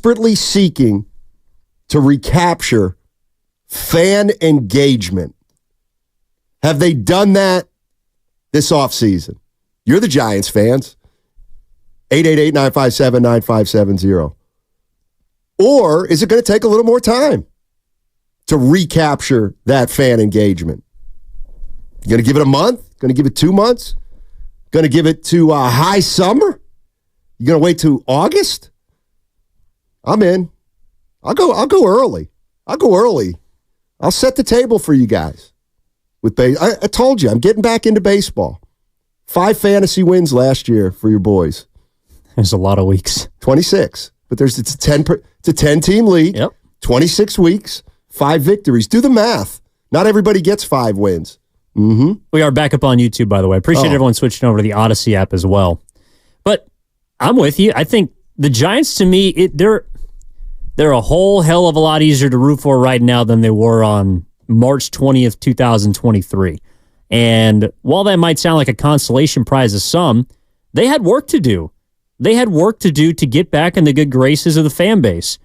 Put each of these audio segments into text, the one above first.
desperately seeking to recapture fan engagement. Have they done that this offseason? You're the Giants fans. 888-957-9570. Or is it going to take a little more time to recapture that fan engagement? You going to give it a month? Going to give it 2 months? Going to give it to high summer? You going to wait till August? I'm in. I'll go early. I'll set the table for you guys. I told you, I'm getting back into baseball. 5 fantasy wins last year for your boys. There's a lot of weeks. 26. But it's a 10-team league. Yep. 26 weeks, 5 victories. Do the math. Not everybody gets 5 wins. Mm-hmm. We are back up on YouTube, by the way. I appreciate everyone switching over to the Odyssey app as well. But I'm with you. I think the Giants, to me, they're a whole hell of a lot easier to root for right now than they were on March 20th, 2023. And while that might sound like a consolation prize to some, they had work to do. They had work to do to get back in the good graces of the fan base.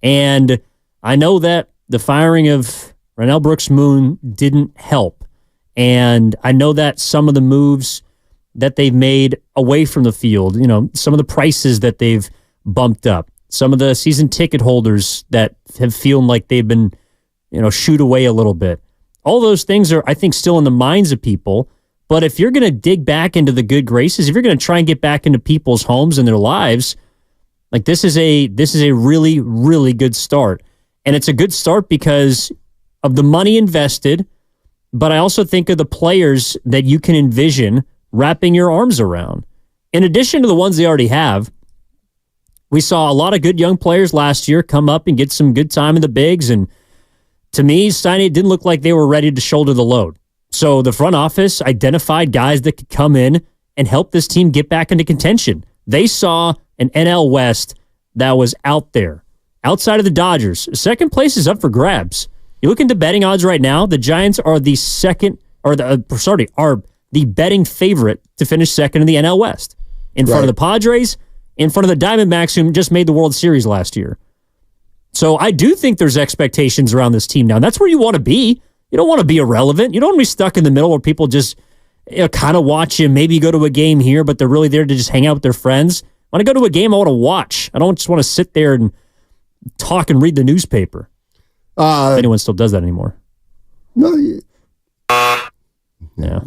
And I know that the firing of Rennell Brooks-Moon didn't help. And I know that some of the moves that they've made away from the field, some of the prices that they've bumped up, some of the season ticket holders that have feeling like they've been, shooed away a little bit. All those things are, I think, still in the minds of people. But if you're going to dig back into the good graces, if you're going to try and get back into people's homes and their lives, like this is a really, really good start. And it's a good start because of the money invested, but I also think of the players that you can envision wrapping your arms around. In addition to the ones they already have, we saw a lot of good young players last year come up and get some good time in the bigs. And to me, Steiny, didn't look like they were ready to shoulder the load. So the front office identified guys that could come in and help this team get back into contention. They saw an NL West that was out there, outside of the Dodgers. Second place is up for grabs. You look into betting odds right now, the Giants are the betting favorite to finish second in the NL West. In front of the Padres, in front of the Diamondbacks, who just made the World Series last year. So I do think there's expectations around this team now. And that's where you want to be. You don't want to be irrelevant. You don't want to be stuck in the middle where people just kind of watch you. Maybe go to a game here, but they're really there to just hang out with their friends. When I go to a game, I want to watch. I don't just want to sit there and talk and read the newspaper. If anyone still does that anymore. No. Yeah.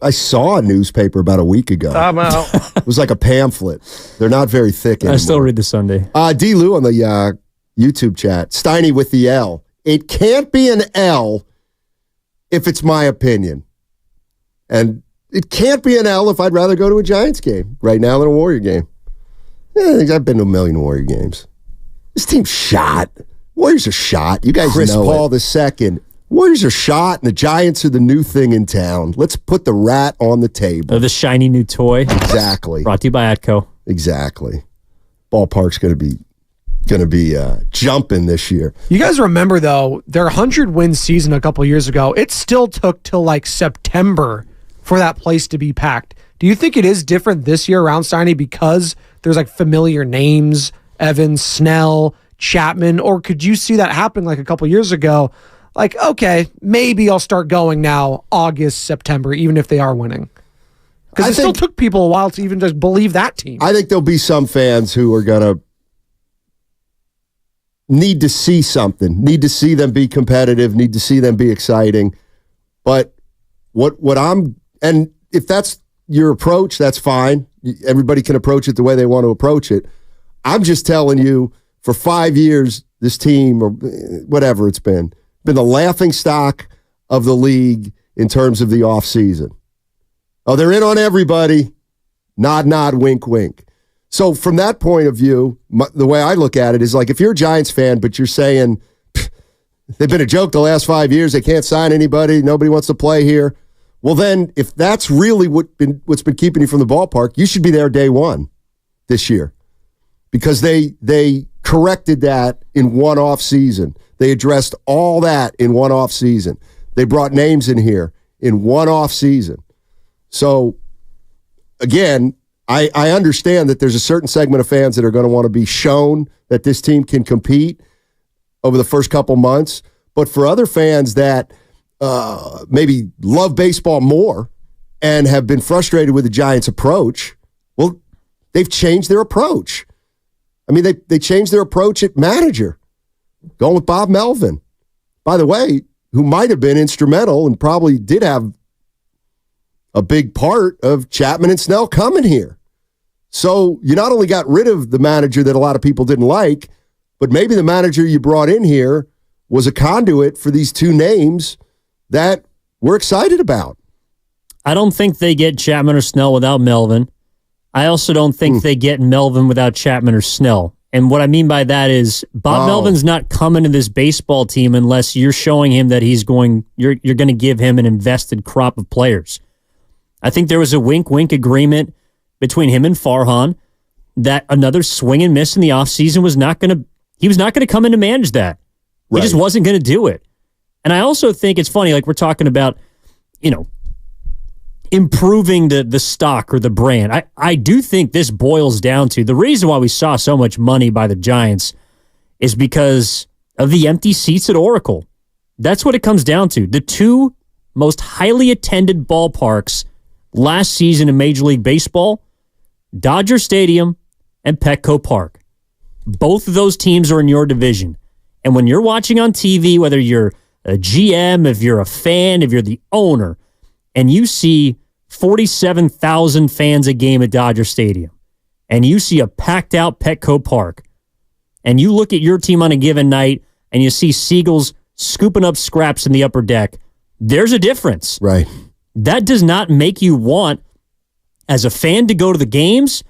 I saw a newspaper about a week ago. I'm out. It was like a pamphlet. They're not very thick anymore. I still read the Sunday. D. Lou on the YouTube chat. Steiny with the L. It can't be an L if it's my opinion. And it can't be an L if I'd rather go to a Giants game right now than a Warrior game. I've been to a million Warrior games. This team's shot. Warriors are shot. You guys Chris know Paul the second. Warriors are shot, and the Giants are the new thing in town. Let's put the rat on the table. The shiny new toy. Exactly. Brought to you by Atco. Exactly. Ballpark's going to be jumping this year. You guys remember, though, their 100-win season a couple years ago, it still took till like September for that place to be packed. Do you think it is different this year around Steiny because there's like familiar names, Evans, Snell, Chapman, or could you see that happening like a couple years ago? Like, okay, maybe I'll start going now, August, September, even if they are winning. Because it still took people a while to even just believe that team. I think there'll be some fans who are going to need to see something, need to see them be competitive, need to see them be exciting. But and if that's your approach, that's fine. Everybody can approach it the way they want to approach it. I'm just telling you, for 5 years, this team, or whatever it's been the laughingstock of the league in terms of the offseason. Oh, they're in on everybody. Nod, nod, wink, wink. So from that point of view, the way I look at it is like if you're a Giants fan, but you're saying they've been a joke the last 5 years, they can't sign anybody, nobody wants to play here. Well, then if that's really what's been keeping you from the ballpark, you should be there day one this year because they corrected that in one off season. They addressed all that in one off season. They brought names in here in one off season. So, again, I understand that there's a certain segment of fans that are going to want to be shown that this team can compete over the first couple months. But for other fans that maybe love baseball more and have been frustrated with the Giants' approach, well, they've changed their approach. I mean, they changed their approach at manager, going with Bob Melvin. By the way, who might have been instrumental and probably did have a big part of Chapman and Snell coming here. So you not only got rid of the manager that a lot of people didn't like, but maybe the manager you brought in here was a conduit for these two names that we're excited about. I don't think they get Chapman or Snell without Melvin. I also don't think they get Melvin without Chapman or Snell. And what I mean by that is Bob Melvin's not coming to this baseball team unless you're showing him that you're going to give him an invested crop of players. I think there was a wink-wink agreement between him and Farhan that another swing and miss in the offseason was not going to come in to manage that. He just wasn't going to do it. And I also think it's funny, like we're talking about, improving the stock or the brand. I do think this boils down to the reason why we saw so much money by the Giants is because of the empty seats at Oracle. That's what it comes down to. The two most highly attended ballparks last season in Major League Baseball, Dodger Stadium and Petco Park. Both of those teams are in your division. And when you're watching on TV, whether you're a GM, if you're a fan, if you're the owner, and you see 47,000 fans a game at Dodger Stadium, and you see a packed-out Petco Park, and you look at your team on a given night, and you see Seagulls scooping up scraps in the upper deck, there's a difference. Right. That does not make you want, as a fan, to go to the games,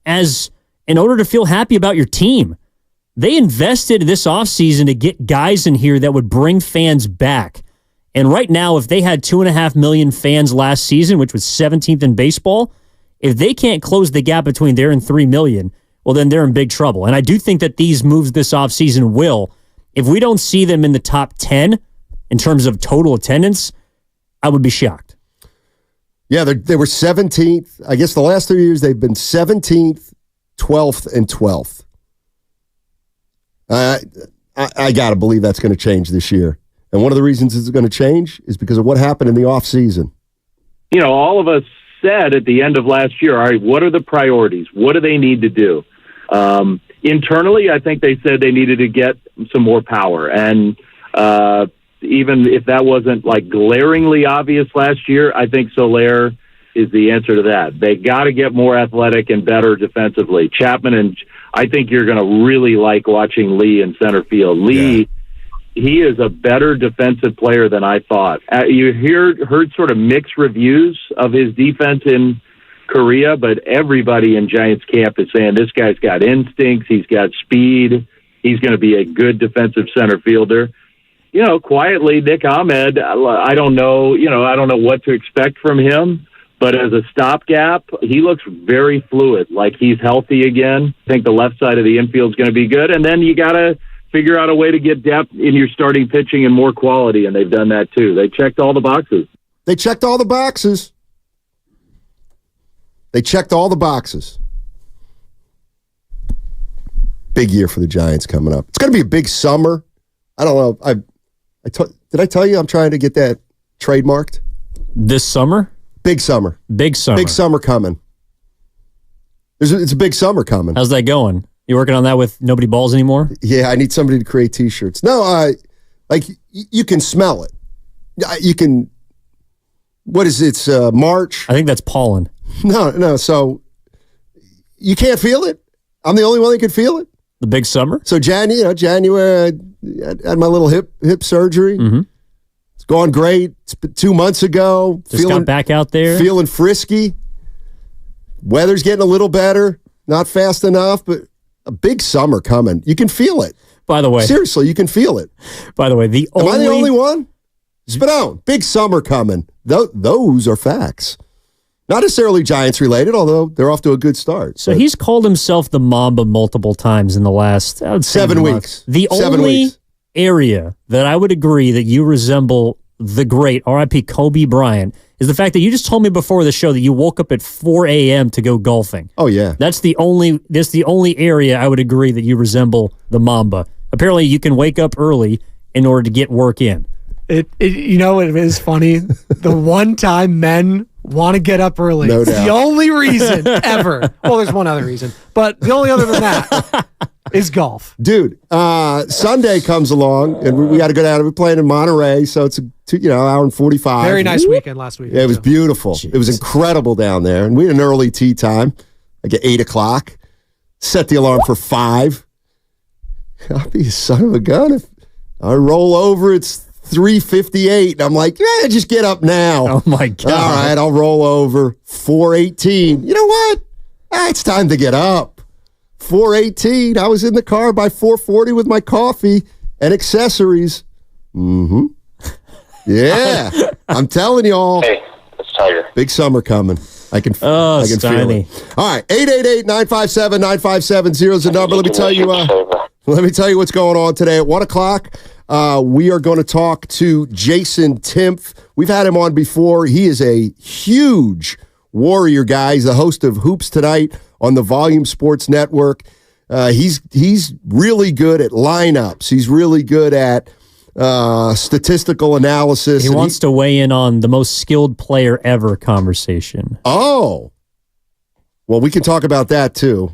as in order to feel happy about your team. They invested this offseason to get guys in here that would bring fans back. And right now, if they had 2.5 million fans last season, which was 17th in baseball, if they can't close the gap between there and 3 million, well, then they're in big trouble. And I do think that these moves this offseason will. If we don't see them in the top 10 in terms of total attendance, I would be shocked. Yeah, they were 17th. I guess the last 3 years they've been 17th, 12th, and 12th. I got to believe that's going to change this year. And one of the reasons it's going to change is because of what happened in the offseason. All of us said at the end of last year, all right, what are the priorities? What do they need to do? Internally, I think they said they needed to get some more power. And even if that wasn't like glaringly obvious last year, I think Soler is the answer to that. They got to get more athletic and better defensively. Chapman, and I think you're going to really like watching Lee in center field. Lee, he is a better defensive player than I thought. You heard sort of mixed reviews of his defense in Korea, but everybody in Giants camp is saying this guy's got instincts, he's got speed, he's going to be a good defensive center fielder. Quietly, Nick Ahmed, I don't know what to expect from him, but as a stopgap, he looks very fluid, like he's healthy again. I think the left side of the infield is going to be good, and then you got to figure out a way to get depth in your starting pitching and more quality, and they've done that too. They checked all the boxes. They checked all the boxes. Big year for the Giants coming up. It's going to be a big summer. I don't know. Did I tell you I'm trying to get that trademarked? This summer? Big summer. Big summer. Big summer coming. It's a big summer coming. How's that going? You working on that with Nobody Balls anymore? Yeah, I need somebody to create T-shirts. No, you can smell it. You can. What is it? It's March. I think that's pollen. No. So you can't feel it. I'm the only one that can feel it. The big summer. So January, I had my little hip surgery. Mm-hmm. It's going great. It's been 2 months ago. Just got back out there. Feeling frisky. Weather's getting a little better. Not fast enough, but a big summer coming. You can feel it. By the way. Seriously, you can feel it. By the way, Am I the only one? Spit out. Big summer coming. Those are facts. Not necessarily Giants related, although they're off to a good start. So he's called himself the Mamba multiple times in the last 7 weeks. The only area that I would agree that you resemble the great R.I.P. Kobe Bryant is the fact that you just told me before the show that you woke up at 4 a.m. to go golfing. Oh, yeah. That's the only area I would agree that you resemble the Mamba. Apparently, you can wake up early in order to get work in. It is funny. The one time men want to get up early. No it's doubt. the only reason ever. Well, there's one other reason, but the only other than that is golf. Dude, Sunday comes along, and we got to go down. We're playing in Monterey, so it's hour and 45. Very nice weekend last week. Yeah, it was beautiful. Jeez. It was incredible down there. And we had an early tea time, like at 8 o'clock. Set the alarm for 5. I'll be a son of a gun if I roll over. It's 3:58. And I'm like, yeah, just get up now. Oh, my God. All right, I'll roll over. 4:18. You know what? It's time to get up. 4:18. I was in the car by 4:40 with my coffee and accessories. Mm-hmm. Yeah. I'm telling y'all. Hey, it's Tiger. Big summer coming. I can feel Steiny. it. All right, 888-957-9570 is the number. Let me tell you what's going on today at 1 o'clock. We are going to talk to Jason Timpf. We've had him on before. He is a huge Warrior guy. He's the host of Hoops Tonight on the Volume Sports Network. He's really good at lineups. He's really good at statistical analysis. He wants to weigh in on the most skilled player ever conversation. Oh. Well, we can talk about that too.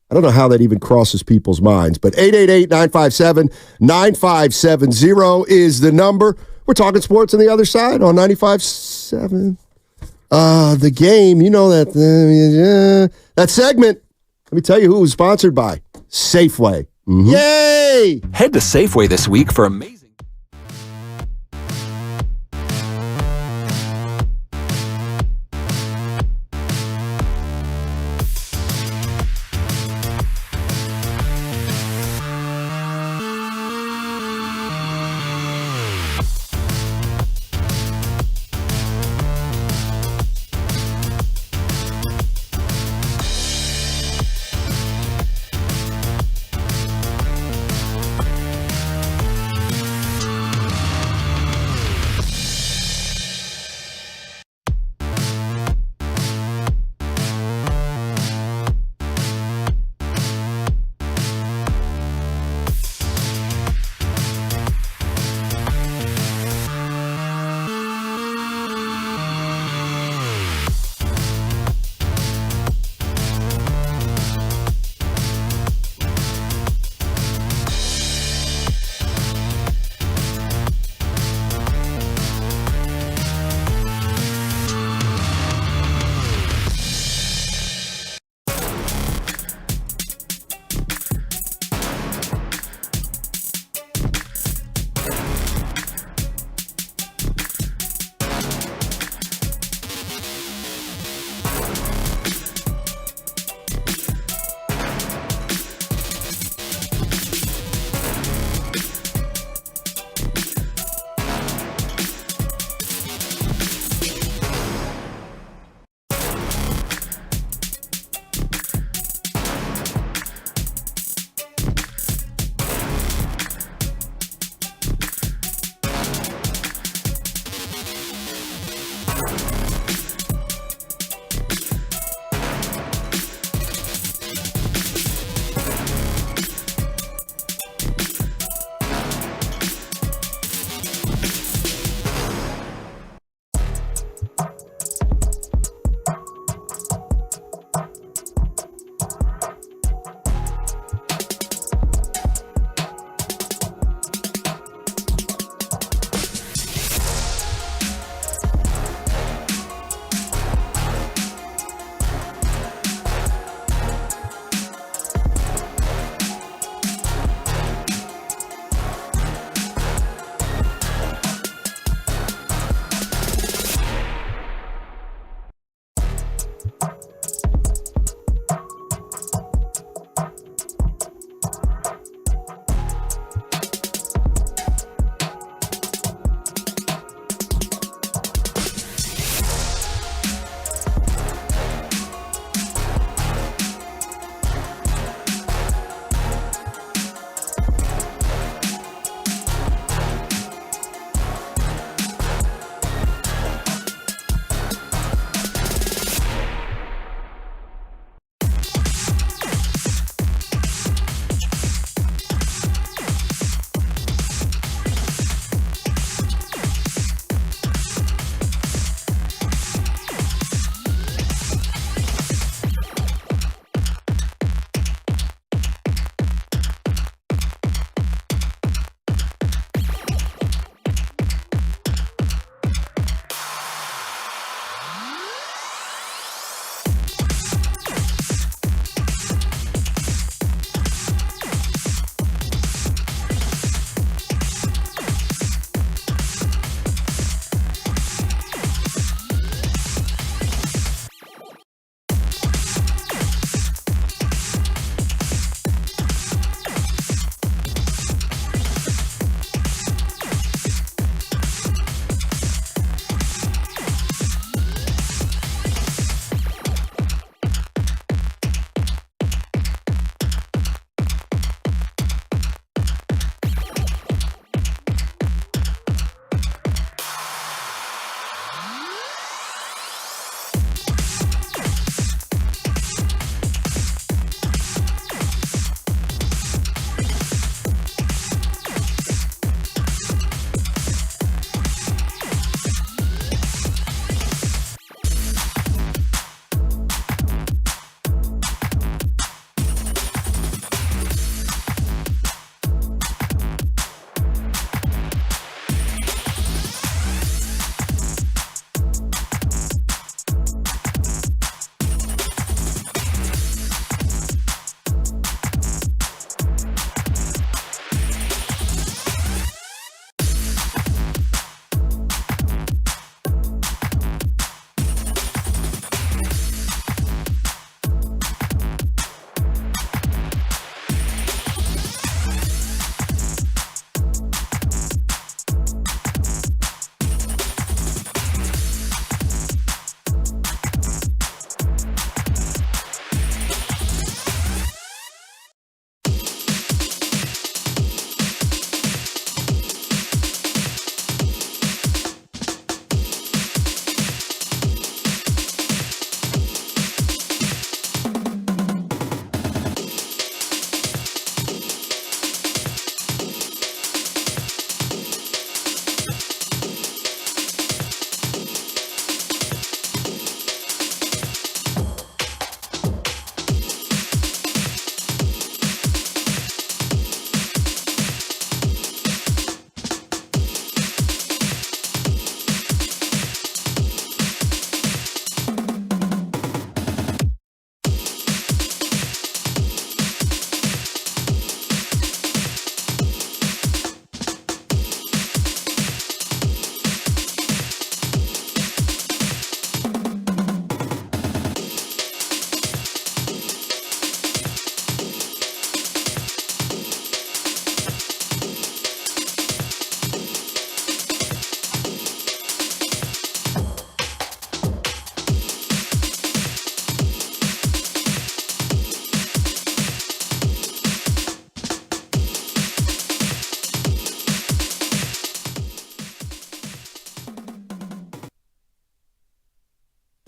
I don't know how that even crosses people's minds, but 888-957-9570 is the number. We're talking sports on the other side on 95.7. The game, that segment, let me tell you who it was sponsored by. Safeway. Mm-hmm. Yay! Head to Safeway this week for amazing.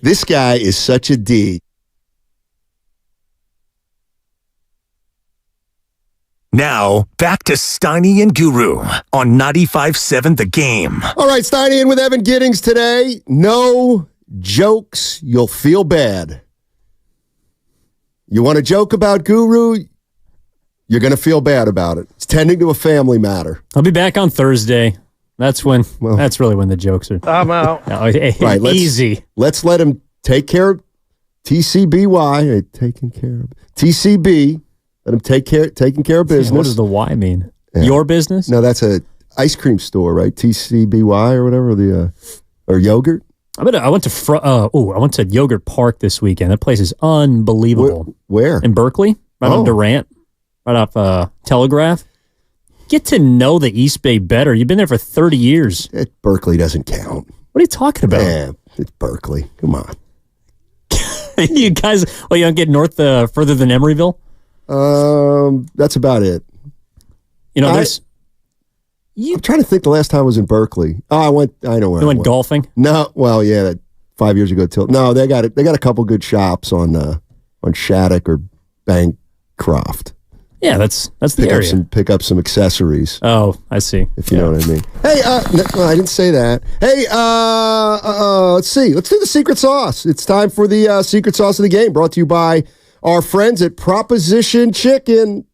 This guy is such a D. Now, back to Steiny and Guru on 95.7 The Game. All right, Steiny in with Evan Giddings today. No jokes, you'll feel bad. You want to joke about Guru, you're going to feel bad about it. It's tending to a family matter. I'll be back on Thursday. That's really when the jokes are. I'm out. Right, easy. Let's let him take care of TCBY. Taking care of TCB. Let him taking care of business. What does the Y mean? Yeah. Your business? No, that's a ice cream store, right? TCBY or whatever, or yogurt. I went to Yogurt Park this weekend. That place is unbelievable. Where? In Berkeley, right off Durant, right off Telegraph. Get to know the East Bay better. You've been there for 30 years. Berkeley doesn't count. What are you talking about? Yeah, it's Berkeley. Come on. You guys, you don't get north further than Emeryville? That's about it. I'm trying to think the last time I was in Berkeley. Oh, I know where I went. Golfing? No, well, yeah, 5 years ago. No, they got a couple good shops on Shattuck or Bancroft. Yeah, that's the area. Pick up some accessories. Oh, I see. If you know what I mean. Hey, no, I didn't say that. Hey, let's see. Let's do the secret sauce. It's time for the secret sauce of the game, brought to you by our friends at Proposition Chicken.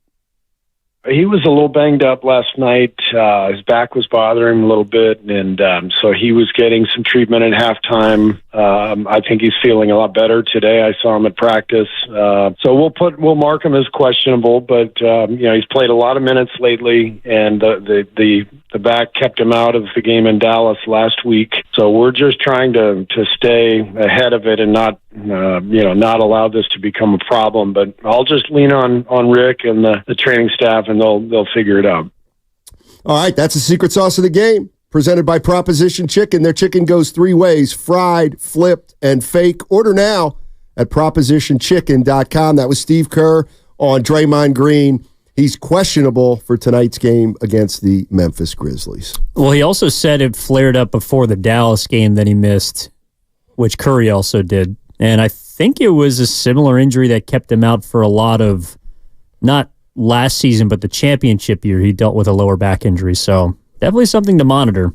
He was a little banged up last night. His back was bothering him a little bit, and so he was getting some treatment at halftime. I think he's feeling a lot better today. I saw him at practice. So we'll mark him as questionable, but he's played a lot of minutes lately, and the back kept him out of the game in Dallas last week. So we're just trying to stay ahead of it and not allow this to become a problem. But I'll just lean on Rick and the training staff, and they'll figure it out. All right, that's the secret sauce of the game, presented by Proposition Chicken. Their chicken goes 3 ways: fried, flipped, and fake. Order now at propositionchicken.com. That was Steve Kerr on Draymond Green. He's questionable for tonight's game against the Memphis Grizzlies. Well, he also said it flared up before the Dallas game that he missed, which Curry also did. And I think it was a similar injury that kept him out for a lot of, not last season, but the championship year. He dealt with a lower back injury. So definitely something to monitor.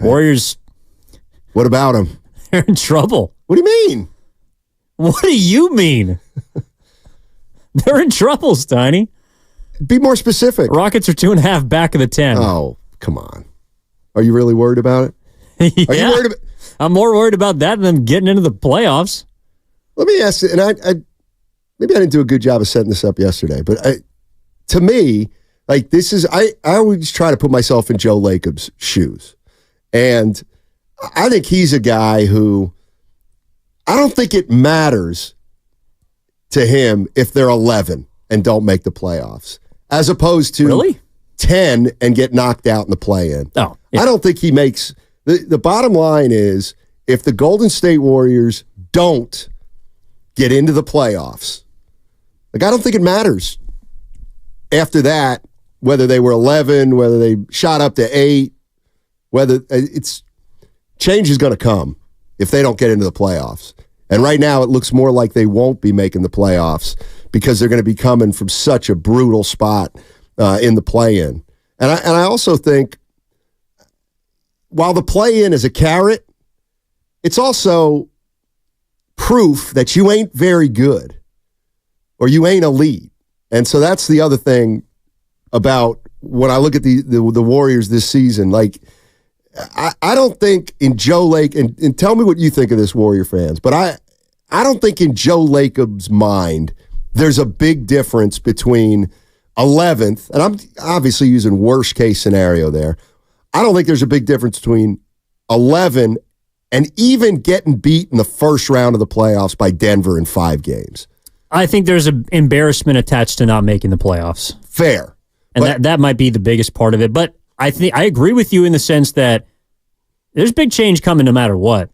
Warriors. What about him? They're in trouble. What do you mean? What do you mean? They're in trouble, Steiny. Be more specific. Rockets are 2.5 back of the 10. Oh, come on. Are you really worried about it? Yeah. Are you worried about? I'm more worried about that than getting into the playoffs. Let me ask you, and I maybe I didn't do a good job of setting this up yesterday, but to me, like, this is, I always try to put myself in Joe Lacob's shoes. And I think he's a guy who, I don't think it matters to him if they're 11 and don't make the playoffs, as opposed to 10 and get knocked out in the play-in. Oh, yeah. I don't think he makes, the bottom line is, if the Golden State Warriors don't get into the playoffs, like, I don't think it matters after that, whether they were 11, whether they shot up to 8, whether change is going to come if they don't get into the playoffs. And right now it looks more like they won't be making the playoffs because they're going to be coming from such a brutal spot in the play-in. And I also think, while the play-in is a carrot, it's also proof that you ain't very good or you ain't elite. And so that's the other thing about when I look at the Warriors this season. Like, I don't think in Joe Lake, and tell me what you think of this, Warrior fans, but I don't think in Joe Lacob's mind there's a big difference between 11th, and I'm obviously using worst case scenario there. I don't think there's a big difference between 11 and even getting beat in the first round of the playoffs by Denver in 5 games. I think there's an embarrassment attached to not making the playoffs. Fair. And that might be the biggest part of it. But I agree with you in the sense that there's big change coming no matter what.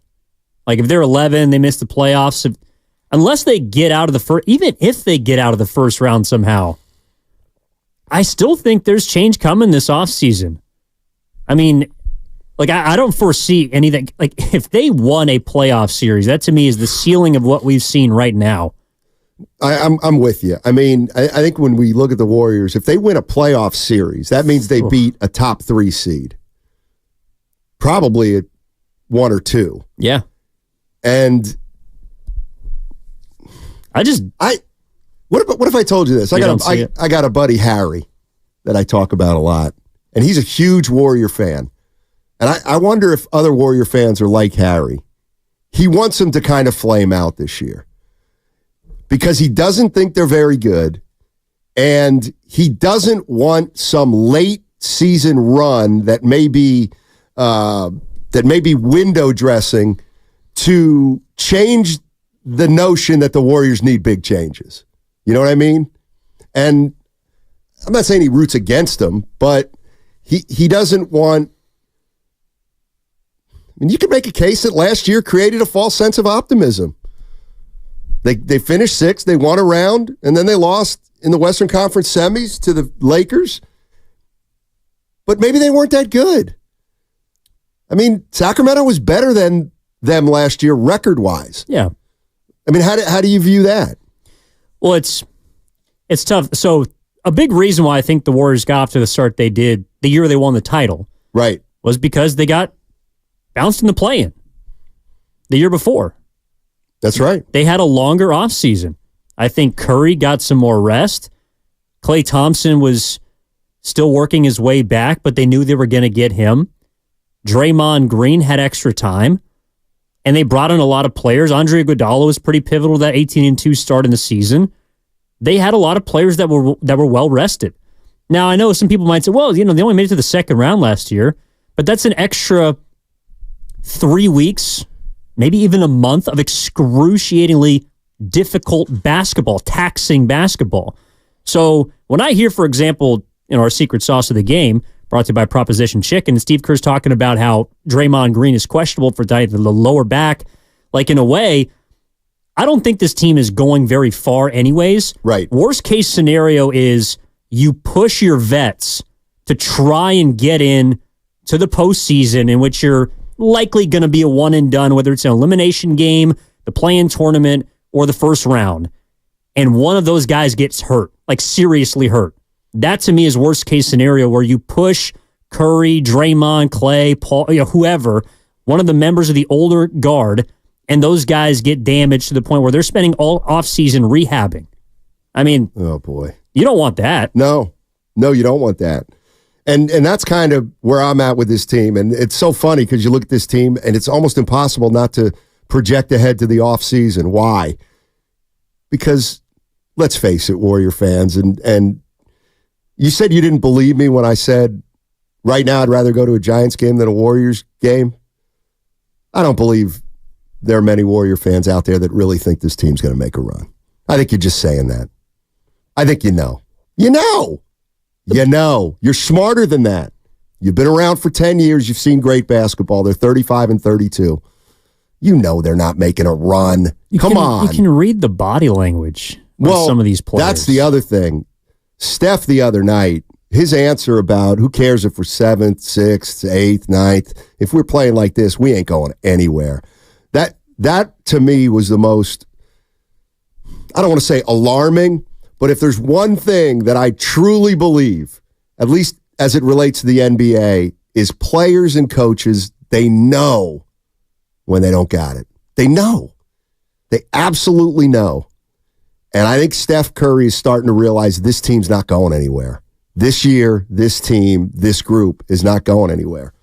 Like, if they're 11, they miss the playoffs. Unless they get out of the first, even if they get out of the first round somehow, I still think there's change coming this offseason. I mean, Like, I don't foresee anything. Like, if they won a playoff series, that to me is the ceiling of what we've seen right now. I'm with you. I mean, I think when we look at the Warriors, if they win a playoff series, that means they beat a top 3 seed. Probably at 1 or 2. Yeah. And what if I told you this? I got a buddy, Harry, that I talk about a lot, and he's a huge Warrior fan. And I wonder if other Warrior fans are like Harry. He wants them to kind of flame out this year because he doesn't think they're very good, and he doesn't want some late season run that may be window dressing to change the notion that the Warriors need big changes. You know what I mean? And I'm not saying he roots against them, but he doesn't want. I mean, you could make a case that last year created a false sense of optimism. They finished 6th, they won a round, and then they lost in the Western Conference semis to the Lakers. But maybe they weren't that good. I mean, Sacramento was better than them last year record-wise. Yeah. I mean, how do you view that? Well, it's tough. So a big reason why I think the Warriors got off to the start they did the year they won the title, right, was because they got bounced in the play-in the year before. That's right. They had a longer offseason. I think Curry got some more rest. Klay Thompson was still working his way back, but they knew they were going to get him. Draymond Green had extra time, and they brought in a lot of players. Andre Iguodala was pretty pivotal to that 18-2 start in the season. They had a lot of players that were well rested. Now, I know some people might say, well, they only made it to the second round last year, but that's an extra 3 weeks, maybe even a month of excruciatingly difficult basketball, taxing basketball. So when I hear, for example, our secret sauce of the game, brought to you by Proposition Chicken, and Steve Kerr's talking about how Draymond Green is questionable for the lower back, like in a way, I don't think this team is going very far anyways. Right. Worst case scenario is you push your vets to try and get in to the postseason, in which you're likely going to be a one and done, whether it's an elimination game, the play-in tournament, or the first round. And one of those guys gets hurt, like seriously hurt. That to me is worst case scenario, where you push Curry, Draymond, Klay, Paul, whoever, one of the members of the older guard, and those guys get damaged to the point where they're spending all offseason rehabbing. I mean, oh boy, you don't want that. No, you don't want that. And that's kind of where I'm at with this team. And it's so funny because you look at this team and it's almost impossible not to project ahead to the offseason. Why? Because let's face it, Warrior fans, and you said you didn't believe me when I said right now I'd rather go to a Giants game than a Warriors game. I don't believe there are many Warrior fans out there that really think this team's going to make a run. I think you're just saying that. I think you know. You know. You're smarter than that. You've been around for 10 years. You've seen great basketball. They're 35 and 32. You know they're not making a run. Come on. You can read the body language of some of these players. That's the other thing. Steph the other night, his answer about who cares if we're 7th, 6th, 8th, 9th. If we're playing like this, we ain't going anywhere. That to me was the most, I don't want to say alarming, but if there's one thing that I truly believe, at least as it relates to the NBA, is players and coaches, they know when they don't got it. They know. They absolutely know. And I think Steph Curry is starting to realize this team's not going anywhere. This year, this team, this group is not going anywhere.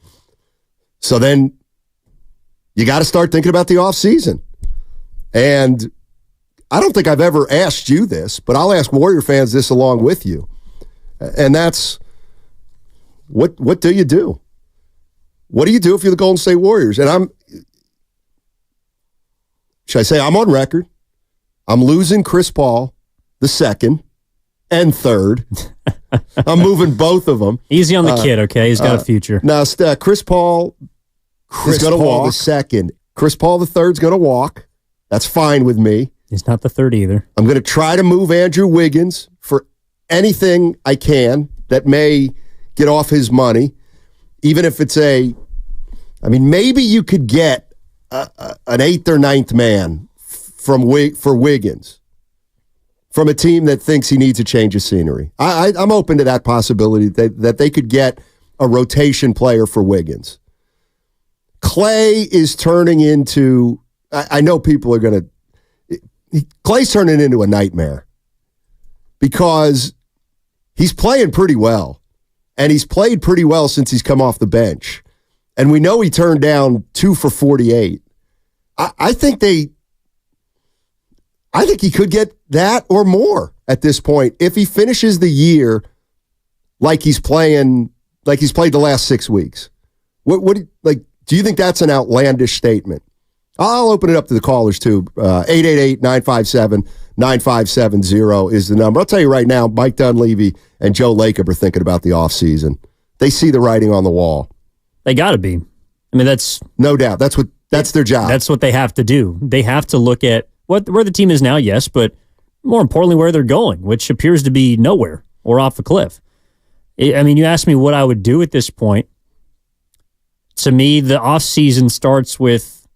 So then you got to start thinking about the offseason. And I don't think I've ever asked you this, but I'll ask Warrior fans this along with you. And that's, what do you do? What do you do if you're the Golden State Warriors? And should I say I'm on record? I'm losing Chris Paul the second and third. I'm moving both of them. Easy on the kid, okay? He's got a future. Now, Chris Paul is going to walk the second. Chris Paul the third's going to walk. That's fine with me. He's not the third either. I'm going to try to move Andrew Wiggins for anything I can that may get off his money, even if it's a I mean, maybe you could get an 8th or 9th man for Wiggins from a team that thinks he needs a change of scenery. I'm open to that possibility that they could get a rotation player for Wiggins. Clay is turning into, I know people are going to, Clay's turning into a nightmare because he's playing pretty well, and he's played pretty well since he's come off the bench. And we know he turned down 2 for 48. I think he could get that or more at this point if he finishes the year like he's played the last 6 weeks. Do you think that's an outlandish statement? I'll open it up to the callers too. 888-957-9570 is the number. I'll tell you right now, Mike Dunleavy and Joe Lacob are thinking about the offseason. They see the writing on the wall. They got to be. I mean, that's no doubt. That's their job. That's what they have to do. They have to look at where the team is now, yes, but more importantly, where they're going, which appears to be nowhere or off a cliff. I mean, you asked me what I would do at this point. To me, the offseason starts with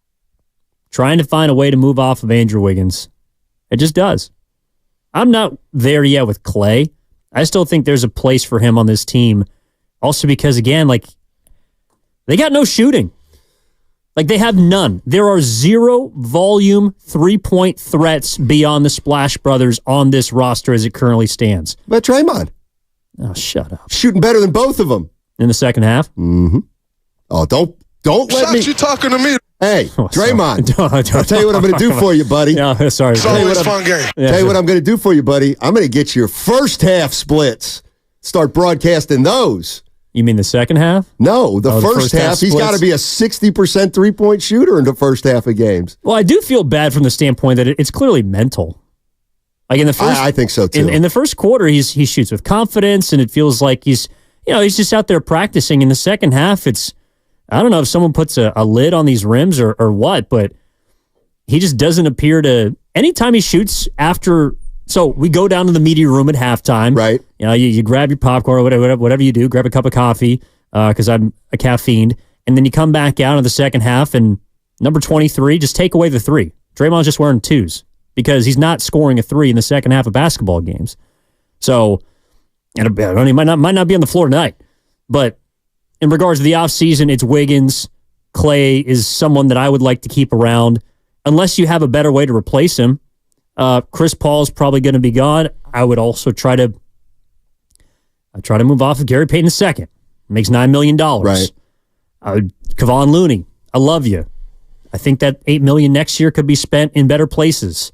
trying to find a way to move off of Andrew Wiggins. It just does. I'm not there yet with Clay. I still think there's a place for him on this team. Also because, again, they got no shooting. They have none. There are 0 volume 3-point threats beyond the Splash Brothers on this roster as it currently stands. But Draymond. Oh, shut up. Shooting better than both of them. In the second half? Mm-hmm. Oh, don't let me. You talking to me? Hey, Draymond. I'll tell you what I'm going to do for you, buddy. No, sorry. It's always a fun game. Tell you what I'm going to do for you, buddy. I'm going to get your first half splits. Start broadcasting those. You mean the second half? No, the first half. He's got to be a 60% 3-point shooter in the first half of games. Well, I do feel bad from the standpoint that it's clearly mental. In the first, I think so too. In the first quarter, he shoots with confidence, and it feels like he's just out there practicing. In the second half, I don't know if someone puts a lid on these rims or what, but he just doesn't appear to. Anytime he shoots after. So we go down to the media room at halftime. Right. You grab your popcorn or whatever you do, grab a cup of coffee because I'm a caffeined, and then you come back out in the second half, and number 23, just take away the 3. Draymond's just wearing 2s because he's not scoring a 3 in the second half of basketball games. So, and he might not be on the floor tonight. But in regards to the offseason, it's Wiggins. Clay is someone that I would like to keep around unless you have a better way to replace him. Chris Paul's probably going to be gone. I would also try to move off of Gary Payton II. Makes $9 million. Right. Kevon Looney, I love you. I think that $8 million next year could be spent in better places.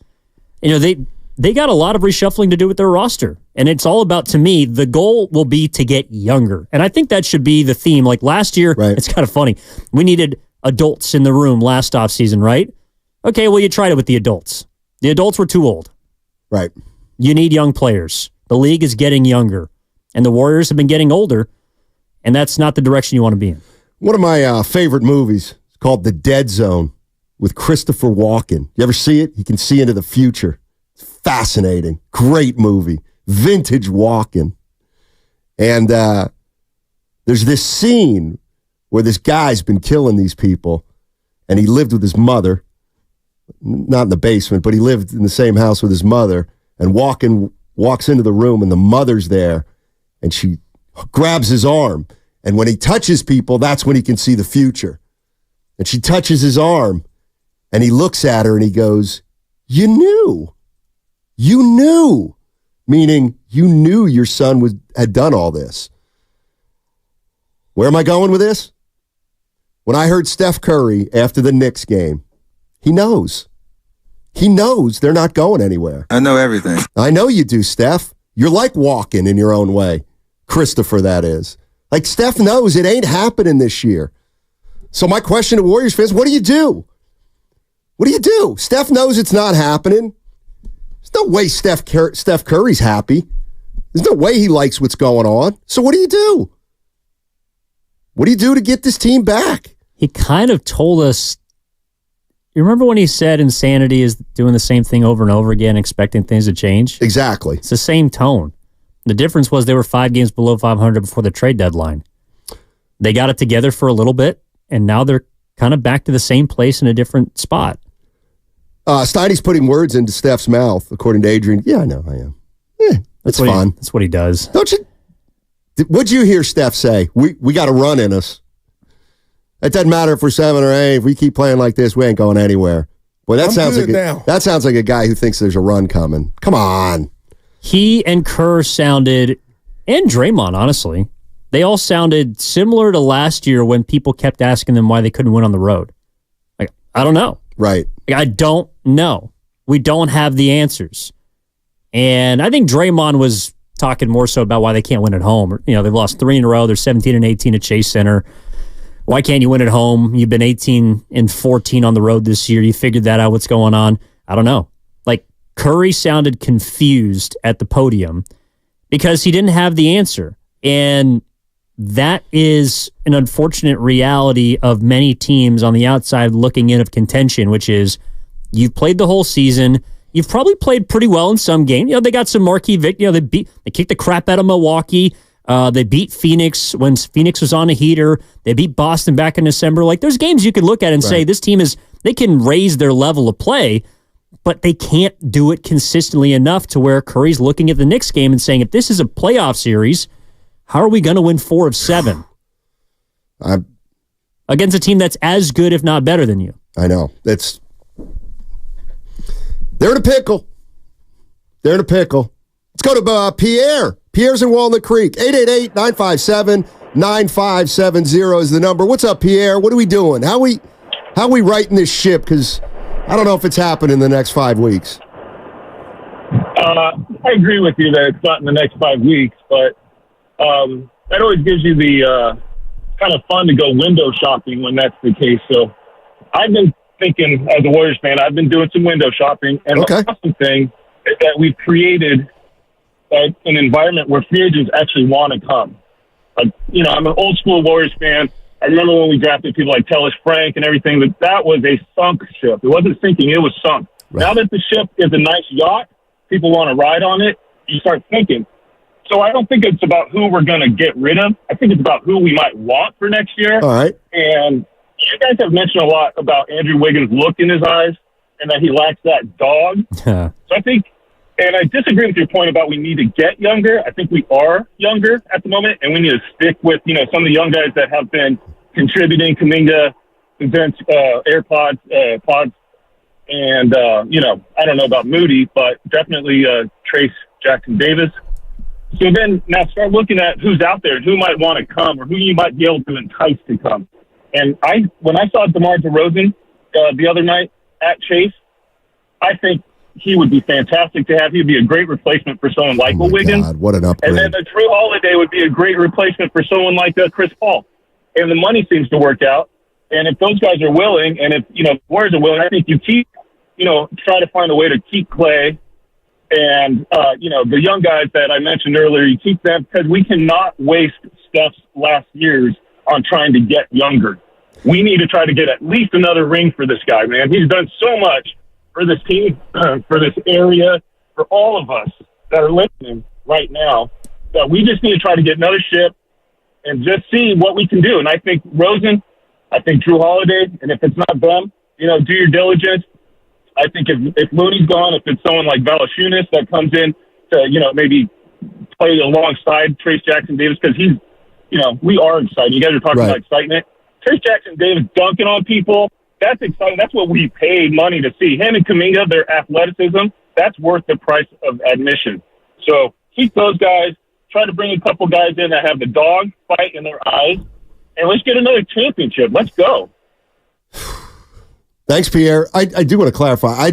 They got a lot of reshuffling to do with their roster. And it's all about, to me, the goal will be to get younger. And I think that should be the theme. Like last year, right. It's kind of funny. We needed adults in the room last offseason, right? Okay, well, you tried it with the adults. The adults were too old. Right. You need young players. The league is getting younger. And the Warriors have been getting older. And that's not the direction you want to be in. One of my favorite movies is called The Dead Zone with Christopher Walken. You ever see it? He can see into the future. It's fascinating. Great movie. Vintage Walken. And there's this scene where this guy's been killing these people, and he lived with his mother. Not in the basement, but he lived in the same house with his mother. And Walken walks into the room, and the mother's there, and she grabs his arm. And when he touches people, that's when he can see the future. And she touches his arm, and he looks at her, and he goes, "You knew. You knew." Meaning, you knew your son had done all this. Where am I going with this? When I heard Steph Curry after the Knicks game, he knows. He knows they're not going anywhere. I know everything. I know you do, Steph. You're like Walken in your own way. Christopher, that is. Like, Steph knows it ain't happening this year. So my question to Warriors fans, what do you do? What do you do? Steph knows it's not happening. There's no way Steph Curry's happy. There's no way he likes what's going on. So what do you do? What do you do to get this team back? He kind of told us. You remember when he said insanity is doing the same thing over and over again, expecting things to change? Exactly. It's the same tone. The difference was they were 5 games below 500 before the trade deadline. They got it together for a little bit, and now they're kind of back to the same place in a different spot. Steiny's putting words into Steph's mouth, according to Adrian. Yeah, I know, I am. Yeah, that's fun. That's what he does. Don't you? What'd you hear Steph say? We got a run in us. It doesn't matter if we're 7 or 8. If we keep playing like this, we ain't going anywhere. Boy, that sounds like a guy who thinks there's a run coming. Come on. He and Kerr sounded, and Draymond, honestly, they all sounded similar to last year when people kept asking them why they couldn't win on the road. Like, I don't know. Right. Like, I don't know. We don't have the answers. And I think Draymond was talking more so about why they can't win at home. You know, they've lost 3 in a row. They're 17 and 18 at Chase Center. Why can't you win at home? You've been 18 and 14 on the road this year. You figured that out. What's going on? I don't know. Like, Curry sounded confused at the podium because he didn't have the answer. And that is an unfortunate reality of many teams on the outside looking in of contention, which is you've played the whole season. You've probably played pretty well in some games. You know, they got some marquee victory. You know, they kicked the crap out of Milwaukee. They beat Phoenix when Phoenix was on a heater. They beat Boston back in December. Like, there's games you can look at and say this team they can raise their level of play, but they can't do it consistently enough to where Curry's looking at the Knicks game and saying, if this is a playoff series, how are we going to win 4 of 7 against a team that's as good, if not better than you? I know. They're in a pickle. Let's go to Pierre. Pierre's in Walnut Creek. 888-957-9570 is the number. What's up, Pierre? What are we doing? How we righting this ship? Because I don't know if it's happening in the next 5 weeks. I agree with you that it's not in the next 5 weeks, but that always gives you the kind of fun to go window shopping when that's the case. So I've been thinking, as a Warriors fan, I've been doing some window shopping, and the awesome thing is that we've created an environment where free agents actually want to come. Like, you know, I'm an old school Warriors fan. I remember when we drafted people like Tellis Frank and everything, that was a sunk ship. It wasn't sinking, it was sunk. Right. Now that the ship is a nice yacht, people want to ride on it, you start thinking. So I don't think it's about who we're going to get rid of. I think it's about who we might want for next year. All right. And you guys have mentioned a lot about Andrew Wiggins' look in his eyes and that he lacks that dog. So I think, and I disagree with your point about we need to get younger. I think we are younger at the moment, and we need to stick with, you know, some of the young guys that have been contributing, Kuminga, Vince, Pods, and, you know, I don't know about Moody, but definitely Trace Jackson Davis. So then now start looking at who's out there, who might want to come, or who you might be able to entice to come. And when I saw DeMar DeRozan the other night at Chase, I think he would be fantastic to have. He'd be a great replacement for someone like Wiggins. God, what an upgrade. And then Drew Holiday would be a great replacement for someone like Chris Paul. And the money seems to work out. And if those guys are willing, and if, you know, Warriors are willing, I think you keep, you know, try to find a way to keep Clay and, you know, the young guys that I mentioned earlier, you keep them because we cannot waste Steph's last years on trying to get younger. We need to try to get at least another ring for this guy, man. He's done so much for this team, for this area, for all of us that are listening right now, that we just need to try to get another ship and just see what we can do. And I think Rosen, I think Drew Holiday, and if it's not them, you know, do your diligence. I think if Mooney's gone, if it's someone like Valanciunas that comes in to, you know, maybe play alongside Trace Jackson Davis, because he's, you know, we are excited. You guys are talking about excitement. Trace Jackson Davis dunking on people, that's exciting. That's what we paid money to see. Him and Kuminga, their athleticism, that's worth the price of admission. So keep those guys. Try to bring a couple guys in that have the dog fight in their eyes, and let's get another championship. Let's go. Thanks, Pierre. I do want to clarify.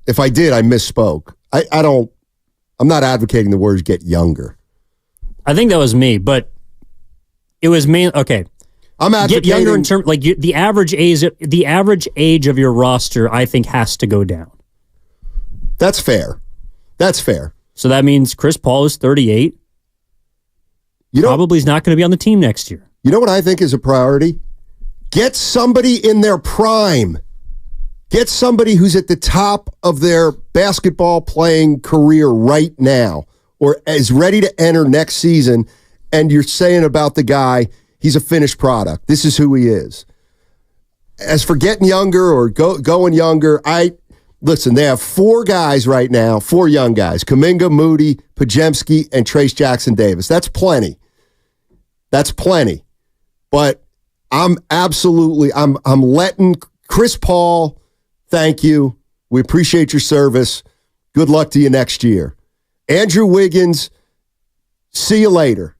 If I did, I misspoke. I'm not advocating the words get younger. I think that was me, but it was me. Okay. I'm advocating get younger in terms like the average age of your roster, I think, has to go down. That's fair. So that means Chris Paul is 38. Probably is not going to be on the team next year. You know what I think is a priority? Get somebody in their prime. Get somebody who's at the top of their basketball playing career right now or is ready to enter next season, and you're saying about the guy, he's a finished product. This is who he is. As for getting younger or going younger, listen, they have 4 guys right now, 4 young guys, Kuminga, Moody, Podziemski, and Trace Jackson-Davis. That's plenty. That's plenty. But I'm letting Chris Paul, thank you. We appreciate your service. Good luck to you next year. Andrew Wiggins, see you later.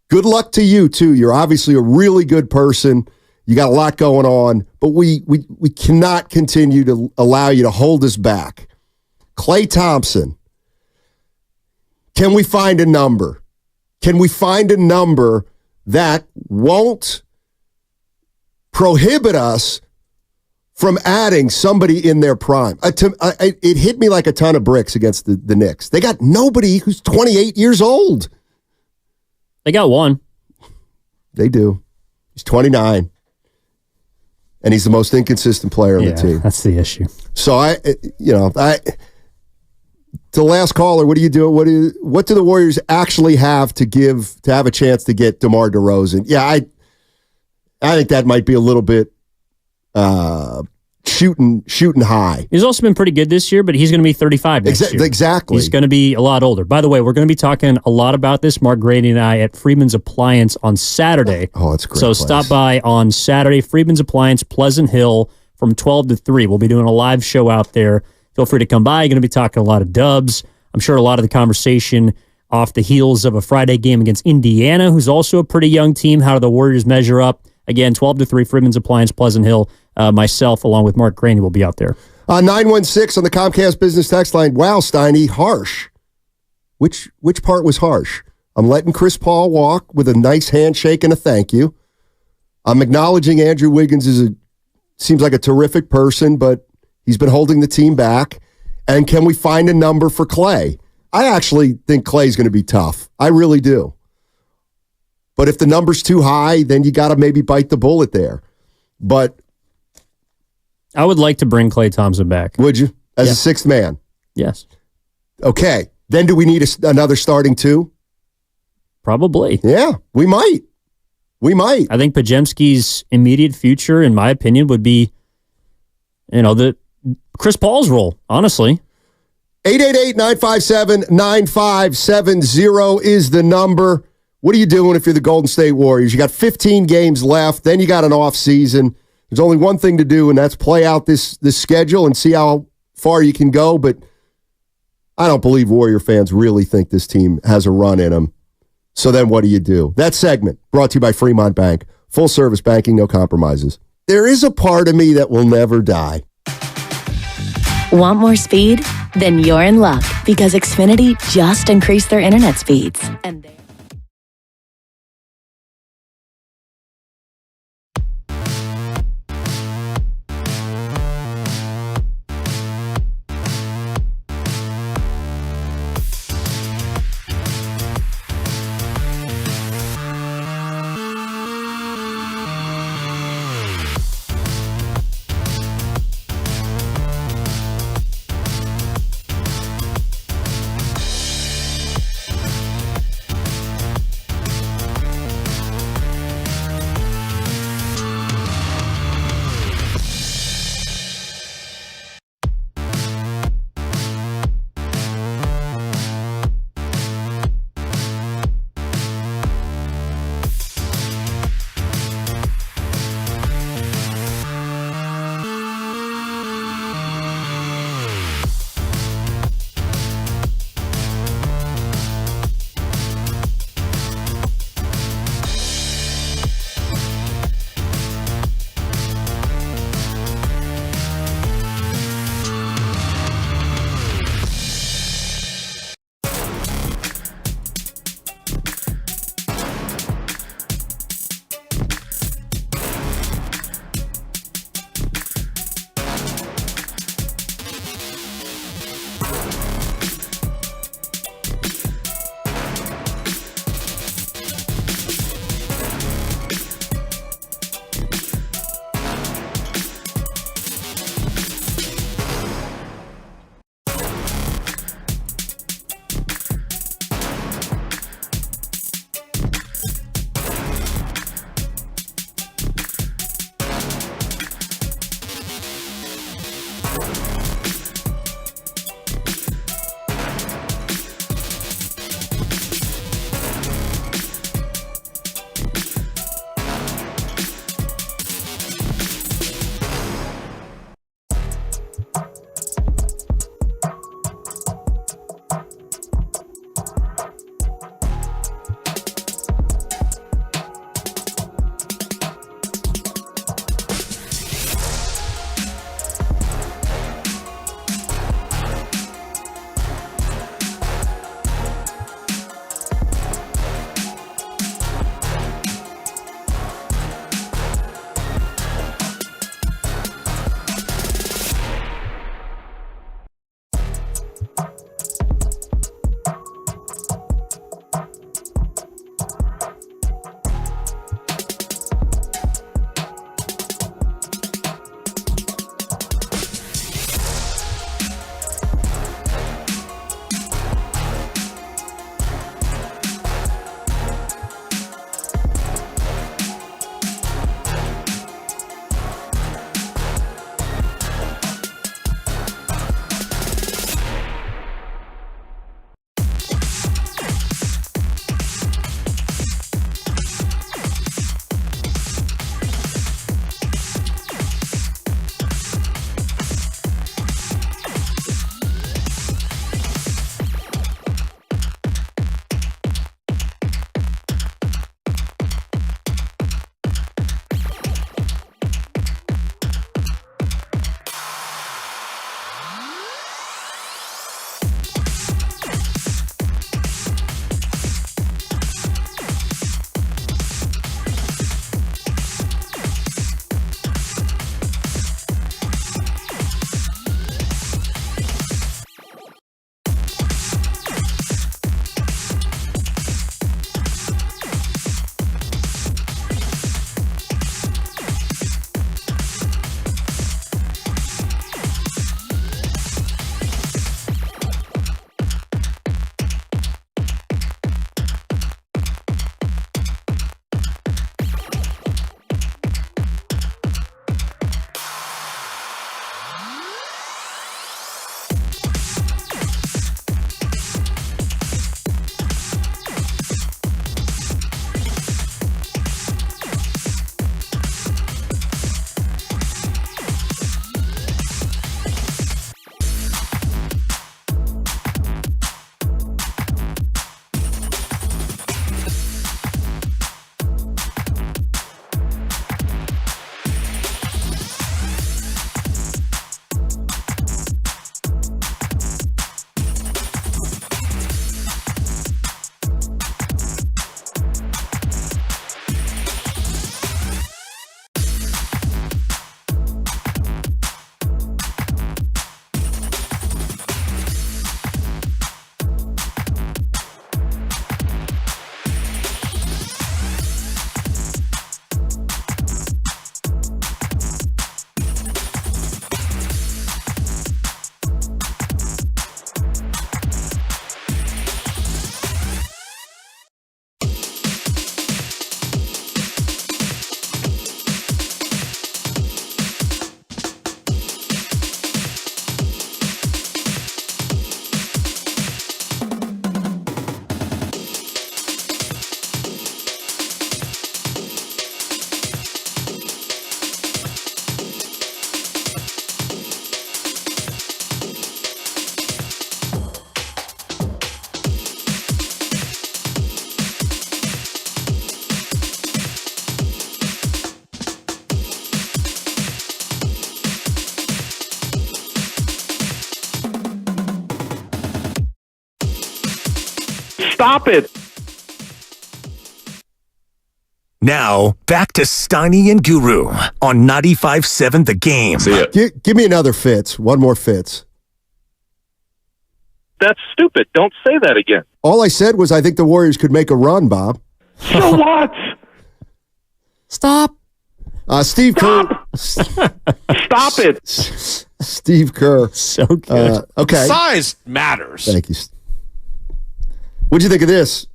Good luck to you, too. You're obviously a really good person. You got a lot going on, but we cannot continue to allow you to hold us back. Klay Thompson, can we find a number? Can we find a number that won't prohibit us from adding somebody in their prime? It hit me like a ton of bricks against the Knicks. They got nobody who's 28 years old. They got one. They do. He's 29. And he's the most inconsistent player on the team. That's the issue. So the last caller, what do you do? What do the Warriors actually have to have a chance to get DeMar DeRozan? Yeah, I think that might be a little bit shooting high. He's also been pretty good this year, but he's going to be 35 next year. Exactly. He's going to be a lot older. By the way, we're going to be talking a lot about this, Mark Grady and I, at Freedman's Appliance on Saturday. Oh, that's great. So place. Stop by on Saturday, Freedman's Appliance, Pleasant Hill, from 12 to 3. We'll be doing a live show out there. Feel free to come by. You're going to be talking a lot of Dubs. I'm sure a lot of the conversation off the heels of a Friday game against Indiana, who's also a pretty young team. How do the Warriors measure up? Again, 12 to 3, Freedman's Appliance, Pleasant Hill. Myself, along with Mark Graney, will be out there. 916 on the Comcast Business Text Line. Wow, Steiny, harsh. Which part was harsh? I'm letting Chris Paul walk with a nice handshake and a thank you. I'm acknowledging Andrew Wiggins seems like a terrific person, but he's been holding the team back. And can we find a number for Klay? I actually think Klay's going to be tough. I really do. But if the number's too high, then you got to maybe bite the bullet there. But I would like to bring Klay Thompson back. Would you? As a sixth man? Yes. Okay. Then do we need another starting 2? Probably. Yeah, we might. I think Podziemski's immediate future, in my opinion, would be, the Chris Paul's role, honestly. 888-957-9570 is the number. What are you doing if you're the Golden State Warriors? You got 15 games left, then you got an off season. There's only one thing to do, and that's play out this schedule and see how far you can go. But I don't believe Warrior fans really think this team has a run in them. So then what do you do? That segment brought to you by Fremont Bank. Full service banking, no compromises. There is a part of me that will never die. Want more speed? Then you're in luck, because Xfinity just increased their internet speeds. And Stop it. Now, back to Steiny and Guru on 95.7 The Game. See ya. Give me another Fitz. One more Fitz. That's stupid. Don't say that again. All I said was I think the Warriors could make a run, Bob. So what? Stop. Steve Kerr. Stop it. Steve Kerr. So good. Okay. Size matters. Thank you. What'd you think of this?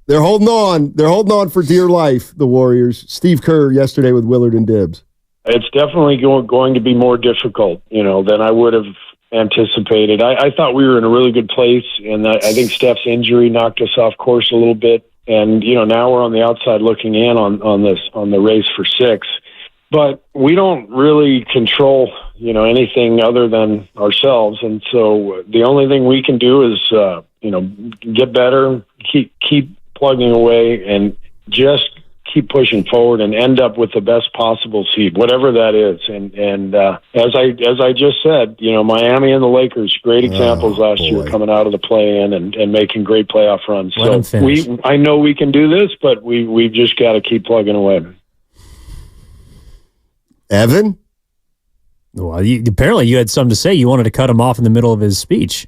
They're holding on. They're holding on for dear life, the Warriors. Steve Kerr yesterday with Willard and Dibbs. It's definitely going to be more difficult, than I would have anticipated. I thought we were in a really good place, and I think Steph's injury knocked us off course a little bit. And now we're on the outside looking in on the race for 6. But we don't really control anything other than ourselves, and so the only thing we can do is get better, keep plugging away, and just keep pushing forward and end up with the best possible seed, whatever that is. And as I just said, Miami and the Lakers, great examples last year coming out of the play-in and making great playoff runs. So I know we can do this, but we've just got to keep plugging away. Evan? Well, apparently you had something to say. You wanted to cut him off in the middle of his speech.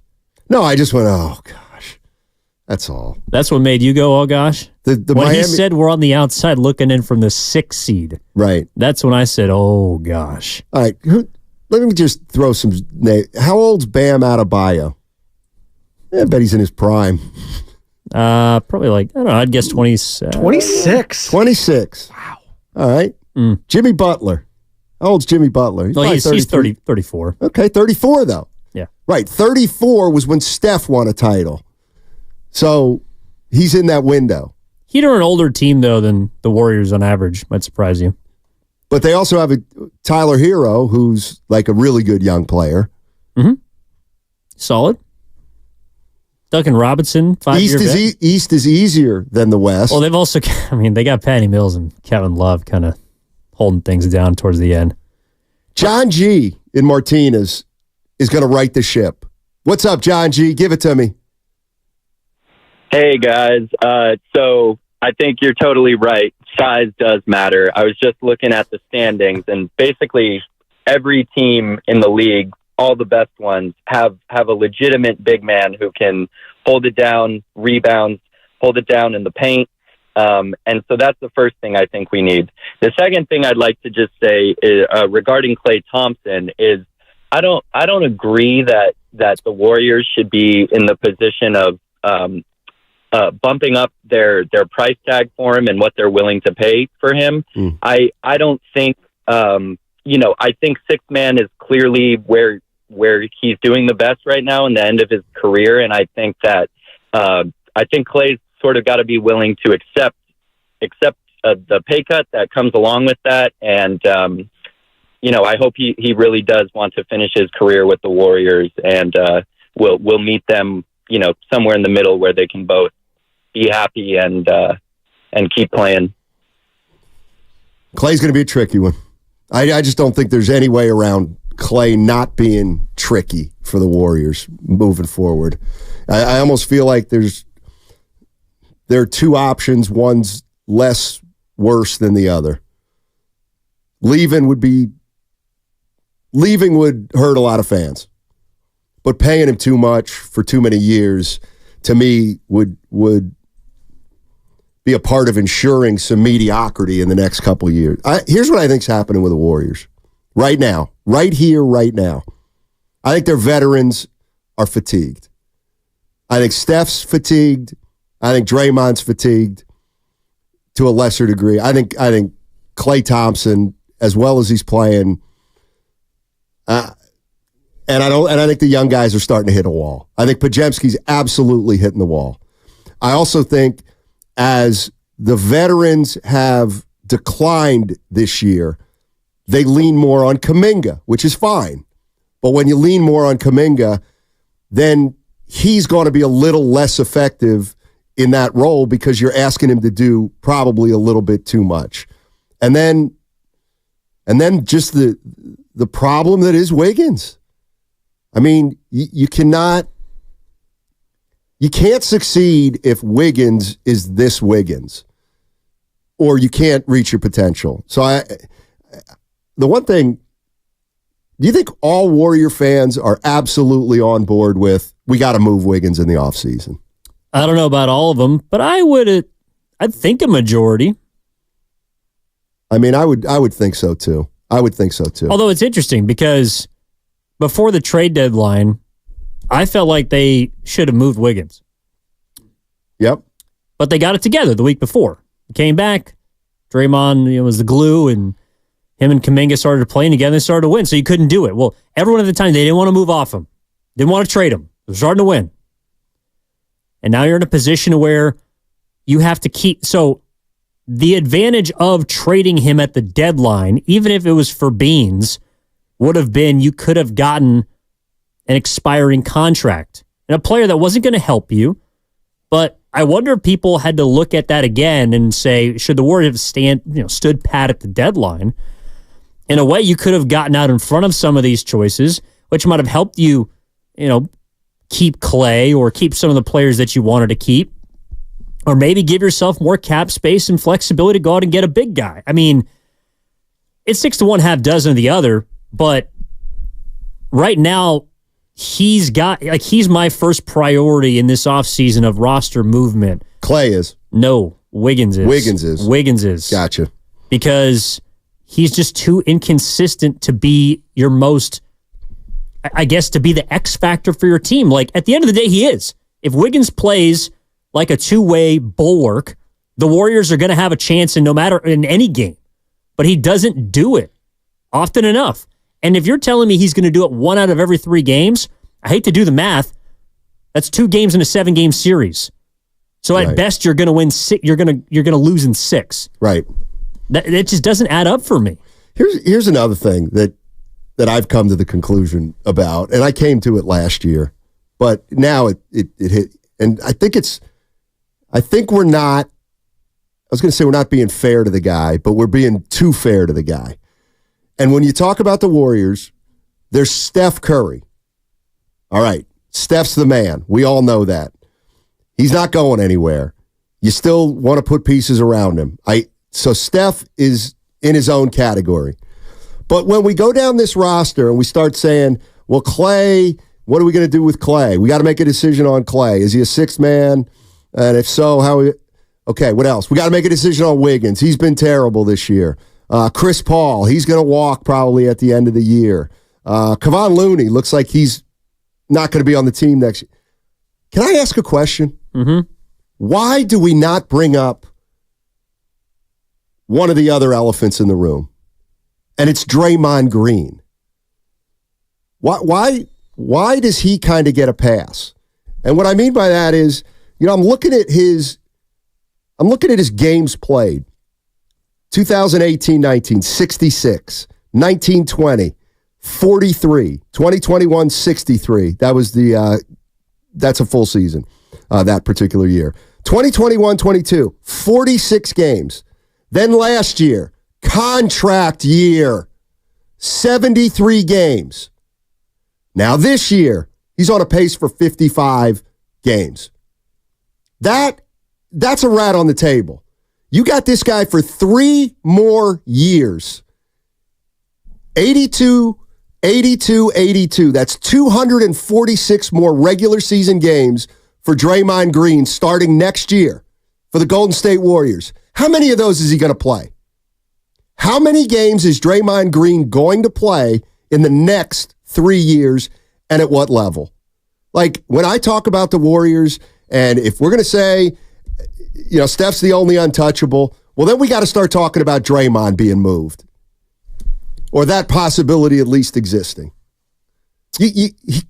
No, I just went, oh, gosh. That's all. That's what made you go, oh, gosh? When Miami... he said we're on the outside looking in from the 6th seed. Right. That's when I said, oh, gosh. All right. Let me just throw some names. How old's Bam Adebayo? I bet he's in his prime. Probably I don't know, I'd guess 26. 26. Wow. All right. Jimmy Butler. How old's Jimmy Butler? He's 34. Okay, 34 though. Yeah. Right, 34 was when Steph won a title. So he's in that window. He'd an older team, though, than the Warriors on average. Might surprise you. But they also have a Tyler Hero, who's like a really good young player. Mm-hmm. Solid. Duncan Robinson, 5-year vet. East is easier than the West. Well, they've also, they got Patty Mills and Kevin Love kind of holding things down towards the end. John G. in Martinez is going to right the ship. What's up, John G? Give it to me. Hey, guys. So I think you're totally right. Size does matter. I was just looking at the standings, and basically every team in the league, all the best ones, have a legitimate big man who can hold it down, rebounds, hold it down in the paint. And so that's the first thing I think we need. The second thing I'd like to just say is, regarding Klay Thompson is I don't agree that the Warriors should be in the position of bumping up their price tag for him and what they're willing to pay for him. I don't think I think sixth man is clearly where he's doing the best right now in the end of his career, and I think that I think Klay's sort of got to be willing to accept the pay cut that comes along with that, and I hope he really does want to finish his career with the Warriors, and we'll meet them somewhere in the middle where they can both be happy and keep playing. Klay's going to be a tricky one. I just don't think there's any way around Klay not being tricky for the Warriors moving forward. I almost feel like there are two options. One's less worse than the other. Leaving would hurt a lot of fans, but paying him too much for too many years, to me, would be a part of ensuring some mediocrity in the next couple of years. Here's what I think's happening with the Warriors right now, right here, right now. I think their veterans are fatigued. I think Steph's fatigued. I think Draymond's fatigued to a lesser degree. I think Klay Thompson, as well as he's playing, and I think the young guys are starting to hit a wall. I think Podziemski's absolutely hitting the wall. I also think as the veterans have declined this year, they lean more on Kuminga, which is fine. But when you lean more on Kuminga, then he's going to be a little less effective in that role because you're asking him to do probably a little bit too much. And then just the problem that is Wiggins. I mean, you cannot You can't succeed if Wiggins is this Wiggins, or you can't reach your potential. So the one thing, do you think all Warrior fans are absolutely on board with, we got to move Wiggins in the offseason? I don't know about all of them, but I'd think a majority. I mean, I would think so too. Although it's interesting because before the trade deadline, I felt like they should have moved Wiggins. Yep. But they got it together the week before. He came back. Draymond was the glue, and him and Kuminga started playing together and started to win, so you couldn't do it. Well, everyone at the time, they didn't want to move off him. Didn't want to trade him. They're starting to win. And now you're in a position where you have to keep... So the advantage of trading him at the deadline, even if it was for beans, would have been you could have gotten an expiring contract and a player that wasn't going to help you. But I wonder if people had to look at that again and say, should the Warriors have stood pat at the deadline? In a way, you could have gotten out in front of some of these choices, which might have helped you, keep Clay or keep some of the players that you wanted to keep, or maybe give yourself more cap space and flexibility to go out and get a big guy. I mean, it's 6 to 1, half dozen of the other, but right now, he's my first priority in this offseason of roster movement. Clay is. No, Wiggins is. Wiggins is. Gotcha. Because he's just too inconsistent to be your most, I guess, to be the X factor for your team. Like, at the end of the day, he is. If Wiggins plays like a two-way bulwark, the Warriors are going to have a chance in any game. But he doesn't do it often enough. And if you're telling me he's going to do it 1 out of every 3 games, I hate to do the math. That's 2 games in a 7-game series. So at best, you're going to win 6. You're going to lose in 6. Right. That just doesn't add up for me. Here's another thing that I've come to the conclusion about, and I came to it last year, but now it hit, and I think we're not. I was going to say we're not being fair to the guy, but we're being too fair to the guy. And when you talk about the Warriors, there's Steph Curry. All right, Steph's the man. We all know that. He's not going anywhere. You still want to put pieces around him. So Steph is in his own category. But when we go down this roster and we start saying, well, Clay, what are we going to do with Clay? We got to make a decision on Clay. Is he a 6th man? And if so, okay, what else? We got to make a decision on Wiggins. He's been terrible this year. Chris Paul, he's going to walk probably at the end of the year. Kevon Looney looks like he's not going to be on the team next year. Can I ask a question? Mm-hmm. Why do we not bring up one of the other elephants in the room? And it's Draymond Green. Why does he kind of get a pass? And what I mean by that is, I'm looking at his games played. 2018-19, 66. 19-20, 43. 2021, 63. That's a full season, that particular year. 2021-22, 46 games. Then last year, contract year, 73 games. Now this year, he's on a pace for 55 games. That's a rat on the table. You got this guy for 3 more years. 82, 82, 82. That's 246 more regular season games for Draymond Green starting next year for the Golden State Warriors. How many of those is he going to play? How many games is Draymond Green going to play in the next 3 years, and at what level? Like, when I talk about the Warriors, and if we're going to say, Steph's the only untouchable, well, then we got to start talking about Draymond being moved. Or that possibility at least existing.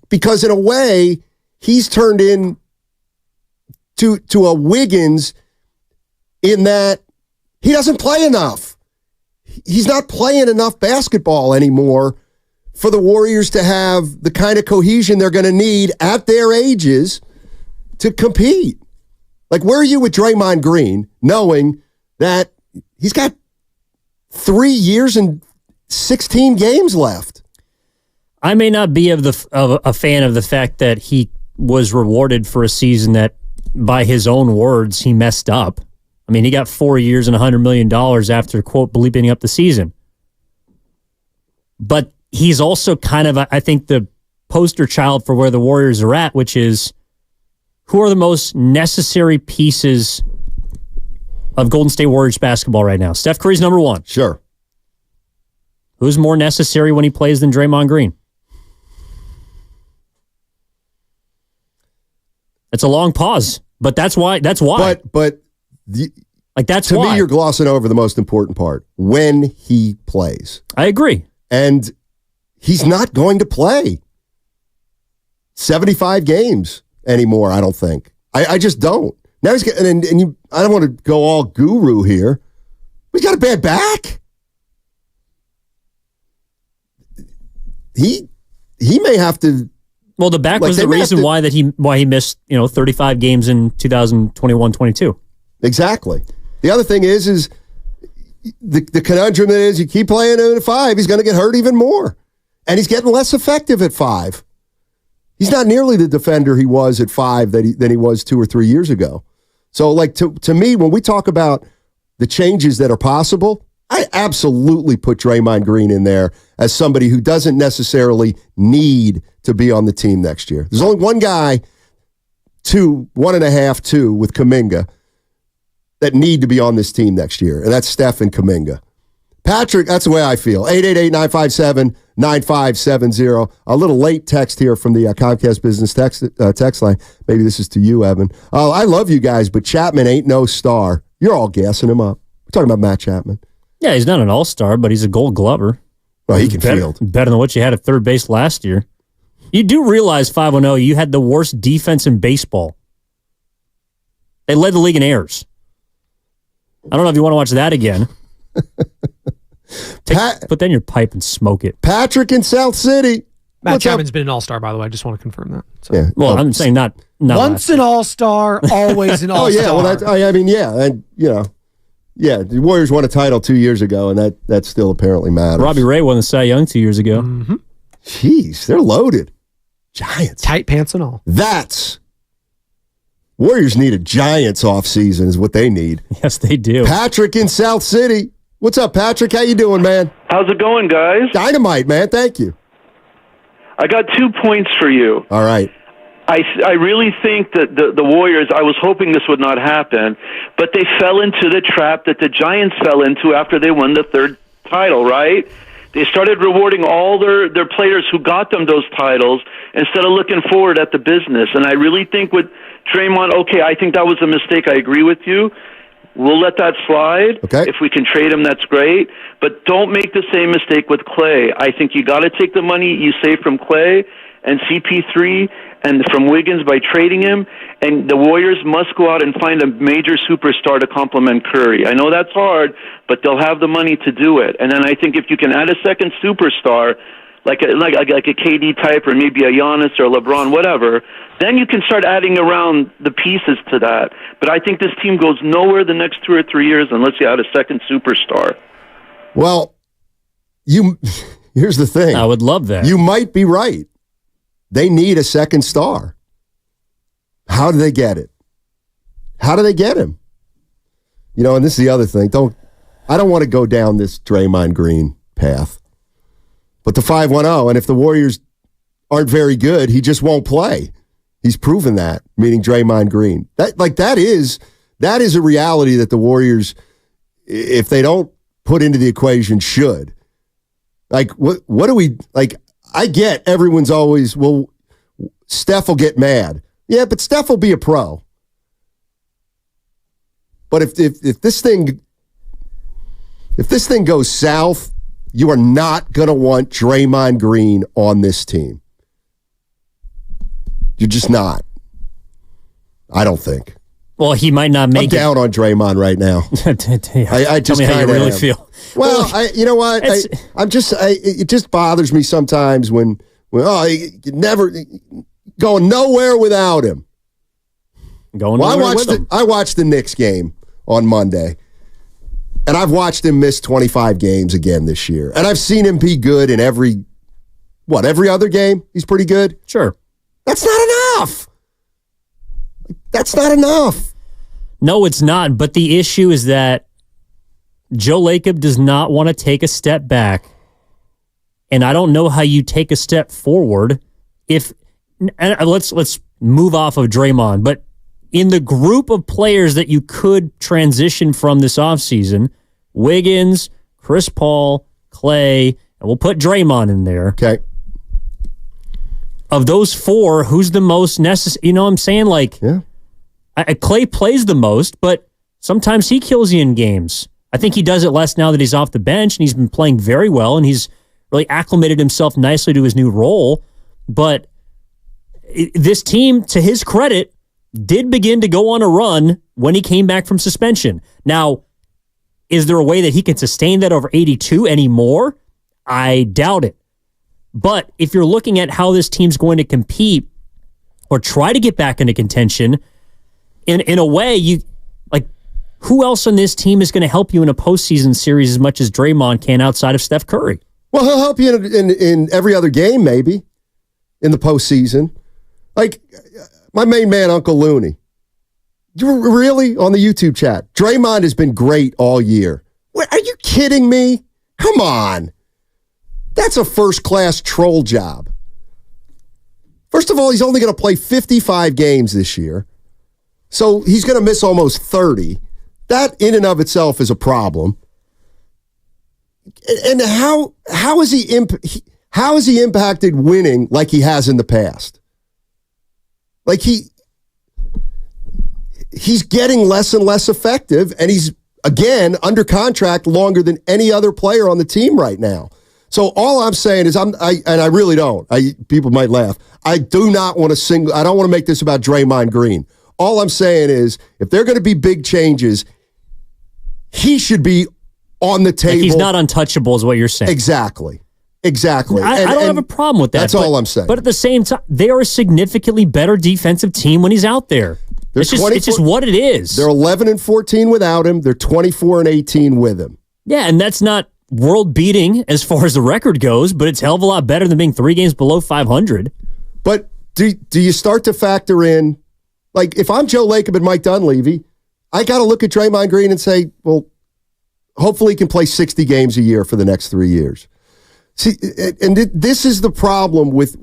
Because in a way, he's turned in to a Wiggins in that he doesn't play enough. He's not playing enough basketball anymore for the Warriors to have the kind of cohesion they're going to need at their ages to compete. Like, where are you with Draymond Green, knowing that he's got 3 years and 16 games left? I may not be a fan of the fact that he was rewarded for a season that, by his own words, he messed up. I mean, he got 4 years and $100 million after, quote, bleeping up the season. But he's also kind of, I think, the poster child for where the Warriors are at, which is, who are the most necessary pieces of Golden State Warriors basketball right now? Steph Curry's number one. Sure. Who's more necessary when he plays than Draymond Green? It's a long pause, but that's why. That's why. But that's to why. me, you're glossing over the most important part: when he plays. I agree, and he's not going to play 75 games anymore. I don't think. I just don't. Now he's getting, and you. I don't want to go all guru here. He's got a bad back. He may have to. Well, the back was the reason why he missed 35 games in 2021-22. Exactly. The other thing is the conundrum is you keep playing him at 5, he's going to get hurt even more, and he's getting less effective at 5. He's not nearly the defender he was at 5 than he was 2 or 3 years ago. So, like to me, when we talk about the changes that are possible, I absolutely put Draymond Green in there as somebody who doesn't necessarily need to be on the team next year. There's only one guy, 1.5, 2 with Kuminga that need to be on this team next year, and that's Steph and Kuminga. Patrick, that's the way I feel. 888-957-9570. A little late text here from the Comcast Business text line. Maybe this is to you, Evan. Oh, I love you guys, but Chapman ain't no star. You're all gassing him up. We're talking about Matt Chapman. Yeah, he's not an all-star, but he's a Gold Glover. Well, he can field. Better than what you had at third base last year. You do realize, 510, you had the worst defense in baseball. They led the league in errors. I don't know if you want to watch that again. Put that in your pipe and smoke it. Patrick in South City. Matt Chapman's been an all-star, by the way. I just want to confirm that. So. Yeah. Well, I'm saying not once an all-star, always an all-star. Oh, yeah. Well, and the Warriors won a title 2 years ago, and that still apparently matters. Robbie Ray won the Cy Young 2 years ago. Mm-hmm. Jeez, they're loaded. Giants. Tight pants and all. Warriors need a Giants offseason is what they need. Yes, they do. Patrick in South City. What's up, Patrick? How you doing, man? How's it going, guys? Dynamite, man. Thank you. I got 2 points for you. All right. I really think that the Warriors, I was hoping this would not happen, but they fell into the trap that the Giants fell into after they won the third title, right? They started rewarding all their players who got them those titles instead of looking forward at the business. And I really think with Draymond, okay, I think that was a mistake. I agree with you. We'll let that slide. Okay. If we can trade him, that's great. But don't make the same mistake with Clay. I think you got to take the money you save from Clay and CP3 and from Wiggins by trading him, and the Warriors must go out and find a major superstar to complement Curry. I know that's hard, but they'll have the money to do it. And then I think if you can add a second superstar, like a KD type or maybe a Giannis or a LeBron, whatever, then you can start adding around the pieces to that. But I think this team goes nowhere the next 2 or 3 years unless you add a second superstar. Well, here's the thing. I would love that. You might be right. They need a second star. How do they get it? How do they get him? And this is the other thing. I don't want to go down this Draymond Green path. But the 5-1-0, and if the Warriors aren't very good, he just won't play. He's proven that, meaning Draymond Green. That is a reality that the Warriors, if they don't put into the equation, should. Like, what do we, like, I get everyone's always, well, Steph will get mad. Yeah, but Steph will be a pro. But if this thing goes south, you are not going to want Draymond Green on this team. You're just not. I don't think. Well, he might not make I'm down on Draymond right now. I just tell me how you really feel. Well, you know what? It just bothers me sometimes when you never going nowhere without him. I watched the Knicks game on Monday, and I've watched him miss 25 games again this year, and I've seen him be good in every other game. He's pretty good. Sure, that's not enough. That's not enough. No, it's not. But the issue is that Joe Lacob does not want to take a step back. And I don't know how you take a step forward if, and let's move off of Draymond, but in the group of players that you could transition from this offseason, Wiggins, Chris Paul, Clay, and we'll put Draymond in there. Okay. Of those four, who's the most necessary? You know what I'm saying? Like, Clay plays the most, but sometimes he kills you in games. I think he does it less now that he's off the bench, and he's been playing very well, and he's really acclimated himself nicely to his new role. But this team, to his credit, did begin to go on a run when he came back from suspension. Now, is there a way that he can sustain that over 82 anymore? I doubt it. But if you're looking at how this team's going to compete or try to get back into contention, in a way, who else on this team is going to help you in a postseason series as much as Draymond can outside of Steph Curry? Well, he'll help you in every other game, maybe, in the postseason. Like, my main man, Uncle Looney. Really? On the YouTube chat. Draymond has been great all year. What, are you kidding me? Come on. That's a first-class troll job. First of all, he's only going to play 55 games this year. So he's going to miss almost 30. That in and of itself is a problem. And how has he impacted winning like he has in the past? Like he's getting less and less effective, and he's again under contract longer than any other player on the team right now. So all I'm saying is I really don't. People might laugh. I do not want to I don't want to make this about Draymond Green. All I'm saying is if there are going to be big changes, he should be on the table. Like he's not untouchable is what you're saying. Exactly. I don't have a problem with that. That's all I'm saying. But at the same time, they are a significantly better defensive team when he's out there. It's just what it is. They're 11-14 without him. They're 24-18 with him. Yeah, and that's not world-beating as far as the record goes, but it's a hell of a lot better than being 3 games below 500. But do you start to factor in, like, if I'm Joe Lacob and Mike Dunleavy, I got to look at Draymond Green and say, well, hopefully he can play 60 games a year for the next 3 years. See, and this is the problem with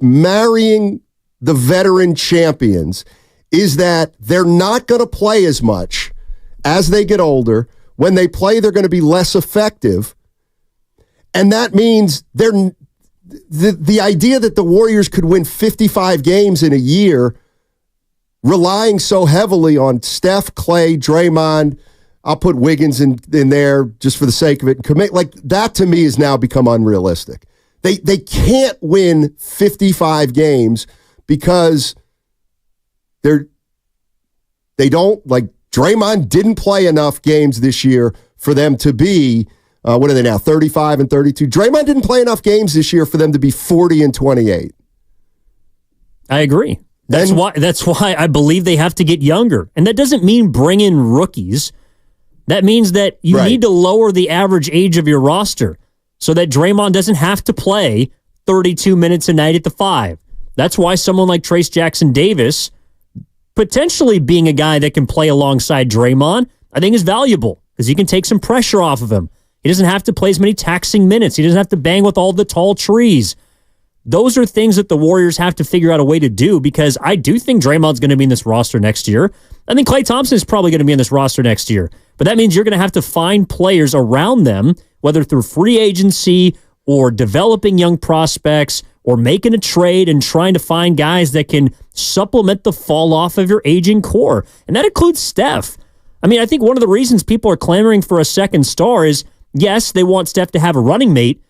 marrying the veteran champions is that they're not going to play as much as they get older. When they play, they're going to be less effective. And that means the idea that the Warriors could win 55 games in a year relying so heavily on Steph, Clay, Draymond, I'll put Wiggins in there just for the sake of it. And commit, like that to me has now become unrealistic. They can't win 55 games because they don't, like Draymond didn't play enough games this year for them to be, what are they now, 35 and 32? Draymond didn't play enough games this year for them to be 40 and 28. I agree. That's why I believe they have to get younger. And that doesn't mean bring in rookies. That means that you need to lower the average age of your roster so that Draymond doesn't have to play 32 minutes a night at the 5. That's why someone like Trace Jackson-Davis, potentially being a guy that can play alongside Draymond, I think is valuable because he can take some pressure off of him. He doesn't have to play as many taxing minutes. He doesn't have to bang with all the tall trees. Those are things that the Warriors have to figure out a way to do because I do think Draymond's going to be in this roster next year. I think Klay Thompson is probably going to be in this roster next year. But that means you're going to have to find players around them, whether through free agency or developing young prospects or making a trade and trying to find guys that can supplement the fall off of your aging core. And that includes Steph. I mean, I think one of the reasons people are clamoring for a second star is, yes, they want Steph to have a running mate,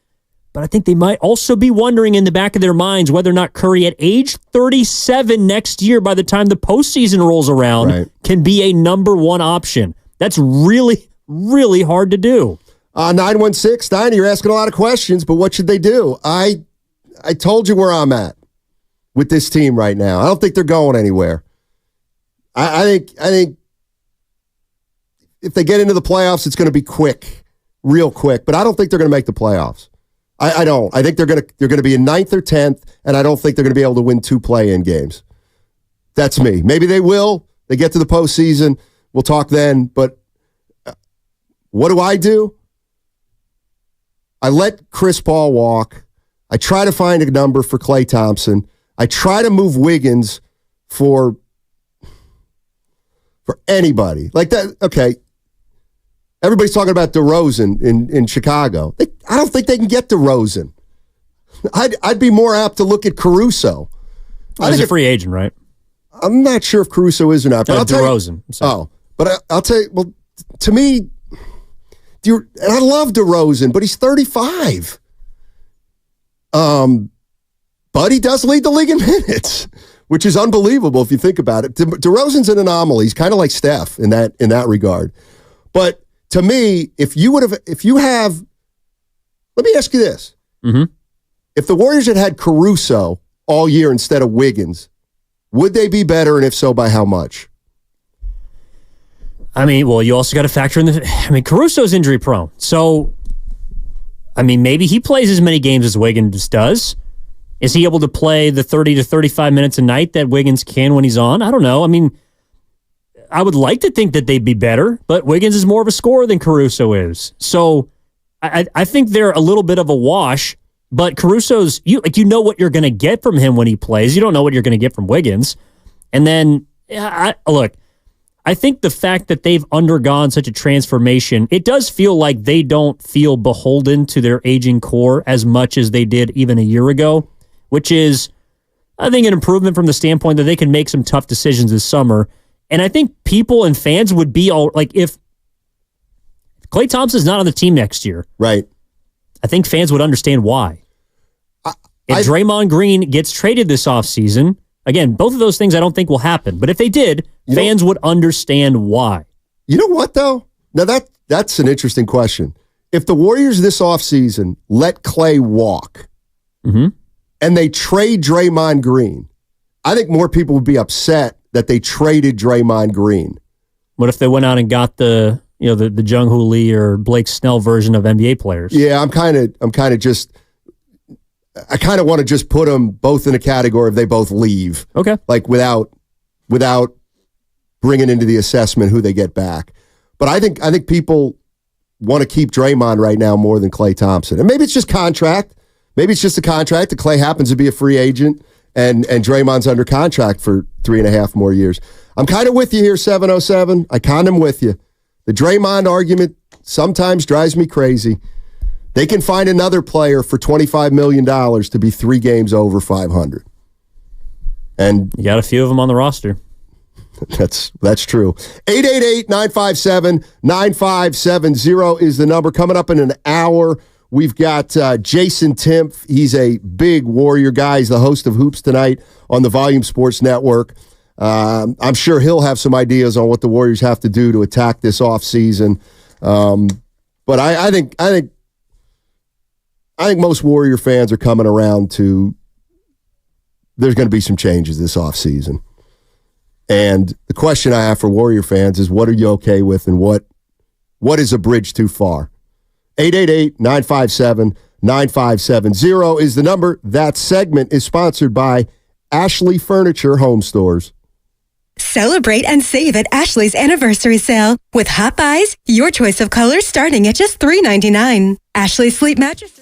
but I think they might also be wondering in the back of their minds whether or not Curry at age 37 next year, by the time the postseason rolls around, can be a number one option. That's really, really hard to do. 916, Stein, you're asking a lot of questions, but what should they do? I told you where I'm at with this team right now. I don't think they're going anywhere. I think if they get into the playoffs, it's going to be quick, real quick. But I don't think they're going to make the playoffs. I don't. I think they're going to be in 9th or 10th, and I don't think they're going to be able to win 2 play-in games. That's me. Maybe they will. They get to the postseason. We'll talk then. But what do? I let Chris Paul walk. I try to find a number for Klay Thompson. I try to move Wiggins for anybody. Like that, okay. Everybody's talking about DeRozan in Chicago. I don't think they can get DeRozan. I'd be more apt to look at Caruso. He's a free agent, right? I'm not sure if Caruso is or not. But DeRozan. I'll tell you, well, to me, I love DeRozan, but he's 35. But he does lead the league in minutes, which is unbelievable if you think about it. DeRozan's an anomaly. He's kind of like Steph in that regard. But to me, let me ask you this. Mm-hmm. If the Warriors had Caruso all year instead of Wiggins, would they be better, and if so, by how much? I mean, well, you also got to factor in Caruso's injury prone. So, maybe he plays as many games as Wiggins does. Is he able to play the 30 to 35 minutes a night that Wiggins can when he's on? I don't know. I would like to think that they'd be better, but Wiggins is more of a scorer than Caruso is. So, I think they're a little bit of a wash, but Caruso's, you know what you're going to get from him when he plays. You don't know what you're going to get from Wiggins. And then, I think the fact that they've undergone such a transformation, it does feel like they don't feel beholden to their aging core as much as they did even a year ago, which is, I think, an improvement from the standpoint that they can make some tough decisions this summer. And I think people and fans would be all like, if Klay Thompson's not on the team next year, right? I think fans would understand why. If Draymond Green gets traded this offseason, again, both of those things I don't think will happen. But if they did, fans would understand why. You know what, though? Now, that's an interesting question. If the Warriors this offseason let Klay walk and they trade Draymond Green, I think more people would be upset that they traded Draymond Green. What if they went out and got the Jung-Hoo Lee or Blake Snell version of NBA players? Yeah, I kind of want to just put them both in a category if they both leave. Okay. Like without bringing into the assessment who they get back. But I think people want to keep Draymond right now more than Klay Thompson. And maybe it's just contract. Maybe it's just a contract that Klay happens to be a free agent and Draymond's under contract for 3.5 more years. I'm kind of with you here, 707. I kind of am with you. The Draymond argument sometimes drives me crazy. They can find another player for $25 million to be 3 games over 500. And you got a few of them on the roster. That's true. 888-957-9570 is the number. Coming up in an hour, we've got Jason Timpf. He's a big Warrior guy. He's the host of Hoops Tonight on the Volume Sports Network. I'm sure he'll have some ideas on what the Warriors have to do to attack this offseason. But I think most Warrior fans are coming around to there's going to be some changes this offseason. And the question I have for Warrior fans is, what are you okay with and what is a bridge too far? 888-957-9570 is the number. That segment is sponsored by Ashley Furniture Home Stores. Celebrate and save at Ashley's Anniversary Sale. With Hot Buys, your choice of colors starting at just $3.99. Ashley Sleep Mattresses.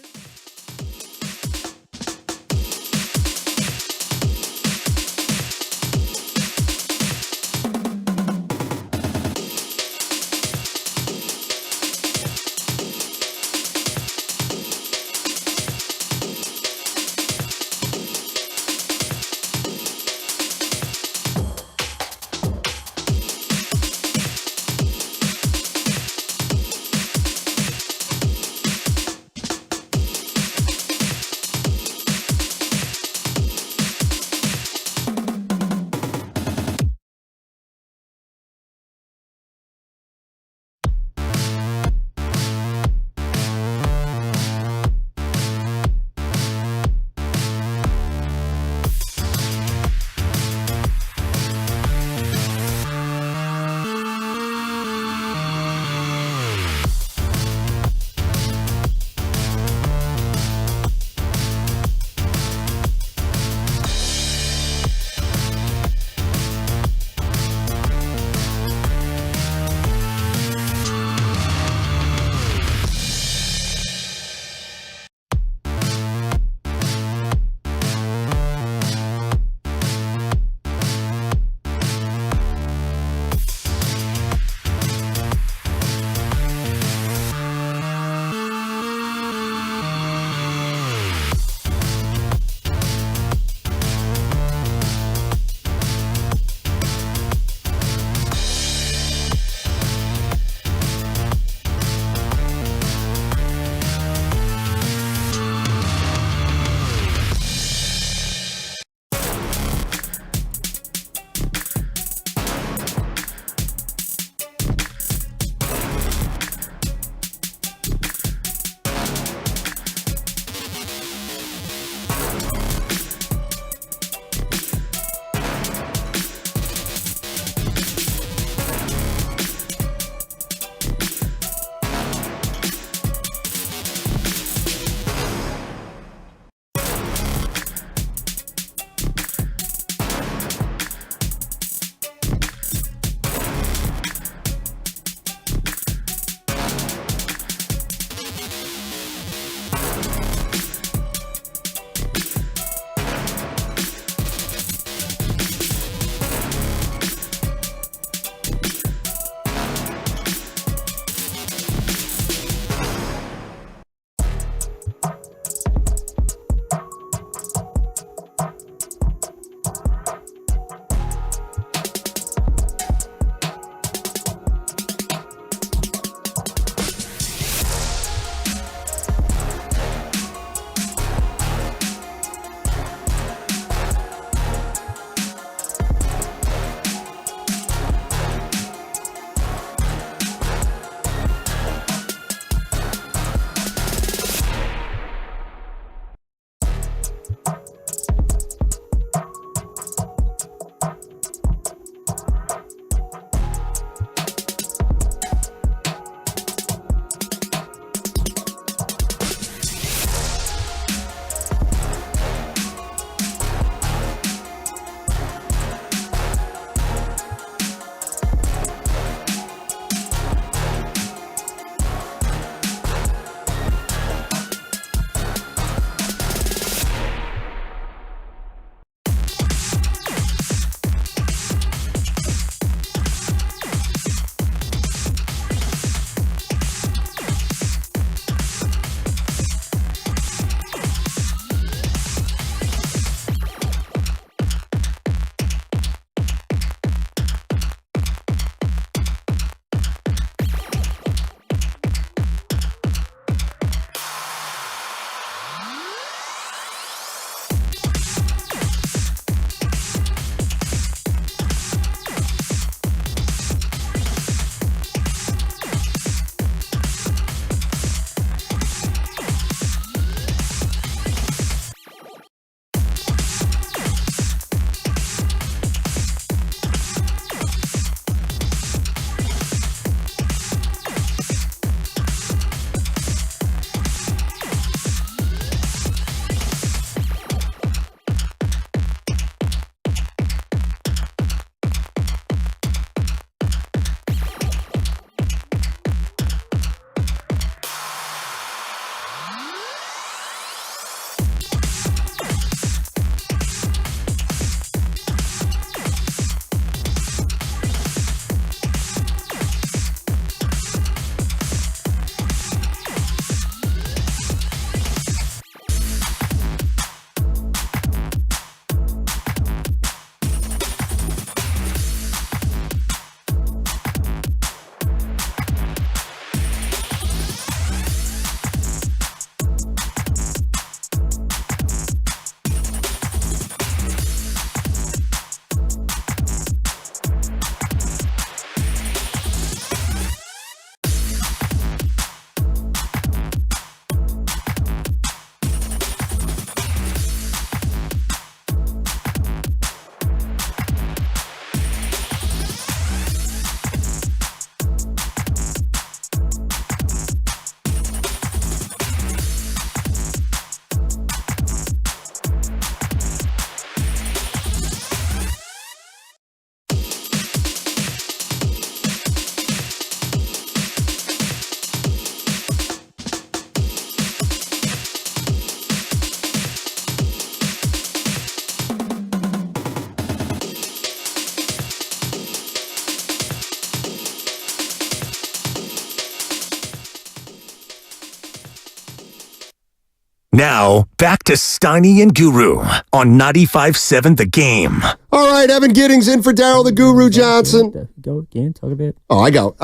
Now, back to Steiny and Guru on 95.7 The Game. All right, Evan Giddings in for Daryl the Guru Johnson. Go again, talk a bit. Oh, I go.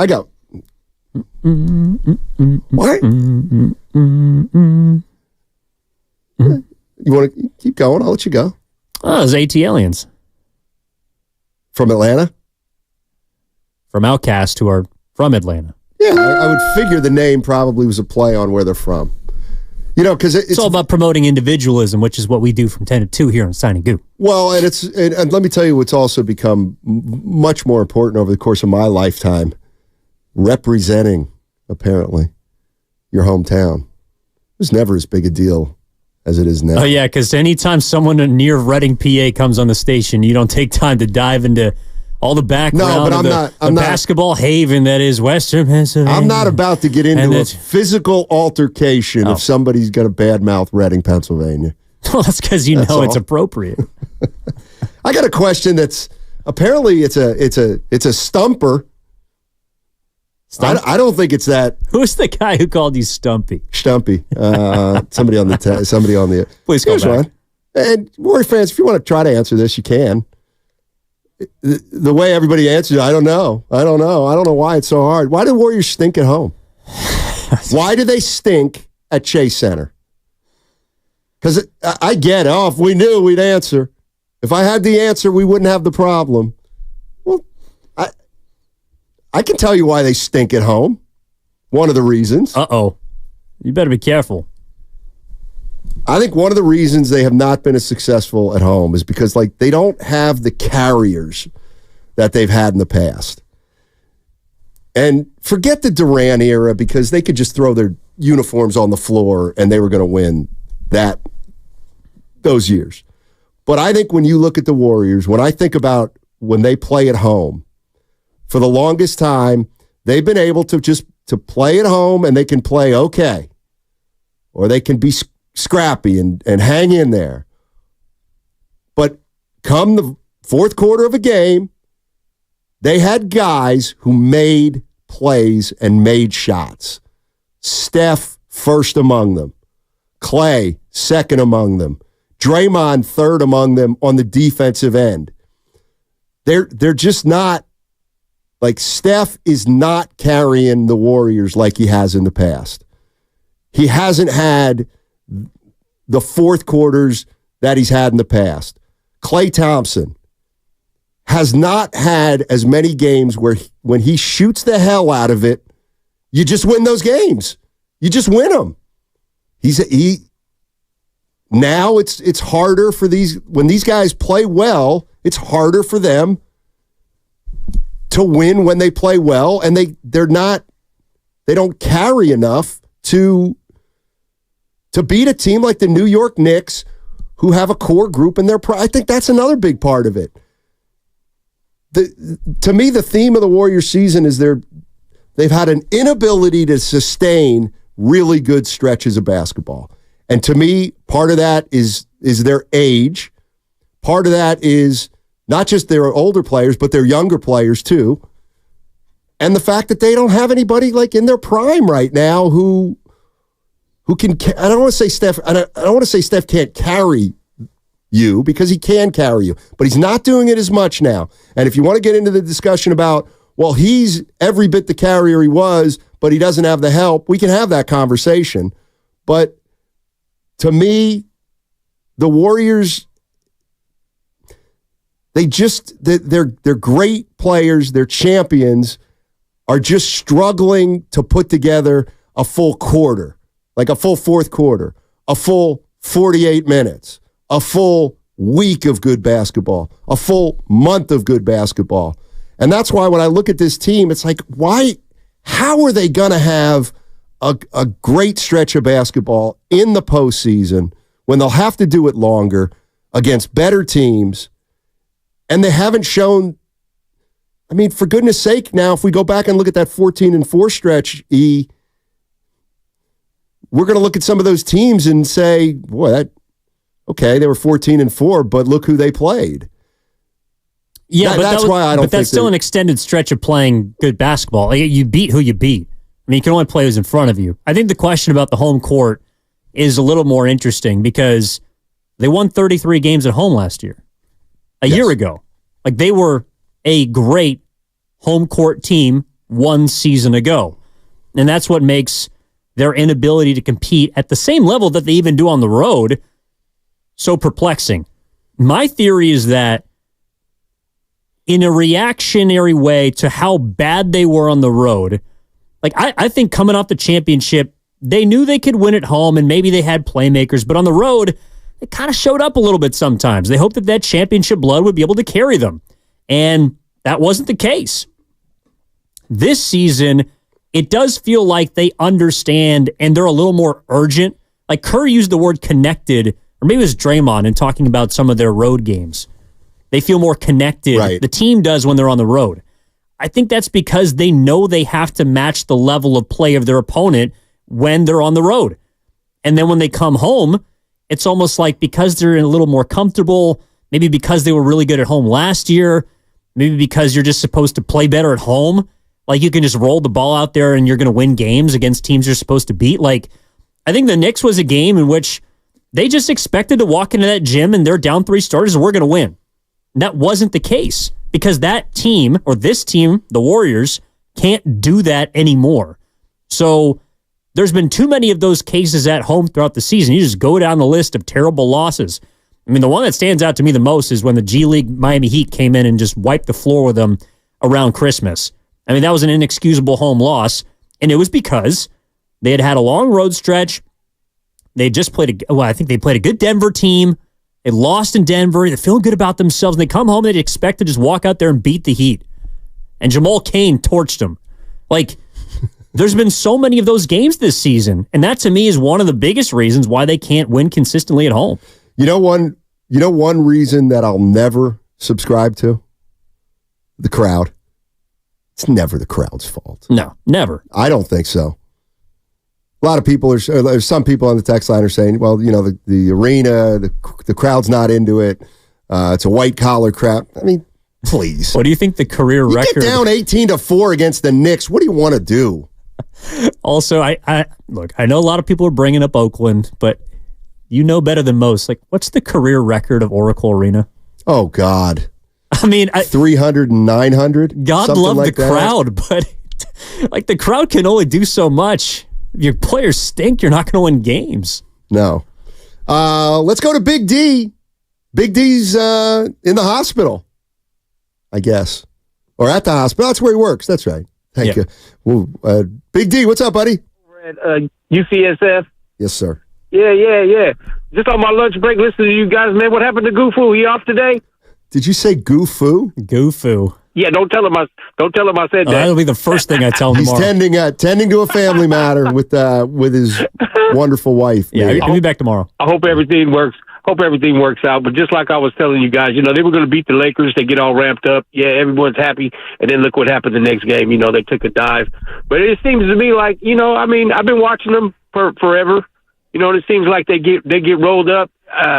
What? You want to keep going? I'll let you go. Oh, those AT aliens. From Atlanta? From Outcast, who are from Atlanta. Yeah, I would figure the name probably was a play on where they're from. You know, because it's all about promoting individualism, which is what we do from 10 to 2 here on Sign and Goo. Well, and let me tell you what's also become much more important over the course of my lifetime, representing, apparently, your hometown. It was never as big a deal as it is now. Oh, yeah, because anytime someone near Reading, PA comes on the station, you don't take time to dive into all the background of the basketball haven that is Western Pennsylvania. I'm not about to get into a physical altercation if somebody's got a bad mouth Reading, Pennsylvania. Well, that's because you know it's appropriate. I got a question that's apparently it's a stumper. I don't think it's that. Who's the guy who called you Stumpy? Stumpy. Somebody on the. Please call back. One. And Warrior fans, if you want to try to answer this, you can. The way everybody answers, I don't know. I don't know why it's so hard. Why do Warriors stink at home? Why do they stink at Chase Center? Because I get it. Oh, if we knew, we'd answer. If I had the answer, we wouldn't have the problem. Well, I can tell you why they stink at home. One of the reasons. Uh-oh. You better be careful. I think one of the reasons they have not been as successful at home is because they don't have the carriers that they've had in the past. And forget the Durant era because they could just throw their uniforms on the floor and they were going to win those years. But I think when you look at the Warriors, when I think about when they play at home, for the longest time, they've been able to play at home and they can play okay. Or they can be scrappy and hang in there. But come the fourth quarter of a game, they had guys who made plays and made shots. Steph, first among them. Clay, second among them. Draymond, third among them on the defensive end. They're just not, Steph is not carrying the Warriors like he has in the past. He hasn't had the fourth quarters that he's had in the past. Klay Thompson has not had as many games where when he shoots the hell out of it, you just win those games. You just win them. Now it's harder for when these guys play well, it's harder for them to win when they play well, and they don't carry enough to beat a team like the New York Knicks, who have a core group in their prime. I think that's another big part of it. To me, the theme of the Warriors season is they've had an inability to sustain really good stretches of basketball. And to me, part of that is their age. Part of that is not just their older players, but their younger players too. And the fact that they don't have anybody in their prime right now who can. I don't want to say Steph. I don't want to say Steph can't carry you, because he can carry you, but he's not doing it as much now. And if you want to get into the discussion about, well, he's every bit the carrier he was, but he doesn't have the help, we can have that conversation. But to me, the Warriors, they're great players, they're champions, are just struggling to put together a full quarter. Like a full fourth quarter, a full 48 minutes, a full week of good basketball, a full month of good basketball. And that's why when I look at this team, it's how are they going to have a great stretch of basketball in the postseason when they'll have to do it longer against better teams? And they haven't shown, for goodness sake, now, if we go back and look at that 14-4 stretch, we're going to look at some of those teams and say, boy, they were 14-4, but look who they played. Yeah, that's why I don't think. But that's still an extended stretch of playing good basketball. You beat who you beat. You can only play who's in front of you. I think the question about the home court is a little more interesting because they won 33 games at home last year. A year ago. Like, they were a great home court team 1 season ago. And that's what makes their inability to compete at the same level that they even do on the road so perplexing. My theory is that in a reactionary way to how bad they were on the road, like I think coming off the championship, they knew they could win at home and maybe they had playmakers, but on the road, they kind of showed up a little bit sometimes. They hoped that championship blood would be able to carry them, and that wasn't the case. This season, it does feel like they understand and they're a little more urgent. Like Kerr used the word connected, or maybe it was Draymond in talking about some of their road games. They feel more connected. Right. The team does when they're on the road. I think that's because they know they have to match the level of play of their opponent when they're on the road. And then when they come home, it's almost like because they're a little more comfortable, maybe because they were really good at home last year, maybe because you're just supposed to play better at home. Like you can just roll the ball out there and you're going to win games against teams you're supposed to beat. Like I think the Knicks was a game in which they just expected to walk into that gym and they're down 3 starters and we're going to win. And that wasn't the case because that team, or this team, the Warriors, can't do that anymore. So there's been too many of those cases at home throughout the season. You just go down the list of terrible losses. I mean, the one that stands out to me the most is when the G League Miami Heat came in and just wiped the floor with them around Christmas. I mean, that was an inexcusable home loss, and it was because they had a long road stretch. They just played I think they played a good Denver team. They lost in Denver. They're feeling good about themselves. And they come home and they expect to just walk out there and beat the Heat. And Jamal Cain torched them. Like, there's been so many of those games this season. And that, to me, is one of the biggest reasons why they can't win consistently at home. You know one reason that I'll never subscribe to? The crowd. It's never the crowd's fault. No, never. I don't think so. A lot of people there's some people on the text line are saying, well, you know, the arena, the crowd's not into it. It's a white collar crowd. I mean, please. What do you think the career record? Get down 18-4 against the Knicks. What do you want to do? Also, I look, I know a lot of people are bringing up Oakland, but you know better than most. Like, what's the career record of Oracle Arena? Oh, God. I mean, 300 and 900. God love the crowd, but like the crowd can only do so much. If your players stink, you're not going to win games. No. Let's go to Big D. Big D's in the hospital, I guess. Or at the hospital. That's where he works. That's right. Thank you. Well, Big D, what's up, buddy? UCSF. Yes, sir. Yeah. Just on my lunch break, listening to you guys, man. What happened to Goofu? He off today? Did you say Goofu? Goofu. Yeah, don't tell him I said that. That'll be the first thing I tell him tomorrow. He's tending to a family matter with his wonderful wife. Yeah, he'll be back tomorrow. I hope everything works. Hope everything works out. But just like I was telling you guys, you know, they were going to beat the Lakers. They get all ramped up. Yeah, everyone's happy. And then look what happened the next game. You know, they took a dive. But it seems to me like, you know, I mean, I've been watching them for forever. You know, it seems like they get rolled up.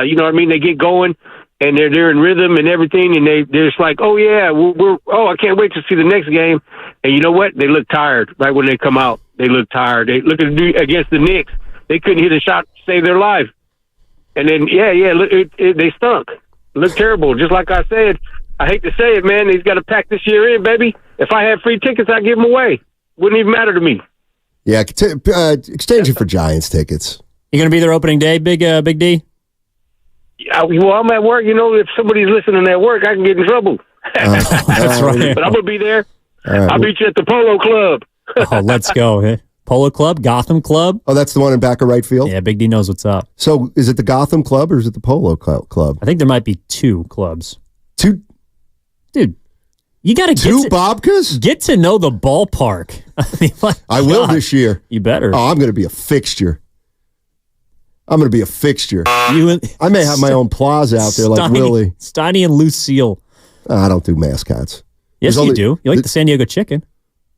You know what I mean? They get going. And they're in rhythm and everything, and they're just like, oh yeah, I can't wait to see the next game. And you know what? They look tired right when they come out. They look tired. They look against the Knicks. They couldn't hit a shot to save their life. And then look, they stunk. Looked terrible. Just like I said, I hate to say it, man. He's got to pack this year in, baby. If I had free tickets, I'd give them away. Wouldn't even matter to me. Yeah, exchange it for Giants tickets. You gonna be there opening day, Big D? Well, I'm at work. You know, if somebody's listening at work, I can get in trouble. That's right. But I'm going to be there. Right. I'll meet you at the Polo Club. Oh, let's go. Polo Club, Gotham Club. Oh, that's the one in back of right field? Yeah, Big D knows what's up. So is it the Gotham Club or is it the Polo Club? I think there might be 2 clubs. 2? Dude, you got to get 2 Bobkas? Get to know the ballpark. I will this year. You better. Oh, I'm going to be a fixture. I may have my own plaza out there like Willie. Steiny and Lucille. I don't do mascots. Yes, you do. You like the San Diego Chicken.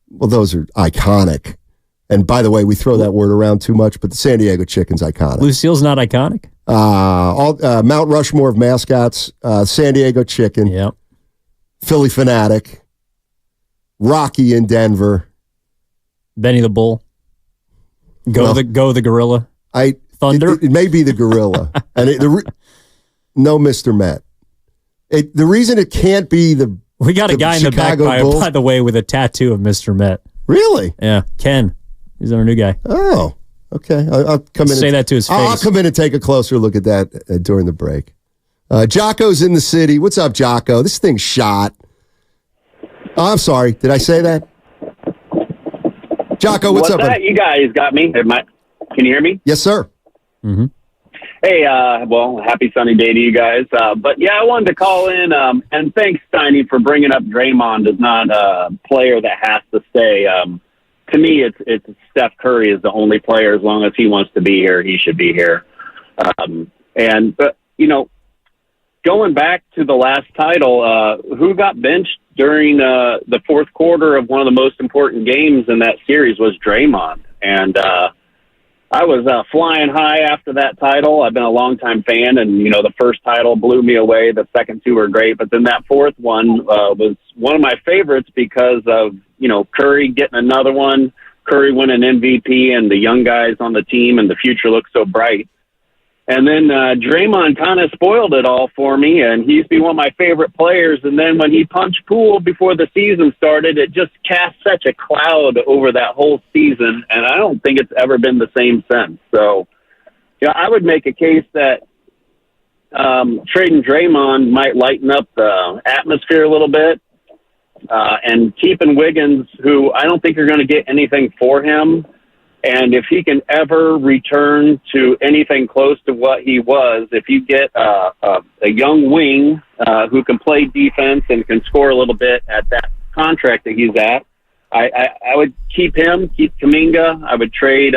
Well, those are iconic. And by the way, we throw that word around too much, but the San Diego Chicken's iconic. Lucille's not iconic? Mount Rushmore of mascots, San Diego Chicken, yep. Philly Fanatic, Rocky in Denver. Benny the Bull. Go the Gorilla. Thunder. It may be the gorilla. And no Mr. Met. The reason it can't be we got a guy in the back, by the way, with a tattoo of Mr. Met. Really? Yeah, Ken. He's our new guy. Oh, okay. I'll come in. Say that to his face. I'll come in and take a closer look at that during the break. Jocko's in the city. What's up, Jocko? This thing's shot. Oh, I'm sorry. Did I say that? Jocko, what's up? That? You guys got me. Can you hear me? Yes, sir. Mm-hmm. Hey, happy sunny day to you guys. But yeah, I wanted to call in and thanks, Steiny, for bringing up Draymond as not a player that has to stay. To me, it's Steph Curry is the only player. As long as he wants to be here, he should be here. But going back to the last title, who got benched during the fourth quarter of one of the most important games in that series was Draymond. And I was flying high after that title. I've been a longtime fan, and, the first title blew me away. The second two were great. But then that fourth one was one of my favorites because of, Curry getting another one, Curry winning MVP, and the young guys on the team, and the future looks so bright. And then Draymond kind of spoiled it all for me, and he used to be one of my favorite players. And then when he punched pool before the season started, it just cast such a cloud over that whole season, and I don't think it's ever been the same since. So, I would make a case that trading Draymond might lighten up the atmosphere a little bit, and keeping Wiggins, who I don't think you're going to get anything for him. And if he can ever return to anything close to what he was, if you get a young wing who can play defense and can score a little bit at that contract that he's at, I would keep him, keep Kuminga. I would trade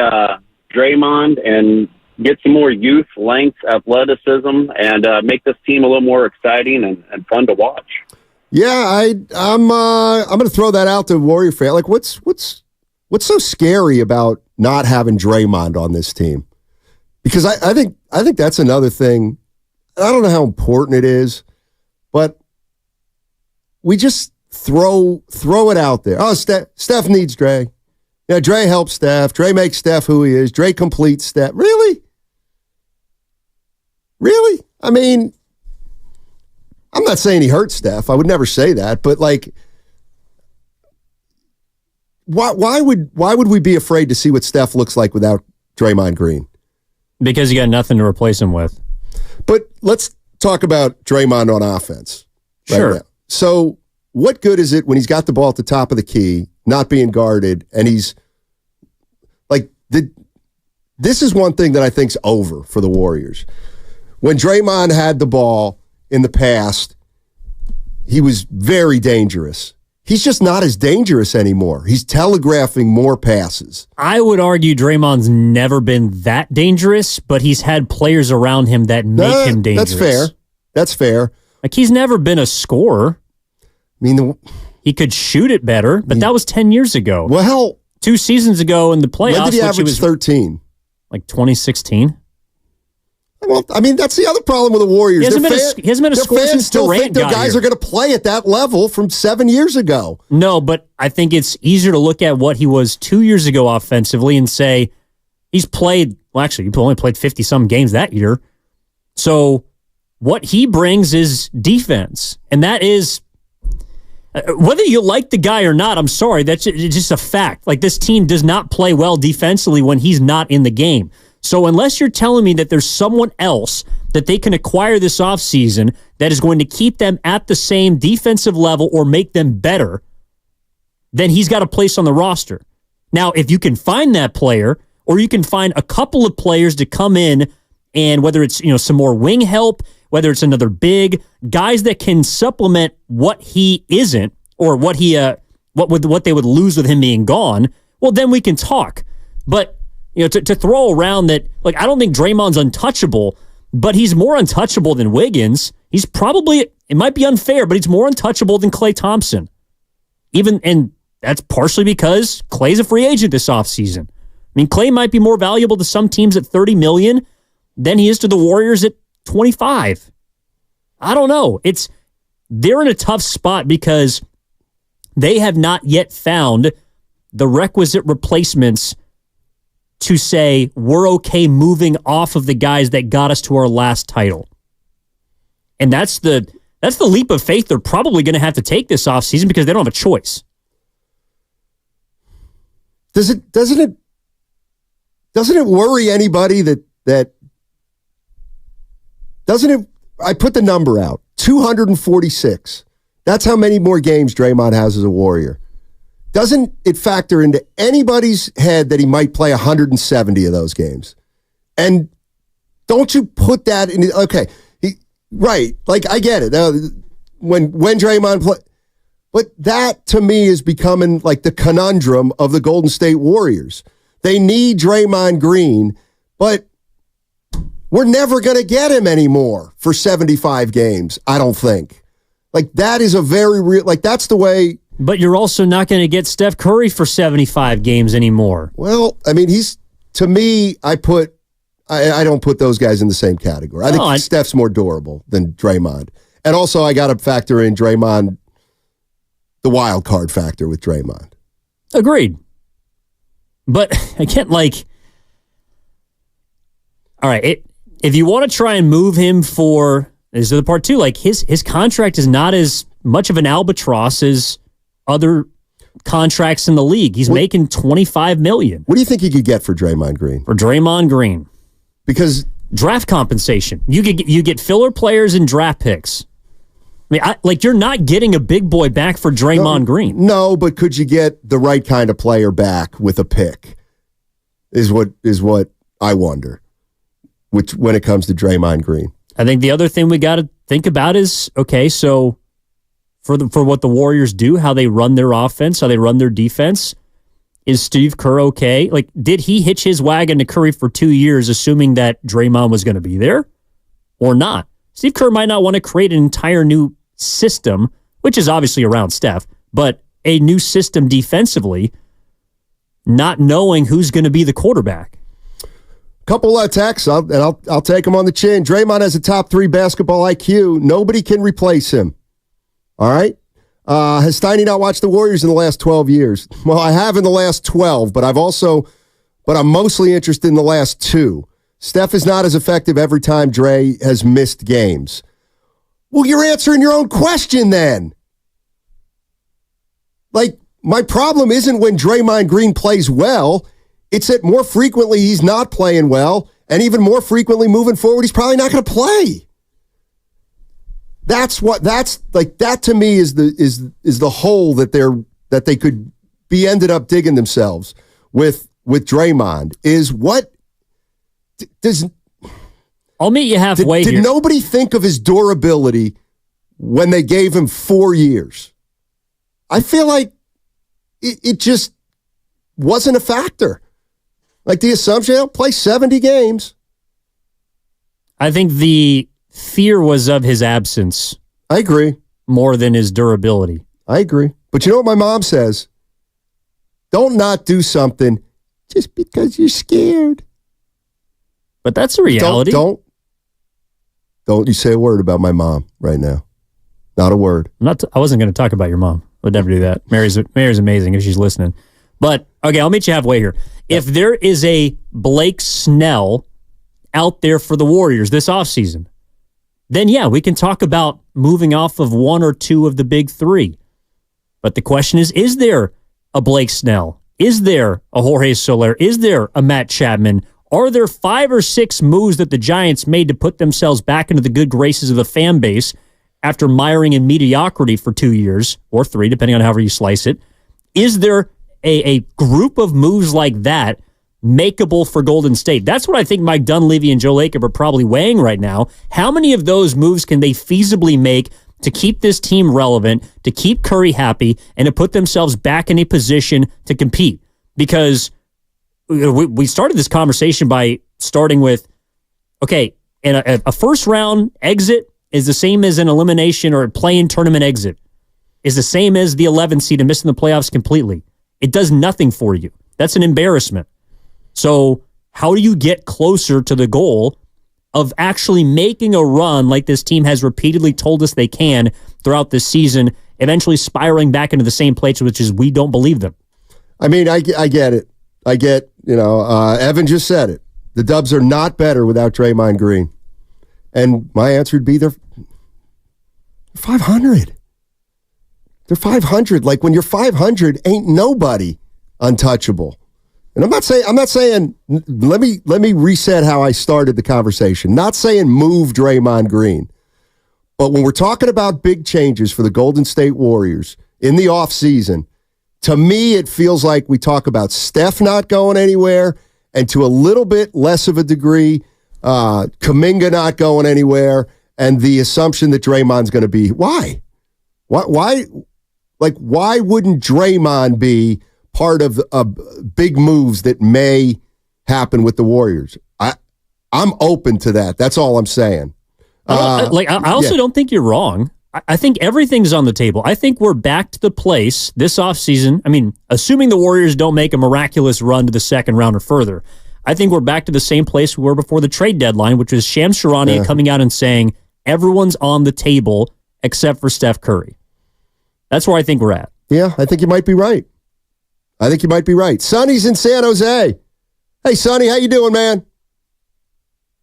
Draymond and get some more youth, length, athleticism, and make this team a little more exciting and fun to watch. Yeah, I'm going to throw that out to Warrior fan. Like, what's so scary about not having Draymond on this team? Because I think that's another thing. I don't know how important it is, but we just throw it out there. Oh, Steph needs Dre. Yeah, Dre helps Steph. Dre makes Steph who he is. Dre completes Steph. Really? Really? I mean, I'm not saying he hurts Steph. I would never say that, but like, Why would we be afraid to see what Steph looks like without Draymond Green? Because you got nothing to replace him with. But let's talk about Draymond on offense. Sure. Now. So what good is it when he's got the ball at the top of the key, not being guarded, and he's like, this is one thing that I think's over for the Warriors. When Draymond had the ball in the past, he was very dangerous. He's just not as dangerous anymore. He's telegraphing more passes. I would argue Draymond's never been that dangerous, but he's had players around him that make him dangerous. That's fair. Like, he's never been a scorer. I mean, he could shoot it better, but that was 10 years ago. Well, 2 seasons ago in the playoffs. When did he average 13? Like 2016. Well, I mean, that's the other problem with the Warriors. He hasn't been a scorer since still Durant think their guys here. are going to play at that level from 7 years ago. No, but I think it's easier to look at what he was 2 years ago offensively and say he's played, well, actually, he only played 50-some games that year. So what he brings is defense. And that is, whether you like the guy or not, I'm sorry, that's just a fact. Like, this team does not play well defensively when he's not in the game. So unless you're telling me that there's someone else that they can acquire this offseason that is going to keep them at the same defensive level or make them better, then he's got a place on the roster. Now, if you can find that player, or you can find a couple of players to come in, and whether it's some more wing help, whether it's another big, guys that can supplement what he isn't, or what they would lose with him being gone, well, then we can talk. But to throw around that, like, I don't think Draymond's untouchable, but he's more untouchable than Wiggins. He's probably, it might be unfair, but he's more untouchable than Klay Thompson. And that's partially because Klay's a free agent this offseason. I mean, Klay might be more valuable to some teams at $30 million than he is to the Warriors at $25. I don't know. They're in a tough spot because they have not yet found the requisite replacements to say we're okay moving off of the guys that got us to our last title. And that's the leap of faith they're probably going to have to take this offseason because they don't have a choice. Doesn't it worry anybody that doesn't it? I put the number out, 246. That's how many more games Draymond has as a Warrior. Doesn't it factor into anybody's head that he might play 170 of those games? And don't you put that in? Okay, right. Like, I get it. When Draymond play, but that to me is becoming like the conundrum of the Golden State Warriors. They need Draymond Green, but we're never going to get him anymore for 75 games, I don't think. Like, that is a very real, like, that's the way. But you're also not going to get Steph Curry for 75 games anymore. Well, I mean, to me, I don't put those guys in the same category. I think Steph's more durable than Draymond. And also, I got to factor in Draymond, the wild card factor with Draymond. Agreed. But again, like, all right, if you want to try and move him for, this is the part two, like his contract is not as much of an albatross as other contracts in the league. He's making $25 million. What do you think he could get for Draymond Green? For Draymond Green. Because draft compensation. You get filler players and draft picks. I mean, you're not getting a big boy back for Draymond Green. No, but could you get the right kind of player back with a pick? Is what I wonder. When it comes to Draymond Green. I think the other thing we got to think about is, okay, so for what the Warriors do, how they run their offense, how they run their defense, is Steve Kerr okay? Like, did he hitch his wagon to Curry for 2 years assuming that Draymond was going to be there or not? Steve Kerr might not want to create an entire new system, which is obviously around Steph, but a new system defensively, not knowing who's going to be the quarterback. Couple of texts, I'll take them on the chin. Draymond has a top 3 basketball IQ. Nobody can replace him. All right? Has Steiny not watched the Warriors in the last 12 years? Well, I have in the last 12, but I'm mostly interested in the last 2. Steph is not as effective every time Dre has missed games. Well, you're answering your own question then. Like, my problem isn't when Draymond Green plays well. It's that more frequently he's not playing well, and even more frequently moving forward, he's probably not going to play. That to me is the hole that they could be ended up digging themselves with Draymond. Is what does I'll meet you halfway. Did nobody think of his durability when they gave him 4 years? I feel like it just wasn't a factor. Like the assumption, he'll play 70 games. I think the fear was of his absence. I agree. More than his durability. I agree. But you know what my mom says? Don't not do something just because you're scared. But that's a reality. Don't you say a word about my mom right now. Not a word. I wasn't going to talk about your mom. Would never do that. Mary's amazing if she's listening. But, okay, I'll meet you halfway here. If there is a Blake Snell out there for the Warriors this offseason, then yeah, we can talk about moving off of 1 or 2 of the big 3. But the question is there a Blake Snell? Is there a Jorge Soler? Is there a Matt Chapman? Are there 5 or 6 moves that the Giants made to put themselves back into the good graces of the fan base after miring in mediocrity for 2 years, or 3, depending on however you slice it? Is there a group of moves like that makeable for Golden State? That's what I think Mike Dunleavy and Joe Lacob are probably weighing right now. How many of those moves can they feasibly make to keep this team relevant, to keep Curry happy, and to put themselves back in a position to compete? Because we started this conversation by starting with, okay, and a first-round exit is the same as an elimination or a play-in tournament exit, is the same as the 11th seed and missing the playoffs completely. It does nothing for you. That's an embarrassment. So how do you get closer to the goal of actually making a run like this team has repeatedly told us they can throughout this season, eventually spiraling back into the same place, which is we don't believe them? I mean, I get it. I get, Evan just said it. The Dubs are not better without Draymond Green. And my answer would be they're 500. They're 500. Like, when you're 500, ain't nobody untouchable. And I'm not saying, let me reset how I started the conversation. Not saying move Draymond Green. But when we're talking about big changes for the Golden State Warriors in the offseason, to me, it feels like we talk about Steph not going anywhere, and to a little bit less of a degree, Kuminga not going anywhere, and the assumption that Draymond's going to be. Why? Why wouldn't Draymond be part of big moves that may happen with the Warriors? I'm open to that. That's all I'm saying. I also don't think you're wrong. I think everything's on the table. I think we're back to the place this offseason. I mean, assuming the Warriors don't make a miraculous run to the second round or further, I think we're back to the same place we were before the trade deadline, which is Shams Charania coming out and saying everyone's on the table except for Steph Curry. That's where I think we're at. Yeah, I think you might be right. Sonny's in San Jose. Hey, Sonny, how you doing, man?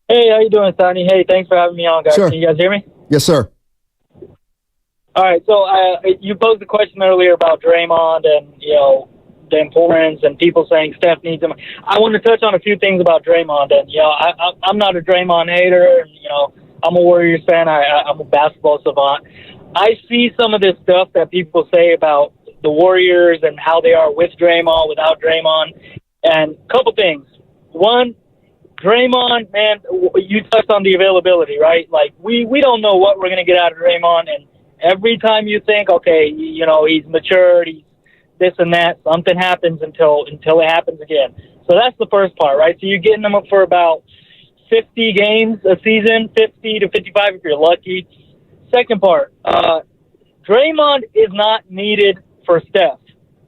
Hey, how you doing, Sonny? Hey, thanks for having me on, guys. Sure. Can you guys hear me? Yes, sir. All right, so you posed a question earlier about Draymond and, the importance and people saying Steph needs him. I want to touch on a few things about Draymond. And, I'm not a Draymond hater. And, I'm a Warriors fan. I'm a basketball savant. I see some of this stuff that people say about the Warriors and how they are with Draymond, without Draymond. And a couple things. One, Draymond, man, you touched on the availability, right? Like, we don't know what we're going to get out of Draymond. And every time you think, okay, he's matured, he's this and that, something happens until it happens again. So that's the first part, right? So you're getting them up for about 50 games a season, 50 to 55 if you're lucky. Second part, Draymond is not needed for Steph.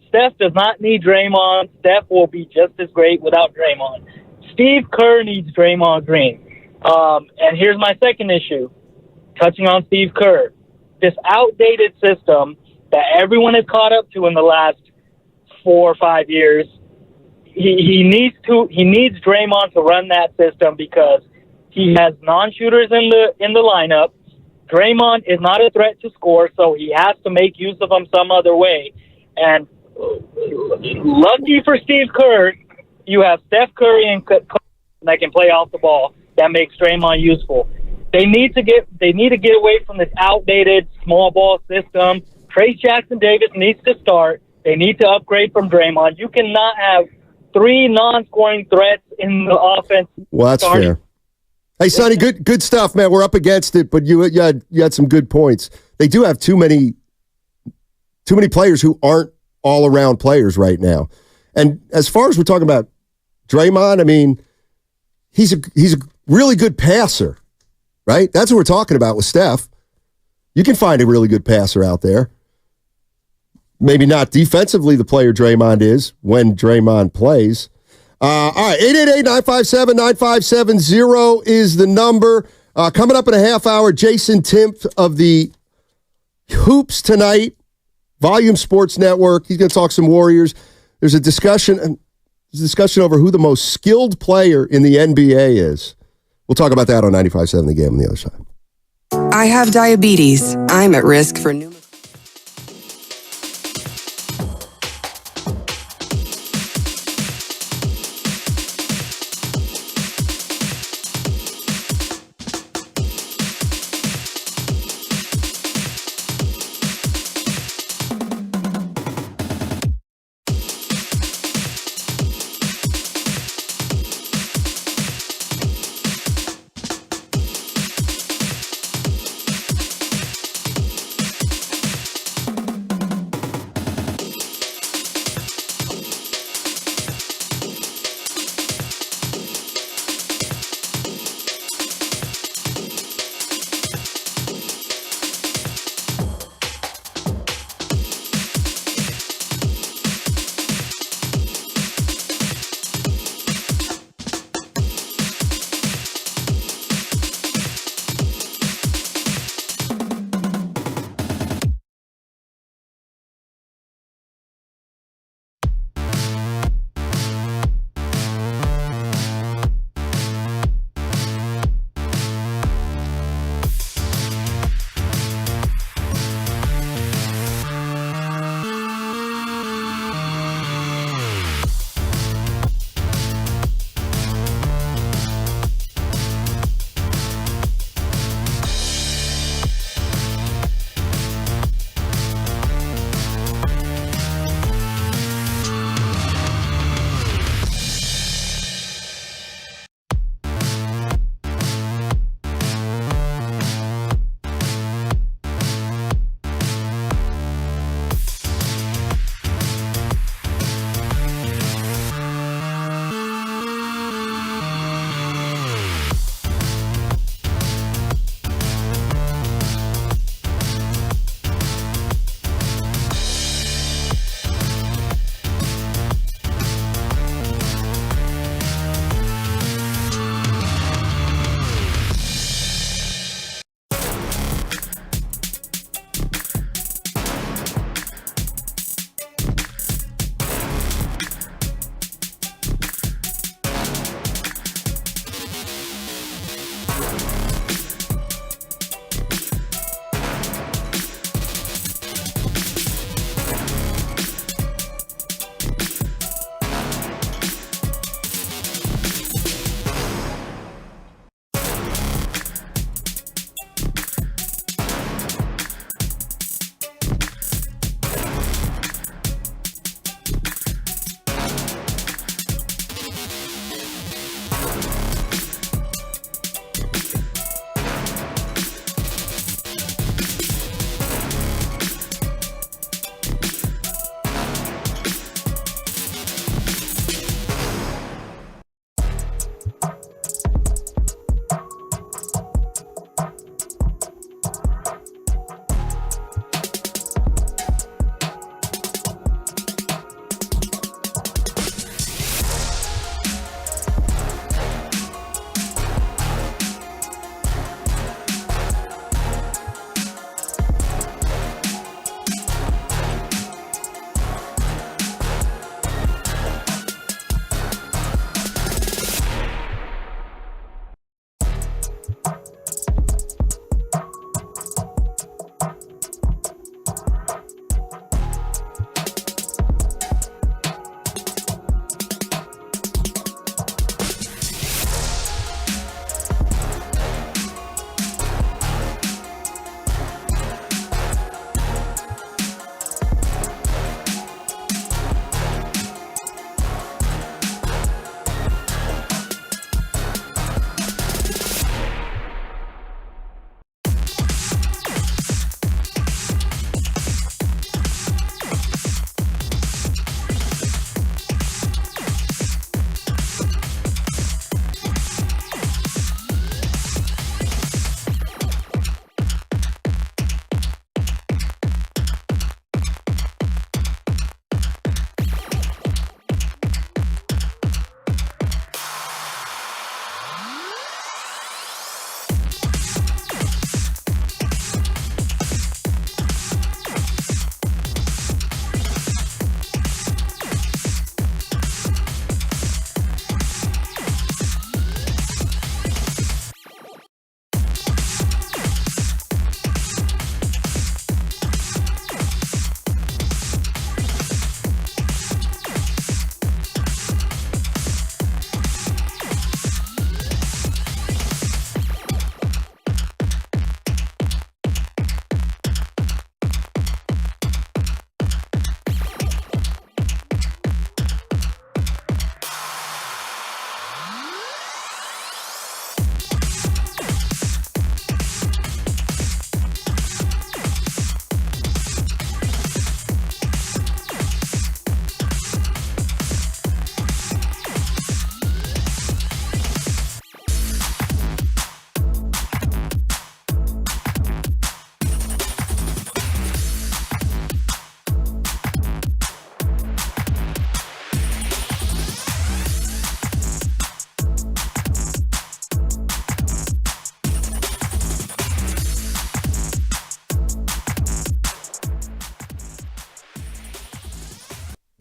Steph does not need Draymond. Steph will be just as great without Draymond. Steve Kerr needs Draymond Green. And here's my second issue, touching on Steve Kerr. This outdated system that everyone has caught up to in the last 4 or 5 years, he needs Draymond to run that system because he has non-shooters in the lineup. Draymond is not a threat to score, so he has to make use of him some other way. And lucky for Steve Kerr, you have Steph Curry and that can play off the ball. That makes Draymond useful. They need to get away from this outdated small ball system. Trace Jackson-Davis needs to start. They need to upgrade from Draymond. You cannot have 3 non-scoring threats in the offense. Well, that's fair. Hey, Sonny, good stuff, man. We're up against it, but you had some good points. They do have too many players who aren't all-around players right now. And as far as we're talking about Draymond, I mean, he's a really good passer, right? That's what we're talking about with Steph. You can find a really good passer out there. Maybe not defensively the player Draymond is when Draymond plays. All right, 888-957-9570 is the number. Coming up in a half hour, Jason Timpf of the Hoops Tonight, Volume Sports Network. He's going to talk some Warriors. There's a discussion over who the most skilled player in the NBA is. We'll talk about that on 95.7 The Game on the other side. I have diabetes. I'm at risk for numerous.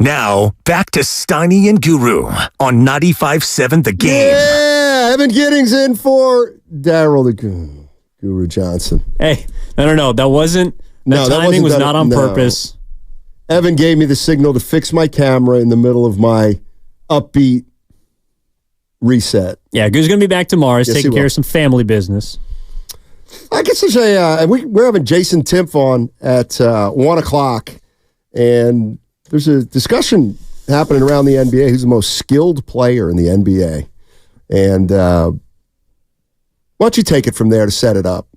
Now, back to Steiny and Guru on 95.7 The Game. Yeah, Evan Giddings in for Daryl the Guru Johnson. Hey, no. That wasn't... The timing was not on purpose. Evan gave me the signal to fix my camera in the middle of my upbeat reset. Yeah, Guru's going to be back tomorrow. He's taking care of some family business. I guess we're having Jason Timpf on at 1 o'clock, and there's a discussion happening around the NBA who's the most skilled player in the NBA. And why don't you take it from there to set it up?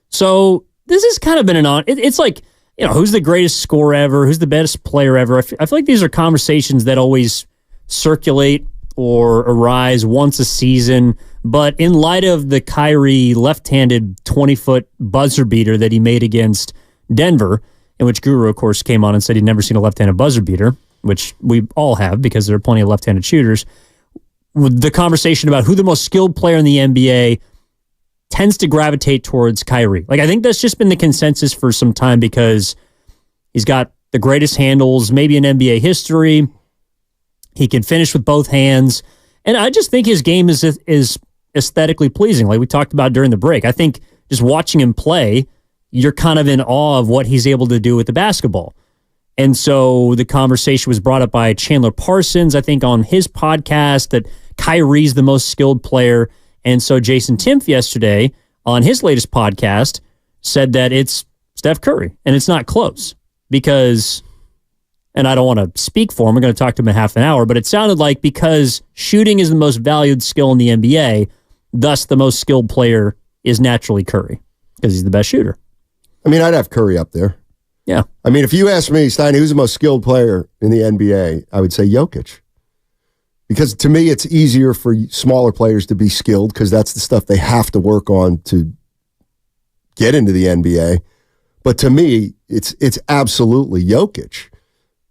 So this has kind of been it's like, who's the greatest scorer ever? Who's the best player ever? I feel like these are conversations that always circulate or arise once a season. But in light of the Kyrie left-handed 20-foot buzzer beater that he made against Denver, in which Guru, of course, came on and said he'd never seen a left-handed buzzer beater, which we all have because there are plenty of left-handed shooters, the conversation about who the most skilled player in the NBA tends to gravitate towards Kyrie. I think that's just been the consensus for some time because he's got the greatest handles, maybe in NBA history. He can finish with both hands. And I just think his game is aesthetically pleasing, like we talked about during the break. I think just watching him play, you're kind of in awe of what he's able to do with the basketball. And so the conversation was brought up by Chandler Parsons, I think, on his podcast, that Kyrie's the most skilled player. And so Jason Timpf yesterday on his latest podcast said that it's Steph Curry, and it's not close because, and I don't want to speak for him, I'm going to talk to him in half an hour, but it sounded like because shooting is the most valued skill in the NBA, thus the most skilled player is naturally Curry because he's the best shooter. I mean, I'd have Curry up there. Yeah. I mean, if you ask me, Stein, who's the most skilled player in the NBA, I would say Jokic. Because to me, it's easier for smaller players to be skilled because that's the stuff they have to work on to get into the NBA. But to me, it's absolutely Jokic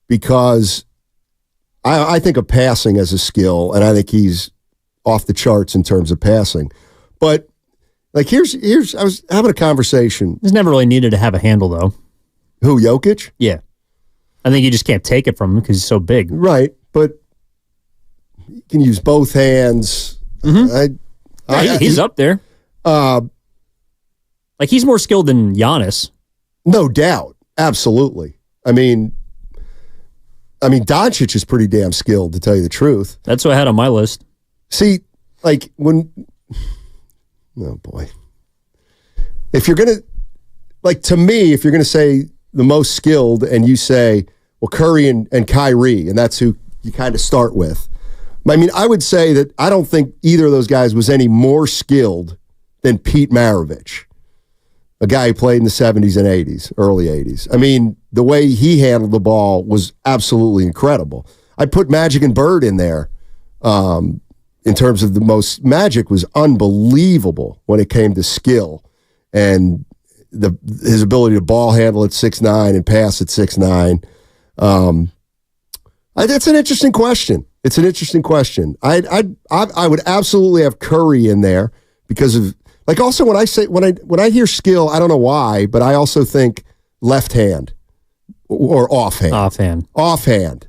because I think of passing as a skill, and I think he's off the charts in terms of passing. But here's I was having a conversation. He's never really needed to have a handle, though. Who, Jokic? Yeah. I think you just can't take it from him because he's so big. Right, but he can use both hands. Mm-hmm. He's up there. He's more skilled than Giannis. No doubt. Absolutely. I mean, Doncic is pretty damn skilled, to tell you the truth. That's what I had on my list. See, oh boy. If you're going to, to me, if you're going to say the most skilled and you say, well, Curry and Kyrie, and that's who you kind of start with. I mean, I would say that I don't think either of those guys was any more skilled than Pete Maravich, a guy who played in the 70s and 80s, early 80s. I mean, the way he handled the ball was absolutely incredible. I'd put Magic and Bird in there in terms of the most. Magic was unbelievable when it came to skill and his ability to ball handle at 6'9" and pass at 6'9". That's an interesting question. It's an interesting question. I would absolutely have Curry in there because of also when I hear skill, I don't know why, but I also think left hand or offhand. Offhand.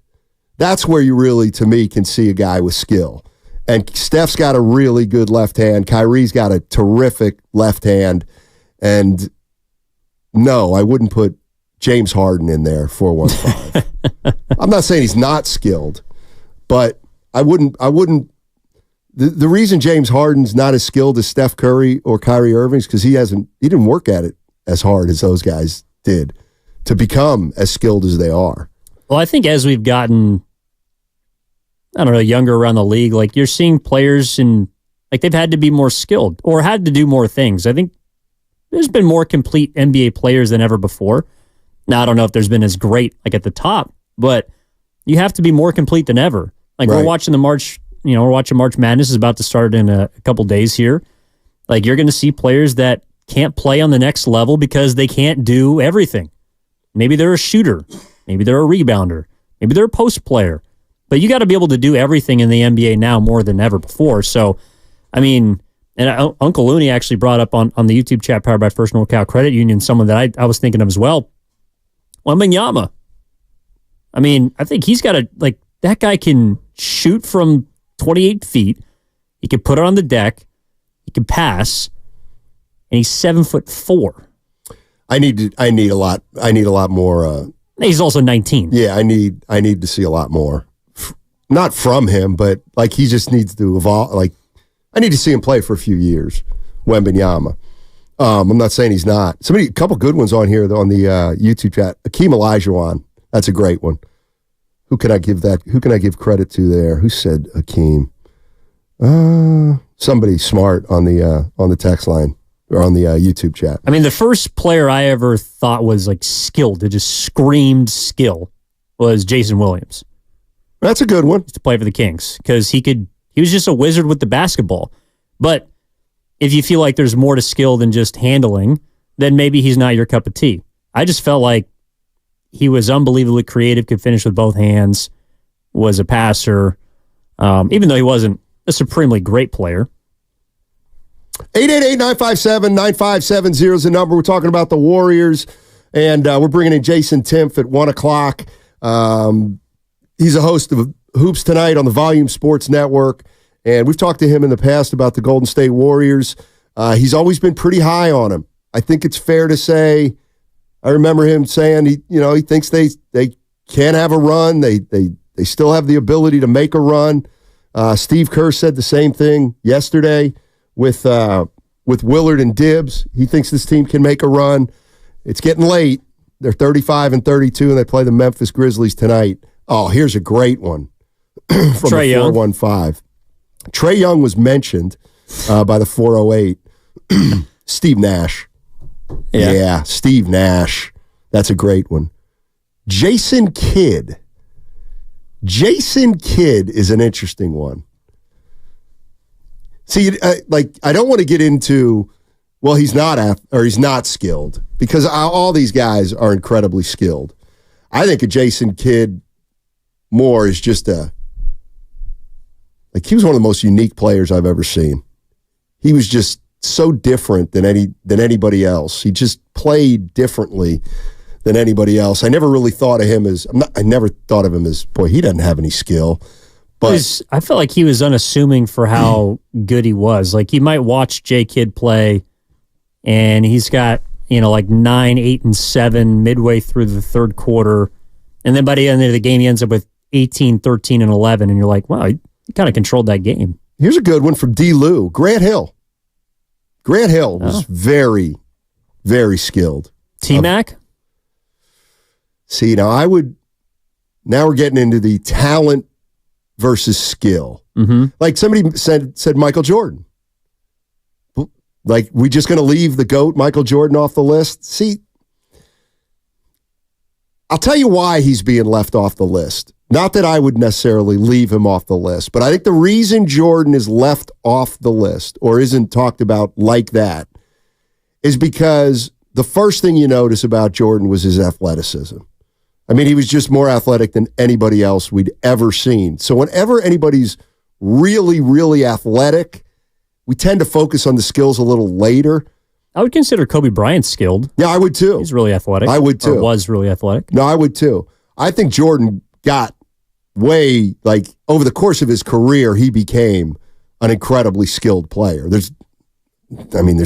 That's where you really, to me, can see a guy with skill. And Steph's got a really good left hand. Kyrie's got a terrific left hand. And no, I wouldn't put James Harden in there, 415. I'm not saying he's not skilled, but I wouldn't. The reason James Harden's not as skilled as Steph Curry or Kyrie Irving is because he didn't work at it as hard as those guys did to become as skilled as they are. Well, I think as we've gotten, younger around the league, you're seeing players they've had to be more skilled or had to do more things. I think there's been more complete NBA players than ever before. Now, I don't know if there's been as great at the top, but you have to be more complete than ever. Right. We're watching March Madness is about to start in a couple days here. You're going to see players that can't play on the next level because they can't do everything. Maybe they're a shooter. Maybe they're a rebounder. Maybe they're a post player. But you got to be able to do everything in the NBA now more than ever before. So, I mean, and Uncle Looney actually brought up on the YouTube chat powered by First NorCal Credit Union someone that I was thinking of as well. Wembanyama. I mean, I think he's got that guy can shoot from 28 feet. He can put it on the deck. He can pass. And he's 7'4". I need a lot more. He's also 19. Yeah, I need to see a lot more. Not from him, but like he just needs to evolve. Like I need to see him play for a few years. Wembanyama. I'm not saying he's not. A couple good ones on here on the YouTube chat. Akeem Olajuwon. That's a great one. Who can I give credit to there? Who said Akeem? Somebody smart on the text line or on the YouTube chat. I mean, the first player I ever thought was like skilled, that just screamed skill, was Jason Williams. That's a good one to play for the Kings because he was just a wizard with the basketball. But if you feel like there's more to skill than just handling, then maybe he's not your cup of tea. I just felt like he was unbelievably creative, could finish with both hands, was a passer, even though he wasn't a supremely great player. 888-957-9570 is the number. We're talking about the Warriors, and we're bringing in Jason Timpf at 1 o'clock. He's a host of Hoops Tonight on the Volume Sports Network, and we've talked to him in the past about the Golden State Warriors. He's always been pretty high on him. I think it's fair to say, I remember him saying he thinks they can have a run. They still have the ability to make a run. Steve Kerr said the same thing yesterday with Willard and Dibbs. He thinks this team can make a run. It's getting late. They're 35-32, and they play the Memphis Grizzlies tonight. Oh, here's a great one from Trae the 415. Trae Young was mentioned by the 408. Steve Nash. Yeah, Steve Nash. That's a great one. Jason Kidd. Jason Kidd is an interesting one. See, I don't want to get into, well, he's not skilled, because all these guys are incredibly skilled. I think a Jason Kidd more is just he was one of the most unique players I've ever seen. He was just so different than anybody else. He just played differently than anybody else. I never really thought of him as, boy, he doesn't have any skill. But I felt like he was unassuming for how good he was. Like, you might watch J. Kidd play, and he's got, 9, 8, and 7 midway through the third quarter. And then by the end of the game, he ends up with 18, 13, and 11. And you're like, wow, he kind of controlled that game. Here's a good one from D. Lou. Grant Hill. Grant Hill was very, very skilled. T-Mac? See, now we're getting into the talent versus skill. Mm-hmm. Like somebody said Michael Jordan. Like, we just going to leave the GOAT Michael Jordan off the list? See, I'll tell you why he's being left off the list. Not that I would necessarily leave him off the list, but I think the reason Jordan is left off the list or isn't talked about like that is because the first thing you notice about Jordan was his athleticism. I mean, he was just more athletic than anybody else we'd ever seen. So whenever anybody's really, really athletic, we tend to focus on the skills a little later. I would consider Kobe Bryant skilled. Yeah, I would too. He's really athletic. I would too. Or was really athletic. No, I would too. I think Jordan got over the course of his career, he became an incredibly skilled player. There's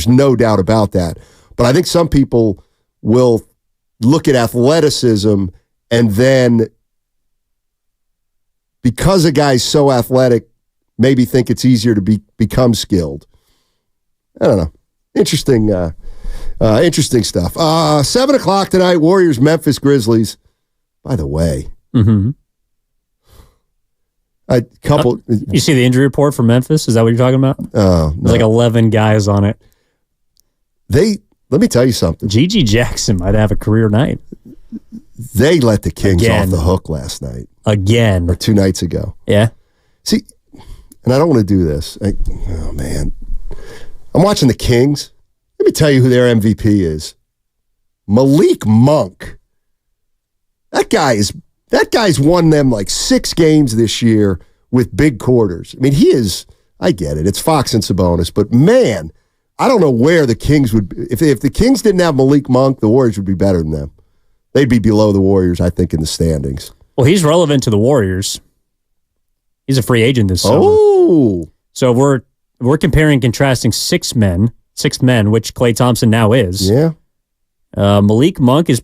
no doubt about that. But I think some people will look at athleticism and then, because a guy's so athletic, maybe think it's easier to become skilled. I don't know. Interesting stuff. 7 o'clock tonight, Warriors, Memphis Grizzlies. By the way, you see the injury report for Memphis? Is that what you're talking about? Oh, no. There's like 11 guys on it. Let me tell you something. G.G. Jackson might have a career night. They let the Kings off the hook last night. Again. Or 2 nights ago. Yeah. See, and I don't want to do this. Oh, man. I'm watching the Kings. Let me tell you who their MVP is. Malik Monk. That guy's won them like 6 games this year with big quarters. I mean, I get it. It's Fox and Sabonis, but man, I don't know where the Kings would be. If the Kings didn't have Malik Monk, the Warriors would be better than them. They'd be below the Warriors, I think, in the standings. Well, he's relevant to the Warriors. He's a free agent this summer. Oh. So we're comparing and contrasting sixth men, which Klay Thompson now is. Yeah. Malik Monk is,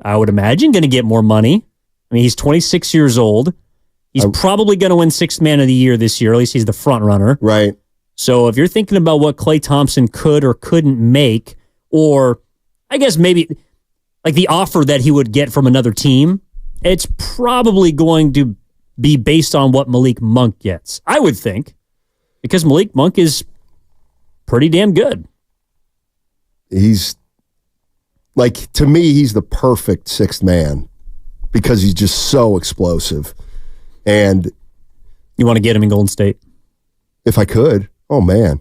I would imagine, going to get more money. I mean, he's 26 years old. He's probably going to win Sixth Man of the Year this year. At least he's the front runner. Right. So if you're thinking about what Klay Thompson could or couldn't make, or I guess maybe like the offer that he would get from another team, it's probably going to be based on what Malik Monk gets, I would think, because Malik Monk is pretty damn good. He's, like, to me, he's the perfect sixth man because he's just so explosive. And you want to get him in Golden State? If I could. Oh, man.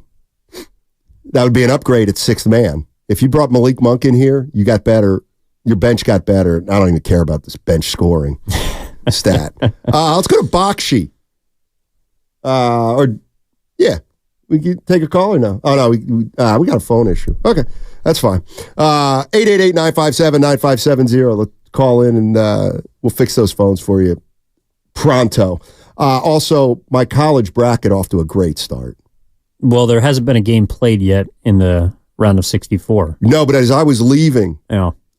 That would be an upgrade at sixth man. If you brought Malik Monk in here, you got better. Your bench got better. I don't even care about this bench scoring stat. Let's go to Bakshi. We can take a call or no? Oh, no, we got a phone issue. Okay, that's fine. 888-957-9570. Let's call in and we'll fix those phones for you pronto. Also, my college bracket off to a great start. Well, there hasn't been a game played yet in the round of 64. No, but as I was leaving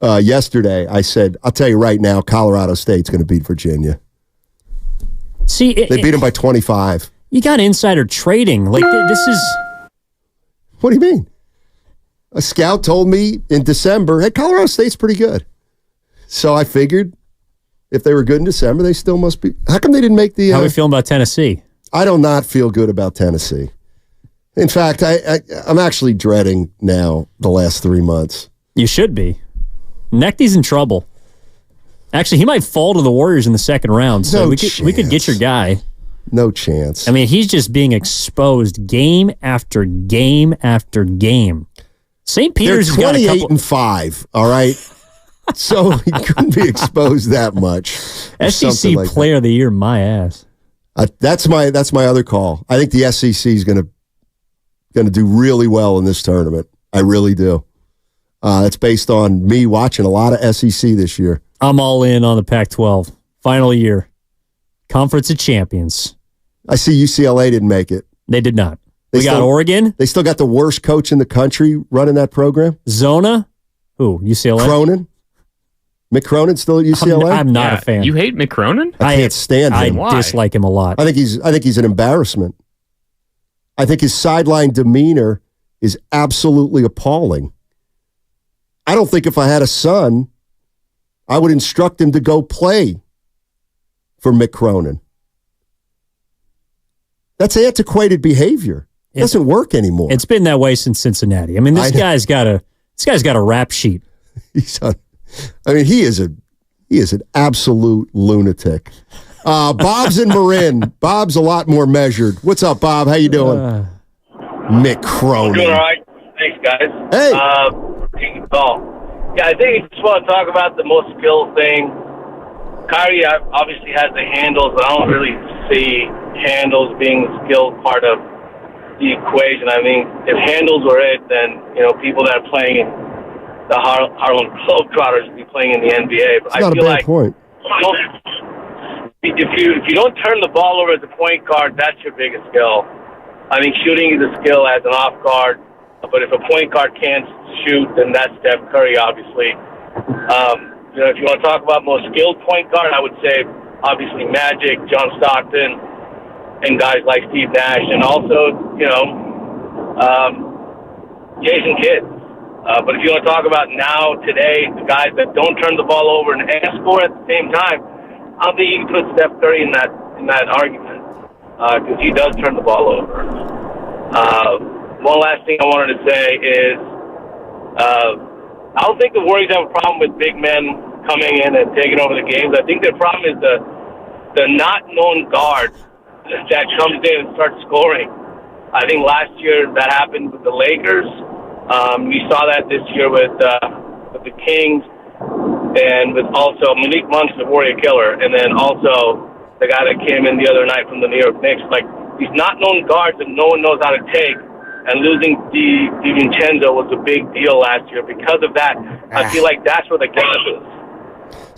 yesterday, I said, I'll tell you right now, Colorado State's going to beat Virginia. See, they beat them by 25. You got insider trading. Like, this is... What do you mean? A scout told me in December, hey, Colorado State's pretty good. So I figured if they were good in December, they still must be. How come they didn't make the... How are we feeling about Tennessee? I do not feel good about Tennessee. In fact, I'm actually dreading now the last 3 months. You should be. Necty's in trouble. Actually, he might fall to the Warriors in the second round, so we could get your guy. No chance. I mean, he's just being exposed game after game after game. St. Peter's They're 28-5, all right? So he couldn't be exposed that much. SEC like Player of the Year, my ass. That's my other call. I think the SEC is going to do really well in this tournament. I really do. It's based on me watching a lot of SEC this year. I'm all in on the Pac-12. Final year. Conference of Champions. I see UCLA didn't make it. They did not. We got Oregon. They still got the worst coach in the country running that program. Zona. Who? UCLA? Cronin. Mick Cronin still at UCLA? I'm not a fan. You hate Mick Cronin? I can't stand him. I dislike him a lot. I think he's an embarrassment. I think his sideline demeanor is absolutely appalling. I don't think if I had a son, I would instruct him to go play for Mick Cronin. That's antiquated behavior. It doesn't work anymore. It's been that way since Cincinnati. I mean, this guy's got a rap sheet. He is an absolute lunatic. Bob's in Marin. Bob's a lot more measured. What's up, Bob? How you doing? Mick Cronin. Doing all right. Thanks, guys. Hey. Yeah, I think you just want to talk about the most skill thing. Kyrie obviously has the handles, but I don't really see handles being the skill part of the equation. I mean, if handles were it, then people that are playing in the Harlem Globetrotters would be playing in the NBA. But That's not a bad point. If you don't turn the ball over as a point guard, that's your biggest skill. I think shooting is a skill as an off guard, but if a point guard can't shoot, then that's Steph Curry, obviously. If you want to talk about most skilled point guard, I would say obviously Magic, John Stockton, and guys like Steve Nash, and also Jason Kidd. But if you want to talk about now, today, the guys that don't turn the ball over and score at the same time, I don't think you can put Steph Curry in that argument because he does turn the ball over. One last thing I wanted to say is I don't think the Warriors have a problem with big men coming in and taking over the games. I think their problem is the not known guard that comes in and starts scoring. I think last year that happened with the Lakers. We saw that this year with the Kings and with also Malik Monk's the Warrior Killer, and then also the guy that came in the other night from the New York Knicks. Like, these not known guards that no one knows how to take. And losing DiVincenzo was a big deal last year. Because of that, I feel like that's where the gap is.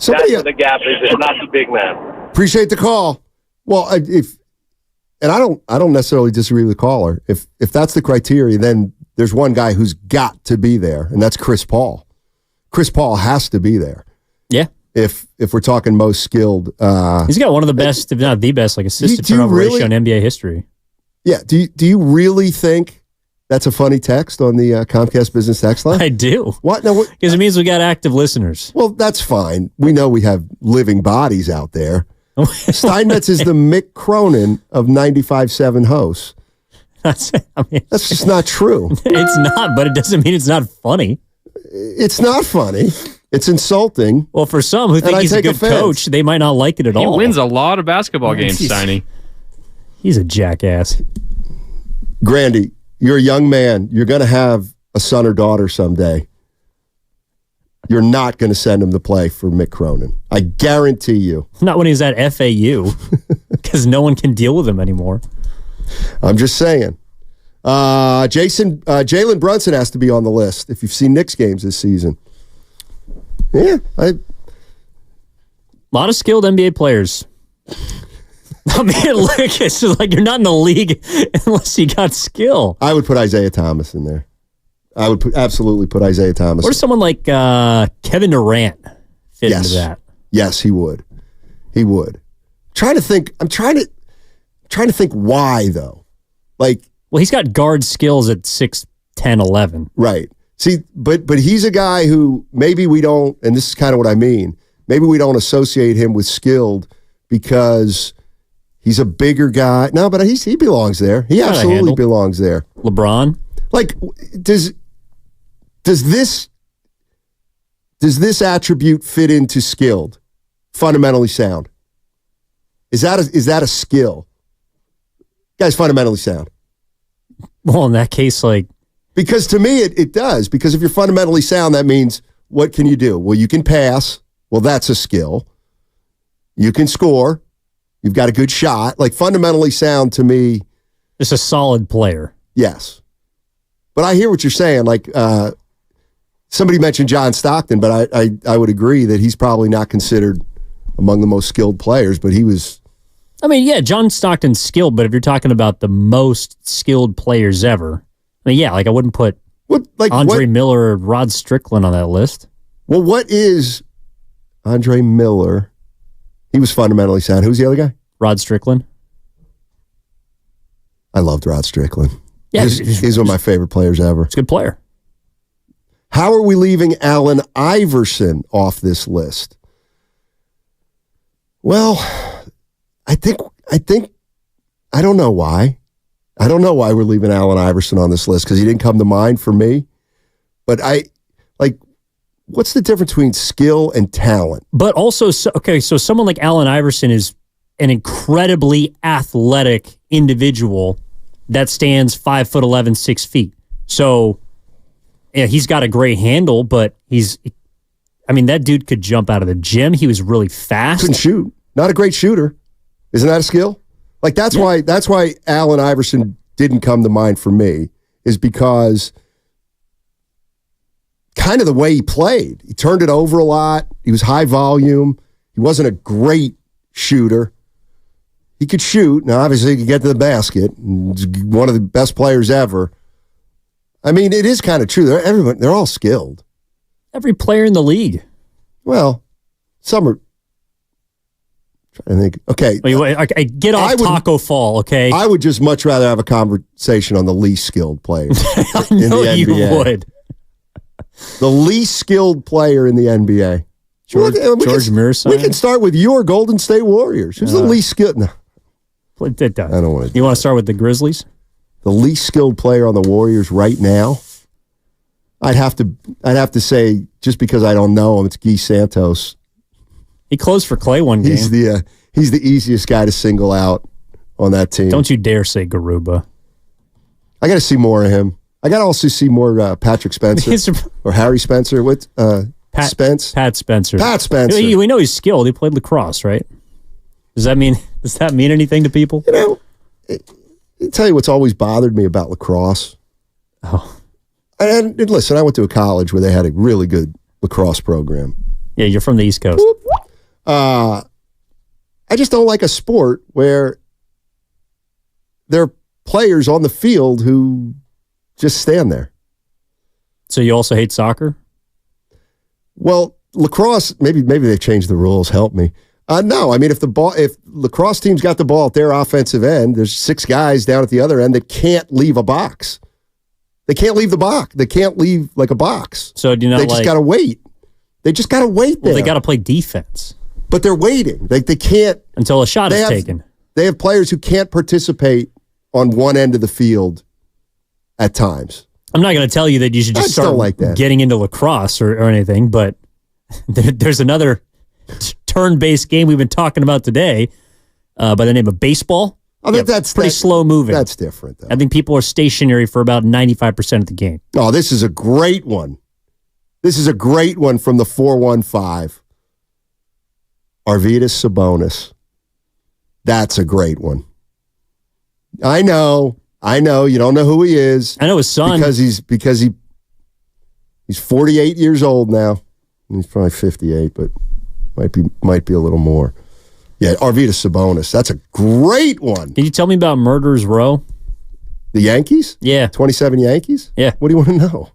That's where the gap is. It's not the big man. Appreciate the call. Well, I don't necessarily disagree with the caller. If that's the criteria, then there's one guy who's got to be there, and that's Chris Paul. Chris Paul has to be there. Yeah. If we're talking most skilled, he's got one of the best, if not the best, like assist to turnover ratio in NBA history. Yeah. Do you really think that's a funny text on the Comcast Business text line? I do. What? No. Because it means we got active listeners. Well, that's fine. We know we have living bodies out there. Steinmetz is the Mick Cronin of 95.7 hosts. That's just not true. It's not, but it doesn't mean it's not funny. It's not funny. It's insulting. Well, for some who think he's a good coach, they might not like it at all. He wins a lot of basketball games, Steiny. He's a jackass. Grandy, you're a young man. You're going to have a son or daughter someday. You're not going to send him to play for Mick Cronin. I guarantee you. Not when he's at FAU, because no one can deal with him anymore. I'm just saying. Jalen Brunson has to be on the list if you've seen Knicks games this season. Yeah. A lot of skilled NBA players. I mean, look, it's just like you're not in the league unless you got skill. I would put Isaiah Thomas in there. I would absolutely put Isaiah Thomas. Or someone like Kevin Durant fit into that. Yes, he would. He would. I'm trying to think why though. Like, well, he's got guard skills at 6'10", 11. Right. See, but he's a guy who maybe we don't, and this is kind of what I mean, maybe we don't associate him with skilled because he's a bigger guy. No, but he belongs there. He absolutely belongs there. LeBron? Like, does this attribute fit into skilled? Fundamentally sound. Is that a skill? Guy's fundamentally sound. Well, in that case, like... Because to me, it does. Because if you're fundamentally sound, that means, what can you do? Well, you can pass. Well, that's a skill. You can score. You've got a good shot. Like, fundamentally sound to me... Just a solid player. Yes. But I hear what you're saying. Like, somebody mentioned John Stockton, but I would agree that he's probably not considered among the most skilled players, but he was... I mean, yeah, John Stockton's skilled, but if you're talking about the most skilled players ever, I mean, yeah, like I wouldn't put Andre Miller or Rod Strickland on that list. Well, what is Andre Miller? He was fundamentally sound. Who's the other guy? Rod Strickland. I loved Rod Strickland. Yeah, he's one of my favorite players ever. He's a good player. How are we leaving Allen Iverson off this list? Well, I think I don't know why. I don't know why we're leaving Allen Iverson on this list because he didn't come to mind for me. But what's the difference between skill and talent? But also, so someone like Allen Iverson is an incredibly athletic individual that stands 5'11", 6 feet. So, yeah, he's got a great handle, but that dude could jump out of the gym. He was really fast. Couldn't shoot. Not a great shooter. Isn't that a skill? Like that's why Allen Iverson didn't come to mind for me, is because kind of the way he played. He turned it over a lot. He was high volume. He wasn't a great shooter. He could shoot. Now, obviously, he could get to the basket. He's one of the best players ever. I mean, it is kind of true. They're all skilled. Every player in the league. Well, some are. I think, okay. Get off Taco Fall, okay? I would just much rather have a conversation on the least skilled players in the NBA. You would. The least skilled player in the NBA. George Muresan. We can start with your Golden State Warriors. Who's the least skilled? No. I don't want to. You want to start with the Grizzlies? The least skilled player on the Warriors right now? I'd have to say, just because I don't know him, it's Guy Santos. He closed for Clay one game. He's the easiest guy to single out on that team. Don't you dare say Garuba. I got to see more of him. I got to also see more Patrick Spencer or Harry Spencer. What? Spence? Pat Spencer. Pat Spencer. We know he's skilled. He played lacrosse, right? Does that mean anything to people? You know, I'll tell you what's always bothered me about lacrosse. Oh. And listen, I went to a college where they had a really good lacrosse program. Yeah, you're from the East Coast. I just don't like a sport where there are players on the field who just stand there. So you also hate soccer? Well, lacrosse, maybe they've changed the rules. Help me. No, I mean, if lacrosse team's got the ball at their offensive end, there's 6 guys down at the other end that can't leave a box. They can't leave the box. They can't leave like a box. So do you not They just got to wait. They just got to wait there. Well, they got to play defense. But they're waiting. They can't. Until a shot is taken. They have players who can't participate on one end of the field at times. I'm not going to tell you that you should just start like that. Getting into lacrosse or anything, but there's another turn-based game we've been talking about today by the name of baseball. I think that's pretty slow moving. That's different, though. I think people are stationary for about 95% of the game. Oh, this is a great one. This is a great one from the 415. Arvydas Sabonis. That's a great one. I know. You don't know who he is. I know his son. Because he's 48 years old now. He's probably 58, but might be a little more. Yeah, Arvydas Sabonis. That's a great one. Can you tell me about Murderers Row? The Yankees? Yeah. 27 Yankees? Yeah. What do you want to know?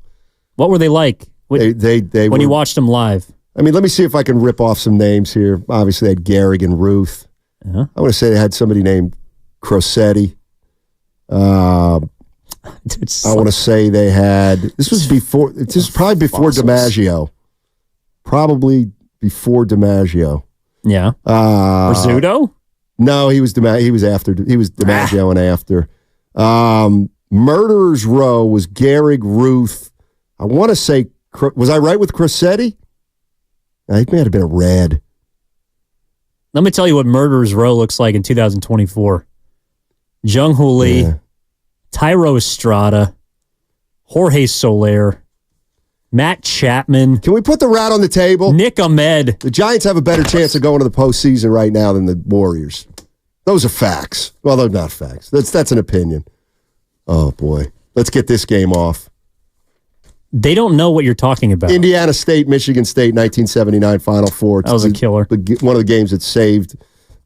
What were they like? They when you watched them live? I mean, let me see if I can rip off some names here. Obviously, they had Gehrig and Ruth. Uh-huh. I want to say they had somebody named Crosetti. I want to say they had. This was probably before DiMaggio. Probably before DiMaggio. Yeah. Rizzuto? No, he was DiMaggio. He was DiMaggio and after. Murderers Row was Gehrig, Ruth. I want to say, was I right with Crosetti? He may have been a red. Let me tell you what Murderers Row looks like in 2024. Jung Hoo Lee, Tyro Estrada, Jorge Soler, Matt Chapman. Can we put the rat on the table? Nick Ahmed. The Giants have a better chance of going to the postseason right now than the Warriors. Those are facts. Well, they're not facts. That's an opinion. Oh, boy. Let's get this game off. They don't know what you're talking about. Indiana State, Michigan State, 1979 Final Four. That was a killer. One of the games that saved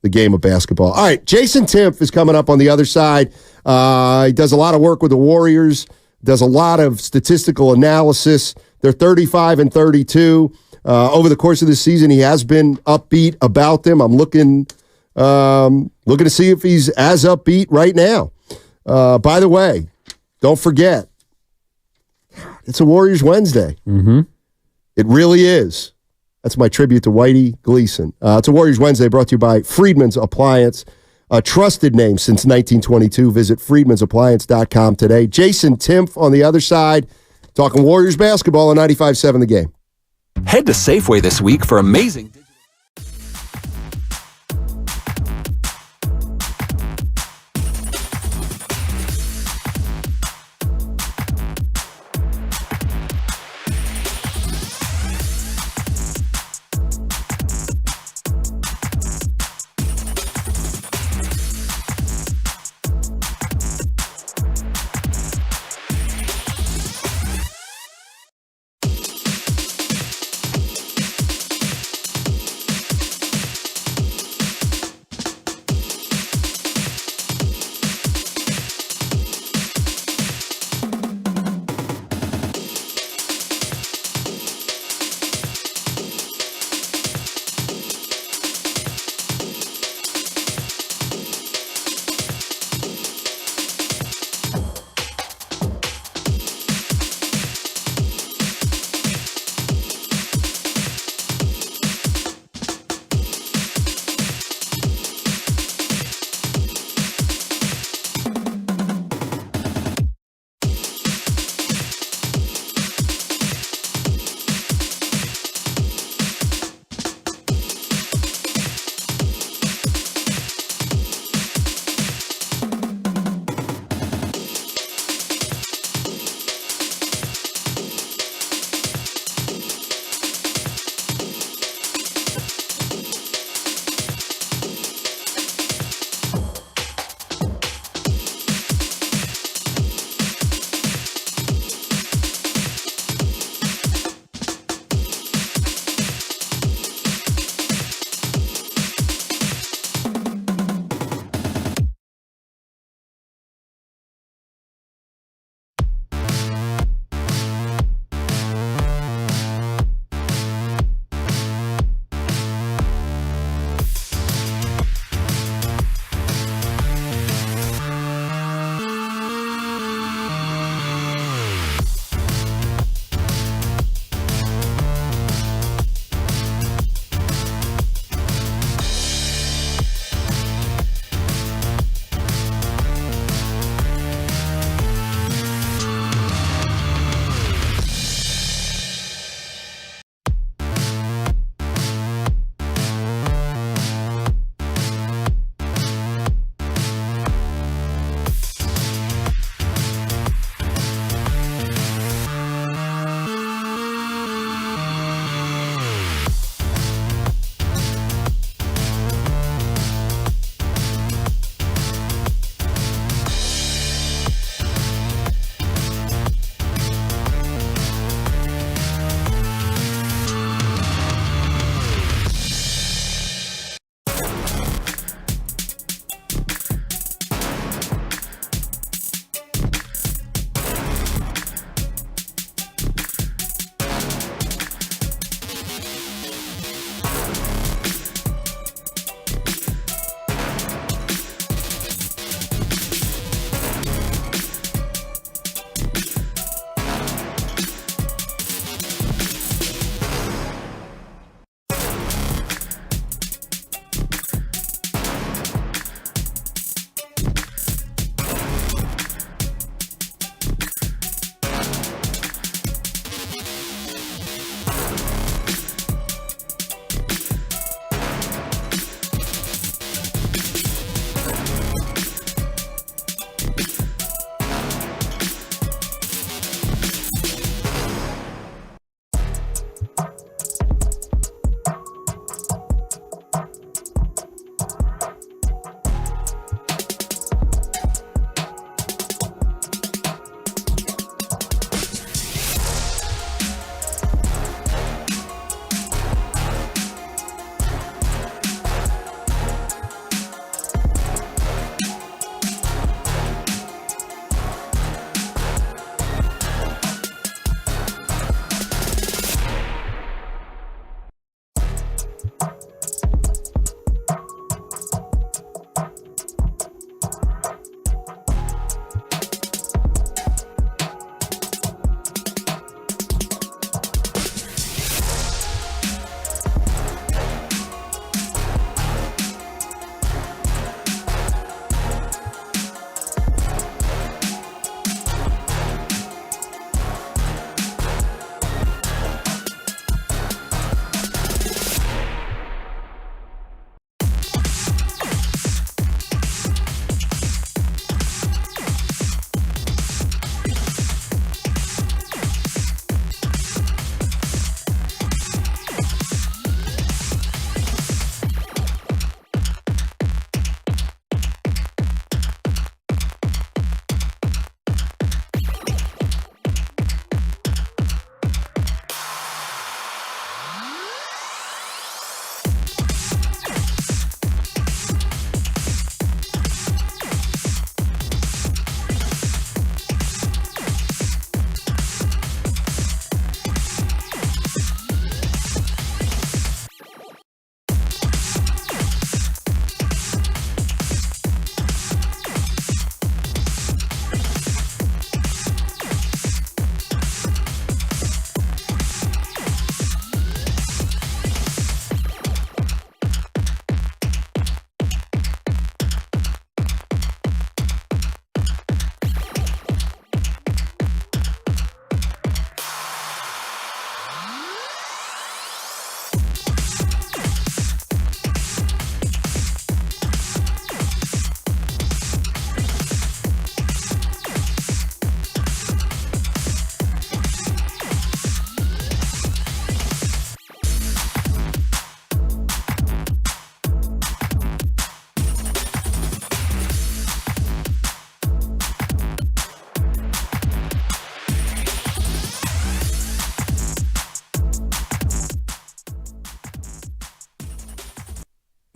the game of basketball. All right, Jason Timpf is coming up on the other side. He does a lot of work with the Warriors, does a lot of statistical analysis. They're 35 and 32. Over the course of the season, he has been upbeat about them. I'm looking to see if he's as upbeat right now. By the way, don't forget, it's a Warriors Wednesday. Mm-hmm. It really is. That's my tribute to Whitey Gleason. It's a Warriors Wednesday brought to you by Friedman's Appliance, a trusted name since 1922. Visit friedmansappliance.com today. Jason Timpf on the other side, talking Warriors basketball on 95.7 The Game. Head to Safeway this week for amazing...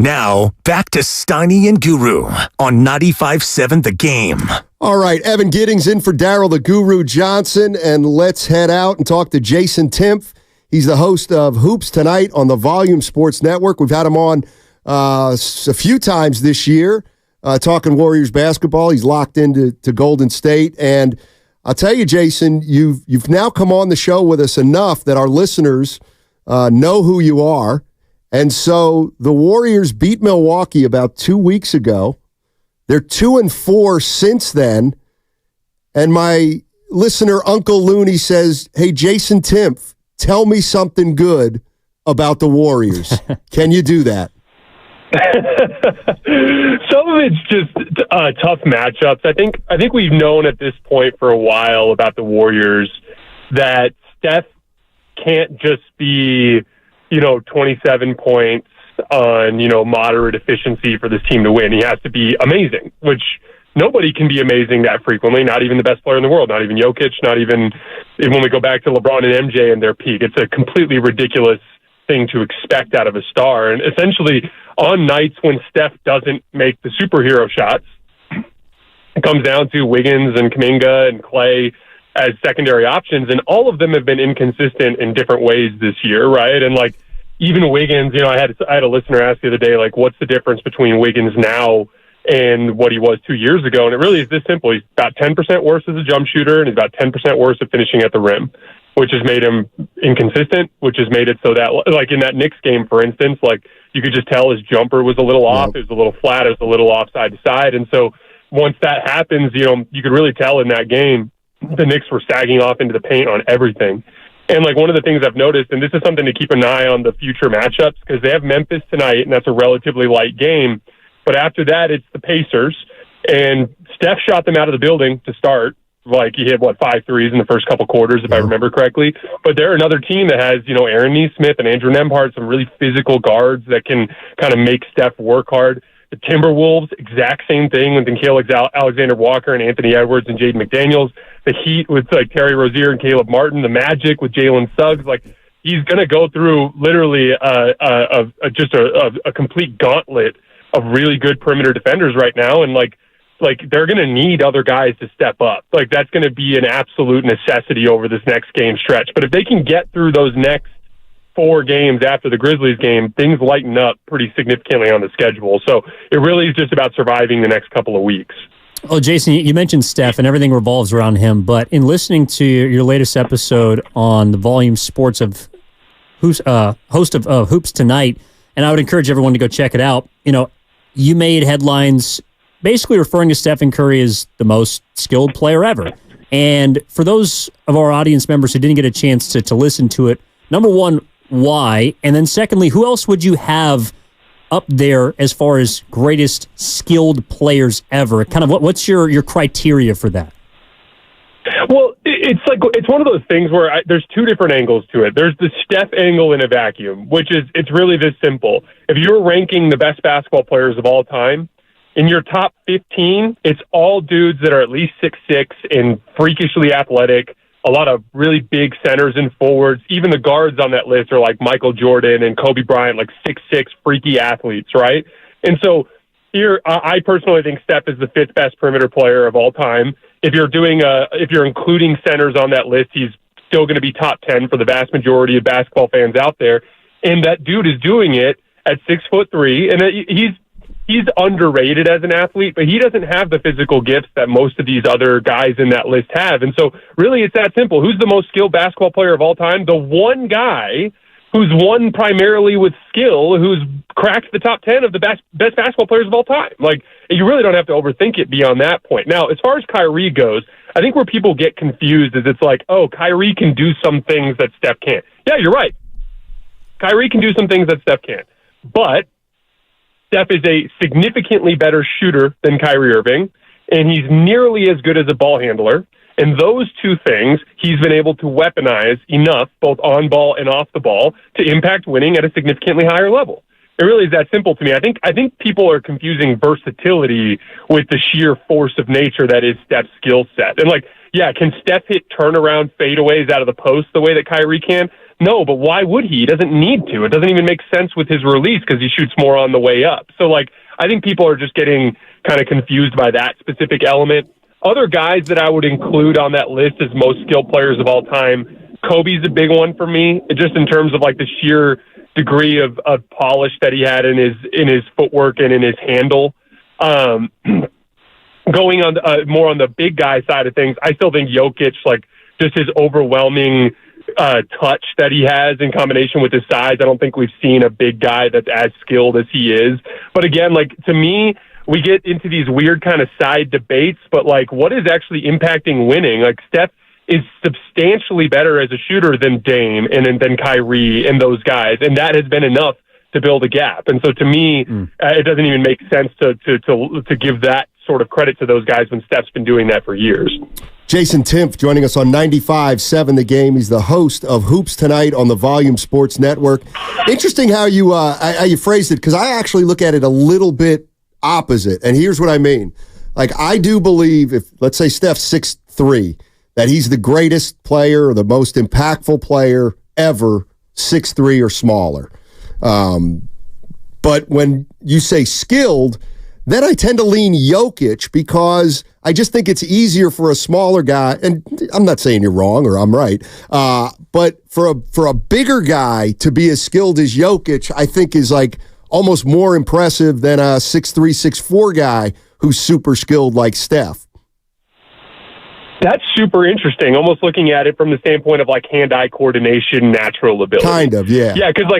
Now, back to Steiny and Guru on 95.7 The Game. All right, Evan Giddings in for Daryl the Guru Johnson, and let's head out and talk to Jason Timpf. He's the host of Hoops Tonight on the Volume Sports Network. We've had him on a few times this year talking Warriors basketball. He's locked into Golden State, and I'll tell you, Jason, you've now come on the show with us enough that our listeners know who you are. And so the Warriors beat Milwaukee about 2 weeks ago. They're 2-4 since then. And my listener, Uncle Looney, says, hey, Jason Timpf, tell me something good about the Warriors. Can you do that? Some of it's just tough matchups. I think we've known at this point for a while about the Warriors that Steph can't just be 27 points on, moderate efficiency for this team to win. He has to be amazing, which nobody can be amazing that frequently, not even the best player in the world, not even Jokic, not even when we go back to LeBron and MJ and their peak. It's a completely ridiculous thing to expect out of a star. And essentially, on nights when Steph doesn't make the superhero shots, it comes down to Wiggins and Kuminga and Clay as secondary options, and all of them have been inconsistent in different ways this year, right? And even Wiggins, I had a listener ask the other day, what's the difference between Wiggins now and what he was 2 years ago? And it really is this simple. He's about 10% worse as a jump shooter, and he's about 10% worse at finishing at the rim, which has made him inconsistent, which has made it so that, in that Knicks game, for instance, you could just tell his jumper was a little off. It was a little flat. It was a little off side to side. And so once that happens, you could really tell in that game, the Knicks were sagging off into the paint on everything. And one of the things I've noticed, and this is something to keep an eye on the future matchups, because they have Memphis tonight, and that's a relatively light game. But after that, it's the Pacers. And Steph shot them out of the building to start. He hit, 5 threes in the first couple quarters, if I remember correctly. But they're another team that has, Aaron Nesmith and Andrew Nembhard, some really physical guards that can kind of make Steph work hard. The Timberwolves, exact same thing with Nickeil Alexander-Walker and Anthony Edwards and Jaden McDaniels. The Heat with Terry Rozier and Caleb Martin. The Magic with Jalen Suggs. He's going to go through literally a complete gauntlet of really good perimeter defenders right now. And they're going to need other guys to step up. That's going to be an absolute necessity over this next game stretch. But if they can get through those next 4 games after the Grizzlies game, things lighten up pretty significantly on the schedule. So it really is just about surviving the next couple of weeks. Oh, Jason, you mentioned Steph, and everything revolves around him. But in listening to your latest episode on the Volume Sports of host of Hoops Tonight, and I would encourage everyone to go check it out. You made headlines basically referring to Stephen Curry as the most skilled player ever. And for those of our audience members who didn't get a chance to listen to it, number one, why? And then secondly, who else would you have up there as far as greatest skilled players ever? Kind of what's your criteria for that? Well, it's one of those things where there's 2 different angles to it. There's the Steph angle in a vacuum, which is, it's really this simple. If you're ranking the best basketball players of all time, in your top 15, it's all dudes that are at least 6'6" and freakishly athletic, a lot of really big centers and forwards. Even the guards on that list are like Michael Jordan and Kobe Bryant, 6'6" freaky athletes, right? And so here, I personally think Steph is the 5th best perimeter player of all time. If you're including centers on that list, he's still going to be top 10 for the vast majority of basketball fans out there. And that dude is doing it at 6'3", and he's underrated as an athlete, but he doesn't have the physical gifts that most of these other guys in that list have. And so really it's that simple. Who's the most skilled basketball player of all time? The one guy who's won primarily with skill, who's cracked the top 10 of the best basketball players of all time. You really don't have to overthink it beyond that point. Now, as far as Kyrie goes, I think where people get confused is it's Kyrie can do some things that Steph can't. Yeah, you're right. Kyrie can do some things that Steph can't. But Steph is a significantly better shooter than Kyrie Irving, and he's nearly as good as a ball handler. And those 2 things he's been able to weaponize enough, both on ball and off the ball, to impact winning at a significantly higher level. It really is that simple to me. I think people are confusing versatility with the sheer force of nature that is Steph's skill set. And can Steph hit turnaround fadeaways out of the post the way that Kyrie can? No, but why would he? He doesn't need to. It doesn't even make sense with his release because he shoots more on the way up. So, like, I think people are just getting kind of confused by that specific element. Other guys that I would include on that list as most skilled players of all time, Kobe's a big one for me, just in terms of like the sheer degree of polish that he had in his footwork and in his handle. Going on more on the big guy side of things, I still think Jokic, like just his overwhelming touch that he has in combination with his size. I don't think we've seen a big guy that's as skilled as he is. But again, like to me, we get into these weird kind of side debates, but like what is actually impacting winning? Like Steph is substantially better as a shooter than Dame and than Kyrie and those guys. And that has been enough to build a gap. And so to me, it doesn't even make sense to give that sort of credit to those guys when Steph's been doing that for years. Jason Timpf joining us on 95.7 The Game. He's the host of Hoops Tonight on the Volume Sports Network. Interesting how you phrased it, because I actually look at it a little bit opposite. And here's what I mean. Like, I do believe if, let's say, Steph's 6'3", that he's the greatest player or the most impactful player ever, 6'3" or smaller. But when you say skilled, then I tend to lean Jokic because I just think it's easier for a smaller guy, and I'm not saying you're wrong or I'm right, but for a bigger guy to be as skilled as Jokic, I think is like almost more impressive than a 6'3", 6'4" guy who's super skilled like Steph. That's super interesting. Almost looking at it from the standpoint of like hand-eye coordination, natural ability. Kind of, yeah. Yeah, because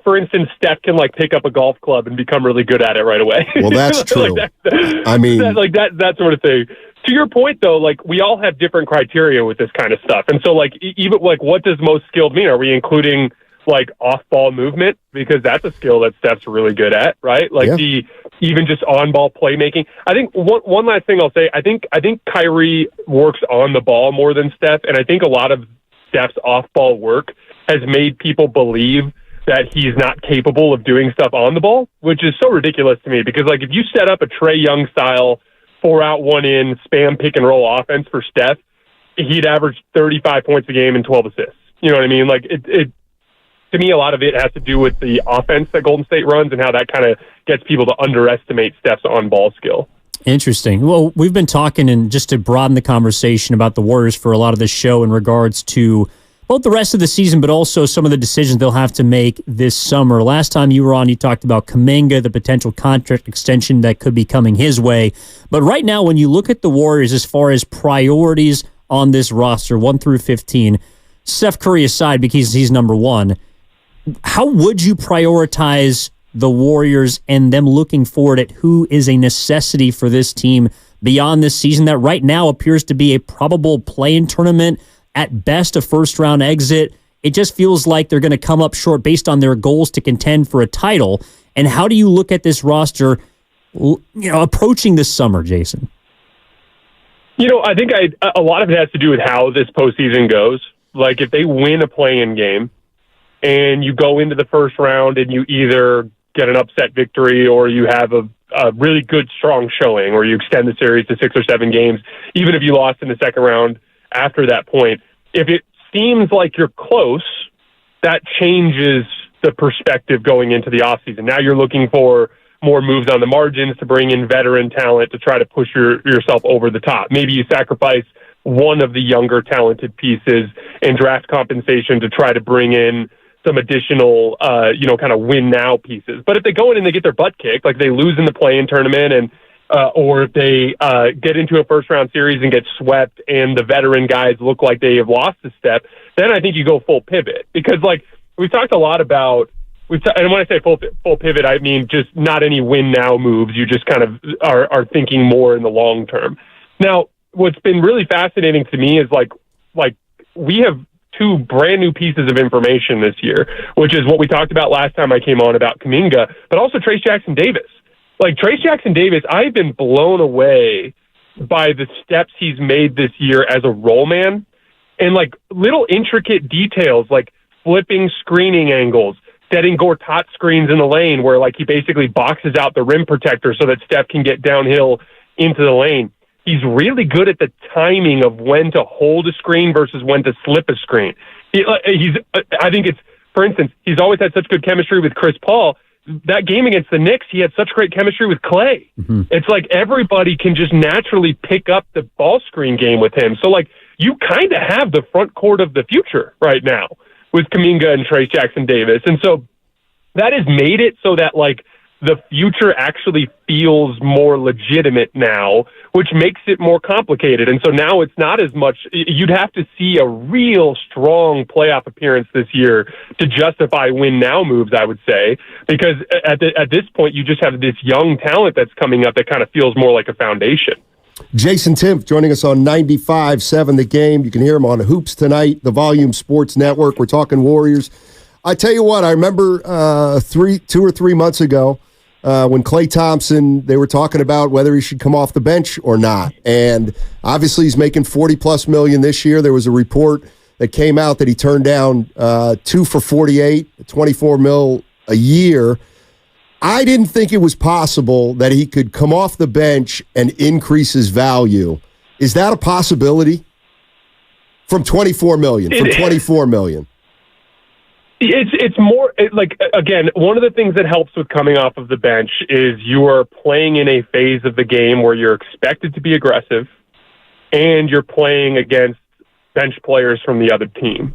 for instance, Steph can like pick up a golf club and become really good at it right away. Well, that's true. That sort of thing. To your point, though, like we all have different criteria with this kind of stuff, and so like even like what does most skilled mean? Are we including like off-ball movement, because that's a skill that Steph's really good at, right? Like even just on-ball playmaking. I think one last thing I'll say, I think Kyrie works on the ball more than Steph, and I think a lot of Steph's off-ball work has made people believe that he's not capable of doing stuff on the ball, which is so ridiculous to me, because like if you set up a Trae Young style 4 out, 1 in, spam pick and roll offense for Steph, he'd average 35 points a game and 12 assists. You know what I mean? Like it to me, a lot of it has to do with the offense that Golden State runs and how that kind of gets people to underestimate Steph's on-ball skill. Interesting. Well, we've been talking, and just to broaden the conversation about the Warriors for a lot of this show in regards to both the rest of the season, but also some of the decisions they'll have to make this summer. Last time you were on, you talked about Kuminga, the potential contract extension that could be coming his way. But right now, when you look at the Warriors as far as priorities on this roster, 1 through 15, Steph Curry aside because he's number 1, how would you prioritize the Warriors and them looking forward at who is a necessity for this team beyond this season that right now appears to be a probable play-in tournament, at best a first-round exit? It just feels like they're going to come up short based on their goals to contend for a title. And how do you look at this roster, approaching this summer, Jason? I think a lot of it has to do with how this postseason goes. Like if they win a play-in game, and you go into the first round and you either get an upset victory or you have a really good, strong showing, or you extend the series to 6 or 7 games, even if you lost in the second round after that point. If it seems like you're close, that changes the perspective going into the offseason. Now you're looking for more moves on the margins to bring in veteran talent to try to push yourself over the top. Maybe you sacrifice one of the younger talented pieces in draft compensation to try to bring in some additional, kind of win now pieces. But if they go in and they get their butt kicked, like they lose in the play-in tournament, and or if they get into a first-round series and get swept, and the veteran guys look like they have lost a step, then I think you go full pivot. Because like we've talked a lot about, and when I say full pivot, I mean just not any win now moves. You just kind of are thinking more in the long term. Now, what's been really fascinating to me is like we have 2 brand new pieces of information this year, which is what we talked about last time I came on about Kuminga, but also Trayce Jackson-Davis. Like Trayce Jackson-Davis, I've been blown away by the steps he's made this year as a roll man, and like little intricate details like flipping screening angles, setting Gortat screens in the lane where like he basically boxes out the rim protector so that Steph can get downhill into the lane. He's really good at the timing of when to hold a screen versus when to slip a screen. I think it's, for instance, he's always had such good chemistry with Chris Paul. That game against the Knicks, he had such great chemistry with Clay. Mm-hmm. It's like everybody can just naturally pick up the ball screen game with him. So, like, you kind of have the front court of the future right now with Kuminga and Trayce Jackson-Davis. And so that has made it so that, like, the future actually feels more legitimate now, which makes it more complicated. And so now it's not as much. You'd have to see a real strong playoff appearance this year to justify win now moves, I would say, because at this point, you just have this young talent that's coming up that kind of feels more like a foundation. Jason Timpf joining us on 95.7 The Game. You can hear him on Hoops Tonight, the Volume Sports Network. We're talking Warriors. I tell you what, I remember 2 or 3 months ago, when Klay Thompson, they were talking about whether he should come off the bench or not. And obviously he's making $40+ million this year. There was a report that came out that he turned down 2 for $48, $24 million a year. I didn't think it was possible that he could come off the bench and increase his value. Is that a possibility? From $24 million, from $24 million. It's more like, again, one of the things that helps with coming off of the bench is you are playing in a phase of the game where you're expected to be aggressive and you're playing against bench players from the other team.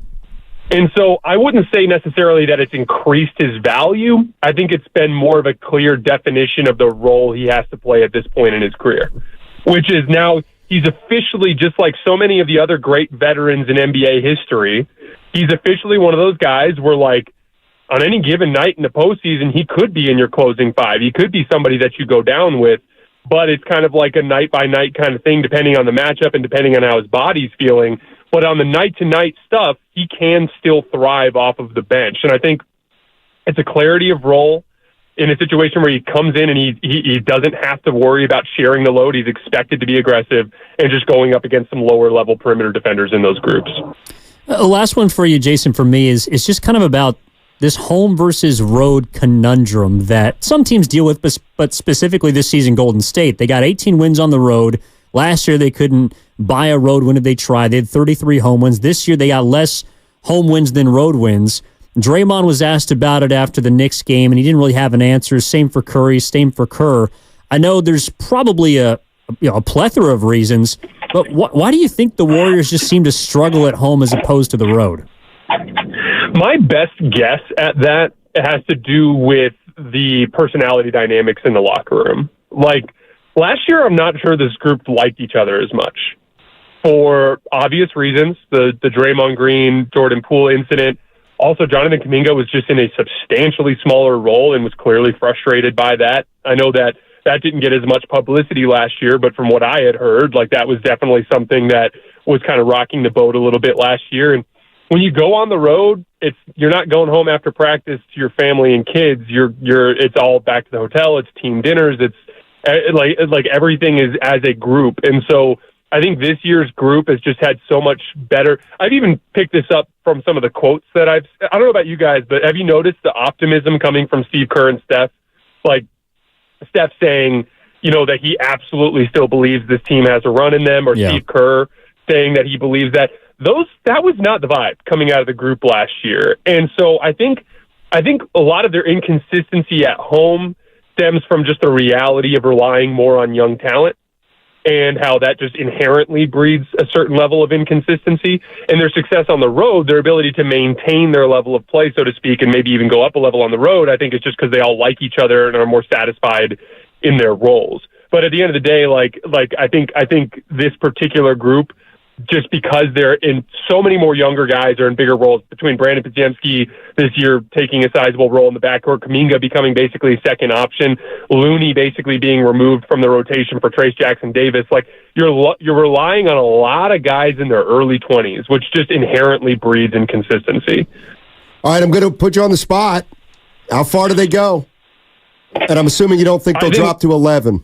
And so I wouldn't say necessarily that it's increased his value. I think it's been more of a clear definition of the role he has to play at this point in his career, which is now he's officially, just like so many of the other great veterans in NBA history, he's officially one of those guys where, like, on any given night in the postseason, he could be in your closing five. He could be somebody that you go down with, but it's kind of like a night-by-night kind of thing, depending on the matchup and depending on how his body's feeling. But on the night-to-night stuff, he can still thrive off of the bench. And I think it's a clarity of role in a situation where he comes in and he doesn't have to worry about sharing the load. He's expected to be aggressive and just going up against some lower-level perimeter defenders in those groups. Last one for you, Jason, for me is just kind of about this home versus road conundrum that some teams deal with, but specifically this season, Golden State. They got 18 wins on the road. Last year, they couldn't buy a road win if they tried. They had 33 home wins. This year, they got less home wins than road wins. Draymond was asked about it after the Knicks game, and he didn't really have an answer. Same for Curry, same for Kerr. I know there's probably a plethora of reasons, but why do you think the Warriors just seem to struggle at home as opposed to the road? My best guess at that has to do with the personality dynamics in the locker room. Like, last year, I'm not sure this group liked each other as much for obvious reasons. The Draymond Green, Jordan Poole incident. Also, Jonathan Kuminga was just in a substantially smaller role and was clearly frustrated by that. I know that didn't get as much publicity last year, but from what I had heard, like, that was definitely something that was kind of rocking the boat a little bit last year. And when you go on the road, you're not going home after practice to your family and kids. It's all back to the hotel. It's team dinners. It's like everything is as a group. And so I think this year's group has just had so much better. I've even picked this up from some of the quotes that I don't know about you guys, but have you noticed the optimism coming from Steve Kerr and Steph? Like, Steph saying, that he absolutely still believes this team has a run in them, or Steve Kerr saying that he believes that. That was not the vibe coming out of the group last year. And so I think a lot of their inconsistency at home stems from just the reality of relying more on young talent and how that just inherently breeds a certain level of inconsistency. And their success on the road, their ability to maintain their level of play, so to speak, and maybe even go up a level on the road, I think it's just because they all like each other and are more satisfied in their roles. But at the end of the day, I think this particular group, just because they're in so many more younger guys are in bigger roles, between Brandon Podziemski this year taking a sizable role in the backcourt, Kuminga becoming basically a second option, Looney basically being removed from the rotation for Trayce Jackson-Davis. Like, you're relying on a lot of guys in their early 20s, which just inherently breeds inconsistency. All right, I'm going to put you on the spot. How far do they go? And I'm assuming you don't think they'll drop to 11.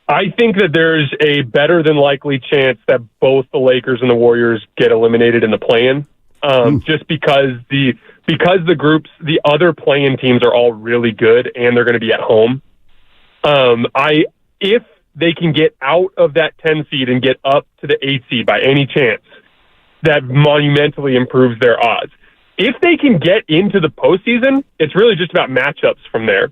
I think that there's a better than likely chance that both the Lakers and the Warriors get eliminated in the play-in, just because the groups, the other play-in teams are all really good and they're going to be at home. If they can get out of that 10 seed and get up to the 8 seed by any chance, that monumentally improves their odds. If they can get into the postseason, it's really just about matchups from there.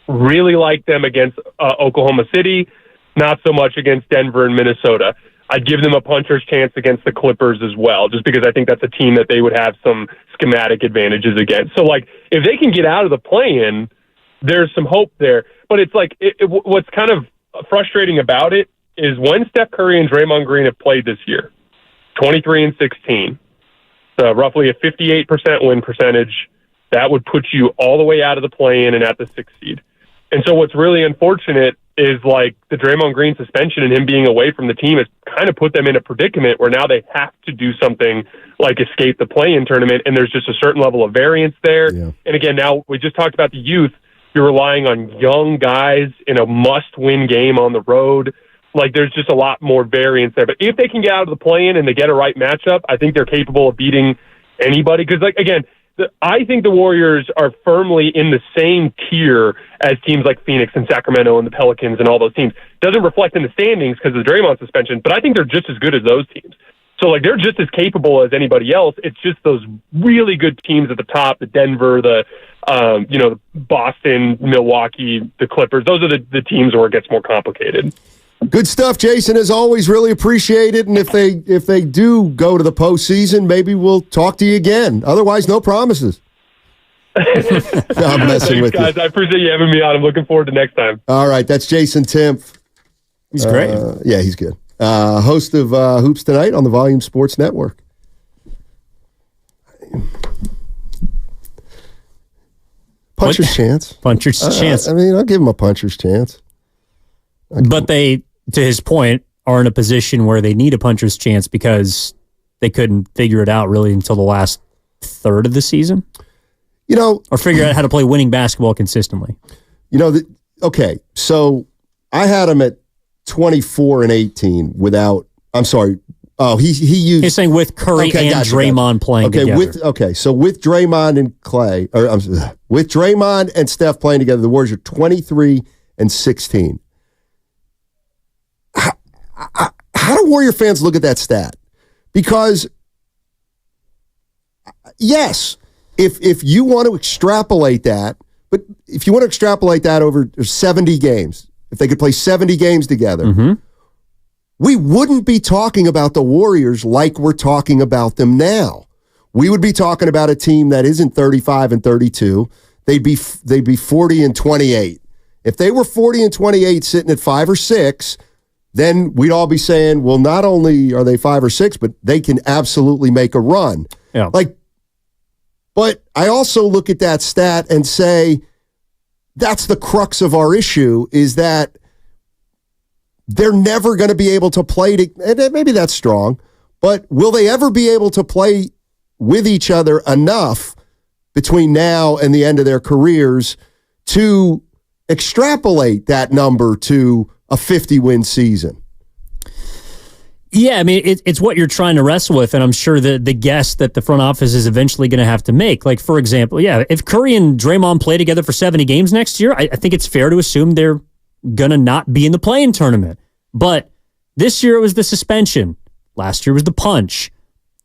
Really like them against Oklahoma City, not so much against Denver and Minnesota. I'd give them a puncher's chance against the Clippers as well, just because I think that's a team that they would have some schematic advantages against. So, like, if they can get out of the play-in, there's some hope there. But it's like, what's kind of frustrating about it is when Steph Curry and Draymond Green have played this year, 23-16, roughly a 58% win percentage, that would put you all the way out of the play-in and at the 6th seed. And so what's really unfortunate is like the Draymond Green suspension and him being away from the team has kind of put them in a predicament where now they have to do something like escape the play-in tournament, and there's just a certain level of variance there. Yeah. And again, now we just talked about the youth. You're relying on young guys in a must-win game on the road. Like, there's just a lot more variance there. But if they can get out of the play-in and they get a right matchup, I think they're capable of beating anybody. Because, like, again, I think the Warriors are firmly in the same tier as teams like Phoenix and Sacramento and the Pelicans and all those teams. Doesn't reflect in the standings because of the Draymond suspension, but I think they're just as good as those teams. So, like, they're just as capable as anybody else. It's just those really good teams at the top, the Denver, the Boston, Milwaukee, the Clippers. Those are the teams where it gets more complicated. Good stuff, Jason. As always, really appreciate it. And if they do go to the postseason, maybe we'll talk to you again. Otherwise, no promises. I'm messing with guys. you. I appreciate you having me on. I'm looking forward to next time. All right, that's Jason Timpf. He's great. Yeah, he's good. Host of Hoops Tonight on the Volume Sports Network. Puncher's chance. Puncher's chance. I mean, I'll give him a puncher's chance. But they, to his point, are in a position where they need a puncher's chance because they couldn't figure it out really until the last third of the season. Or figure out how to play winning basketball consistently. Okay, so I had him at 24-18 without. I'm sorry. Oh, he used. He's saying with Curry and Draymond playing together. So with Draymond and Clay, with Draymond and Steph playing together, the Warriors are 23-16. How do Warrior fans look at that stat? Because yes, if you want to extrapolate that, but if you want to extrapolate that over 70 games, if they could play 70 games together, we wouldn't be talking about the Warriors like we're talking about them now. We would be talking about a team that isn't 35-32. They'd be 40-28. If they were 40-28 sitting at 5 or 6, then we'd all be saying, well, not only are they 5 or 6, but they can absolutely make a run. Yeah. But I also look at that stat and say, that's the crux of our issue, is that they're never going to be able to play and maybe that's strong, but will they ever be able to play with each other enough between now and the end of their careers to extrapolate that number to a 50-win season? Yeah, I mean, it's what you're trying to wrestle with, and I'm sure the guess that the front office is eventually going to have to make. Like, for example, if Curry and Draymond play together for 70 games next year, I think it's fair to assume they're going to not be in the play-in tournament. But this year it was the suspension. Last year was the punch.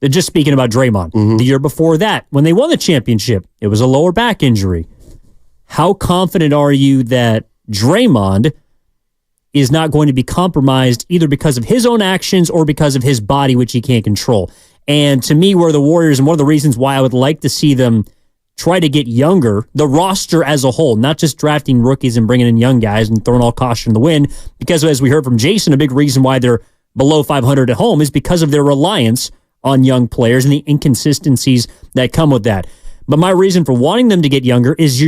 They're just speaking about Draymond. The year before that, when they won the championship, it was a lower back injury. How confident are you that Draymond is not going to be compromised either because of his own actions or because of his body, which he can't control? And to me, where the Warriors, and one of the reasons why I would like to see them try to get younger, the roster as a whole, not just drafting rookies and bringing in young guys and throwing all caution in the wind, because as we heard from Jason, a big reason why they're below 500 at home is because of their reliance on young players and the inconsistencies that come with that. But my reason for wanting them to get younger is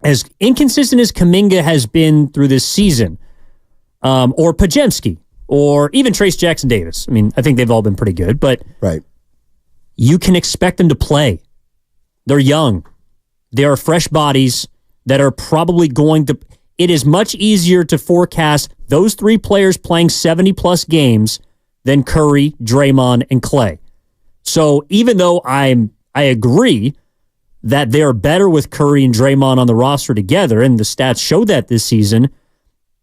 as inconsistent as Kuminga has been through this season, or Pajemski, or even Trace Jackson-Davis. I mean, I think they've all been pretty good, but you can expect them to play. They're young. They are fresh bodies that are probably going to... It is much easier to forecast those three players playing 70-plus games than Curry, Draymond, and Clay. So even though I agree that they're better with Curry and Draymond on the roster together, and the stats show that this season,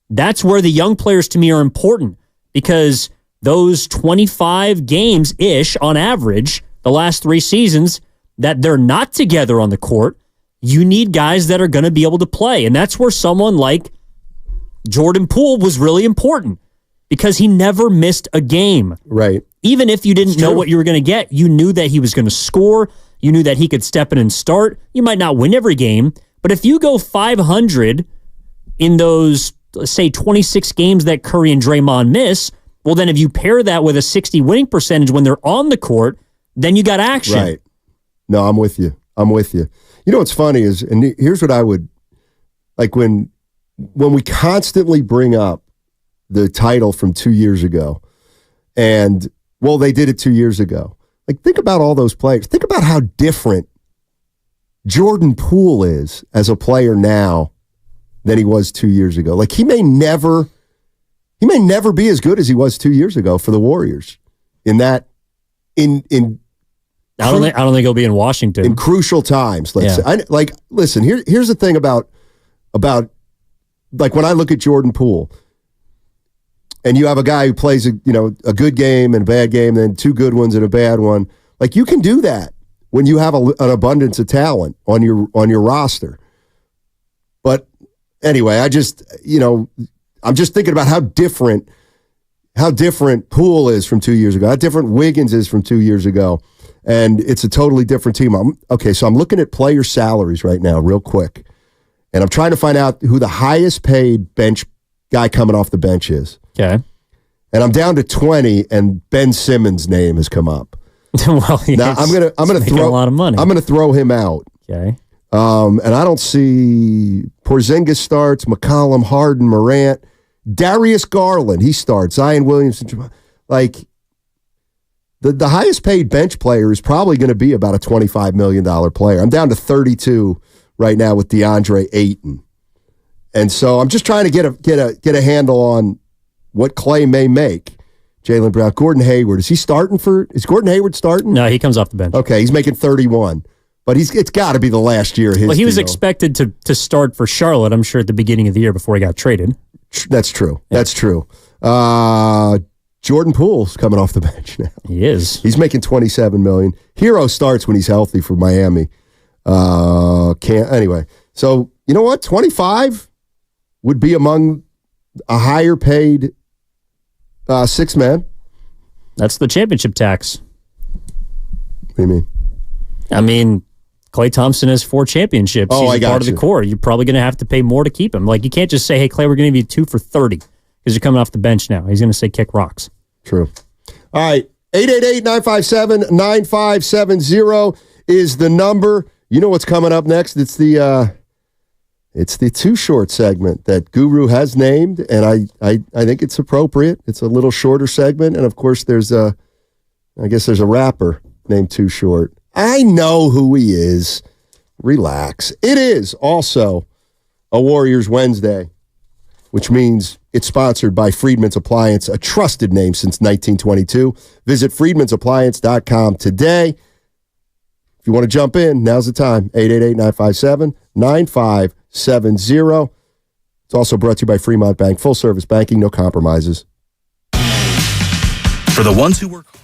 that's where the young players to me are important, because those 25 games-ish on average, the last 3 seasons, that they're not together on the court, you need guys that are going to be able to play. And that's where someone like Jordan Poole was really important because he never missed a game. Right. Even if you didn't know what you were going to get, you knew that he was going to score. You knew that he could step in and start. You might not win every game, but if you go 500 in those, let's say, 26 games that Curry and Draymond miss, well, then if you pair that with a 60 winning percentage when they're on the court, then you got action. Right. No, I'm with you. You know what's funny is, and here's what I would, like when we constantly bring up the title from 2 years ago, and, well, they did it 2 years ago. Like, think about all those players. Think about how different Jordan Poole is as a player now than he was 2 years ago. Like, he may never be as good as he was 2 years ago for the Warriors in that, I don't think he'll be in Washington in crucial times. Let's say. Listen. Here's the thing about like when I look at Jordan Poole, and you have a guy who plays a good game and a bad game, then 2 good ones and a bad one. Like, you can do that when you have an abundance of talent on your roster. But anyway, I'm just thinking about how different Poole is from 2 years ago, how different Wiggins is from 2 years ago. And it's a totally different team. So I'm looking at player salaries right now real quick. And I'm trying to find out who the highest paid bench guy coming off the bench is. Okay. And I'm down to 20, and Ben Simmons' name has come up. Well, now I'm gonna throw a lot of money. I'm gonna throw him out. Okay. And I don't see Porzingis starts, McCollum, Harden, Morant, Darius Garland. He starts. Zion Williamson. Like, the highest paid bench player is probably going to be about a $25 million player. I'm down to 32 right now with DeAndre Ayton. And so I'm just trying to get a handle on what Clay may make. Jaylen Brown, Gordon Hayward. Is Gordon Hayward starting? No, he comes off the bench. Okay, he's making 31. But it's got to be the last year of his he was deal. expected to start for Charlotte, I'm sure, at the beginning of the year before he got traded. That's true. Yeah. That's true. Jordan Poole's coming off the bench now. He is. He's making $27 million. Hero starts when he's healthy for Miami. Anyway, so you know what? 25 would be among a higher paid 6 men. That's the championship tax. What do you mean? I mean, Klay Thompson has 4 championships. Oh, He's part of the core. You're probably going to have to pay more to keep him. Like, you can't just say, hey, Klay, we're going to give you 2 for 30 because you're coming off the bench now. He's going to say kick rocks. True. All right. 888-957-9570 is the number. You know what's coming up next? It's the Too Short segment that Guru has named, and I think it's appropriate. It's a little shorter segment, and of course there's a rapper named Too Short. I know who he is. Relax. It is also a Warriors Wednesday, which means it's sponsored by Friedman's Appliance, a trusted name since 1922. Visit friedmansappliance.com today. If you want to jump in, now's the time. 888-957-9570. It's also brought to you by Fremont Bank. Full service banking, no compromises. For the ones who work hard.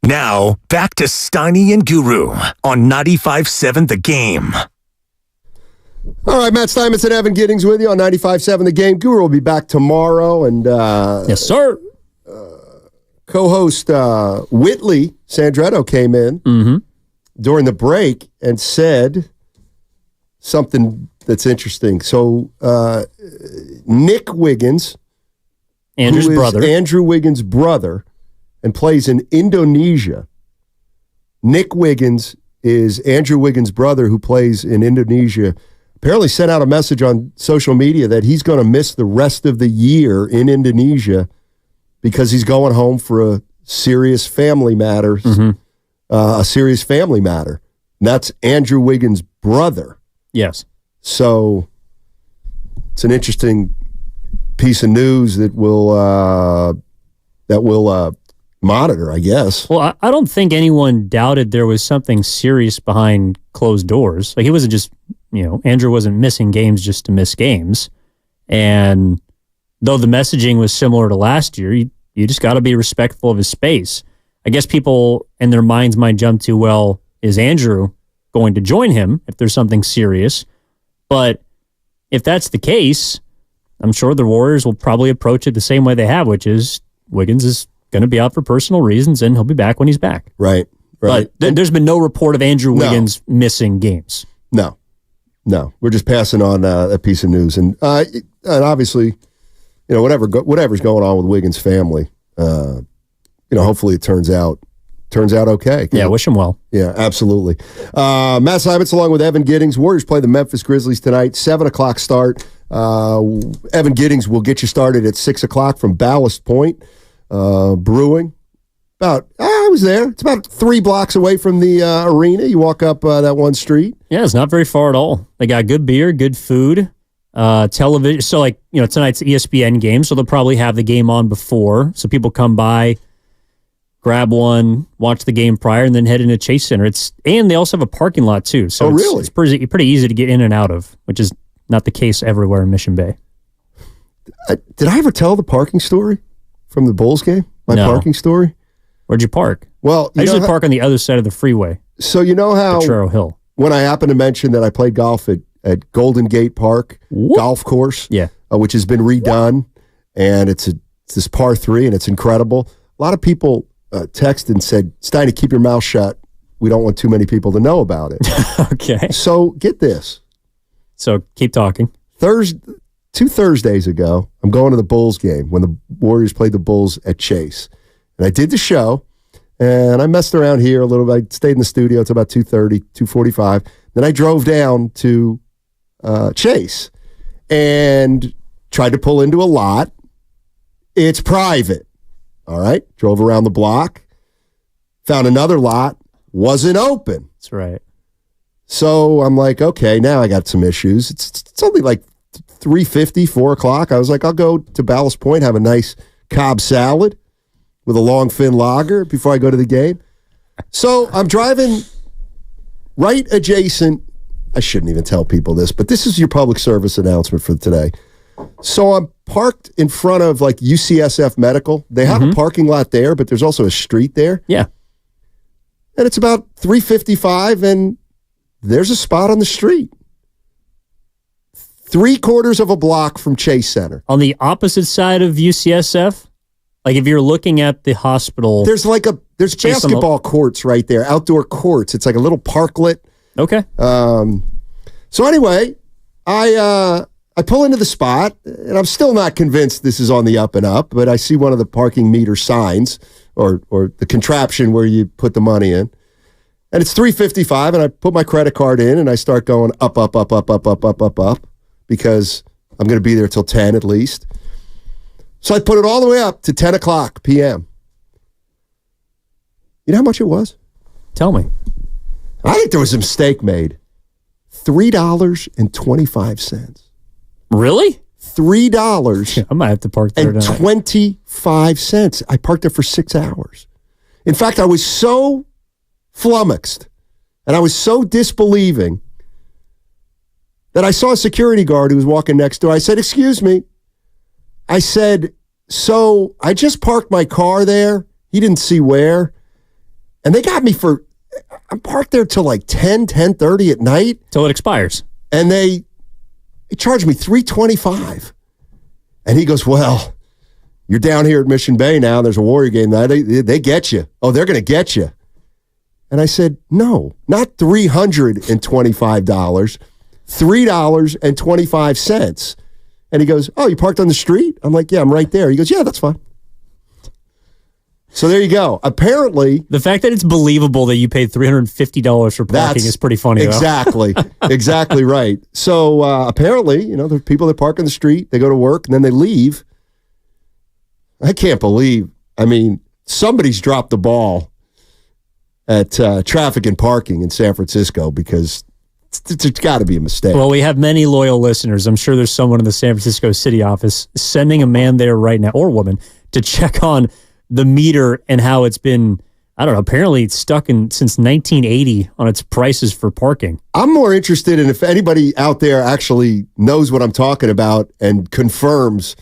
Now, back to Steiny and Guru on 95.7 The Game. All right, Matt Steinmetz and Evan Giddings with you on 95.7 The Game. Guru will be back tomorrow. And yes, sir. Co-host Whitley Sandretto came in during the break and said something that's interesting. So Nick Wiggins, Andrew's brother, Andrew Wiggins' brother, and plays in Indonesia. Nick Wiggins is Andrew Wiggins' brother who plays in Indonesia. Apparently sent out a message on social media that he's going to miss the rest of the year in Indonesia because he's going home for a serious family matter. A serious family matter. And that's Andrew Wiggins' brother. Yes. So it's an interesting piece of news that will monitor, I guess. Well, I don't think anyone doubted there was something serious behind closed doors. Like, he wasn't just, Andrew wasn't missing games just to miss games. And though the messaging was similar to last year, you just got to be respectful of his space. I guess people in their minds might jump to, well, is Andrew going to join him if there's something serious? But if that's the case, I'm sure the Warriors will probably approach it the same way they have, which is Wiggins is going to be out for personal reasons, and he'll be back when he's back. Right. But there's been no report of Andrew Wiggins missing games. No. We're just passing on a piece of news. And obviously, whatever's going on with Wiggins' family, hopefully it turns out okay. Yeah, wish him well. Yeah, absolutely. Matt Steinmetz along with Evan Giddings. Warriors play the Memphis Grizzlies tonight, 7 o'clock start. Evan Giddings will get you started at 6 o'clock from Ballast Point Brewing. I was there. It's about 3 blocks away from the arena. You walk up that one street. Yeah, it's not very far at all. They got good beer, good food, television. So, tonight's ESPN game, so they'll probably have the game on before. So people come by, grab one, watch the game prior, and then head into Chase Center. And they also have a parking lot, too. So really? It's pretty easy to get in and out of, which is not the case everywhere in Mission Bay. Did I ever tell the parking story from the Bulls game? My parking story? Where'd you park? Well, I usually park on the other side of the freeway. So you know how Potrero Hill. When I happened to mention that I played golf at Golden Gate Park golf course, which has been redone, and it's this par 3, and it's incredible. A lot of people texted and said, "Steiny, keep your mouth shut. We don't want too many people to know about it." Okay. So get this. So keep talking. 2 Thursdays ago, I'm going to the Bulls game when the Warriors played the Bulls at Chase. And I did the show, and I messed around here a little bit. I stayed in the studio until about 2:30, 2:45. Then I drove down to Chase and tried to pull into a lot. It's private. All right. Drove around the block, found another lot, wasn't open. That's right. So I'm like, okay, now I got some issues. It's only like 3:50, 4 o'clock. I was like, I'll go to Ballast Point, have a nice Cobb salad with a long fin lager before I go to the game. So I'm driving right adjacent. I shouldn't even tell people this, but this is your public service announcement for today. So I'm parked in front of like UCSF Medical. They have a parking lot there, but there's also a street there. Yeah. And it's about 3:55, and there's a spot on the street. 3/4 of a block from Chase Center. On the opposite side of UCSF? Like if you're looking at the hospital. There's basketball courts right there, outdoor courts. It's like a little parklet. Okay. So anyway, I pull into the spot, and I'm still not convinced this is on the up and up, but I see one of the parking meter signs or the contraption where you put the money in. And it's 3:55, and I put my credit card in, and I start going up, because I'm going to be there till 10 at least. So I put it all the way up to 10 o'clock p.m. You know how much it was? Tell me. I think there was a mistake made. $3.25. Really? $3. I might have to park there and 25 cents. I parked there for 6 hours. In fact, I was so flummoxed and I was so disbelieving that I saw a security guard who was walking next door. I said, "Excuse me." I said, "So I just parked my car there." He didn't see where. And they got me I'm parked there till like 10:30 at night. Till it expires. And they charged me $325. And he goes, well, you're down here at Mission Bay now. There's a Warrior game. They get you. Oh, they're going to get you. And I said, no, not $325, $3.25. And he goes, oh, you parked on the street? I'm like, yeah, I'm right there. He goes, yeah, that's fine. So there you go. Apparently, the fact that it's believable that you paid $350 for parking is pretty funny. Exactly. Exactly right. So apparently, there's people that park on the street, they go to work, and then they leave. I can't believe, somebody's dropped the ball at traffic and parking in San Francisco because it's got to be a mistake. Well, we have many loyal listeners. I'm sure there's someone in the San Francisco city office sending a man there right now, or woman, to check on the meter and how it's been, I don't know, apparently it's stuck since 1980 on its prices for parking. I'm more interested in if anybody out there actually knows what I'm talking about and confirms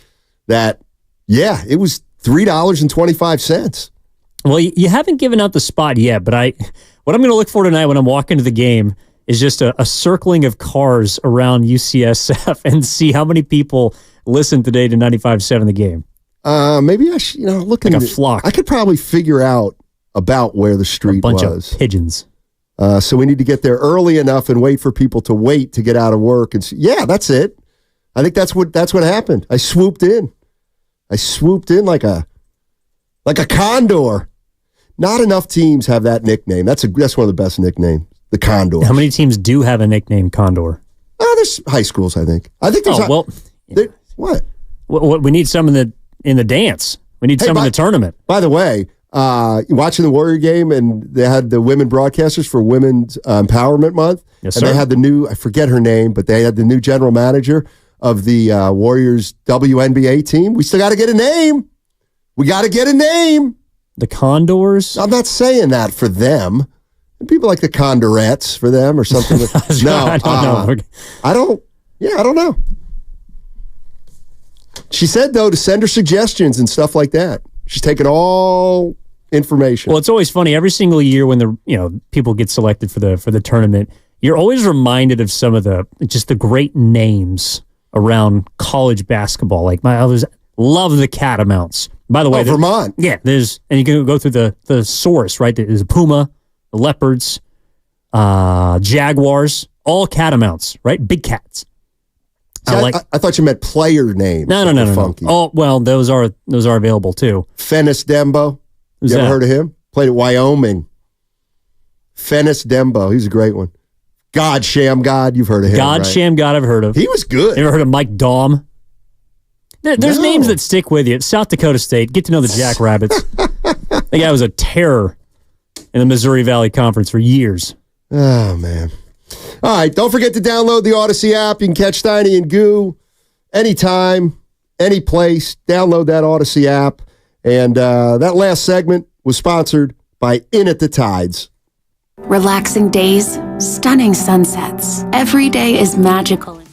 that, yeah, it was $3.25. Well, you haven't given out the spot yet, but what I'm going to look for tonight when I'm walking to the game is just a circling of cars around UCSF and see how many people listen today to 95.7 The Game. Maybe I should, look like a flock. I could probably figure out about where the street was. A bunch of pigeons. So we need to get there early enough and wait for people to wait to get out of work. And yeah, that's it. I think that's what happened. I swooped in like a condor. Not enough teams have that nickname. That's one of the best nicknames, the Condor. How many teams do have a nickname Condor? There's high schools, I think. There's what? We need some in the dance. We need some in the tournament. By the way, watching the Warrior game, and they had the women broadcasters for Women's Empowerment Month. Yes, and sir. they had the new, I forget her name, but they had the new general manager of the Warriors WNBA team. We still got to get a name. We got to get a name. The Condors? I'm not saying that for them. People like the Condorettes for them or something. No, I don't know. I don't know. She said, though, to send her suggestions and stuff like that. She's taking all information. Well, it's always funny. Every single year when the people get selected for the tournament, you're always reminded of some of the great names around college basketball. Like I love the Catamounts. By the way, Vermont. Yeah, and you can go through the source, right? There's a Puma, the Leopards, Jaguars, all Catamounts, right? Big cats. See, I thought you meant player names. No. Funky. Oh, well, those are available too. Fennis Dembo. Who's you ever that? heard of him? Played at Wyoming. Fennis Dembo. He's a great one. God Sham God. You've heard of him, right? Sham God, I've heard of. He was good. You ever heard of Mike Daum? There's names that stick with you. South Dakota State. Get to know the Jackrabbits. The guy was a terror in the Missouri Valley Conference for years. Oh, man. All right, don't forget to download the Odyssey app. You can catch Steiny and Goo anytime, any place. Download that Odyssey app. And that last segment was sponsored by In at the Tides. Relaxing days, stunning sunsets. Every day is magical.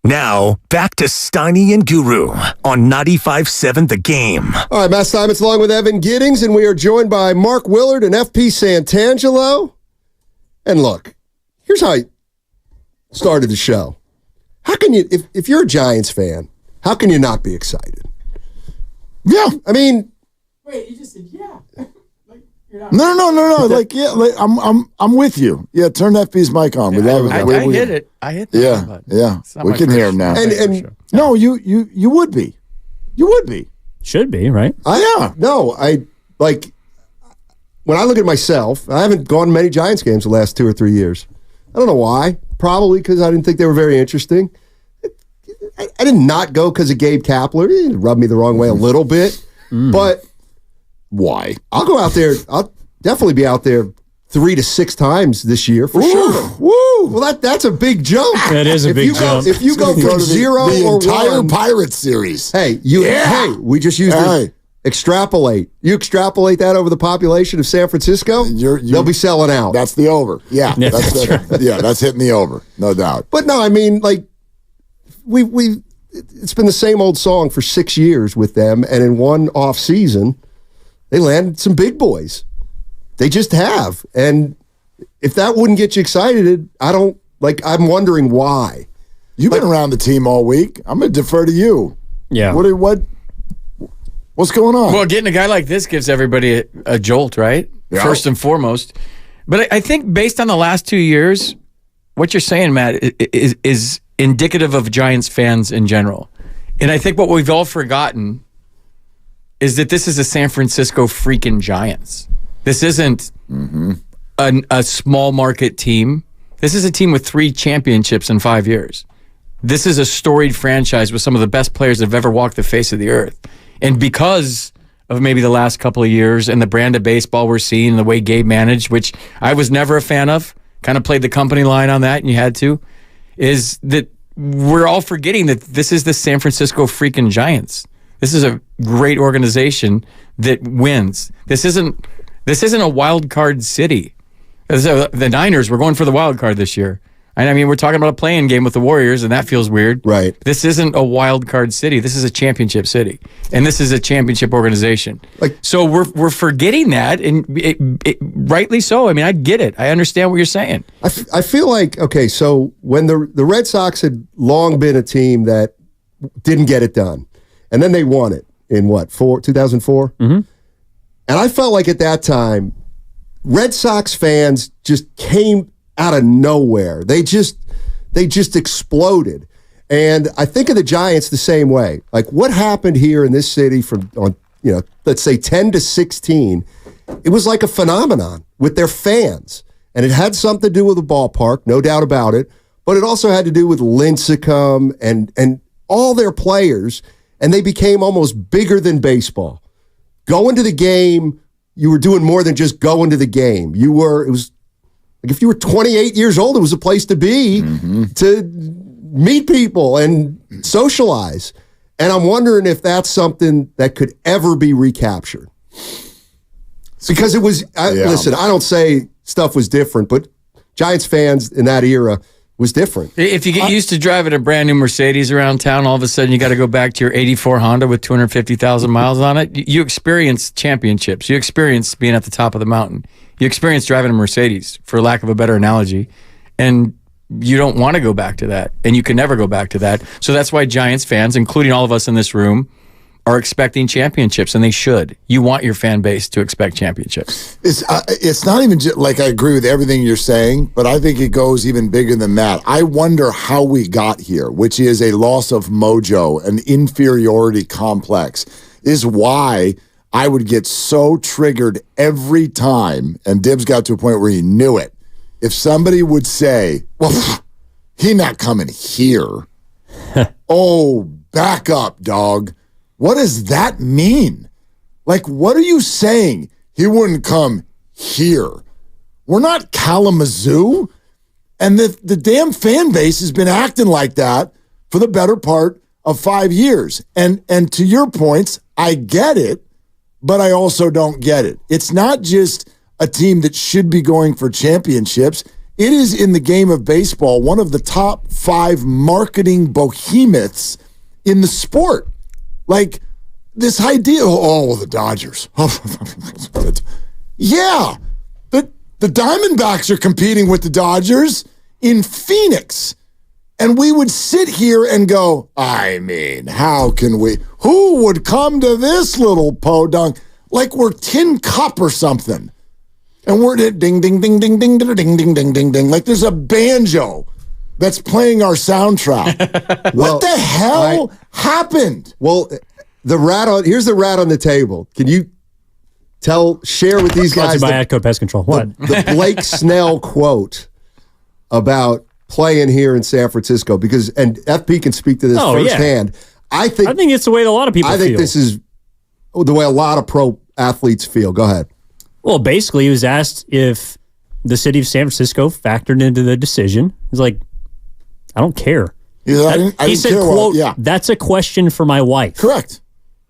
Now, back to Steiny and Guru on 95.7 The Game. All right, Matt Steinmetz along with Evan Giddings, and we are joined by Mark Willard and FP Santangelo. And look, here's how I started the show. How can you, if you're a Giants fan, how can you not be excited? Yeah. I mean... Wait, you just said yeah. No. Like, yeah, like, I'm with you. Yeah, turn FP's mic on. I hit it. I hit the button. Yeah. We can hear him now. And no, you would be. You would be. Should be, right? Like, when I look at myself, I haven't gone to many Giants games the last 2 or 3 years. I don't know why. Probably because I didn't think they were very interesting. I did not go because of Gabe Kapler. It rubbed me the wrong way a little bit. But why? I'll go out there. I'll definitely be out there 3 to 6 times this year for sure. Woo! Well, that's a big jump. That is a big jump. If you go from zero the or entire one, Pirates series. Hey, we just used it. Extrapolate. You extrapolate that over the population of San Francisco, they'll be selling out. That's the over. Yeah, that's hitting the over, no doubt. But no, I mean, like it's been the same old song for 6 years with them, and in one off season, they landed some big boys. They just have, and if that wouldn't get you excited, I'm wondering why. You've been around the team all week. I'm going to defer to you. Yeah. What's going on? Well, getting a guy like this gives everybody a jolt, right? Yeah. First and foremost. But I think based on the last 2 years, what you're saying, Matt, is indicative of Giants fans in general. And I think what we've all forgotten is that this is a San Francisco freaking Giants. This isn't a small market team. This is a team with 3 championships in 5 years. This is a storied franchise with some of the best players that have ever walked the face of the earth. And because of maybe the last couple of years and the brand of baseball we're seeing and the way Gabe managed, which I was never a fan of, kind of played the company line on that, and you had to, is that we're all forgetting that this is the San Francisco freaking Giants. This is a great organization that wins. This isn't a wild card city. The Niners were going for the wild card this year. And I mean, we're talking about a play-in game with the Warriors, and that feels weird. Right. This isn't a wild card city. This is a championship city, and this is a championship organization. So we're forgetting that, and it rightly so. I mean, I get it. I understand what you're saying. I feel like, okay, so when the Red Sox had long been a team that didn't get it done, and then they won it in 2004? Mm-hmm. And I felt like at that time, Red Sox fans just came out of nowhere. They just exploded. And I think of the Giants the same way. Like, what happened here in this city from let's say 10 to 16, it was like a phenomenon with their fans. And it had something to do with the ballpark, no doubt about it, but it also had to do with Lincecum and all their players, and they became almost bigger than baseball. Going to the game, you were doing more than just going to the game. It was like if you were 28 years old, it was a place to be to meet people and socialize. And I'm wondering if that's something that could ever be recaptured. Because it was, listen, I don't say stuff was different, but Giants fans in that era was different. If you get used to driving a brand new Mercedes around town, all of a sudden you got to go back to your 84 Honda with 250,000 miles on it. You experience championships. You experience being at the top of the mountain. You experience driving a Mercedes, for lack of a better analogy, and you don't want to go back to that, and you can never go back to that. So that's why Giants fans, including all of us in this room, are expecting championships, and they should. You want your fan base to expect championships. It's not even like I agree with everything you're saying, but I think it goes even bigger than that. I wonder how we got here, which is a loss of mojo, an inferiority complex, is why I would get so triggered every time, and Dibs got to a point where he knew it. If somebody would say, well, he not coming here. Oh, back up, dog. What does that mean? Like, what are you saying? He wouldn't come here. We're not Kalamazoo. And the damn fan base has been acting like that for the better part of 5 years. And to your points, I get it, but I also don't get it. It's not just a team that should be going for championships. It is in the game of baseball one of the top 5 marketing behemoths in the sport. Like this idea, the Dodgers. Yeah, the Diamondbacks are competing with the Dodgers in Phoenix. And we would sit here and go, I mean, how can we? Who would come to this little podunk like we're Tin Cup or something? And we're ding, ding, ding, ding, ding, ding, ding, ding, ding, ding, ding. Like there's a banjo that's playing our soundtrack. What the hell happened? Well, here's the rat on the table. Can you share with these guys by Atco Pest Control. What? The Blake Snell quote about playing here in San Francisco, and FP can speak to this firsthand. Yeah. I think it's the way that a lot of people feel. I think this is the way a lot of pro athletes feel. Go ahead. Well, basically, he was asked if the city of San Francisco factored into the decision. He's like, I don't care. He said, quote, that's a question for my wife. Correct.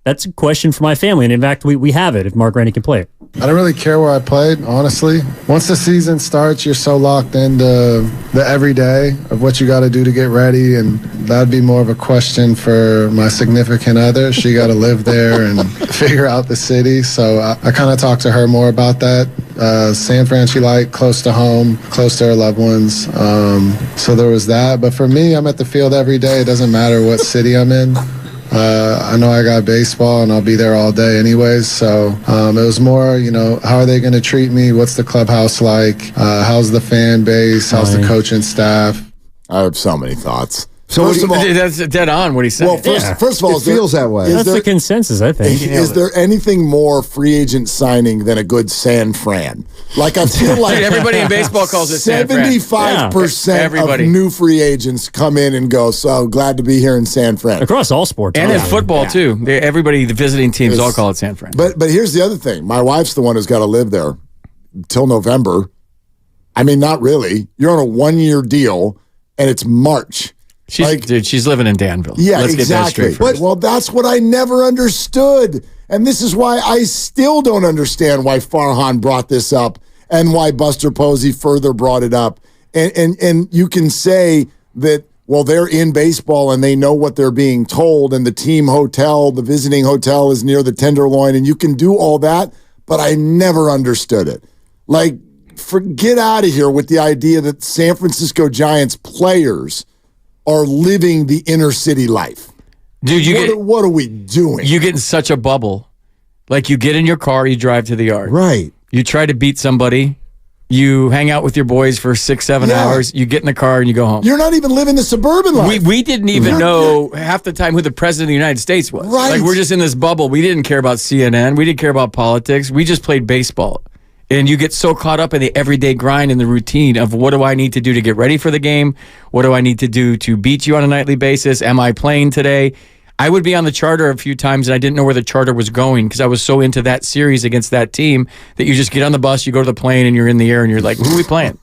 That's a question for my family. And in fact, we have it if Mark Rennie can play it. I don't really care where I played, honestly. Once the season starts, you're so locked into the everyday of what you got to do to get ready. And that'd be more of a question for my significant other. She got to live there and figure out the city. So I kind of talked to her more about that. San Fran, she liked close to home, close to her loved ones. So there was that. But for me, I'm at the field every day. It doesn't matter what city I'm in. I know I got baseball and I'll be there all day anyways. So it was more, how are they going to treat me? What's the clubhouse like? How's the fan base? How's the coaching staff? I have so many thoughts. So first of all, that's dead on what he said. Well, first of all, it feels that way. That's the consensus, I think. Is there anything more free agent signing than a good San Fran? Like I feel like everybody in baseball calls it 75% of new free agents come in and go, so glad to be here in San Fran. Across all sports. And in football, too. Everybody, the visiting teams all call it San Fran. But here's the other thing. My wife's the one who's got to live there till November. I mean, not really. You're on a 1-year deal, and it's March. She's living in Danville. Yeah, Let's exactly. Get that straight. Well, that's what I never understood. And this is why I still don't understand why Farhan brought this up and why Buster Posey further brought it up. And you can say that, well, they're in baseball and they know what they're being told, and the team hotel, the visiting hotel is near the Tenderloin, and you can do all that, but I never understood it. Like, get out of here with the idea that San Francisco Giants players are living the inner city life. Dude, what are we doing? You get in such a bubble. Like, you get in your car, you drive to the yard. Right. You try to beat somebody. You hang out with your boys for 6-7 hours. You get in the car and you go home. You're not even living the suburban life. We didn't even know half the time who the president of the United States was. Right. Like, we're just in this bubble. We didn't care about CNN. We didn't care about politics. We just played baseball. And you get so caught up in the everyday grind and the routine of what do I need to do to get ready for the game? What do I need to do to beat you on a nightly basis? Am I playing today? I would be on the charter a few times and I didn't know where the charter was going because I was so into that series against that team that you just get on the bus, you go to the plane, and you're in the air and you're like, who are we playing?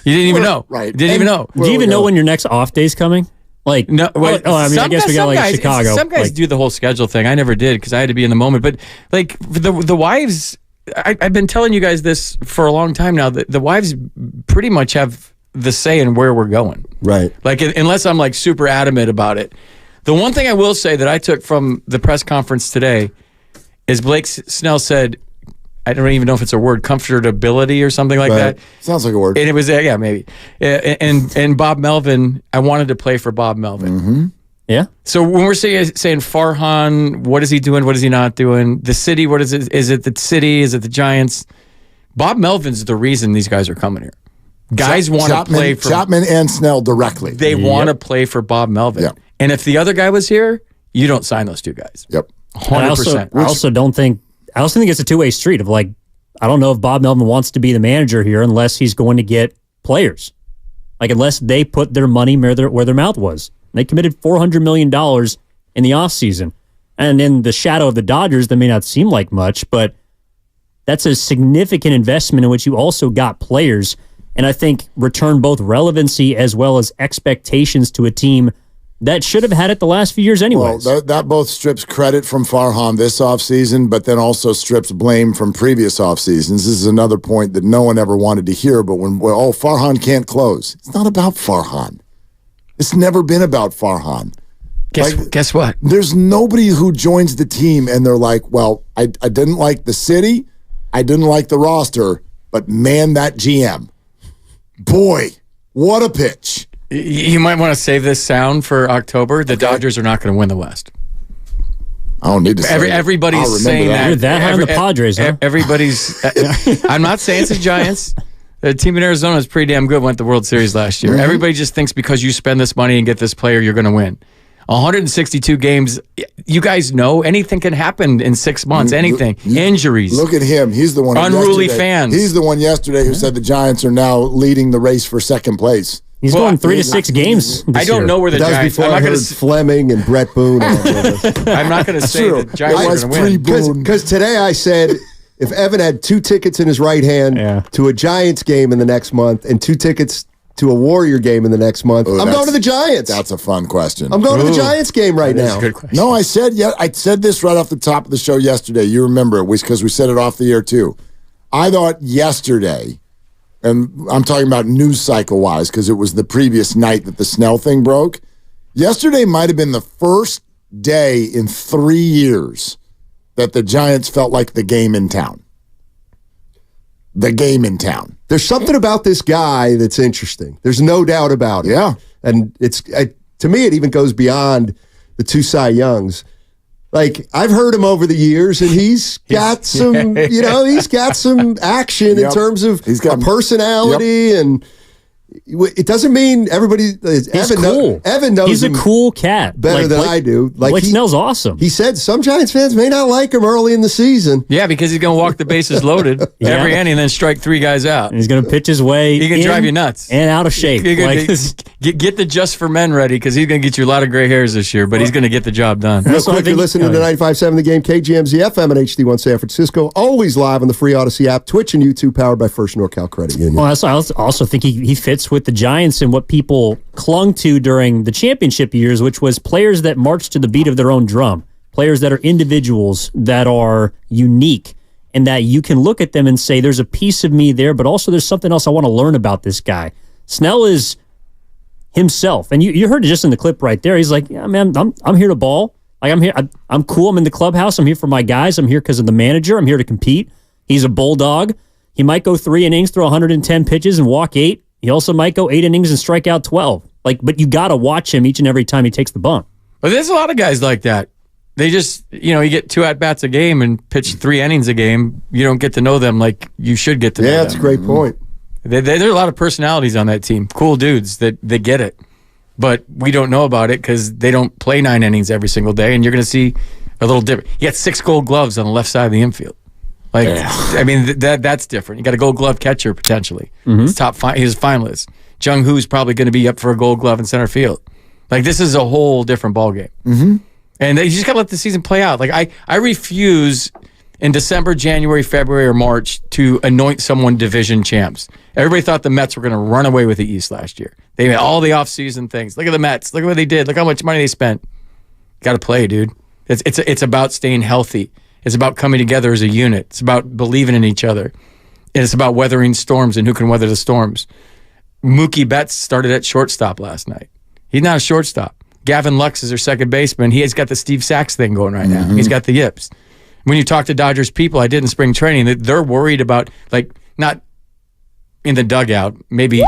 You didn't even know. Right. Didn't even know. Do you even know when your next off day's coming? Like, no. Well, I guess we got like Chicago. Some guys do the whole schedule thing. I never did because I had to be in the moment. But like the wives, I've been telling you guys this for a long time now. The wives pretty much have the say in where we're going. Right. Like, unless I'm like super adamant about it. The one thing I will say that I took from the press conference today is Blake Snell said, I don't even know if it's a word, comfortability or something like that. Sounds like a word. And it was, yeah, maybe. And Bob Melvin, I wanted to play for Bob Melvin. Mm-hmm. Yeah. So when we're saying Farhan, what is he doing? What is he not doing? The city, what is it? Is it the city? Is it the Giants? Bob Melvin's the reason these guys are coming here. Guys want to play for Chapman and Snell directly. They want to play for Bob Melvin. Yep. And if the other guy was here, you don't sign those two guys. Yep. 100%. I also think it's a two-way street of like, I don't know if Bob Melvin wants to be the manager here unless he's going to get players. Like, unless they put their money where their mouth was. They committed $400 million in the offseason. And in the shadow of the Dodgers, that may not seem like much, but that's a significant investment in which you also got players. And I think return both relevancy as well as expectations to a team that should have had it the last few years anyways. Well, that both strips credit from Farhan this offseason, but then also strips blame from previous offseasons. This is another point that no one ever wanted to hear, but Farhan can't close. It's not about Farhan. It's never been about Farhan. Guess what? There's nobody who joins the team and they're like, well, I didn't like the city, I didn't like the roster, but man, that GM. Boy, what a pitch. You might want to save this sound for October. The Dodgers are not going to win the West. I don't need to say Everybody's saying that. You're that high on the Padres, huh? Everybody's. I'm not saying it's the Giants. The team in Arizona is pretty damn good. Went the World Series last year. Everybody just thinks because you spend this money and get this player, you're going to win. 162 games. You guys know anything can happen in 6 months. Anything. Injuries. Look at him. He's the one. Unruly fans. He's the one yesterday who said the Giants are now leading the race for second place. He's going 3 to 6 games. I don't know where the Giants. Before I heard Fleming and Brett Boone. I'm not going to say the Giants are going to win. Because today I said if Evan had 2 tickets in his right hand to a Giants game in the next month and 2 tickets to a Warrior game in the next month, I'm going to the Giants. That's a fun question. I'm going to the Giants game right now. That's a good question. No, I said this right off the top of the show yesterday. You remember it because we said it off the air too. I thought yesterday. And I'm talking about news cycle-wise because it was the previous night that the Snell thing broke. Yesterday might have been the first day in 3 years that the Giants felt like the game in town. The game in town. There's something about this guy that's interesting. There's no doubt about it. Yeah. And to me, it even goes beyond the 2 Cy Youngs. Like, I've heard him over the years, and he's got some, he's got some action in terms of a personality, and it doesn't mean everybody. He's Evan cool. Evan knows he's a cool cat. better than I do. Blake Snell's awesome. He said some Giants fans may not like him early in the season. Yeah, because he's going to walk the bases loaded every inning and then strike 3 guys out. And he's going to pitch his way. He can drive you nuts and out of shape. Get the Just for Men ready because he's going to get you a lot of gray hairs this year, but he's going to get the job done. Real quick, you're listening to 95.7 The Game, KGMZ FM and HD1 San Francisco. Always live on the free Odyssey app, Twitch and YouTube, powered by First NorCal Credit Union. Well, I also think he fits with the Giants and what people clung to during the championship years, which was players that march to the beat of their own drum, players that are individuals, that are unique, and that you can look at them and say, there's a piece of me there, but also there's something else I want to learn about this guy. Snell is himself, and you heard it just in the clip right there. He's like, yeah, man, I'm here to ball. Like, I'm here. I'm cool. I'm in the clubhouse. I'm here for my guys. I'm here because of the manager. I'm here to compete. He's a bulldog. He might go 3 innings, throw 110 pitches, and walk 8. He also might go 8 innings and strike out 12. But you got to watch him each and every time he takes the bump. But there's a lot of guys like that. They just, you get 2 at-bats a game and pitch 3 innings a game. You don't get to know them like you should get to know them. Yeah, that's a great point. There are a lot of personalities on that team. Cool dudes that they get it. But we don't know about it because they don't play 9 innings every single day, and you're going to see a little different. You got 6 Gold Gloves on the left side of the infield. I mean, that's different. You got a Gold Glove catcher potentially. He's he's a finalist. Jung Hoo's probably going to be up for a Gold Glove in center field. This is a whole different ballgame. And you just got to let the season play out. I refuse in December, January, February, or March to anoint someone division champs. Everybody thought the Mets were going to run away with the East last year. They had all the offseason things. Look at the Mets. Look at what they did. Look how much money they spent. Got to play, dude. It's about staying healthy. It's about coming together as a unit. It's about believing in each other. And it's about weathering storms and who can weather the storms. Mookie Betts started at shortstop last night. He's not a shortstop. Gavin Lux is their second baseman. He has got the Steve Sachs thing going right now. He's got the yips. When you talk to Dodgers people, I did in spring training, they're worried about, not in the dugout, maybe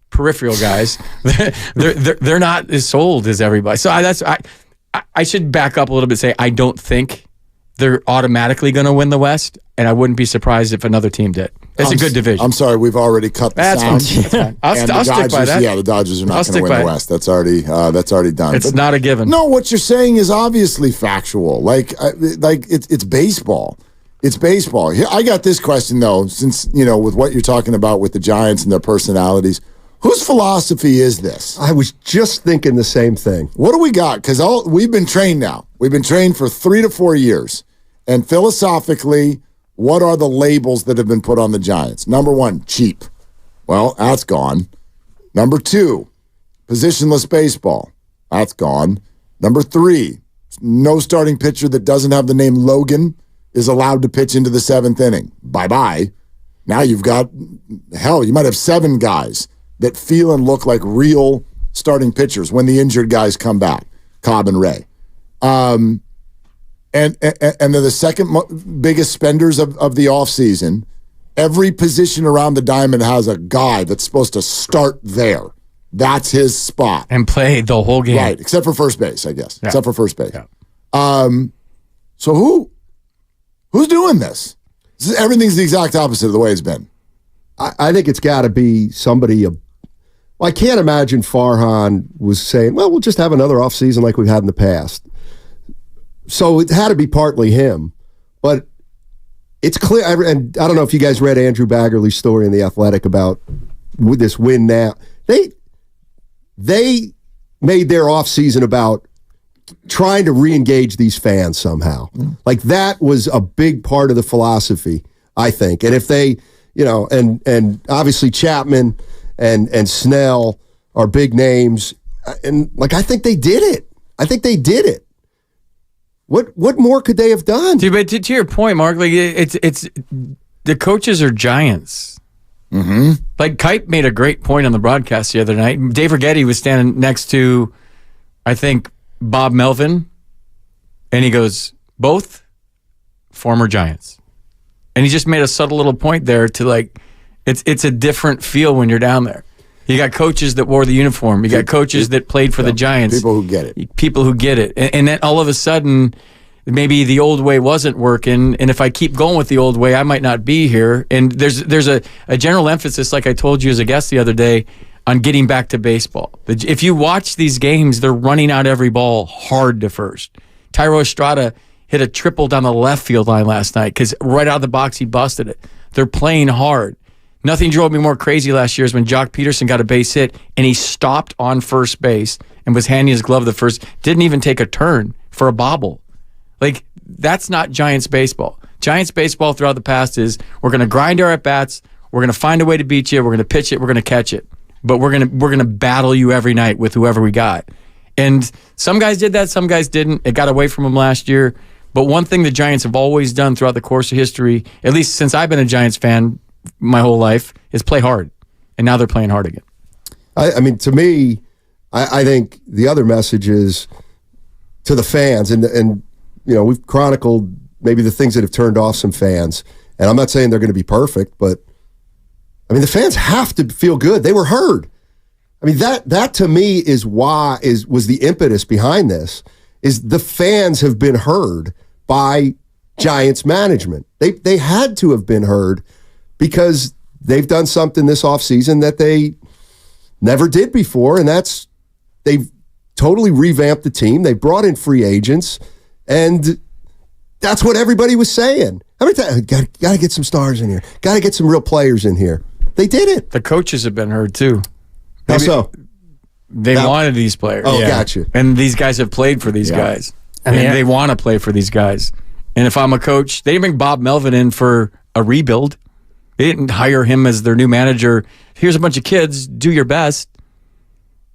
peripheral guys. they're not as sold as everybody. So I should back up a little bit and say I don't think they're automatically going to win the West, and I wouldn't be surprised if another team did. It's a good division. I'm sorry, we've already cut the sound. That's fine. I'll stick by that. Yeah, the Dodgers are not going to win the West. That's already done. It's not a given. No, what you're saying is obviously factual. It's baseball. It's baseball. Here, I got this question though, since with what you're talking about with the Giants and their personalities. Whose philosophy is this? I was just thinking the same thing. What do we got? Because we've been trained now. We've been trained for 3 to 4 years. And philosophically, what are the labels that have been put on the Giants? Number 1, cheap. Well, that's gone. Number 2, positionless baseball. That's gone. Number 3, no starting pitcher that doesn't have the name Logan is allowed to pitch into the 7th inning. Bye-bye. Now you've got, hell, you might have 7 guys that feel and look like real starting pitchers when the injured guys come back, Cobb and Ray. And they're the second biggest spenders of the offseason. Every position around the diamond has a guy that's supposed to start there. That's his spot. And play the whole game. Right, except for first base, I guess. Yeah. Except for first base. Yeah. So who's doing this? Everything's the exact opposite of the way it's been. I think it's got to be somebody. I can't imagine Farhan was saying, well, we'll just have another offseason like we've had in the past. So it had to be partly him. But it's clear, and I don't know if you guys read Andrew Baggerly's story in The Athletic about this win now. They made their offseason about trying to re-engage these fans somehow. Like that was a big part of the philosophy, I think. And if they, and obviously Chapman and Snell are big names, and like I think they did it. What more could they have done? Dude, but to your point, Mark, like it's the coaches are giants. Mm-hmm. Like Kite made a great point on the broadcast the other night. Dave Rigetti was standing next to, I think, Bob Melvin, and he goes, both former Giants. And he just made a subtle little point there to like, it's a different feel when you're down there. You got coaches that wore the uniform. You got coaches that played for the Giants. People who get it. People who get it. And then all of a sudden, maybe the old way wasn't working, and if I keep going with the old way, I might not be here. And there's a general emphasis, like I told you as a guest the other day, on getting back to baseball. If you watch these games, they're running out every ball hard to first. Tyro Estrada hit a triple down the left field line last night because right out of the box, he busted it. They're playing hard. Nothing drove me more crazy last year is when Jock Peterson got a base hit and he stopped on first base and was handing his glove to first. Didn't even take a turn for a bobble. Like, that's not Giants baseball. Giants baseball throughout the past is we're going to grind our at-bats, we're going to find a way to beat you, we're going to pitch it, we're going to catch it. But we're going to battle you every night with whoever we got. And some guys did that, some guys didn't. It got away from them last year. But one thing the Giants have always done throughout the course of history, at least since I've been a Giants fan my whole life, is play hard. And now they're playing hard again. I mean, to me, I think the other message is to the fans, and we've chronicled maybe the things that have turned off some fans. And I'm not saying they're going to be perfect, but I mean, the fans have to feel good. They were heard. I mean, that to me was the impetus behind this, is the fans have been heard by Giants management. They had to have been heard because they've done something this offseason that they never did before, and they've totally revamped the team. They brought in free agents, and that's what everybody was saying. How many times? Got to get some stars in here. Got to get some real players in here. They did it. The coaches have been heard too. How so? They wanted these players. Oh, gotcha. And these guys have played for these guys. And they want to play for these guys. And if I'm a coach, they didn't bring Bob Melvin in for a rebuild. They didn't hire him as their new manager. Here's a bunch of kids. Do your best.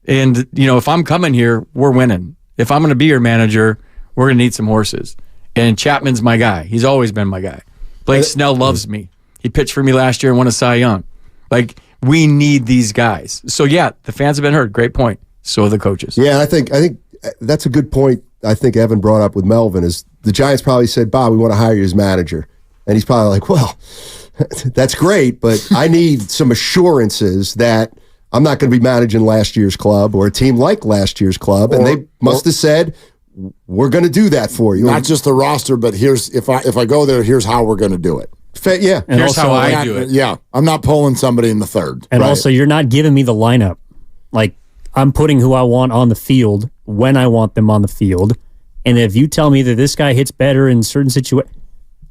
And, if I'm coming here, we're winning. If I'm going to be your manager, we're going to need some horses. And Chapman's my guy. He's always been my guy. Blake Snell loves me. He pitched for me last year and won a Cy Young. Like, we need these guys. So, yeah, the fans have been heard. Great point. So are the coaches. Yeah, I think that's a good point. I think Evan brought up with Melvin is the Giants probably said, Bob, we want to hire you as manager. And he's probably like, well, that's great, but I need some assurances that I'm not going to be managing last year's club or a team like last year's club. And they must have said, we're going to do that for you. Not just the roster, but here's if I go there, here's how we're going to do it. Yeah. And here's how I do it. Yeah. I'm not pulling somebody in the third. And also, you're not giving me the lineup. Like, I'm putting who I want on the field when I want them on the field. And if you tell me that this guy hits better in certain situations,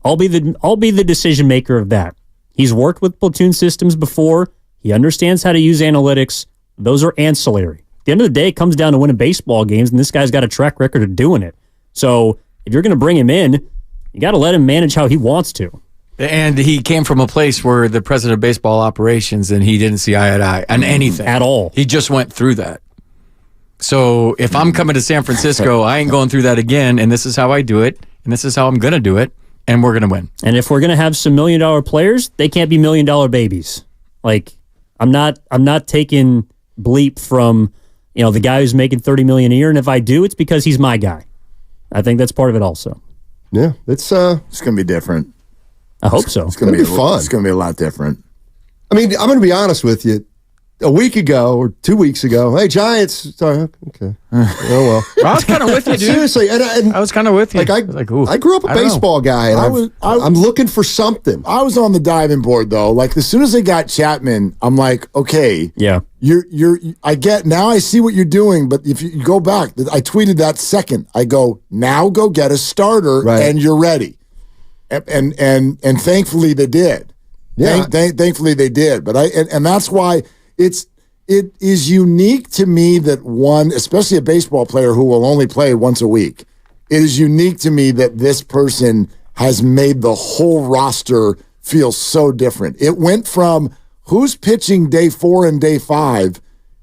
I'll be the decision maker of that. He's worked with platoon systems before. He understands how to use analytics. Those are ancillary. At the end of the day, it comes down to winning baseball games, and this guy's got a track record of doing it. So if you're going to bring him in, you got to let him manage how he wants to. And he came from a place where the president of baseball operations, and he didn't see eye to eye on anything. At all. He just went through that. So if I'm coming to San Francisco, I ain't going through that again, and this is how I do it, and this is how I'm going to do it, and we're going to win. And if we're going to have some $1 million players, they can't be $1 million babies. Like, I'm not taking bleep from, the guy who's making $30 million a year, and if I do, it's because he's my guy. I think that's part of it also. Yeah, it's going to be different. I hope so. It's going to be fun. It's going to be a lot different. I mean, I'm going to be honest with you. A week ago or 2 weeks ago, hey, Giants. Sorry, okay. Oh, well. I was kind of with you, dude. Seriously. And I was kind of with you. I grew up a baseball guy, and I'm looking for something. I was on the diving board, though. Like, as soon as they got Chapman, I'm like, okay. Yeah. I get, now I see what you're doing, but if you go back, I tweeted that second. I go, now go get a starter, and you're ready. And thankfully they did. Yeah. Thankfully they did. But and that's why it is unique to me that one, especially a baseball player who will only play once a week, it is unique to me that this person has made the whole roster feel so different. It went from who's pitching day 4 and day 5,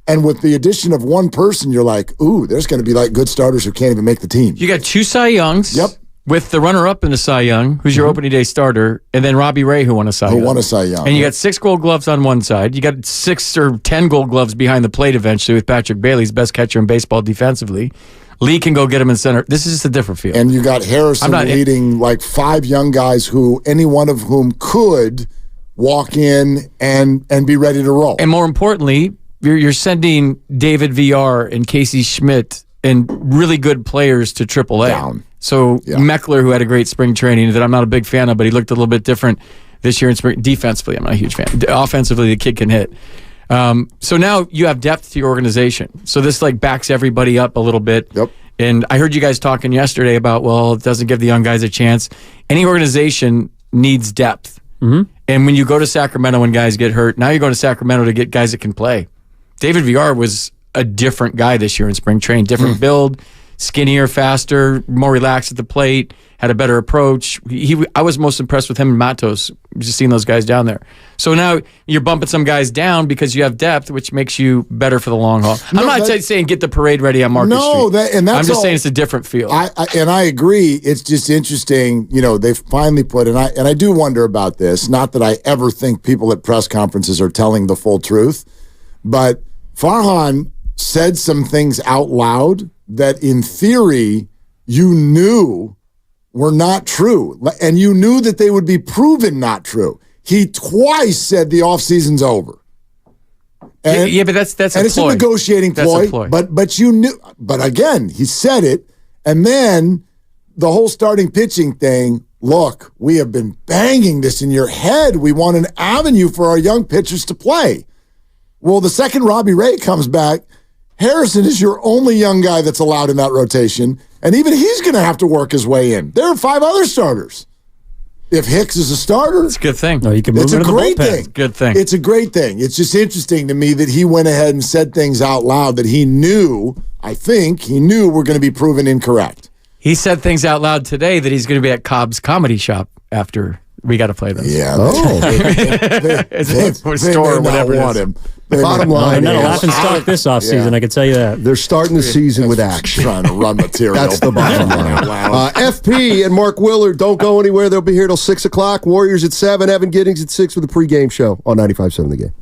and with the addition of one person, you're like, ooh, there's going to be like good starters who can't even make the team. You got 2 Cy Youngs. Yep. With the runner-up in the Cy Young, who's your opening day starter, and then Robbie Ray, who won a Cy Young. Who won a Cy Young. And you got 6 Gold Gloves on one side. You got 6 or 10 Gold Gloves behind the plate eventually with Patrick Bailey's best catcher in baseball defensively. Lee can go get him in center. This is just a different field. And you got Harrison leading like 5 young guys who any one of whom could walk in and be ready to roll. And more importantly, you're sending David VR and Casey Schmidt and really good players to AAA. Down. So Meckler, who had a great spring training that I'm not a big fan of, but he looked a little bit different this year in spring. Defensively, I'm not a huge fan. Offensively, the kid can hit. So now you have depth to your organization. So this like backs everybody up a little bit. Yep. And I heard you guys talking yesterday about, well, it doesn't give the young guys a chance. Any organization needs depth. Mm-hmm. And when you go to Sacramento when guys get hurt, now you're going to Sacramento to get guys that can play. David VR was a different guy this year in spring training. Different build, skinnier, faster, more relaxed at the plate, had a better approach. I was most impressed with him and Matos, just seeing those guys down there. So now you're bumping some guys down because you have depth, which makes you better for the long haul. I'm not saying get the parade ready on Market Street. I'm just saying it's a different field. I agree. It's just interesting. They've finally put, and I do wonder about this. Not that I ever think people at press conferences are telling the full truth, but Farhan said some things out loud that in theory you knew were not true. And you knew that they would be proven not true. He twice said the offseason's over. And, but that's and it's a negotiating ploy. But you knew. But again, he said it. And then the whole starting pitching thing, look, we have been banging this in your head. We want an avenue for our young pitchers to play. Well, the second Robbie Ray comes back, Harrison is your only young guy that's allowed in that rotation, and even he's going to have to work his way in. There are 5 other starters. If Hicks is a starter, it's a good thing. No, you can move it's into a great the bullpen. thing. It's a good thing. It's a great thing. It's just interesting to me that he went ahead and said things out loud that he knew, I think, he knew were going to be proven incorrect. He said things out loud today that he's going to be at Cobb's Comedy Shop after we got to play this. Yeah. It's a store or whatever want him. Bottom line, not a laughing stock this offseason, I can tell you that. They're starting the season with action. Trying to run material. That's the bottom line. FP and Mark Willard, don't go anywhere. They'll be here till 6 o'clock. Warriors at 7, Evan Giddings at 6 with a pregame show on 95.7 The Game.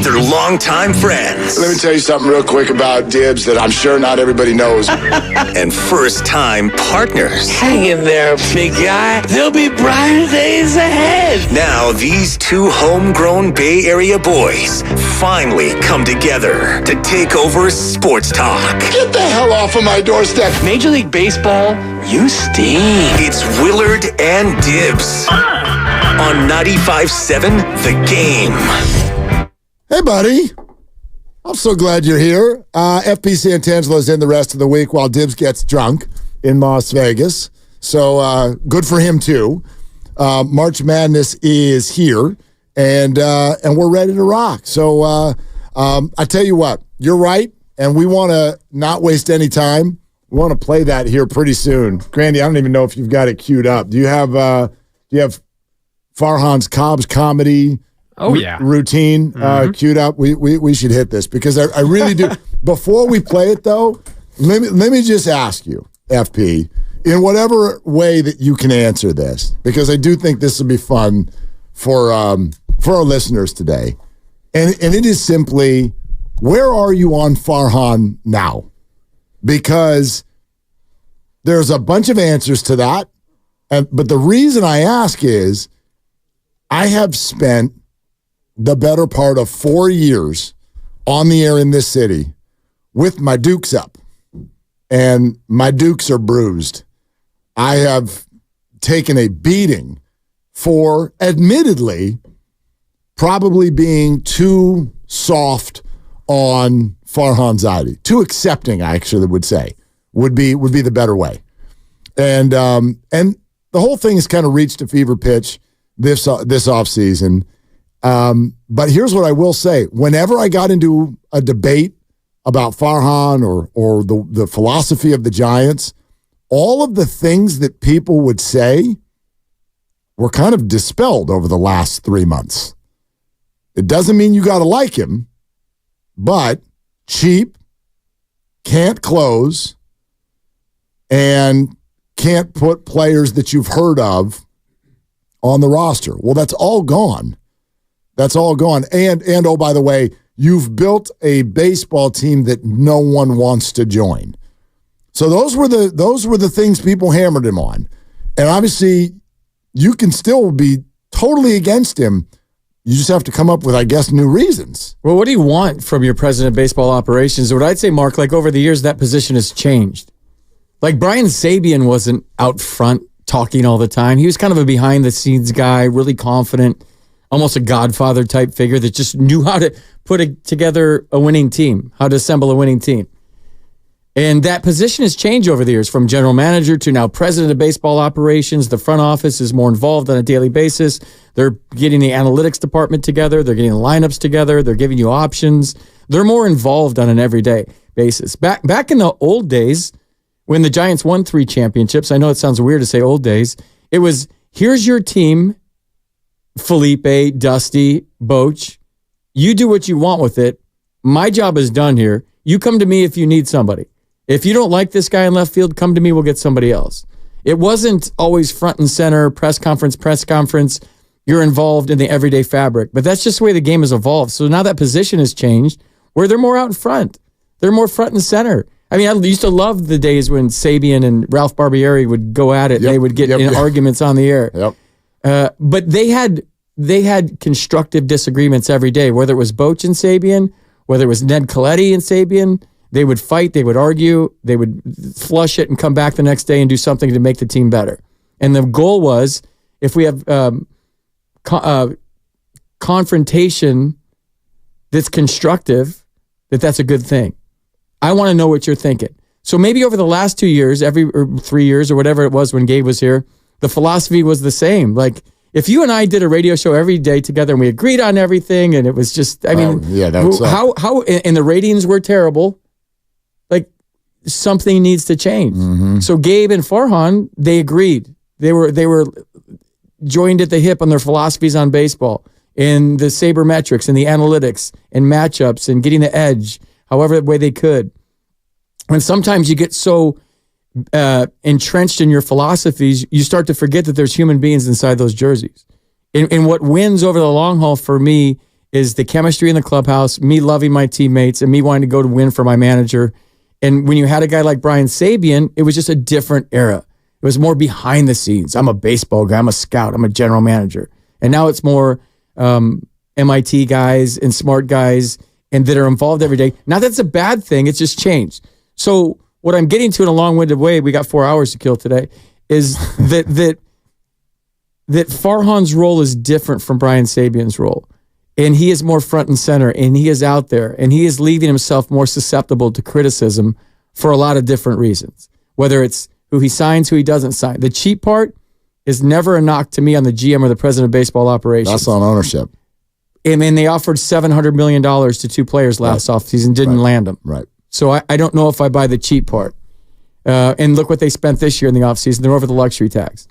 They're longtime friends. Let me tell you something real quick about Dibs that I'm sure not everybody knows. And first-time partners. Hang in there, big guy. There'll be brighter days ahead. Now these 2 homegrown Bay Area boys finally come together to take over sports talk. Get the hell off of my doorstep. Major League Baseball, you stink. It's Willard and Dibs on 95.7 The Game. Hey, buddy. I'm so glad you're here. FP Santangelo's in the rest of the week while Dibs gets drunk in Las Vegas. So good for him, too. March Madness is here, and we're ready to rock. So I tell you what, you're right, and we want to not waste any time. We want to play that here pretty soon. Grandy, I don't even know if you've got it queued up. Do you have Farhan's Cobb's Comedy Oh, yeah. routine queued up? We should hit this because I really do. Before we play it, though, let me just ask you, FP, in whatever way that you can answer this, because I do think this will be fun for our listeners today. And it is simply, where are you on Farhan now? Because there's a bunch of answers to that. But the reason I ask is I have spent the better part of 4 years on the air in this city with my dukes up, and my dukes are bruised. I have taken a beating for, admittedly, probably being too soft on Farhan Zaidi. Too accepting, I actually would say, would be the better way. And the whole thing has kind of reached a fever pitch this offseason. But here's what I will say. Whenever I got into a debate about Farhan or the philosophy of the Giants, all of the things that people would say were kind of dispelled over the last 3 months. It doesn't mean you got to like him, but cheap, can't close, and can't put players that you've heard of on the roster. Well, that's all gone. That's all gone. And oh, by the way, you've built a baseball team that no one wants to join. So those were the things people hammered him on. And obviously, you can still be totally against him. You just have to come up with, I guess, new reasons. Well, what do you want from your president of baseball operations? What I'd say, Mark, like over the years, that position has changed. Like Brian Sabian wasn't out front talking all the time. He was kind of a behind-the-scenes guy, really confident, almost a godfather type figure that just knew how to put together a winning team, how to assemble a winning team. And that position has changed over the years from general manager to now president of baseball operations. The front office is more involved on a daily basis. They're getting the analytics department together. They're getting the lineups together. They're giving you options. They're more involved on an everyday basis. Back in the old days, when the Giants won 3 championships, I know it sounds weird to say old days, it was, here's your team, Felipe, Dusty, Boch. You do what you want with it. My job is done here. You come to me if you need somebody. If you don't like this guy in left field, come to me, we'll get somebody else. It wasn't always front and center, press conference. You're involved in the everyday fabric. But that's just the way the game has evolved. So now that position has changed where they're more out in front. They're more front and center. I mean, I used to love the days when Sabian and Ralph Barbieri would go at it. Yep, they would get in arguments on the air. Yep. But they had constructive disagreements every day, whether it was Boch and Sabian, whether it was Ned Colletti and Sabian. They would fight, they would argue, they would flush it and come back the next day and do something to make the team better. And the goal was, if we have confrontation that's constructive, that's a good thing. I want to know what you're thinking. So maybe over the last 2 years, or 3 years, or whatever it was when Gabe was here, the philosophy was the same. Like, if you and I did a radio show every day together and we agreed on everything, and it was just, I mean, how and the ratings were terrible. Like, something needs to change. Mm-hmm. So Gabe and Farhan, they agreed. They were joined at the hip on their philosophies on baseball, in the sabermetrics and the analytics and matchups and getting the edge, however way they could. And sometimes you get so entrenched in your philosophies, you start to forget that there's human beings inside those jerseys. And what wins over the long haul for me is the chemistry in the clubhouse, me loving my teammates, and me wanting to go to win for my manager. And when you had a guy like Brian Sabian, it was just a different era. It was more behind the scenes. I'm a baseball guy. I'm a scout. I'm a general manager. And now it's more MIT guys and smart guys and that are involved every day. Not that it's a bad thing. It's just changed. So what I'm getting to in a long-winded way, we got 4 hours to kill today, is that Farhan's role is different from Brian Sabian's role. And he is more front and center, and he is out there, and he is leaving himself more susceptible to criticism for a lot of different reasons, whether it's who he signs, who he doesn't sign. The cheap part is never a knock to me on the GM or the president of baseball operations. That's on ownership. And they offered $700 million to 2 players last offseason, didn't land them. Right. So I don't know if I buy the cheap part. And look what they spent this year in the offseason. They're over the luxury tax.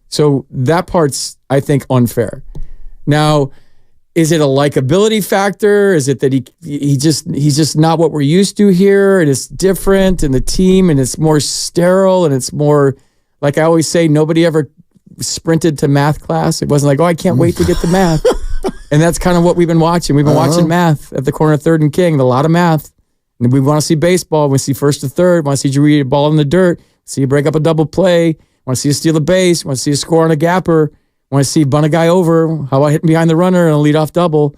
So that part's, I think, unfair. Now, Is it a likability factor? Is it that he's just not what we're used to here, and it's different, and the team, and it's more sterile, and it's more, like I always say, nobody ever sprinted to math class. It wasn't like, oh, I can't wait to get to math. And that's kind of what we've been watching. We've been watching math at the corner of 3rd and King, a lot of math. And we want to see baseball. We see 1st to 3rd. We want to see you read a ball in the dirt. See you break up a double play. Want to see you steal a base. Want to see you score on a gapper. Want to see you bunt a guy over. How about hitting behind the runner and a leadoff double?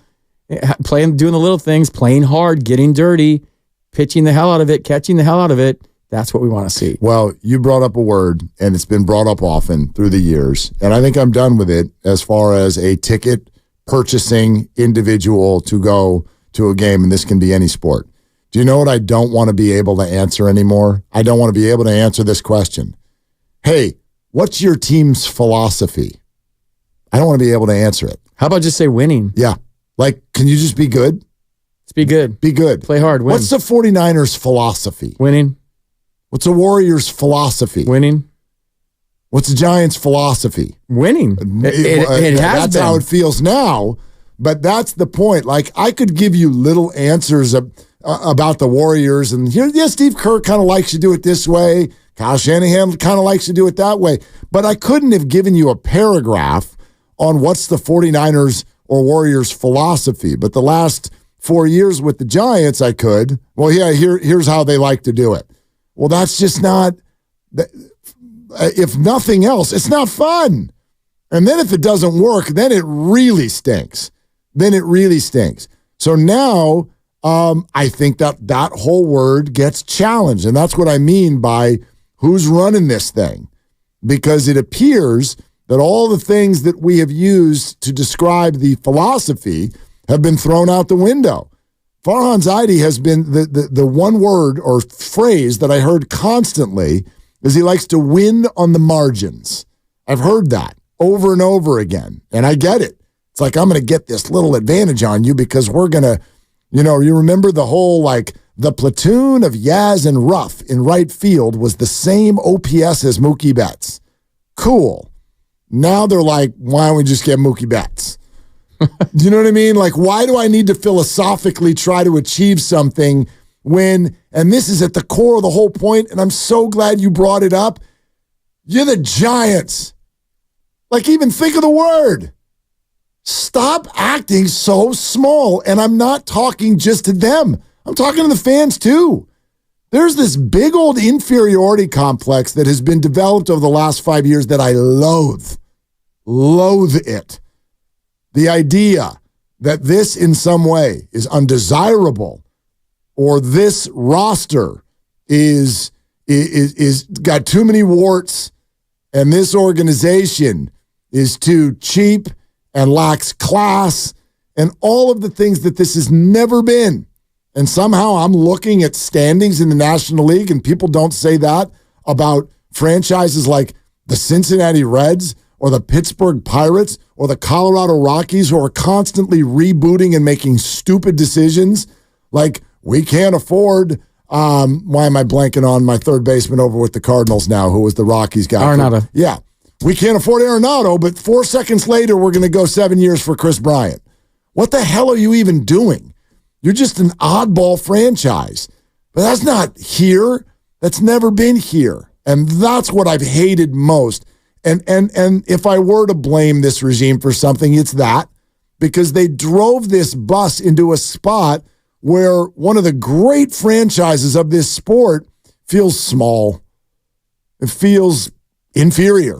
Doing the little things, playing hard, getting dirty, pitching the hell out of it, catching the hell out of it. That's what we want to see. Well, you brought up a word, and it's been brought up often through the years, and I think I'm done with it as far as a ticket purchasing individual to go to a game, and this can be any sport. Do you know what I don't want to be able to answer anymore? I don't want to be able to answer this question. Hey, what's your team's philosophy? I don't want to be able to answer it. How about just say winning? Yeah. Like, can you just be good? Let's be good. Be good. Play hard. Win. What's the 49ers philosophy? Winning. What's the Warriors philosophy? Winning. What's the Giants philosophy? Winning. It has that's been. How it feels now, but that's the point. Like, I could give you little answers about the Warriors, and Steve Kerr kind of likes to do it this way. Kyle Shanahan kind of likes to do it that way. But I couldn't have given you a paragraph on what's the 49ers or Warriors philosophy. But the last 4 years with the Giants, I could. Well, yeah, here's how they like to do it. Well, that's just not, if nothing else, it's not fun. And then if it doesn't work, then it really stinks. So now I think that whole word gets challenged. And that's what I mean by who's running this thing. Because it appears that all the things that we have used to describe the philosophy have been thrown out the window. Farhan Zaidi has been the one word or phrase that I heard constantly is he likes to win on the margins. I've heard that over and over again, and I get it. It's like, I'm going to get this little advantage on you because we're going to, you remember the whole, like, the platoon of Yaz and Ruff in right field was the same OPS as Mookie Betts. Cool. Now they're like, why don't we just get Mookie Betts? Do you know what I mean? Like, why do I need to philosophically try to achieve something when, and this is at the core of the whole point, and I'm so glad you brought it up, you're the Giants. Like, even think of the word. Stop acting so small. And I'm not talking just to them. I'm talking to the fans too. There's this big old inferiority complex that has been developed over the last 5 years that I loathe. Loathe it. The idea that this in some way is undesirable or this roster is got too many warts and this organization is too cheap and lacks class and all of the things that this has never been. And somehow I'm looking at standings in the National League and people don't say that about franchises like the Cincinnati Reds or the Pittsburgh Pirates or the Colorado Rockies who are constantly rebooting and making stupid decisions. Like, we can't afford, why am I blanking on my third baseman over with the Cardinals now, who was the Rockies guy? Arenado. Yeah. We can't afford Arenado, but 4 seconds later, we're going to go 7 years for Chris Bryant. What the hell are you even doing? You're just an oddball franchise. But that's not here. That's never been here. And that's what I've hated most. And if I were to blame this regime for something, it's that. Because they drove this bus into a spot where one of the great franchises of this sport feels small. It feels inferior.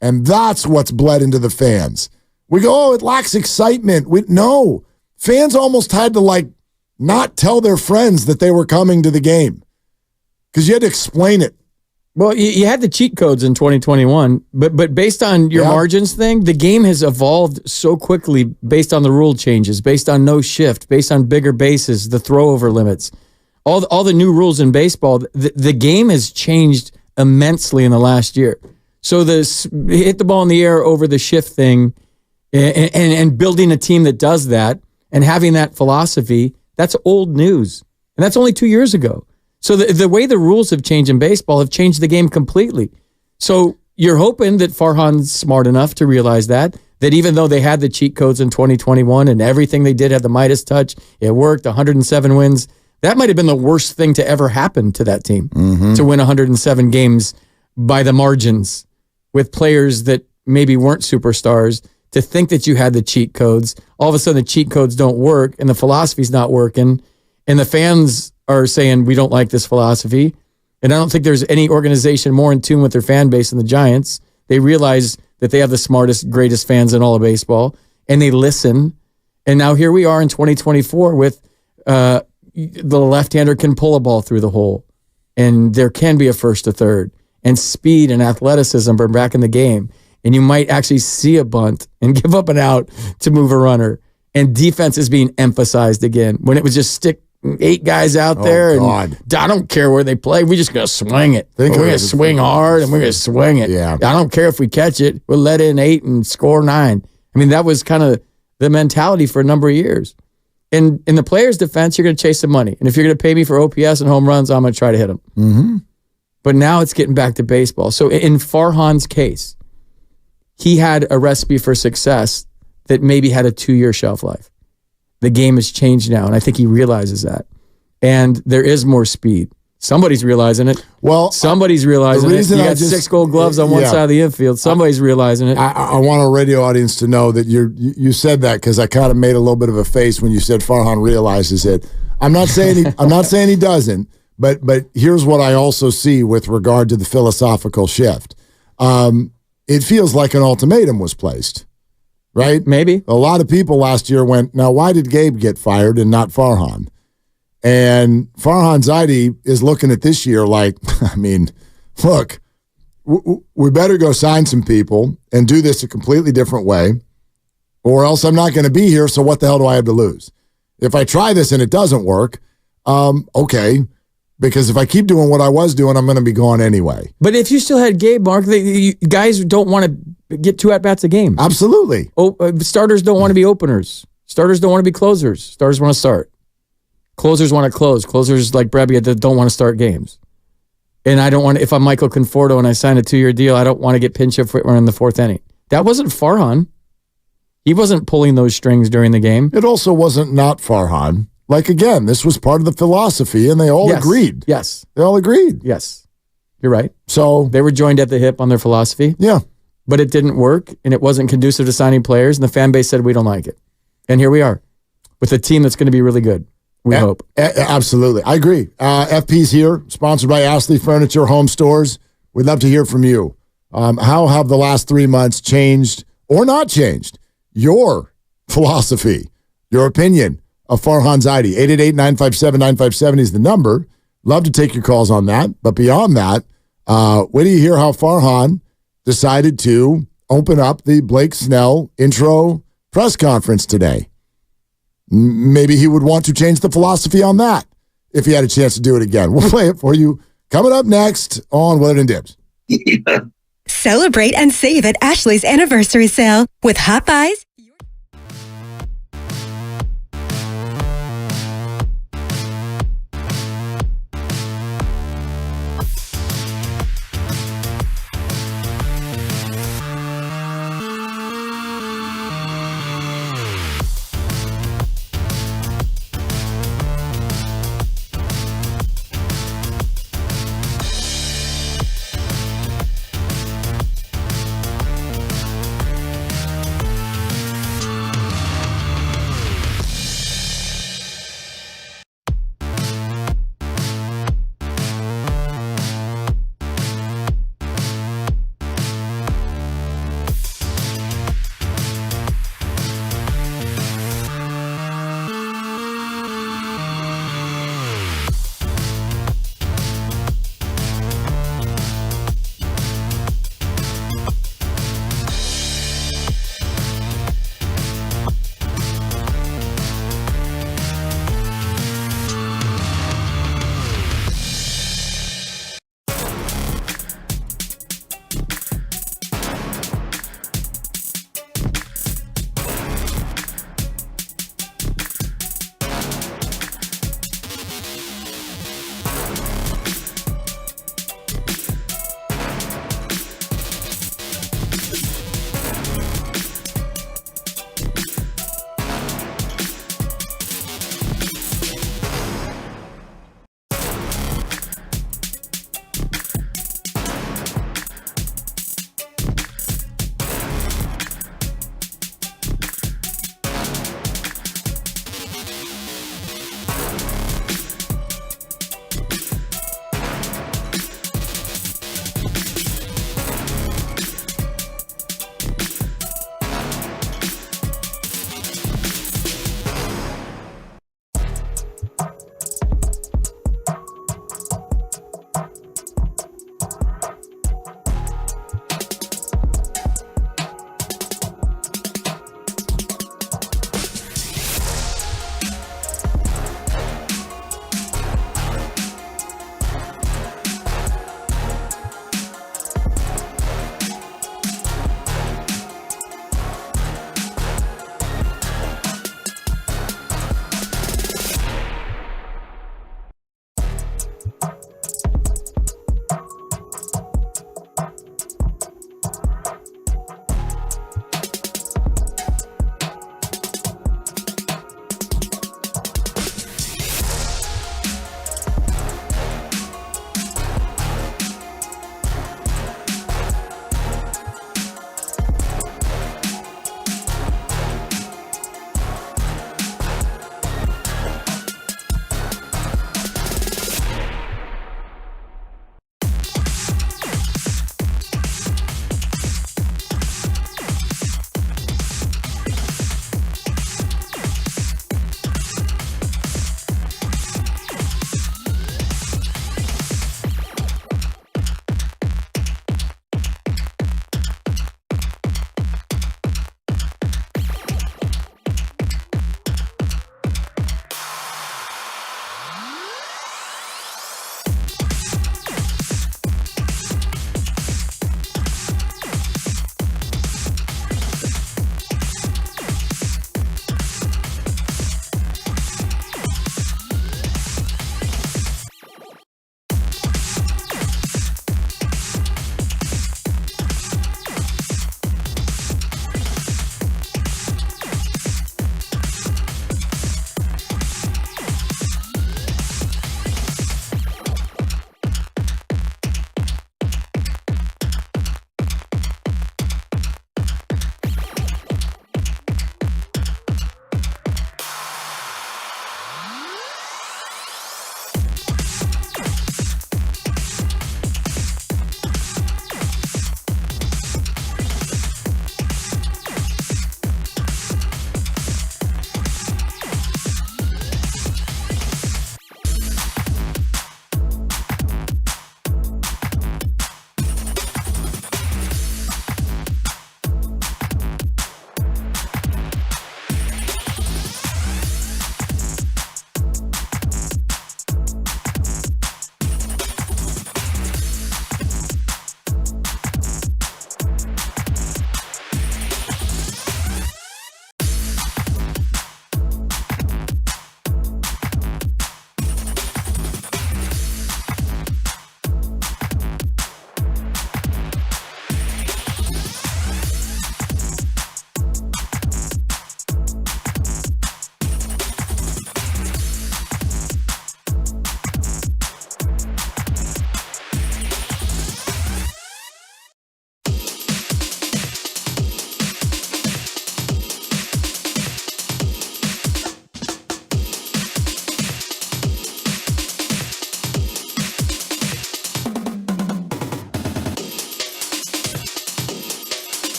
And that's what's bled into the fans. We go, oh, it lacks excitement. No. Fans almost had to, like, not tell their friends that they were coming to the game because you had to explain it. Well, you had the cheat codes in 2021, but based on your margins thing, the game has evolved so quickly based on the rule changes, based on no shift, based on bigger bases, the throw-over limits, all the new rules in baseball. The game has changed immensely in the last year. So this hit the ball in the air over the shift thing and building a team that does that and having that philosophy, that's old news. And that's only 2 years ago. So the way the rules have changed in baseball have changed the game completely. So you're hoping that Farhan's smart enough to realize that that even though they had the cheat codes in 2021 and everything they did had the Midas touch, it worked, 107 wins, that might have been the worst thing to ever happen to that team, to win 107 games by the margins with players that maybe weren't superstars. To think that you had the cheat codes, all of a sudden the cheat codes don't work and the philosophy's not working and the fans are saying, we don't like this philosophy. And I don't think there's any organization more in tune with their fan base than the Giants. They realize that they have the smartest, greatest fans in all of baseball and they listen. And now here we are in 2024 with the left-hander can pull a ball through the hole and there can be a first to third and speed and athleticism are back in the game. And you might actually see a bunt and give up an out to move a runner. And defense is being emphasized again. When it was just stick 8 guys out there, and I don't care where they play. We're just going to swing it. We're going to swing hard, and we're going to swing it. Yeah. I don't care if we catch it. We'll let in 8 and score 9. I mean, that was kind of the mentality for a number of years. And in the player's defense, you're going to chase some money. And if you're going to pay me for OPS and home runs, I'm going to try to hit them. Mm-hmm. But now it's getting back to baseball. So in Farhan's case, he had a recipe for success that maybe had a 2-year shelf life. The game has changed now, and I think he realizes that. And there is more speed. Somebody's realizing it. Well, somebody's realizing it. He had 6 gold gloves on one side of the infield. Somebody's realizing it. I want our radio audience to know that you said that because I kind of made a little bit of a face when you said Farhan realizes it. I'm not saying he doesn't, but here's what I also see with regard to the philosophical shift. It feels like an ultimatum was placed, right? Maybe. A lot of people last year went, now why did Gabe get fired and not Farhan? And Farhan Zaidi is looking at this year like, I mean, look, we better go sign some people and do this a completely different way, or else I'm not going to be here, so what the hell do I have to lose? If I try this and it doesn't work, okay, because if I keep doing what I was doing, I'm going to be gone anyway. But if you still had Gabe, Mark, guys don't want to get 2 at-bats a game. Absolutely. Starters don't want to be openers. Starters don't want to be closers. Starters want to start. Closers want to close. Closers like Brebia that don't want to start games. And I don't want to, if I'm Michael Conforto and I sign a 2-year deal, I don't want to get pinch hit in the 4th inning. That wasn't Farhan. He wasn't pulling those strings during the game. It also wasn't not Farhan. Like, again, this was part of the philosophy, and they all agreed. Yes. They all agreed. Yes. You're right. So they were joined at the hip on their philosophy. Yeah. But it didn't work, and it wasn't conducive to signing players, and the fan base said, we don't like it. And here we are with a team that's going to be really good. We hope. Absolutely. I agree. FP's here, sponsored by Ashley Furniture Home Stores. We'd love to hear from you. How have the last 3 months changed or not changed your philosophy, your opinion of Farhan Zaidi? 888-957-957 is the number. Love to take your calls on that. But beyond that, wait till you hear how Farhan decided to open up the Blake Snell intro press conference today. Maybe he would want to change the philosophy on that if he had a chance to do it again. We'll play it for you coming up next on Willard and Dibs. Celebrate and save at Ashley's anniversary sale with Hot Buys.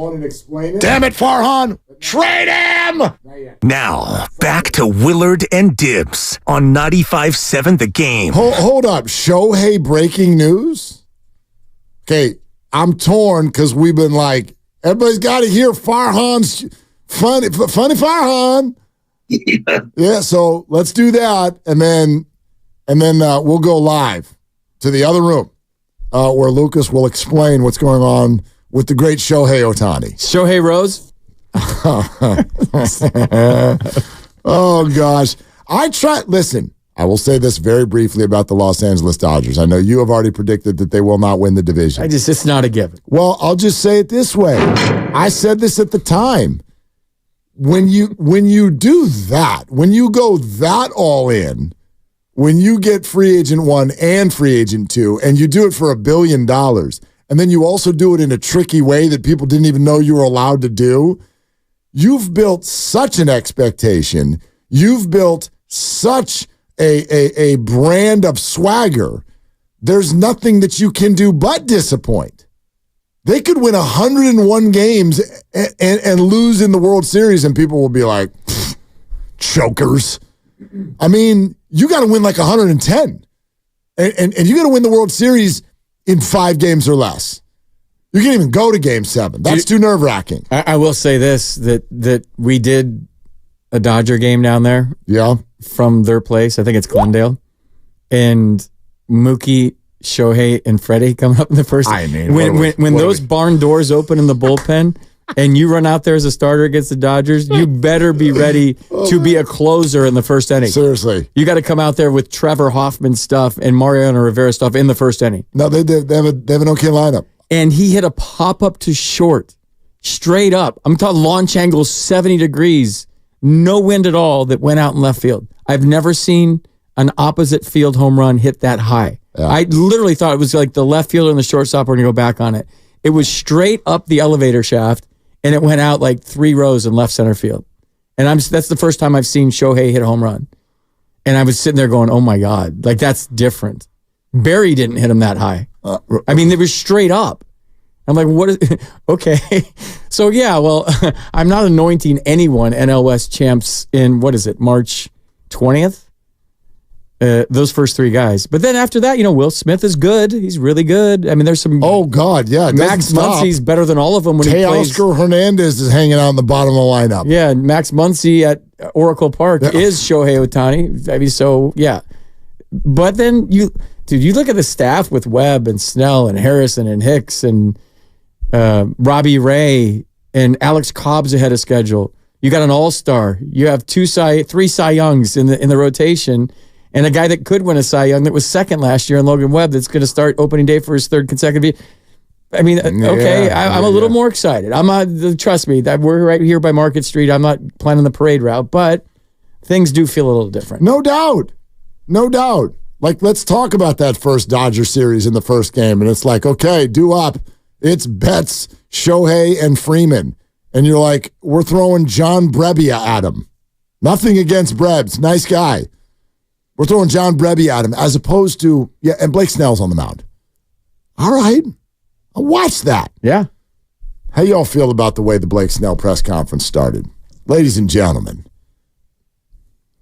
phone and explain it? Damn it, Farhan! Trade him! Now, back to Willard and Dibs on 95.7 The Game. Hold up. Shohei breaking news? Okay, I'm torn because we've been like, everybody's got to hear Farhan's funny Farhan. Yeah, so let's do that, and then we'll go live to the other room where Lucas will explain what's going on with the great Shohei Otani. Shohei Rose? Oh, gosh. Listen, I will say this very briefly about the Los Angeles Dodgers. I know you have already predicted that they will not win the division. It's not a given. Well, I'll just say it this way. I said this at the time. When you do that, when you go that all in, when you get free agent 1 and free agent 2, and you do it for $1 billion, and then you also do it in a tricky way that people didn't even know you were allowed to do, you've built such an expectation. You've built such a brand of swagger. There's nothing that you can do but disappoint. They could win 101 games and lose in the World Series, and people will be like, chokers. I mean, you got to win like 110. And you got to win the World Series in 5 games or less. You can't even go to Game 7. That's too nerve-wracking. I will say this, that we did a Dodger game down there. Yeah. From their place. I think it's Glendale. And Mookie, Shohei, and Freddie coming up in the first. I mean, when those barn doors open in the bullpen and you run out there as a starter against the Dodgers, you better be ready to be a closer in the first inning. Seriously. You got to come out there with Trevor Hoffman stuff and Mariano Rivera stuff in the first inning. No, they have an okay lineup. And he hit a pop-up to short, straight up. I'm talking launch angle 70 degrees, no wind at all, that went out in left field. I've never seen an opposite field home run hit that high. Yeah. I literally thought it was like the left fielder and the shortstop were going to go back on it. It was straight up the elevator shaft, and it went out like 3 rows in left center field. And that's the first time I've seen Shohei hit a home run. And I was sitting there going, oh my God, like that's different. Barry didn't hit him that high. I mean, they were straight up. I'm like, what is, okay. So yeah, well, I'm not anointing anyone NL West champs in, March 20th? Those first 3 guys. But then after that, Will Smith is good. He's really good. I mean, there's some. Oh, God, yeah. Max Muncy's better than all of them when he plays. Teoscar Hernandez is hanging out in the bottom of the lineup. Yeah, Max Muncy at Oracle Park is Shohei Otani. I mean, so, yeah. But then you look at the staff with Webb and Snell and Harrison and Hicks and Robbie Ray and Alex Cobb's ahead of schedule. You got an all-star. You have 3 Cy Youngs in the rotation. And a guy that could win a Cy Young that was second last year in Logan Webb that's going to start opening day for his 3rd consecutive year. I mean, okay, I'm a little more excited. I'm not, trust me, that we're right here by Market Street. I'm not planning the parade route, but things do feel a little different. No doubt. No doubt. Like, let's talk about that first Dodger series in the first game. And it's like, okay, due up. It's Betts, Shohei, and Freeman. And you're like, we're throwing John Brebbia at him. Nothing against Brebs. Nice guy. We're throwing John Brebbia at him as opposed to, and Blake Snell's on the mound. All right. I'll watch that. Yeah. How y'all feel about the way the Blake Snell press conference started? Ladies and gentlemen,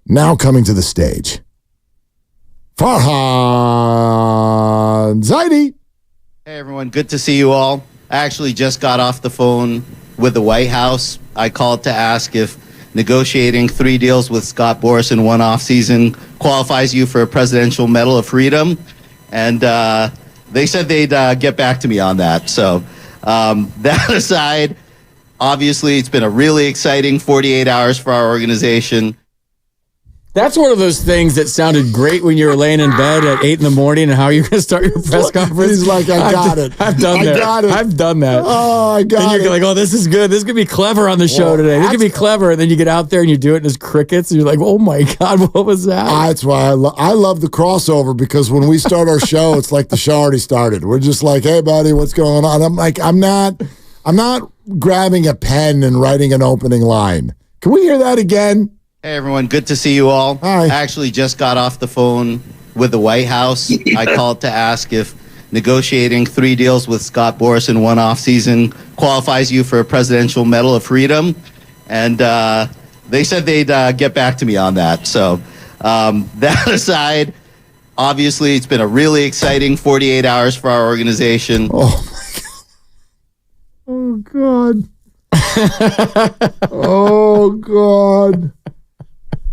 now coming to the stage, Farhan Zaidi. Hey, everyone. Good to see you all. I actually just got off the phone with the White House. I called to ask if negotiating 3 deals with Scott Boras in one offseason qualifies you for a Presidential Medal of Freedom. And they said they'd get back to me on that. So that aside, obviously it's been a really exciting 48 hours for our organization. That's one of those things that sounded great when you were laying in bed at 8 in the morning and how you're going to start your press conference. He's like, I got it. I've done that. I've done that. Oh, I got it. And you're like, oh, this is good. This is going to be clever on the show today. This is going to be clever. And then you get out there and you do it and it's crickets. And you're like, oh my God, what was that? That's why I love the crossover, because when we start our show, it's like the show already started. We're just like, hey, buddy, what's going on? I'm like, I'm not grabbing a pen and writing an opening line. Can we hear that again? Hey, everyone. Good to see you all. Hi. I actually just got off the phone with the White House. I called to ask if negotiating 3 deals with Scott Boras in one offseason qualifies you for a Presidential Medal of Freedom. And they said they'd get back to me on that. So that aside, obviously it's been a really exciting 48 hours for our organization. Oh, God. Oh, God.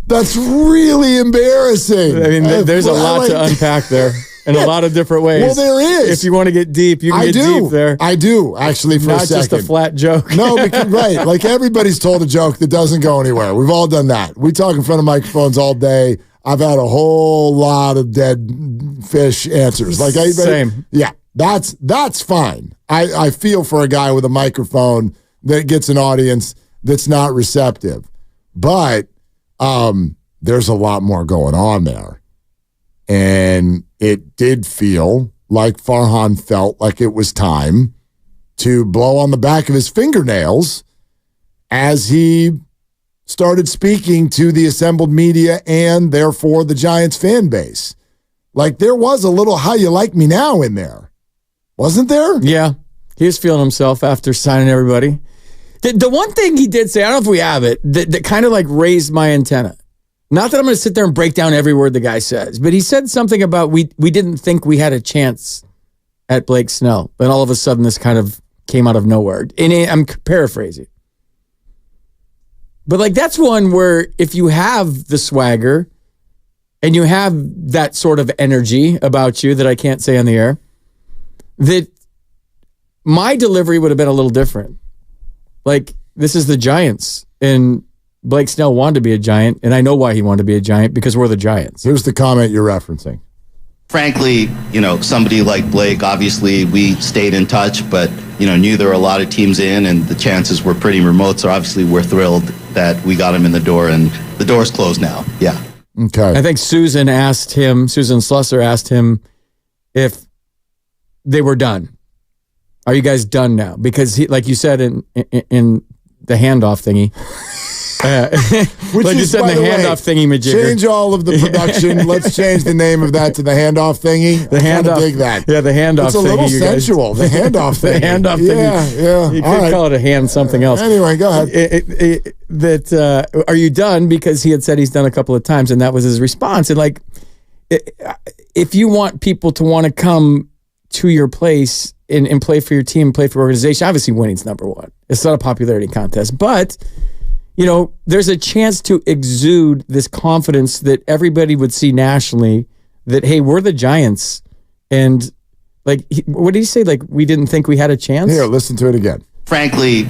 That's really embarrassing. I mean, there's a lot to unpack there in a lot of different ways. Well, there is. If you want to get deep, you can get deep there. I do, actually, for Not a second. just a flat joke. No, because, right. Like, everybody's told a joke that doesn't go anywhere. We've all done that. We talk in front of microphones all day. I've had a whole lot of dead fish answers. Like, Same. Yeah, that's fine. I feel for a guy with a microphone that gets an audience that's not receptive. But there's a lot more going on there. And it did feel like Farhan felt like it was time to blow on the back of his fingernails as he started speaking to the assembled media and therefore the Giants fan base. Like, there was a little "how you like me now" in there. Wasn't there? Yeah. He was feeling himself after signing everybody. The one thing he did say, I don't know if we have it, that kind of like raised my antenna. Not that I'm going to sit there and break down every word the guy says, but he said something about we didn't think we had a chance at Blake Snell. But all of a sudden this kind of came out of nowhere. And I'm paraphrasing. But like, that's one where if you have the swagger and you have that sort of energy about you that I can't say on the air, that my delivery would have been a little different. Like, this is the Giants, and Blake Snell wanted to be a Giant, and I know why he wanted to be a Giant, because we're the Giants. Here's the comment you're referencing. Frankly, somebody like Blake, obviously we stayed in touch, but, knew there were a lot of teams in and the chances were pretty remote. So obviously we're thrilled that we got him in the door, and the door's closed now. Yeah. Okay. I think Susan Slusser asked him if they were done. Are you guys done now? Because he, like you said in the handoff thingy, which like is, you said, by the way, handoff thingy majigger. Change all of the production. Let's change the name of that to the handoff thingy. The handoff. Dig that. Yeah, the handoff. It's a little sensual. The handoff thingy. The handoff thingy. Yeah. You could call it a hand something else. Anyway, go ahead. Are you done? Because he had said he's done a couple of times, and that was his response. And like, if you want people to want to come to your place and play for your team, play for your organization, obviously winning's number one. It's not a popularity contest, but there's a chance to exude this confidence that everybody would see nationally that, hey, we're the Giants. And like, what did he say? Like, we didn't think we had a chance? Here, listen to it again. Frankly,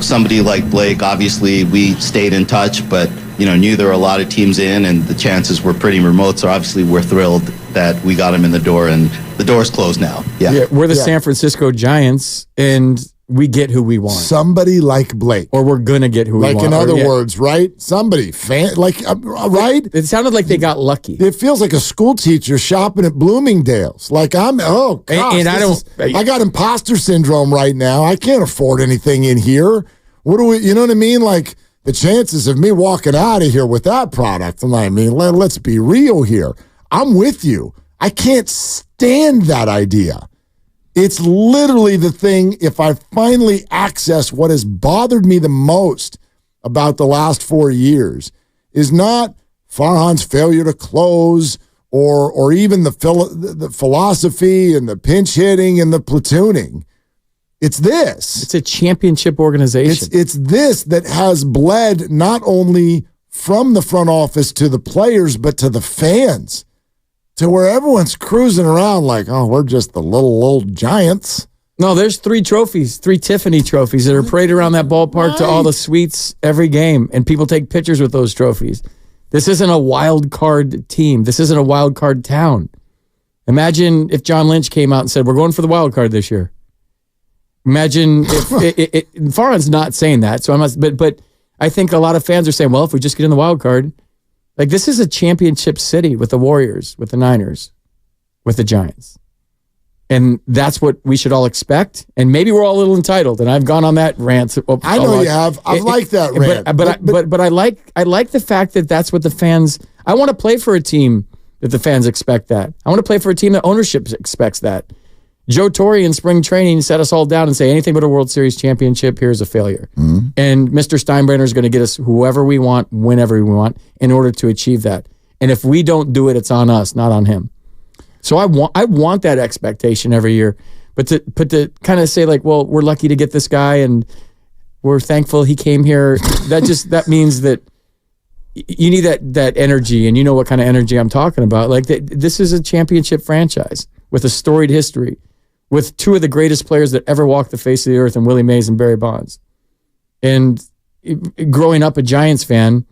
somebody like Blake, obviously we stayed in touch, but, knew there were a lot of teams in and the chances were pretty remote. So obviously we're thrilled that we got him in the door, and the door's closed now. Yeah. We're the San Francisco Giants, and we get who we want. Somebody like Blake. Or we're going to get who we want. Like, in other words, right? Somebody, right? It sounded like they got lucky. It feels like a school teacher shopping at Bloomingdale's. Like, I got imposter syndrome right now. I can't afford anything in here. You know what I mean? Like, the chances of me walking out of here with that product, let's be real here. I'm with you. I can't stand that idea. It's literally the thing, if I finally access what has bothered me the most about the last 4 years, is not Farhan's failure to close or even the philosophy and the pinch hitting and the platooning. It's this. It's a championship organization. It's this that has bled not only from the front office to the players, but to the fans, to where everyone's cruising around like, oh, we're just the little Giants. No, there's 3 trophies, 3 Tiffany trophies that are paraded around that ballpark to all the suites every game, and people take pictures with those trophies. This isn't a wild card team. This isn't a wild card town. Imagine if John Lynch came out and said, we're going for the wild card this year. Imagine if Farhan's not saying that, so but I think a lot of fans are saying, well, if we just get in the wild card, like, this is a championship city with the Warriors, with the Niners, with the Giants. And that's what we should all expect. And maybe we're all a little entitled, and I've gone on that rant. I know you have. I've liked that rant. But I like the fact that that's what the fans, I want to play for a team that the fans expect that. I want to play for a team that ownership expects that. Joe Torre in spring training set us all down and say anything but a World Series championship here is a failure. And Mr. Steinbrenner is going to get us whoever we want, whenever we want, in order to achieve that. And if we don't do it, it's on us, not on him. So I want that expectation every year. But to kind of say like, well, we're lucky to get this guy and we're thankful he came here. That means that you need that energy, and you know what kind of energy I'm talking about. Like this is a championship franchise with a storied history, with two of the greatest players that ever walked the face of the earth, in Willie Mays and Barry Bonds. And growing up a Giants fan,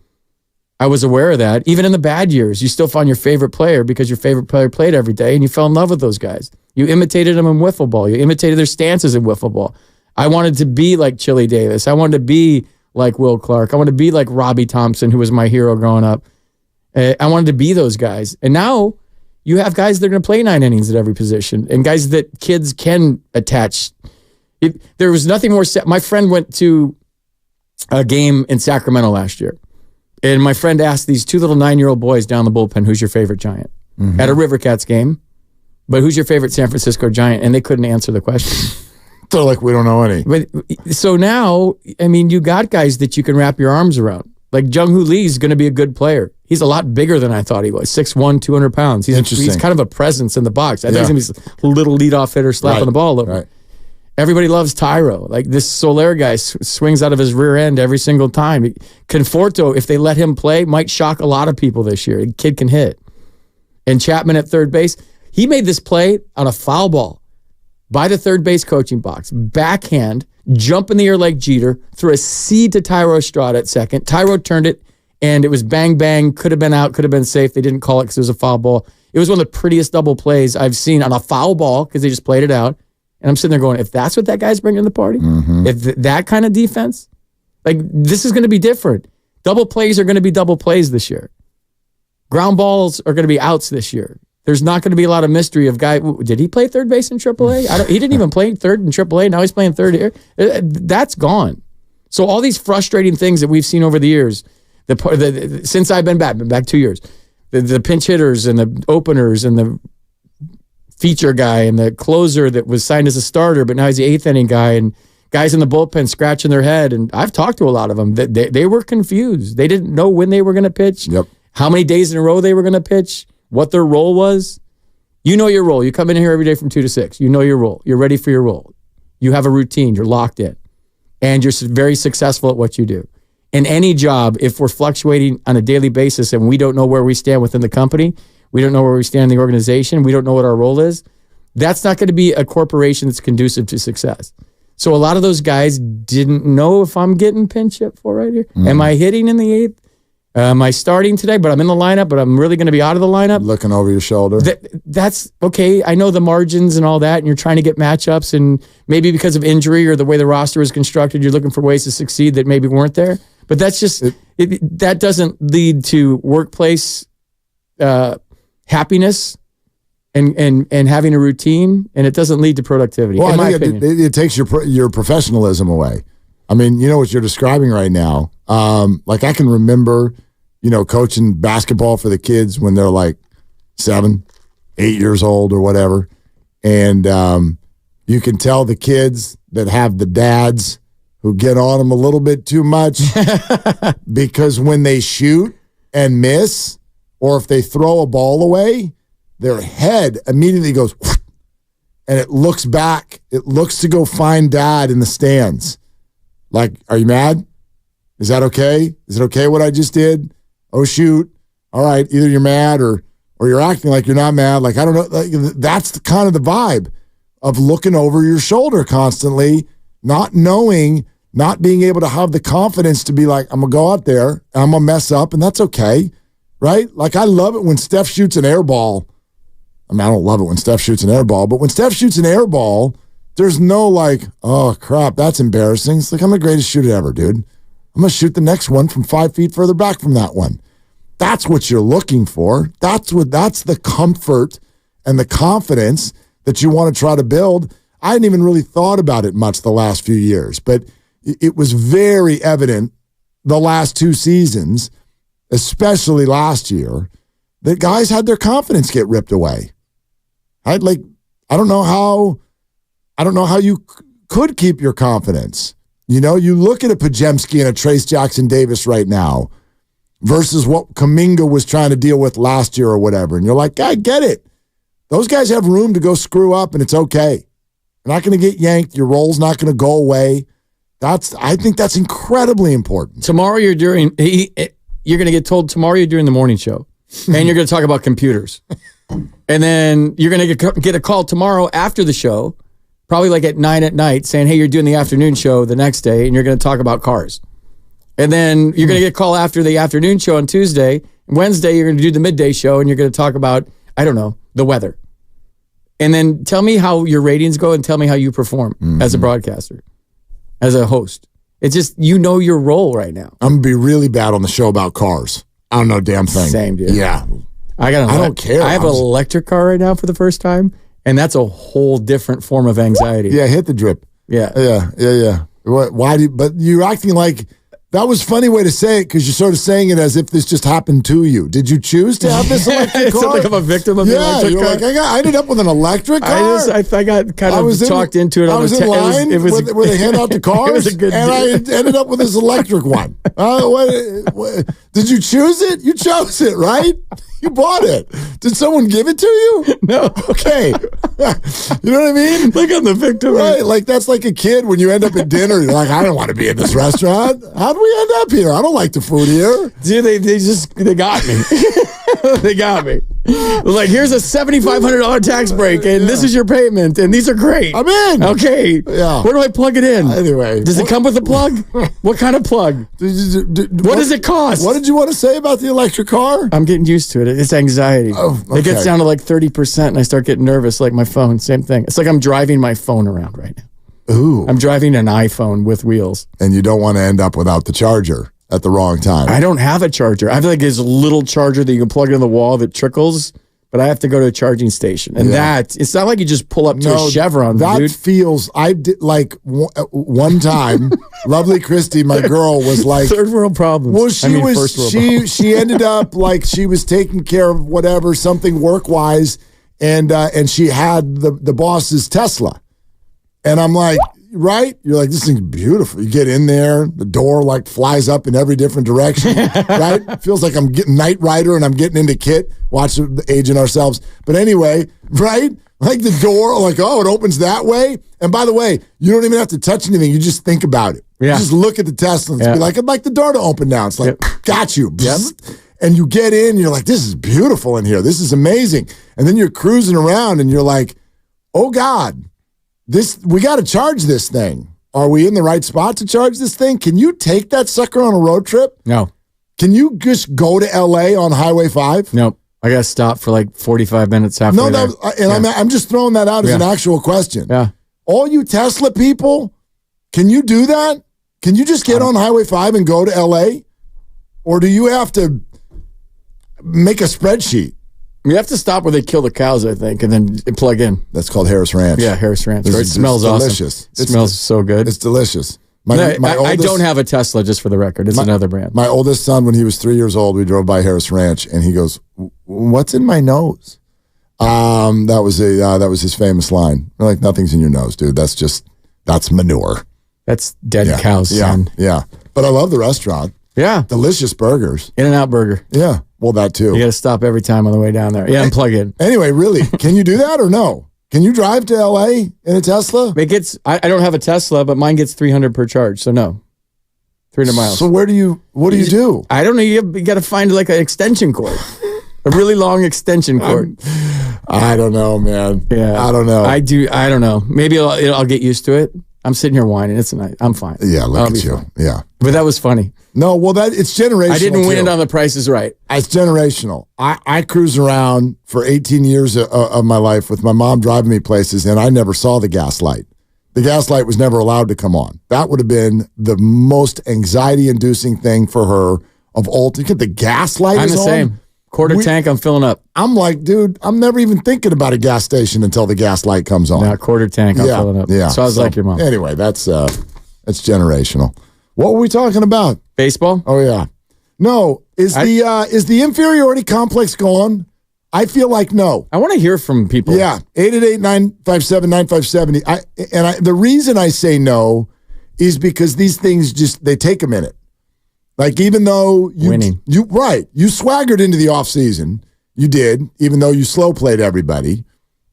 I was aware of that. Even in the bad years, you still found your favorite player because your favorite player played every day, and you fell in love with those guys. You imitated them in wiffle ball. You imitated their stances in wiffle ball. I wanted to be like Chili Davis. I wanted to be like Will Clark. I wanted to be like Robbie Thompson, who was my hero growing up. I wanted to be those guys. And now you have guys that are going to play 9 innings at every position, and guys that kids can attach. There was nothing more. My friend went to a game in Sacramento last year, and my friend asked these 2 little 9-year-old boys down the bullpen, who's your favorite Giant? At a River Cats game. But who's your favorite San Francisco Giant? And they couldn't answer the question. They're like, we don't know any. But so now, I mean, you got guys that you can wrap your arms around. Like Jung-Hoo Lee is going to be a good player. He's a lot bigger than I thought he was. 6'1", 200 pounds. He's kind of a presence in the box. I think he's going to be a little leadoff hitter slapping the ball over. Right. Everybody loves Tyro. Like this Soler guy swings out of his rear end every single time. Conforto, if they let him play, might shock a lot of people this year. The kid can hit. And Chapman at third base, he made this play on a foul ball by the third base coaching box. Backhand, jump in the air like Jeter, threw a seed to Tyro Estrada at second. Tyro turned it, and it was bang, bang. Could have been out, could have been safe. They didn't call it because it was a foul ball. It was one of the prettiest double plays I've seen on a foul ball because they just played it out. And I'm sitting there going, if that's what that guy's bringing to the party, if that kind of defense, like this is going to be different. Double plays are going to be double plays this year. Ground balls are going to be outs this year. There's not going to be a lot of mystery of did he play third base in AAA? He didn't even play third in AAA. Now he's playing third here. That's gone. So all these frustrating things that we've seen over the years, since I've been back 2 years, the pinch hitters and the openers and the feature guy and the closer that was signed as a starter, but now he's the 8th inning guy, and guys in the bullpen scratching their head. And I've talked to a lot of them. They were confused. They didn't know when they were going to pitch, how many days in a row they were going to pitch, what their role was. You know your role. You come in here every day from 2 to 6. You know your role. You're ready for your role. You have a routine. You're locked in. And you're very successful at what you do. In any job, if we're fluctuating on a daily basis and we don't know where we stand within the company, we don't know where we stand in the organization, we don't know what our role is, that's not going to be a corporation that's conducive to success. So a lot of those guys didn't know if I'm getting pinch hit for right here. Am I hitting in the 8th? Am I starting today? But I'm in the lineup, but I'm really going to be out of the lineup. Looking over your shoulder. That's okay. I know the margins and all that, and you're trying to get matchups, and maybe because of injury or the way the roster is constructed, you're looking for ways to succeed that maybe weren't there. But that's just, that doesn't lead to workplace happiness and having a routine, and it doesn't lead to productivity, in my opinion. It takes your professionalism away. I mean, you know what you're describing right now. Like I can remember, coaching basketball for the kids when they're like 7, 8 years old or whatever. And you can tell the kids that have the dads who get on them a little bit too much because when they shoot and miss, or if they throw a ball away, their head immediately goes and it looks back. It looks to go find dad in the stands. Like, are you mad? Is that okay? Is it okay what I just did? Oh, shoot. All right, either you're mad or you're acting like you're not mad. Like, I don't know. Like, that's kind of the vibe of looking over your shoulder constantly, not knowing, not being able to have the confidence to be like, I'm going to go out there and I'm going to mess up, and that's okay, right? Like, I love it when Steph shoots an air ball. I mean, I don't love it when Steph shoots an air ball, but when Steph shoots an air ball, there's no like, oh, crap, that's embarrassing. It's like, I'm the greatest shooter ever, dude. I'm going to shoot the next one from 5 feet further back from that one. That's what you're looking for. That's the comfort and the confidence that you want to try to build. I hadn't even really thought about it much the last few years, but it was very evident the last 2 seasons, especially last year, that guys had their confidence get ripped away. I I don't know how you could keep your confidence. You know, you look at a Pajemski and a Trace Jackson Davis right now versus what Kuminga was trying to deal with last year or whatever. And you're like, I get it. Those guys have room to go screw up, and it's okay. You're not going to get yanked. Your role's not going to go away. I think that's incredibly important. Tomorrow you're going to get told tomorrow you're doing the morning show, and you're going to talk about computers. And then you're going to get a call tomorrow after the show, probably like at 9 at night, saying, hey, you're doing the afternoon show the next day, and you're going to talk about cars. And then you're going to get a call after the afternoon show on Tuesday. Wednesday, you're going to do the midday show, and you're going to talk about, I don't know, the weather. And then tell me how your ratings go and tell me how you perform as a broadcaster, as a host. It's just, you know your role right now. I'm going to be really bad on the show about cars. I don't know a damn thing. Same, dude. Yeah. I don't care. I have an electric car right now for the first time, and that's a whole different form of anxiety. Yeah, hit the drip. Yeah. Yeah. But you're acting like that was a funny way to say it because you're sort of saying it as if this just happened to you. Did you choose to have this electric car? It's like I'm a victim of the electric car. Like, I ended up with an electric car. I got kind of talked into it. I was in line where they hand out the cars, it was a good and I ended up with this electric one. What, did you choose it? You chose it, right? You bought it. Did someone give it to you? No. Okay. You know what I mean? Like I'm the victim. Right. Like that's like a kid when you end up at dinner. You're like, I don't want to be in this restaurant. How do we end up here? I don't like the food here. Dude, they got me. They got me. Like, here's a $7,500 tax break, and this is your payment, and these are great. I'm in. Okay. Yeah. Where do I plug it in? Anyway. Does it come with a plug? What kind of plug? What does it cost? What did you want to say about the electric car? I'm getting used to it. It's anxiety. Oh, okay. It gets down to like 30%, and I start getting nervous, like my phone. Same thing. It's like I'm driving my phone around right now. Ooh. I'm driving an iPhone with wheels. And you don't want to end up without the charger at the wrong time. I don't have a charger. I have like this little charger that you can plug in the wall that trickles, but I have to go to a charging station. And it's not like you just pull up to a Chevron, that dude. feels, I did like one time, lovely Christy, my girl, was like. Third world problems. Well, first world problems. she ended up like she was taking care of whatever, something work-wise, and she had the boss's Tesla. And I'm like, right? You're like, this thing's beautiful. You get in there, the door like flies up in every different direction, right? Feels like I'm getting Knight Rider and I'm getting into Kit, watching Aging Ourselves. But anyway, right? Like the door, like, oh, it opens that way. And by the way, you don't even have to touch anything. You just think about it. Yeah. You just look at the Tesla and be like, I'd like the door to open now. It's like, got you. And you get in and you're like, this is beautiful in here. This is amazing. And then you're cruising around and you're like, oh God. We got to charge this thing. Are we in the right spot to charge this thing? Can you take that sucker on a road trip? No. Can you just go to LA on Highway 5? Nope. I got to stop for like 45 minutes halfway there. I'm just throwing that out as an actual question. Yeah. All you Tesla people, can you do that? Can you just get on Highway 5 and go to LA? Or do you have to make a spreadsheet? You have to stop where they kill the cows, I think, and then plug in. That's called Harris Ranch. Yeah, Harris Ranch. It smells delicious. Awesome. It smells so good. It's delicious. I don't have a Tesla, just for the record. It's another brand. My oldest son, when he was 3 years old, we drove by Harris Ranch, and he goes, "What's in my nose?" That was his famous line. We're like, nothing's in your nose, dude. That's manure. That's dead cows, son. Yeah. But I love the restaurant. Yeah. Delicious burgers. In-N-Out Burger. Yeah. Well, that too. You got to stop every time on the way down there. Yeah, and plug in. Anyway, really, can you do that or no? Can you drive to LA in a Tesla? It gets. I don't have a Tesla, but mine gets 300 per charge, so no. 300 miles. So what do you do? I don't know. You got to find like an extension cord. A really long extension cord. I don't know, man. Yeah. I don't know. I don't know. Maybe I'll get used to it. I'm sitting here whining. It's nice. I'm fine. Yeah, look at you. Fine. Yeah. But that was funny. No, well, it's generational. I didn't win it on The Price is Right. It's generational. I cruise around for 18 years of my life with my mom driving me places, and I never saw the gas light. The gas light was never allowed to come on. That would have been the most anxiety-inducing thing for her of all. To get the gas light I'm the same. Quarter tank, I'm filling up. I'm like, dude, I'm never even thinking about a gas station until the gas light comes on. Yeah, quarter tank, I'm filling up. Yeah. So I was like your mom. Anyway, that's generational. What were we talking about? Baseball? Oh yeah. No, is the inferiority complex gone? I feel like no. I want to hear from people. Yeah, 888-957-9570. The reason I say no is because these things they take a minute. Like even though you swaggered into the offseason, you did, even though you slow played everybody,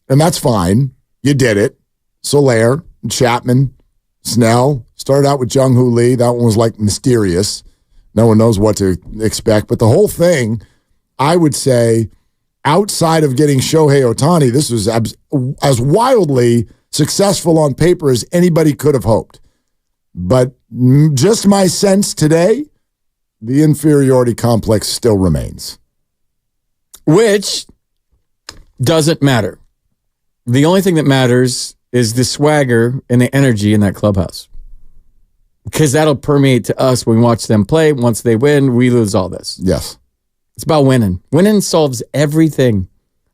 and that's fine. You did it. Soler, Chapman, Snell started out with Jung-Hoo Lee. That one was like mysterious. No one knows what to expect, but the whole thing, I would say, outside of getting Shohei Otani, this was as wildly successful on paper as anybody could have hoped. But just my sense today, the inferiority complex still remains. Which doesn't matter. The only thing that matters is the swagger and the energy in that clubhouse. Because that'll permeate to us when we watch them play. Once they win, we lose all this. Yes. It's about winning. Winning solves everything.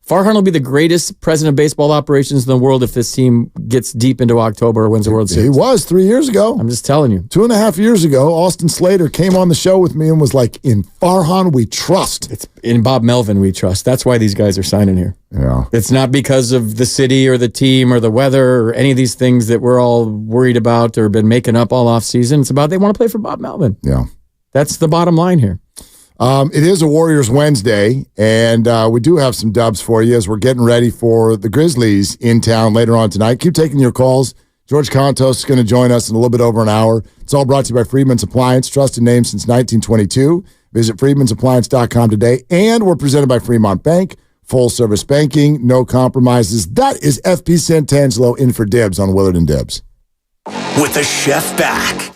Farhan will be the greatest president of baseball operations in the world if this team gets deep into October or wins the World Series. He was 3 years ago. I'm just telling you. 2.5 years ago, Austin Slater came on the show with me and was like, in Farhan, we trust. It's in Bob Melvin, we trust. That's why these guys are signing here. Yeah. It's not because of the city or the team or the weather or any of these things that we're all worried about or been making up all off season. It's about they want to play for Bob Melvin. Yeah. That's the bottom line here. It is a Warriors Wednesday, and we do have some dubs for you as we're getting ready for the Grizzlies in town later on tonight. Keep taking your calls. George Contos is going to join us in a little bit over an hour. It's all brought to you by Freedman's Appliance, trusted name since 1922. Visit freedmansappliance.com today, and we're presented by Fremont Bank. Full-service banking, no compromises. That is FP Santangelo in for Dibs on Willard and Dibs. With the chef back.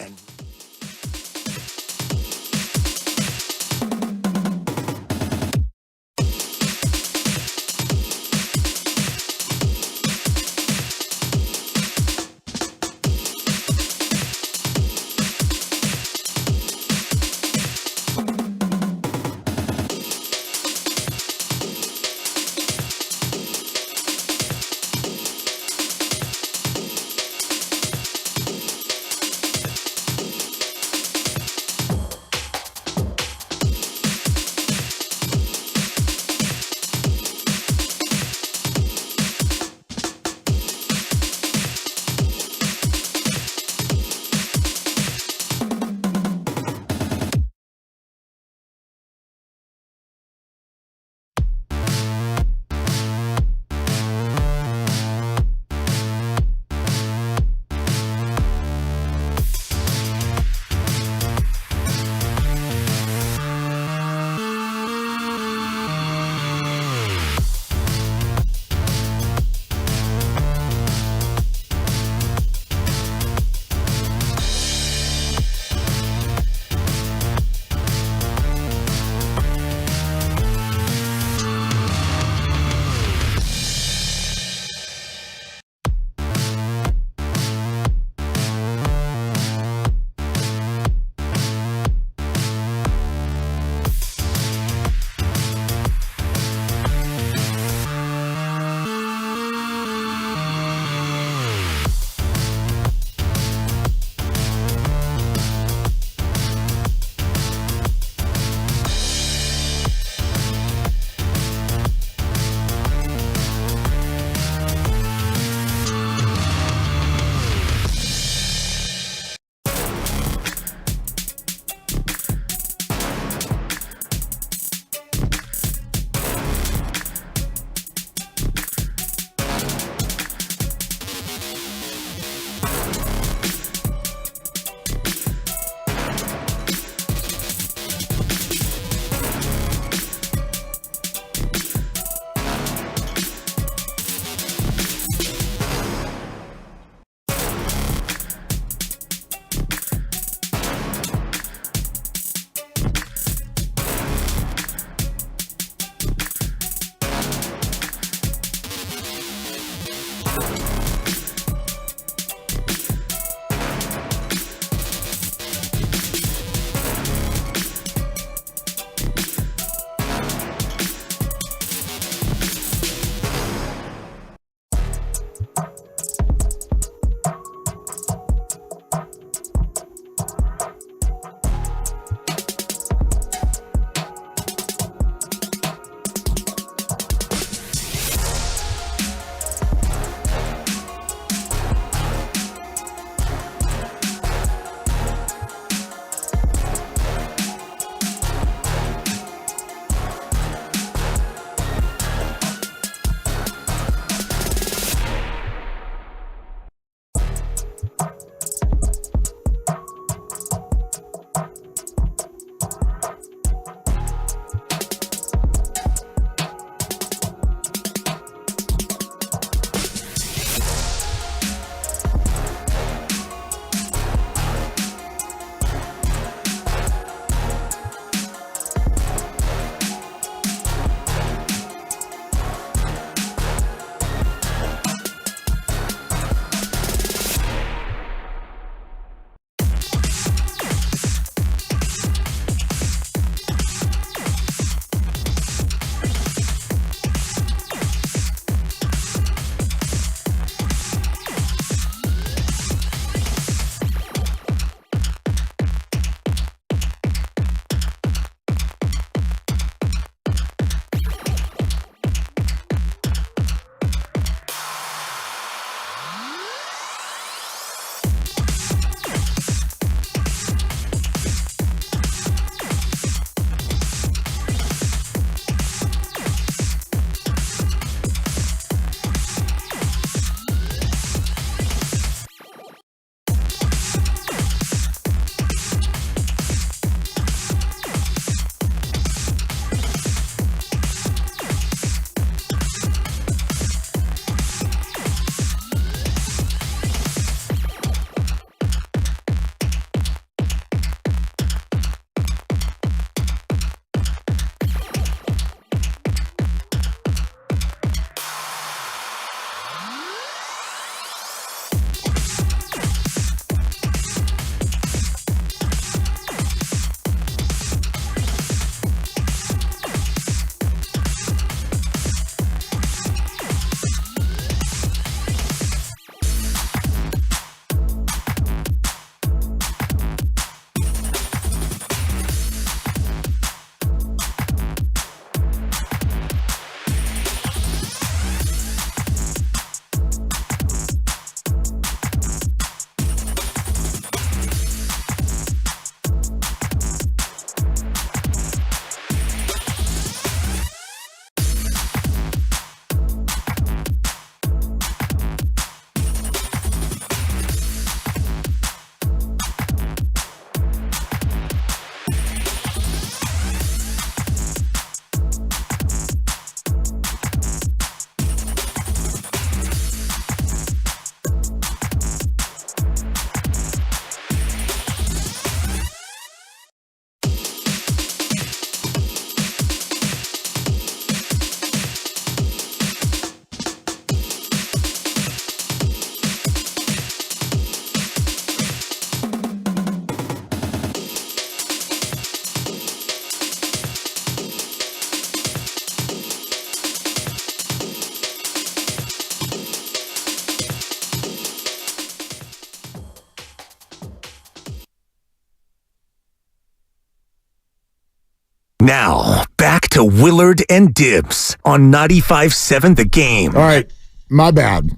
Now, back to Willard and Dibs on 95.7 The Game. All right, my bad.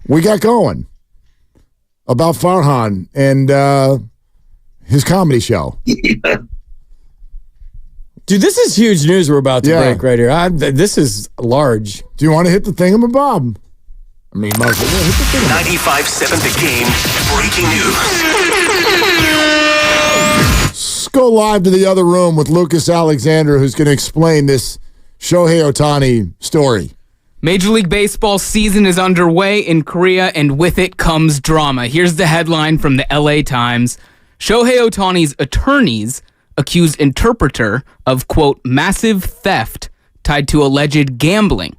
We got going about Farhan and his comedy show. Dude, this is huge news we're about to break right here. This is large. Do you want to hit the thingamabob? I mean, Mark, hit the thingamabob. 95.7 The Game. Breaking news. Let's go live to the other room with Lucas Alexander, who's going to explain this Shohei Otani story. Major League Baseball season is underway in Korea, and with it comes drama. Here's the headline from the LA Times. Shohei Otani's attorneys accused interpreter of, quote, massive theft tied to alleged gambling.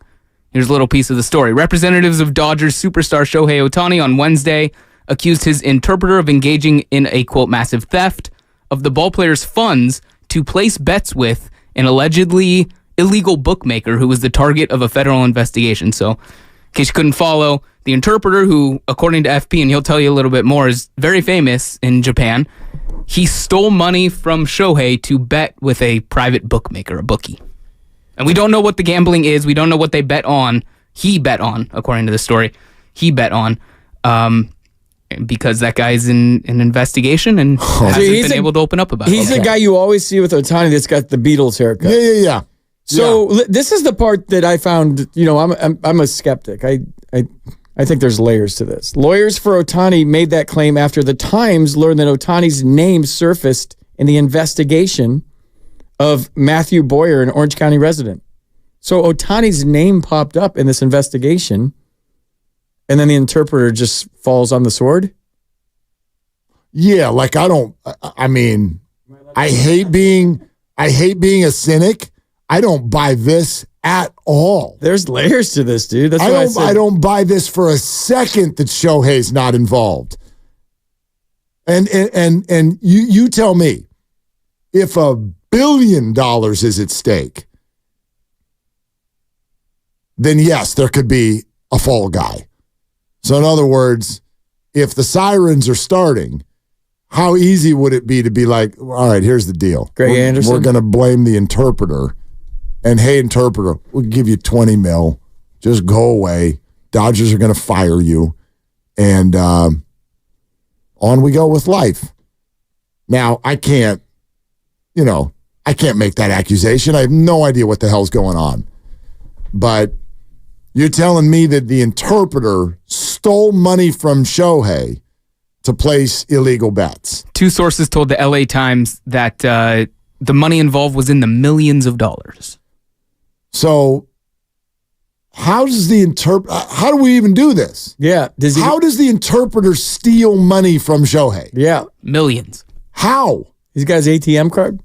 Here's a little piece of the story. Representatives of Dodgers superstar Shohei Otani on Wednesday accused his interpreter of engaging in a, quote, massive theft of the ballplayer's funds to place bets with an allegedly illegal bookmaker who was the target of a federal investigation. So, in case you couldn't follow, the interpreter, who, according to FP, and he'll tell you a little bit more, is very famous in Japan, he stole money from Shohei to bet with a private bookmaker, a bookie. And we don't know what the gambling is. We don't know what they bet on. He bet on, according to the story. He bet on because that guy's in an investigation and hasn't been able to open up about it. He's the guy you always see with Otani that's got the Beatles haircut. Yeah. So this is the part that I found, I'm a skeptic. I think there's layers to this. Lawyers for Otani made that claim after the Times learned that Otani's name surfaced in the investigation of Matthew Boyer, an Orange County resident. So Otani's name popped up in this investigation, and then the interpreter just falls on the sword? Yeah, like I hate being a cynic. I don't buy this at all. There's layers to this, dude. That's what I said. I don't buy this for a second that Shohei's not involved. And you tell me, if $1 billion is at stake, then yes, there could be a fall guy. So in other words, if the sirens are starting, how easy would it be to be like, all right, here's the deal. Greg Anderson? We're going to blame the interpreter. And hey, interpreter, we'll give you $20 million. Just go away. Dodgers are going to fire you. And on we go with life. Now, I can't make that accusation. I have no idea what the hell's going on. But you're telling me that the interpreter stole money from Shohei to place illegal bets. Two sources told the LA Times that the money involved was in the millions of dollars. So how do we even do this? Yeah. How does the interpreter steal money from Shohei? Yeah. Millions. How? He's got his ATM card?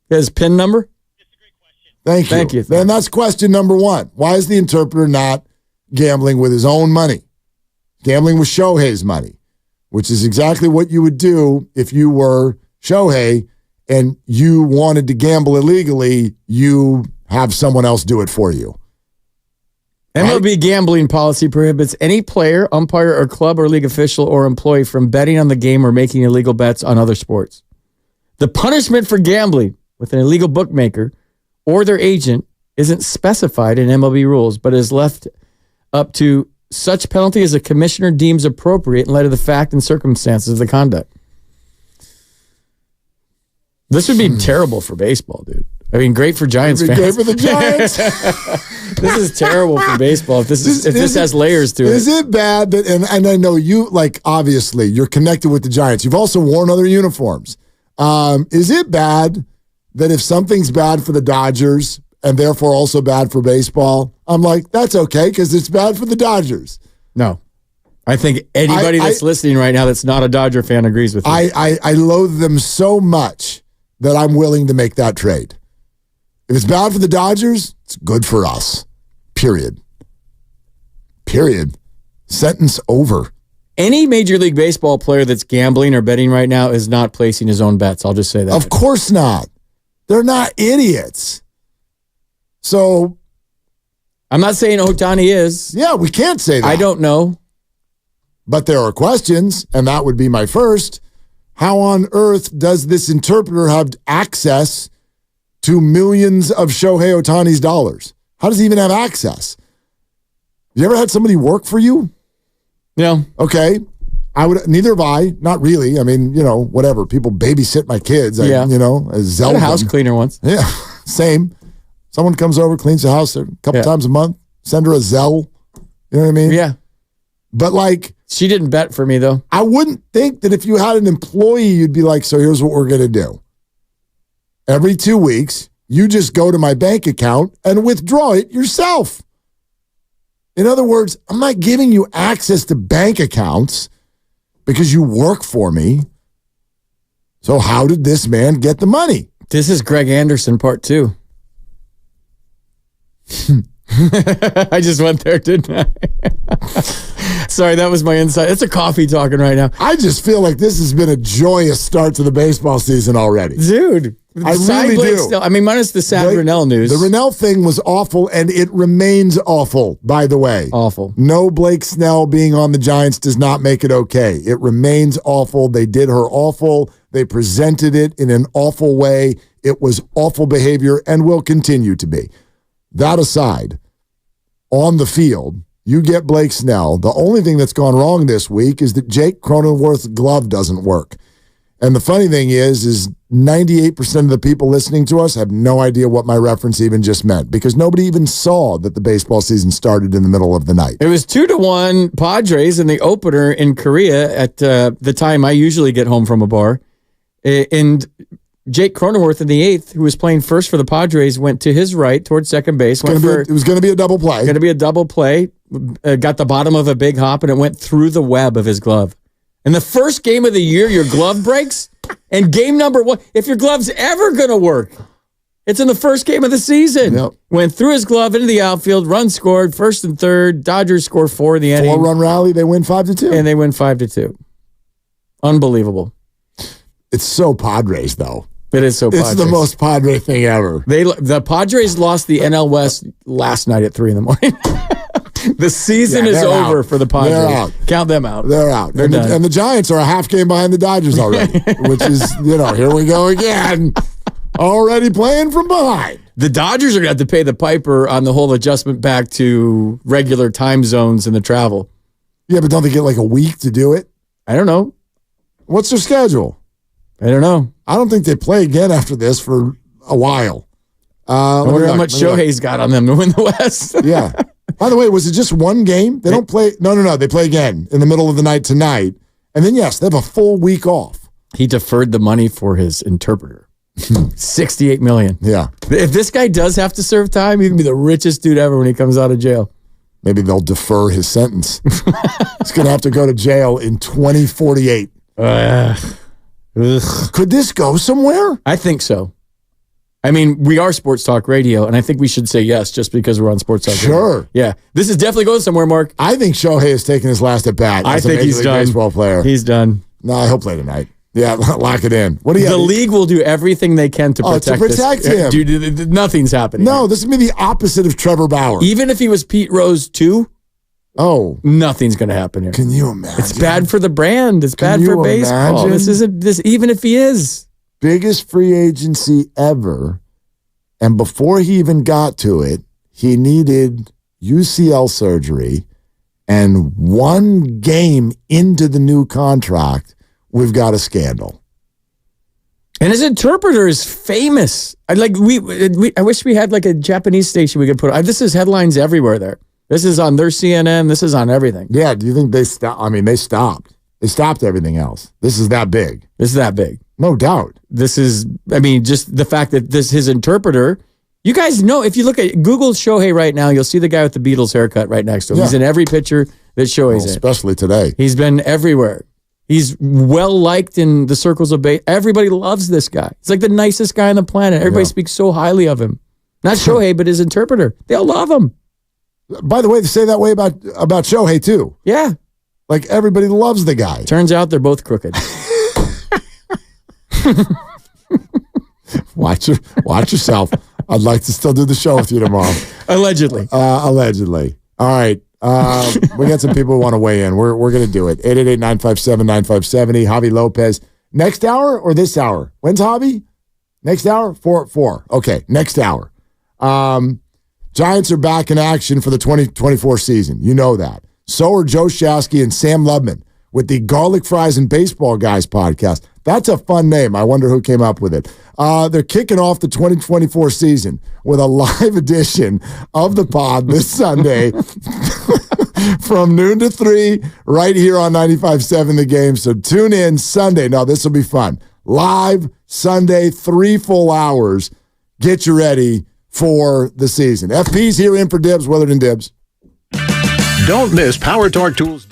His PIN number? Thank you. Then that's question number one. Why is the interpreter not gambling with his own money? Gambling with Shohei's money, which is exactly what you would do if you were Shohei and you wanted to gamble illegally. You have someone else do it for you. MLB gambling policy prohibits any player, umpire, or club or league official or employee from betting on the game or making illegal bets on other sports. The punishment for gambling with an illegal bookmaker or their agent isn't specified in MLB rules, but is left up to such penalty as a commissioner deems appropriate in light of the fact and circumstances of the conduct. This would be terrible for baseball, dude. I mean, great for Giants fans. Great for the Giants. This is terrible for baseball. If this has layers to it. Is it bad that, and I know you, like, obviously, you're connected with the Giants. You've also worn other uniforms. Is it bad that if something's bad for the Dodgers and therefore also bad for baseball, I'm like, that's okay because it's bad for the Dodgers? No. I think anybody that's listening right now that's not a Dodger fan agrees with you. I loathe them so much that I'm willing to make that trade. If it's bad for the Dodgers, it's good for us. Period. Sentence over. Any Major League Baseball player that's gambling or betting right now is not placing his own bets. I'll just say that. Of course not. They're not idiots. So I'm not saying Otani is. Yeah, we can't say that. I don't know. But there are questions, and that would be my first. How on earth does this interpreter have access to millions of Shohei Otani's dollars? How does he even have access? You ever had somebody work for you? No. Okay. Neither have I. Not really. I mean, whatever. People babysit my kids. Yeah. I had a house cleaner once. Yeah. Same. Someone comes over, cleans the house a couple times a month. Send her a Zelle. You know what I mean? Yeah. But she didn't bet for me though. I wouldn't think that if you had an employee, you'd be like, so here's what we're going to do. Every 2 weeks, you just go to my bank account and withdraw it yourself. In other words, I'm not giving you access to bank accounts because you work for me. So how did this man get the money? This is Greg Anderson part 2. I just went there, didn't I? Sorry, that was my insight. It's a coffee talking right now. I just feel like this has been a joyous start to the baseball season already. Dude, I really do. Still, minus the sad Rennell news. The Rennell thing was awful, and it remains awful, by the way. Awful. No Blake Snell being on the Giants does not make it okay. It remains awful. They did her awful. They presented it in an awful way. It was awful behavior and will continue to be. That aside, on the field, you get Blake Snell. The only thing that's gone wrong this week is that Jake Cronenworth's glove doesn't work. And the funny thing is 98% of the people listening to us have no idea what my reference even just meant because nobody even saw that the baseball season started in the middle of the night. It was 2-1 Padres in the opener in Korea at the time I usually get home from a bar. And Jake Cronenworth in the 8th, who was playing first for the Padres, went to his right towards second base. It was going to be a double play. Going to be a double play. Got the bottom of a big hop, and it went through the web of his glove. In the first game of the year, your glove breaks. And game number 1, if your glove's ever going to work, it's in the first game of the season. Yep. Went through his glove into the outfield, run scored, first and third. Dodgers score 4 in the inning. 4-run rally, they win 5-2. And they win 5-2. Unbelievable. It's so Padres, though. It is so Padres. It's the most Padre thing ever. The Padres lost the NL West last night at 3 a.m. The season is over for the Padres. They're out. Count them out. They're out. They're done. And the Giants are a half game behind the Dodgers already, which is, here we go again. Already playing from behind. The Dodgers are going to have to pay the piper on the whole adjustment back to regular time zones and the travel. Yeah, but don't they get like a week to do it? I don't know. What's their schedule? I don't know. I don't think they play again after this for a while. I wonder how much Shohei's got on them to win the West. Yeah. By the way, was it just one game? They don't play. No. They play again in the middle of the night tonight. And then, yes, they have a full week off. He deferred the money for his interpreter. $68 million. Yeah. If this guy does have to serve time, he can be the richest dude ever when he comes out of jail. Maybe they'll defer his sentence. He's going to have to go to jail in 2048. Could this go somewhere? I think so. I mean, we are Sports Talk Radio, and I think we should say yes just because we're on Sports Talk Radio. Sure. Yeah. This is definitely going somewhere, Mark. I think Shohei is taking his last at bat. I think he's done. Baseball player. He's done. No, he'll play tonight. Yeah, lock it in. What do you? The league will do everything they can to protect him. Dude, nothing's happening. No, this would be the opposite of Trevor Bauer. Even if he was Pete Rose too, nothing's going to happen here. Can you imagine? It's bad for the brand. It's bad for baseball. Imagine? This isn't this. Even if he is biggest free agency ever, and before he even got to it, he needed UCL surgery, and one game into the new contract, we've got a scandal. And his interpreter is famous. I wish we had like a Japanese station we could put. This is headlines everywhere there. This is on their CNN. This is on everything. Yeah. Do you think they stopped? I mean, they stopped. They stopped everything else. This is that big. This is that big. No doubt. This is, I mean, just the fact that his interpreter, you guys know, if you look at Google Shohei right now, you'll see the guy with the Beatles haircut right next to him. Yeah. He's in every picture that Shohei's in. Especially today. He's been everywhere. He's well-liked in the circles of base. Everybody loves this guy. He's like the nicest guy on the planet. Everybody speaks so highly of him. Not Shohei, but his interpreter. They all love him. By the way, they say that way about Shohei, too. Yeah. Like, everybody loves the guy. Turns out they're both crooked. Watch yourself. I'd like to still do the show with you tomorrow. Allegedly. Allegedly. All right. We got some people who want to weigh in. We're going to do it. 888-957-9570. Javi Lopez. Next hour or this hour? When's Javi? Next hour? 4 at 4. Okay, next hour. Giants are back in action for the 2024 season. You know that. So are Joe Shasky and Sam Lubman with the Garlic Fries and Baseball Guys podcast. That's a fun name. I wonder who came up with it. They're kicking off the 2024 season with a live edition of the pod this Sunday from noon to 3 right here on 95.7 The Game. So tune in Sunday. Now, this will be fun. Live Sunday, 3 full hours. Get you ready for the season. FP's here in for Dibs, Willard and Dibs. Don't miss Power Torque Tools.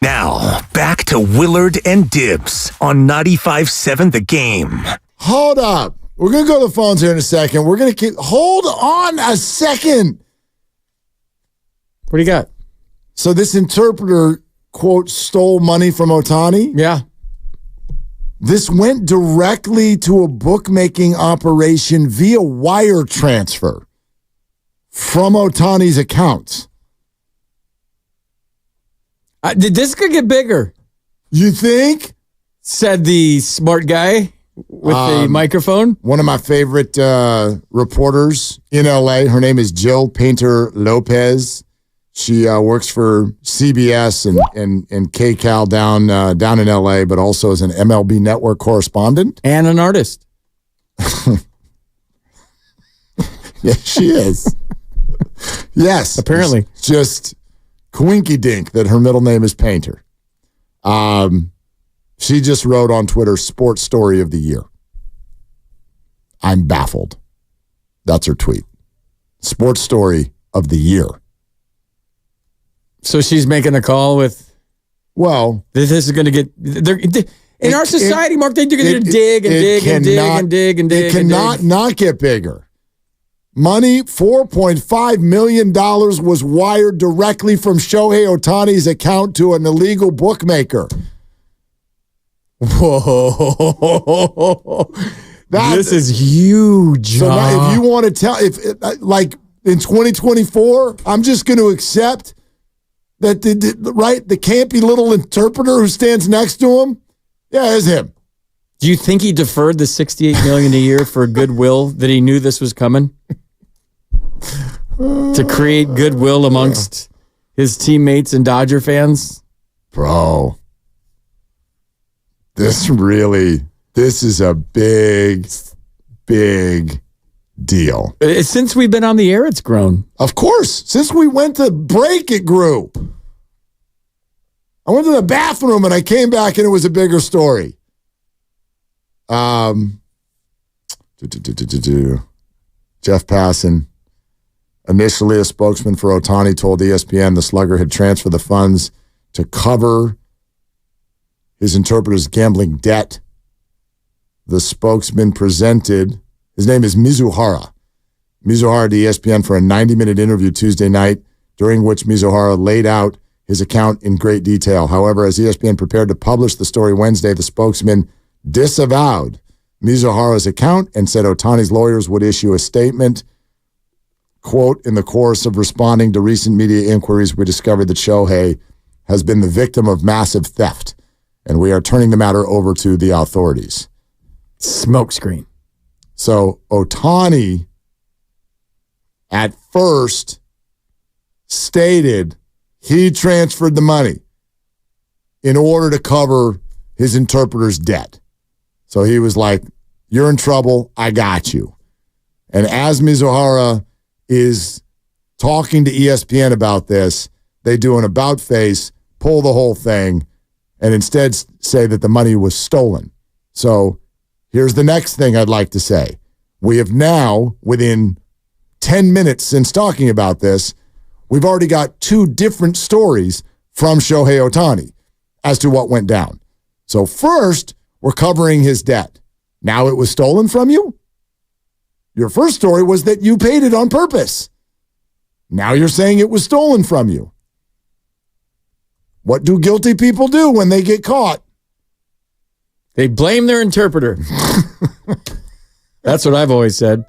Now, back to Willard and Dibs on 95.7 The Game. Hold up. We're going to go to the phones here in a second. We're going to hold on a second. What do you got? So this interpreter, quote, stole money from Otani? Yeah. This went directly to a bookmaking operation via wire transfer from Otani's accounts. This could get bigger. You think? Said the smart guy with the microphone. One of my favorite reporters in LA. Her name is Jill Painter Lopez. She works for CBS and KCAL down in LA, but also as an MLB Network correspondent. And an artist. Yeah, she is. Yes. Apparently. Just coinky dink that her middle name is Painter. She just wrote on Twitter, Sports Story of the Year. I'm baffled. That's her tweet. Sports Story of the Year. So she's making a call with, well, this is going to get, in our society, Mark, they're going to dig and dig and dig and dig and dig. It cannot not get bigger. Money, $4.5 million was wired directly from Shohei Otani's account to an illegal bookmaker. Whoa. This is huge. So now if you want to tell, like in 2024, I'm just going to accept that the campy little interpreter who stands next to him, yeah, it's him. Do you think he deferred the $68 million a year for goodwill that he knew this was coming? To create goodwill amongst his teammates and Dodger fans? Bro, this is a big, big deal. Since we've been on the air, it's grown. Of course. Since we went to break, it grew. I went to the bathroom and I came back and it was a bigger story. Jeff Passan, initially a spokesman for Otani, told ESPN the slugger had transferred the funds to cover his interpreter's gambling debt. The spokesman presented, his name is Mizuhara to ESPN for a 90-minute interview Tuesday night, during which Mizuhara laid out his account in great detail. However, as ESPN prepared to publish the story Wednesday, the spokesman disavowed Mizuhara's account and said Otani's lawyers would issue a statement. Quote, in the course of responding to recent media inquiries, we discovered that Shohei has been the victim of massive theft, and we are turning the matter over to the authorities. Smokescreen. So Otani at first stated he transferred the money in order to cover his interpreter's debt. So he was like, you're in trouble, I got you. And as Mizuhara is talking to ESPN about this, they do an about face, pull the whole thing, and instead say that the money was stolen. So here's the next thing I'd like to say. We have now, within 10 minutes since talking about this, we've already got two different stories from Shohei Otani as to what went down. So first, we're covering his debt. Now it was stolen from you? Your first story was that you paid it on purpose. Now you're saying it was stolen from you. What do guilty people do when they get caught? They blame their interpreter. That's what I've always said.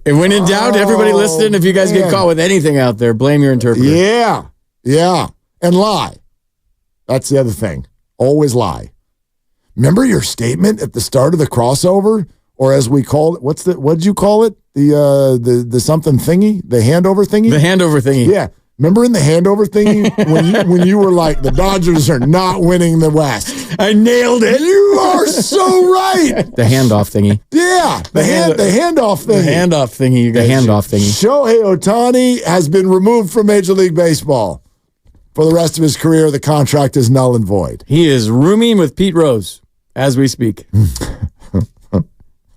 When in doubt, everybody listening, if you guys get caught with anything out there, blame your interpreter. Yeah. And lie. That's the other thing. Always lie. Remember your statement at the start of the crossover? Or as we call it, what did you call it? The something thingy? The handover thingy? The handover thingy. Yeah. Remember in the handover thingy when you were like, the Dodgers are not winning the West? I nailed it. You are so right. The handoff thingy. Yeah, the handoff thingy. The handoff thingy, you guys. The handoff thingy. Shohei Otani has been removed from Major League Baseball. For the rest of his career, the contract is null and void. He is rooming with Pete Rose as we speak.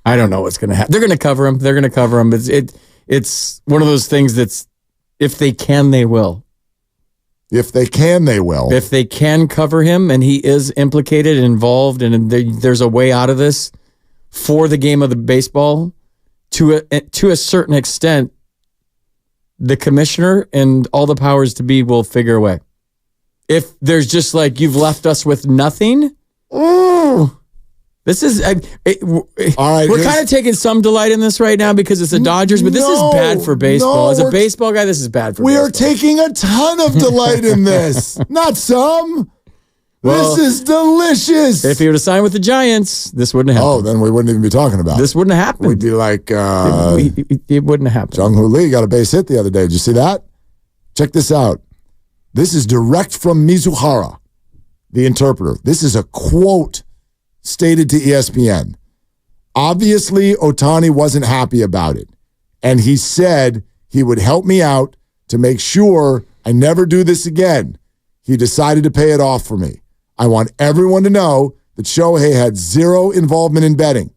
I don't know what's going to happen. They're going to cover him. They're going to cover him. It's one of those things that's, if they can, they will. If they can, they will. If they can cover him and he is implicated and involved and there's a way out of this for the game of the baseball, to a certain extent, the commissioner and all the powers to be will figure a way. If there's just like, you've left us with nothing, this is... all right, we're kind of taking some delight in this right now because it's the Dodgers, but this is bad for baseball. As a baseball guy, this is bad for baseball. We are taking a ton of delight in this. Not some. Well, this is delicious. If he would have signed with the Giants, this wouldn't have happened. Oh, then we wouldn't even be talking about it. This wouldn't have happened. We'd be like... it wouldn't have happened. Jung-Hoo Lee got a base hit the other day. Did you see that? Check this out. This is direct from Mizuhara, the interpreter. This is a quote stated to ESPN. Obviously, Otani wasn't happy about it. And he said he would help me out to make sure I never do this again. He decided to pay it off for me. I want everyone to know that Shohei had zero involvement in betting.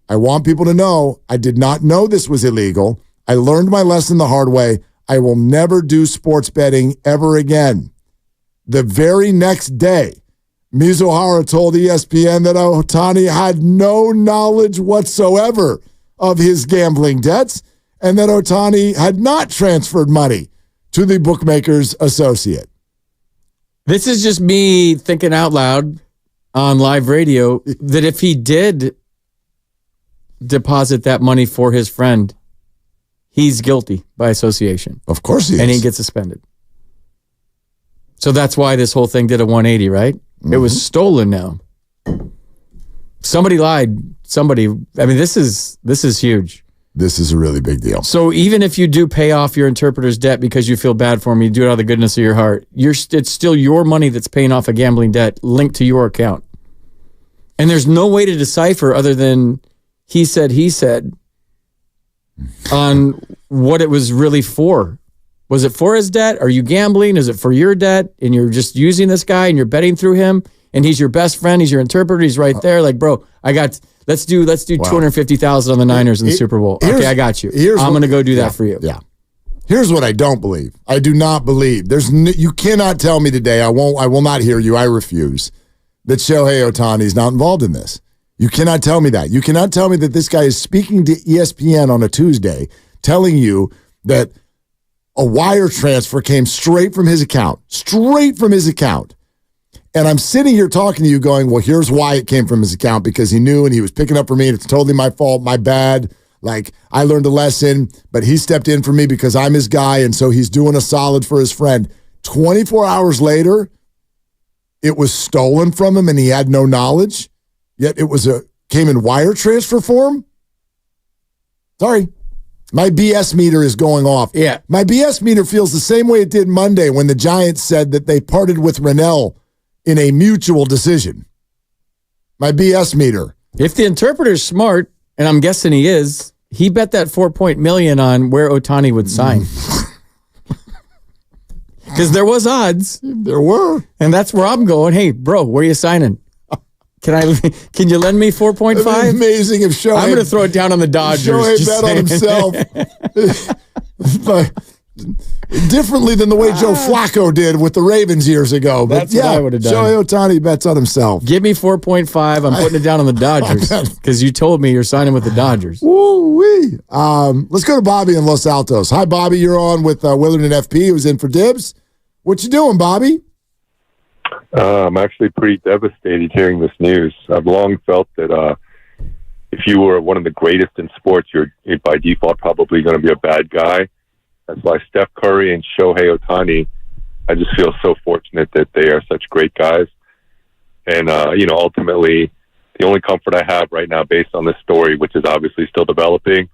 I want people to know I did not know this was illegal. I learned my lesson the hard way. I will never do sports betting ever again. The very next day, Mizuhara told ESPN that Otani had no knowledge whatsoever of his gambling debts and that Otani had not transferred money to the bookmaker's associate. This is just me thinking out loud on live radio that if he did deposit that money for his friend, he's guilty by association. Of course he is. And he gets suspended. So that's why this whole thing did a 180, right? Mm-hmm. It was stolen now. Somebody lied. Somebody, I mean, this is huge. This is a really big deal. So even if you do pay off your interpreter's debt because you feel bad for him, you do it out of the goodness of your heart, it's still your money that's paying off a gambling debt linked to your account. And there's no way to decipher other than he said on what it was really for. Was it for his debt? Are you gambling? Is it for your debt? And you're just using this guy and you're betting through him and he's your best friend. He's your interpreter. He's right there. Like, bro, let's do wow. $250,000 on the Niners in the Super Bowl. Okay, I got you. I'm going to go do that for you. Yeah. Here's what I don't believe. I do not believe. You cannot tell me today. I will not hear you. I refuse that Shohei Otani is not involved in this. You cannot tell me that. You cannot tell me that this guy is speaking to ESPN on a Tuesday telling you that a wire transfer came straight from his account. And I'm sitting here talking to you going, well, here's why it came from his account, because he knew and he was picking up for me and it's totally my fault, my bad. Like, I learned a lesson, but he stepped in for me because I'm his guy and so he's doing a solid for his friend. 24 hours later, it was stolen from him and he had no knowledge, yet it came in wire transfer form? Sorry. My BS meter is going off. Yeah. My BS meter feels the same way it did Monday when the Giants said that they parted with Rennell in a mutual decision. My BS meter. If the interpreter's smart, and I'm guessing he is, he bet that $4 million on where Otani would sign. Because there was odds. There were. And that's where I'm going. Hey, bro, where are you signing? Can you lend me 4.5? Amazing if Shohei... I'm going to throw it down on the Dodgers. Shohei bet on himself. Differently than the way Joe Flacco did with the Ravens years ago. But that's what I would have done. Shohei Otani bets on himself. Give me 4.5. I'm putting it down on the Dodgers because you told me you're signing with the Dodgers. Woo-wee. Let's go to Bobby in Los Altos. Hi, Bobby. You're on with Willard and FP, who's in for Dibs. What you doing, Bobby? I'm actually pretty devastated hearing this news. I've long felt that if you were one of the greatest in sports, you're by default probably going to be a bad guy. That's why Steph Curry and Shohei Otani, I just feel so fortunate that they are such great guys. And, ultimately, the only comfort I have right now based on this story, which is obviously still developing,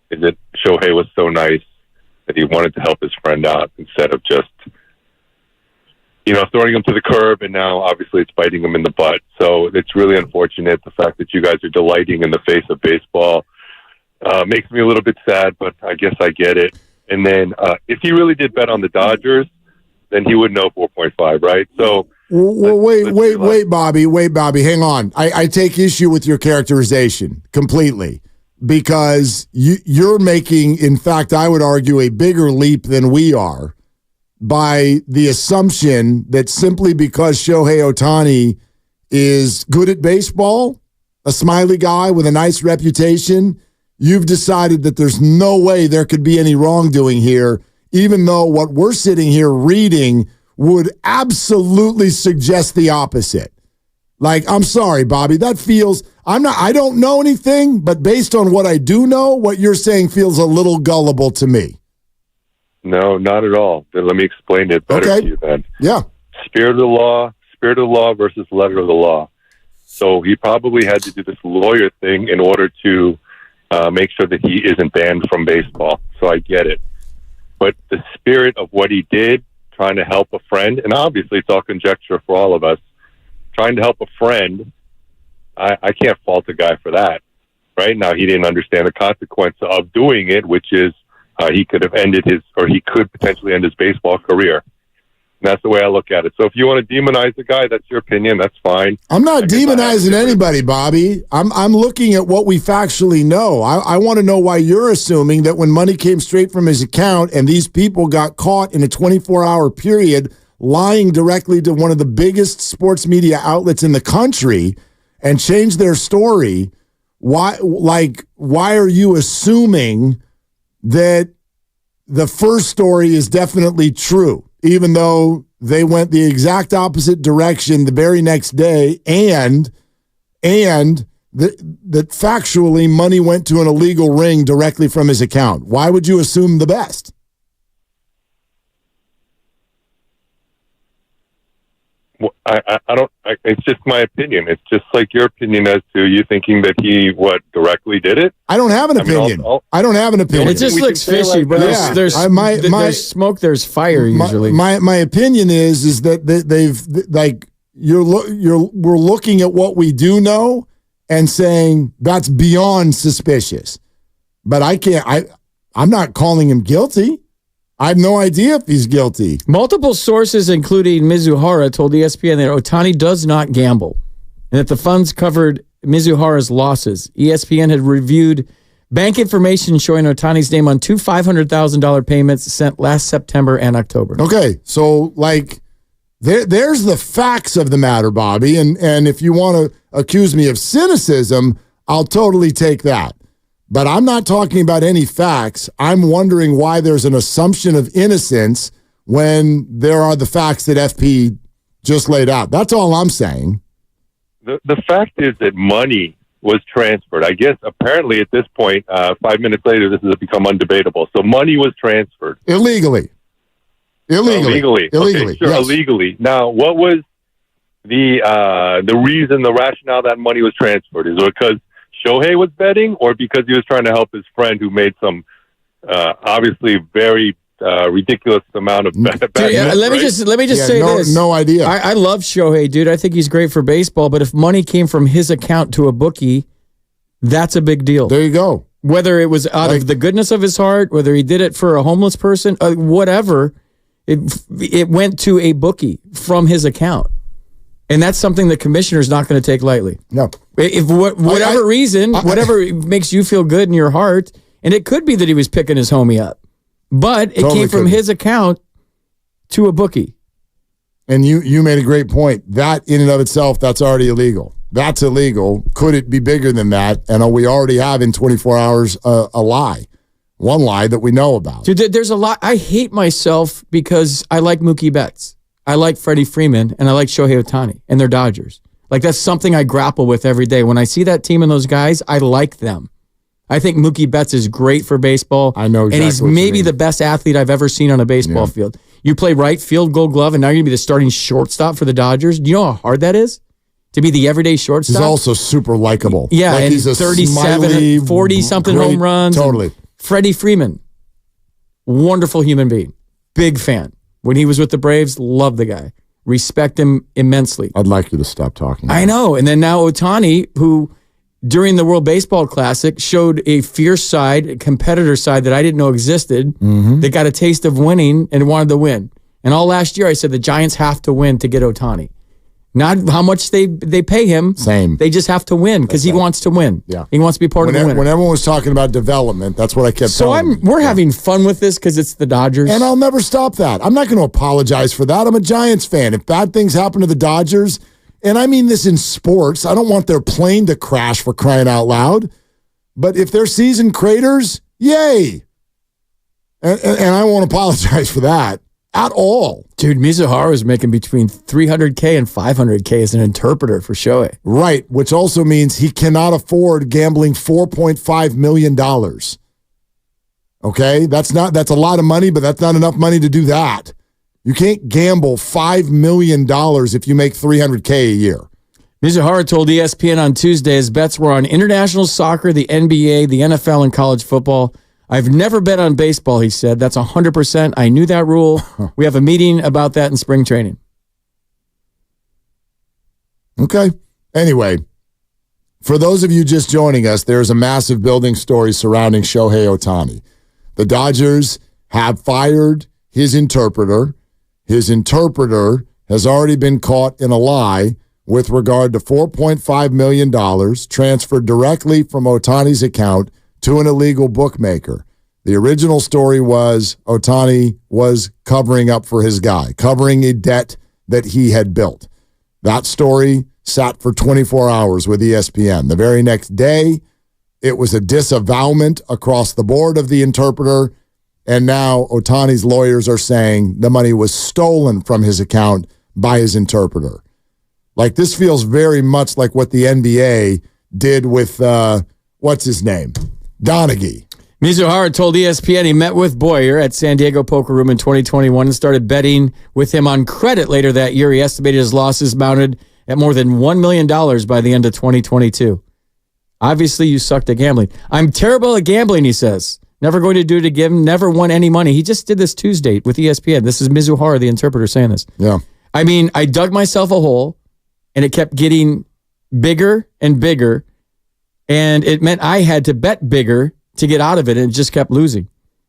is that Shohei was so nice that he wanted to help his friend out instead of just throwing him to the curb, and now obviously it's biting him in the butt. So it's really unfortunate. The fact that you guys are delighting in the face of baseball makes me a little bit sad, but I guess I get it. And then if he really did bet on the Dodgers, then he would know 4.5, right? So wait, Bobby, hang on. I take issue with your characterization completely because you're making, in fact, I would argue a bigger leap than we are by the assumption that simply because Shohei Otani is good at baseball, a smiley guy with a nice reputation, you've decided that there's no way there could be any wrongdoing here, even though what we're sitting here reading would absolutely suggest the opposite. Like, I'm sorry, Bobby, that feels, I don't know anything, but based on what I do know, what you're saying feels a little gullible to me. No, not at all. Then let me explain it better to you then. Yeah. Spirit of the law versus letter of the law. So he probably had to do this lawyer thing in order to make sure that he isn't banned from baseball. So I get it. But the spirit of what he did, trying to help a friend, and obviously it's all conjecture for all of us, trying to help a friend, I can't fault a guy for that. Right? Now, he didn't understand the consequence of doing it, which is he could have he could potentially end his baseball career. And that's the way I look at it. So if you want to demonize the guy, that's your opinion. That's fine. I'm not demonizing anybody, Bobby. I'm looking at what we factually know. I want to know why you're assuming that when money came straight from his account and these people got caught in a 24-hour period lying directly to one of the biggest sports media outlets in the country and changed their story, why are you assuming that the first story is definitely true, even though they went the exact opposite direction the very next day, and that factually money went to an illegal ring directly from his account? Why would you assume the best? Well, I don't. It's just my opinion. It's just like your opinion as to you thinking that he directly did it. I don't have an opinion. I don't have an opinion. It just looks fishy, but there's smoke, there's fire usually. My opinion is that they've like we're looking at what we do know and saying that's beyond suspicious. But I'm not calling him guilty. I have no idea if he's guilty. Multiple sources, including Mizuhara, told ESPN that Otani does not gamble and that the funds covered Mizuhara's losses. ESPN had reviewed bank information showing Otani's name on two $500,000 payments sent last September and October. Okay, so there's the facts of the matter, Bobby, and if you want to accuse me of cynicism, I'll totally take that. But I'm not talking about any facts. I'm wondering why there's an assumption of innocence when there are the facts that FP just laid out. That's all I'm saying. The fact is that money was transferred. I guess apparently at this point, 5 minutes later, this has become undebatable. So money was transferred. Illegally. Okay, sure, yes. illegally. Now, what was the reason, the rationale that money was transferred? Is it because Shohei was betting, or because he was trying to help his friend who made some obviously very ridiculous amount of bad let me just say this. No idea. I love Shohei, dude. I think he's great for baseball, but if money came from his account to a bookie, that's a big deal. There you go. Whether it was out of the goodness of his heart, whether he did it for a homeless person, whatever, it went to a bookie from his account. And that's something the commissioner's not going to take lightly. No. If whatever reason, whatever makes you feel good in your heart, and it could be that he was picking his homie up, but it came from his account to a bookie. And you made a great point. That in and of itself, that's already illegal. That's illegal. Could it be bigger than that? And we already have in 24 hours a lie. One lie that we know about. Dude, there's a lot. I hate myself because I like Mookie Betts. I like Freddie Freeman, and I like Shohei Otani and their Dodgers. Like, that's something I grapple with every day. When I see that team and those guys, I like them. I think Mookie Betts is great for baseball. I know exactly and he's maybe the best athlete I've ever seen on a baseball field. You play right field, Gold Glove, and now you're going to be the starting shortstop for the Dodgers. Do you know how hard that is? To be the everyday shortstop? He's also super likable. Yeah, like and he's a 37, 40-something home runs. Totally. Freddie Freeman, wonderful human being. Big fan. When he was with the Braves, love the guy. Respect him immensely. I'd like you to stop talking. I know. And then now Otani, who during the World Baseball Classic showed a fierce side, a competitor side that I didn't know existed, that got a taste of winning and wanted to win. And all last year I said the Giants have to win to get Otani. Not how much they pay him. Same. They just have to win because he wants to win. Yeah. He wants to be part of the winner. When everyone was talking about development, that's what I kept telling them. We're having fun with this because it's the Dodgers. And I'll never stop that. I'm not going to apologize for that. I'm a Giants fan. If bad things happen to the Dodgers, and I mean this in sports, I don't want their plane to crash for crying out loud. But if their season craters, yay. And I won't apologize for that. At all. Dude, Mizuhara is making between $300K and $500K as an interpreter for Shohei. Right, which also means he cannot afford gambling $4.5 million. Okay? That's a lot of money, but that's not enough money to do that. You can't gamble $5 million if you make $300K a year. Mizuhara told ESPN on Tuesday his bets were on international soccer, the NBA, the NFL, and college football. I've never bet on baseball, he said. That's 100%. I knew that rule. We have a meeting about that in spring training. Okay. Anyway, for those of you just joining us, there's a massive building story surrounding Shohei Otani. The Dodgers have fired his interpreter. His interpreter has already been caught in a lie with regard to $4.5 million transferred directly from Otani's account to an illegal bookmaker. The original story was Otani was covering up for his guy, covering a debt that he had built. That story sat for 24 hours with ESPN. The very next day, it was a disavowalment across the board of the interpreter, and now Otani's lawyers are saying the money was stolen from his account by his interpreter. Like, this feels very much like what the NBA did with, what's his name? Donaghy. Mizuhara told ESPN he met with Boyer at San Diego Poker Room in 2021 and started betting with him on credit later that year. He estimated his losses mounted at more than $1 million by the end of 2022. Obviously, you sucked at gambling. I'm terrible at gambling, he says. Never going to do it again. Never won any money. He just did this Tuesday with ESPN. This is Mizuhara, the interpreter, saying this. Yeah. I mean, I dug myself a hole, and it kept getting bigger and bigger. And it meant I had to bet bigger to get out of it, and it just kept losing.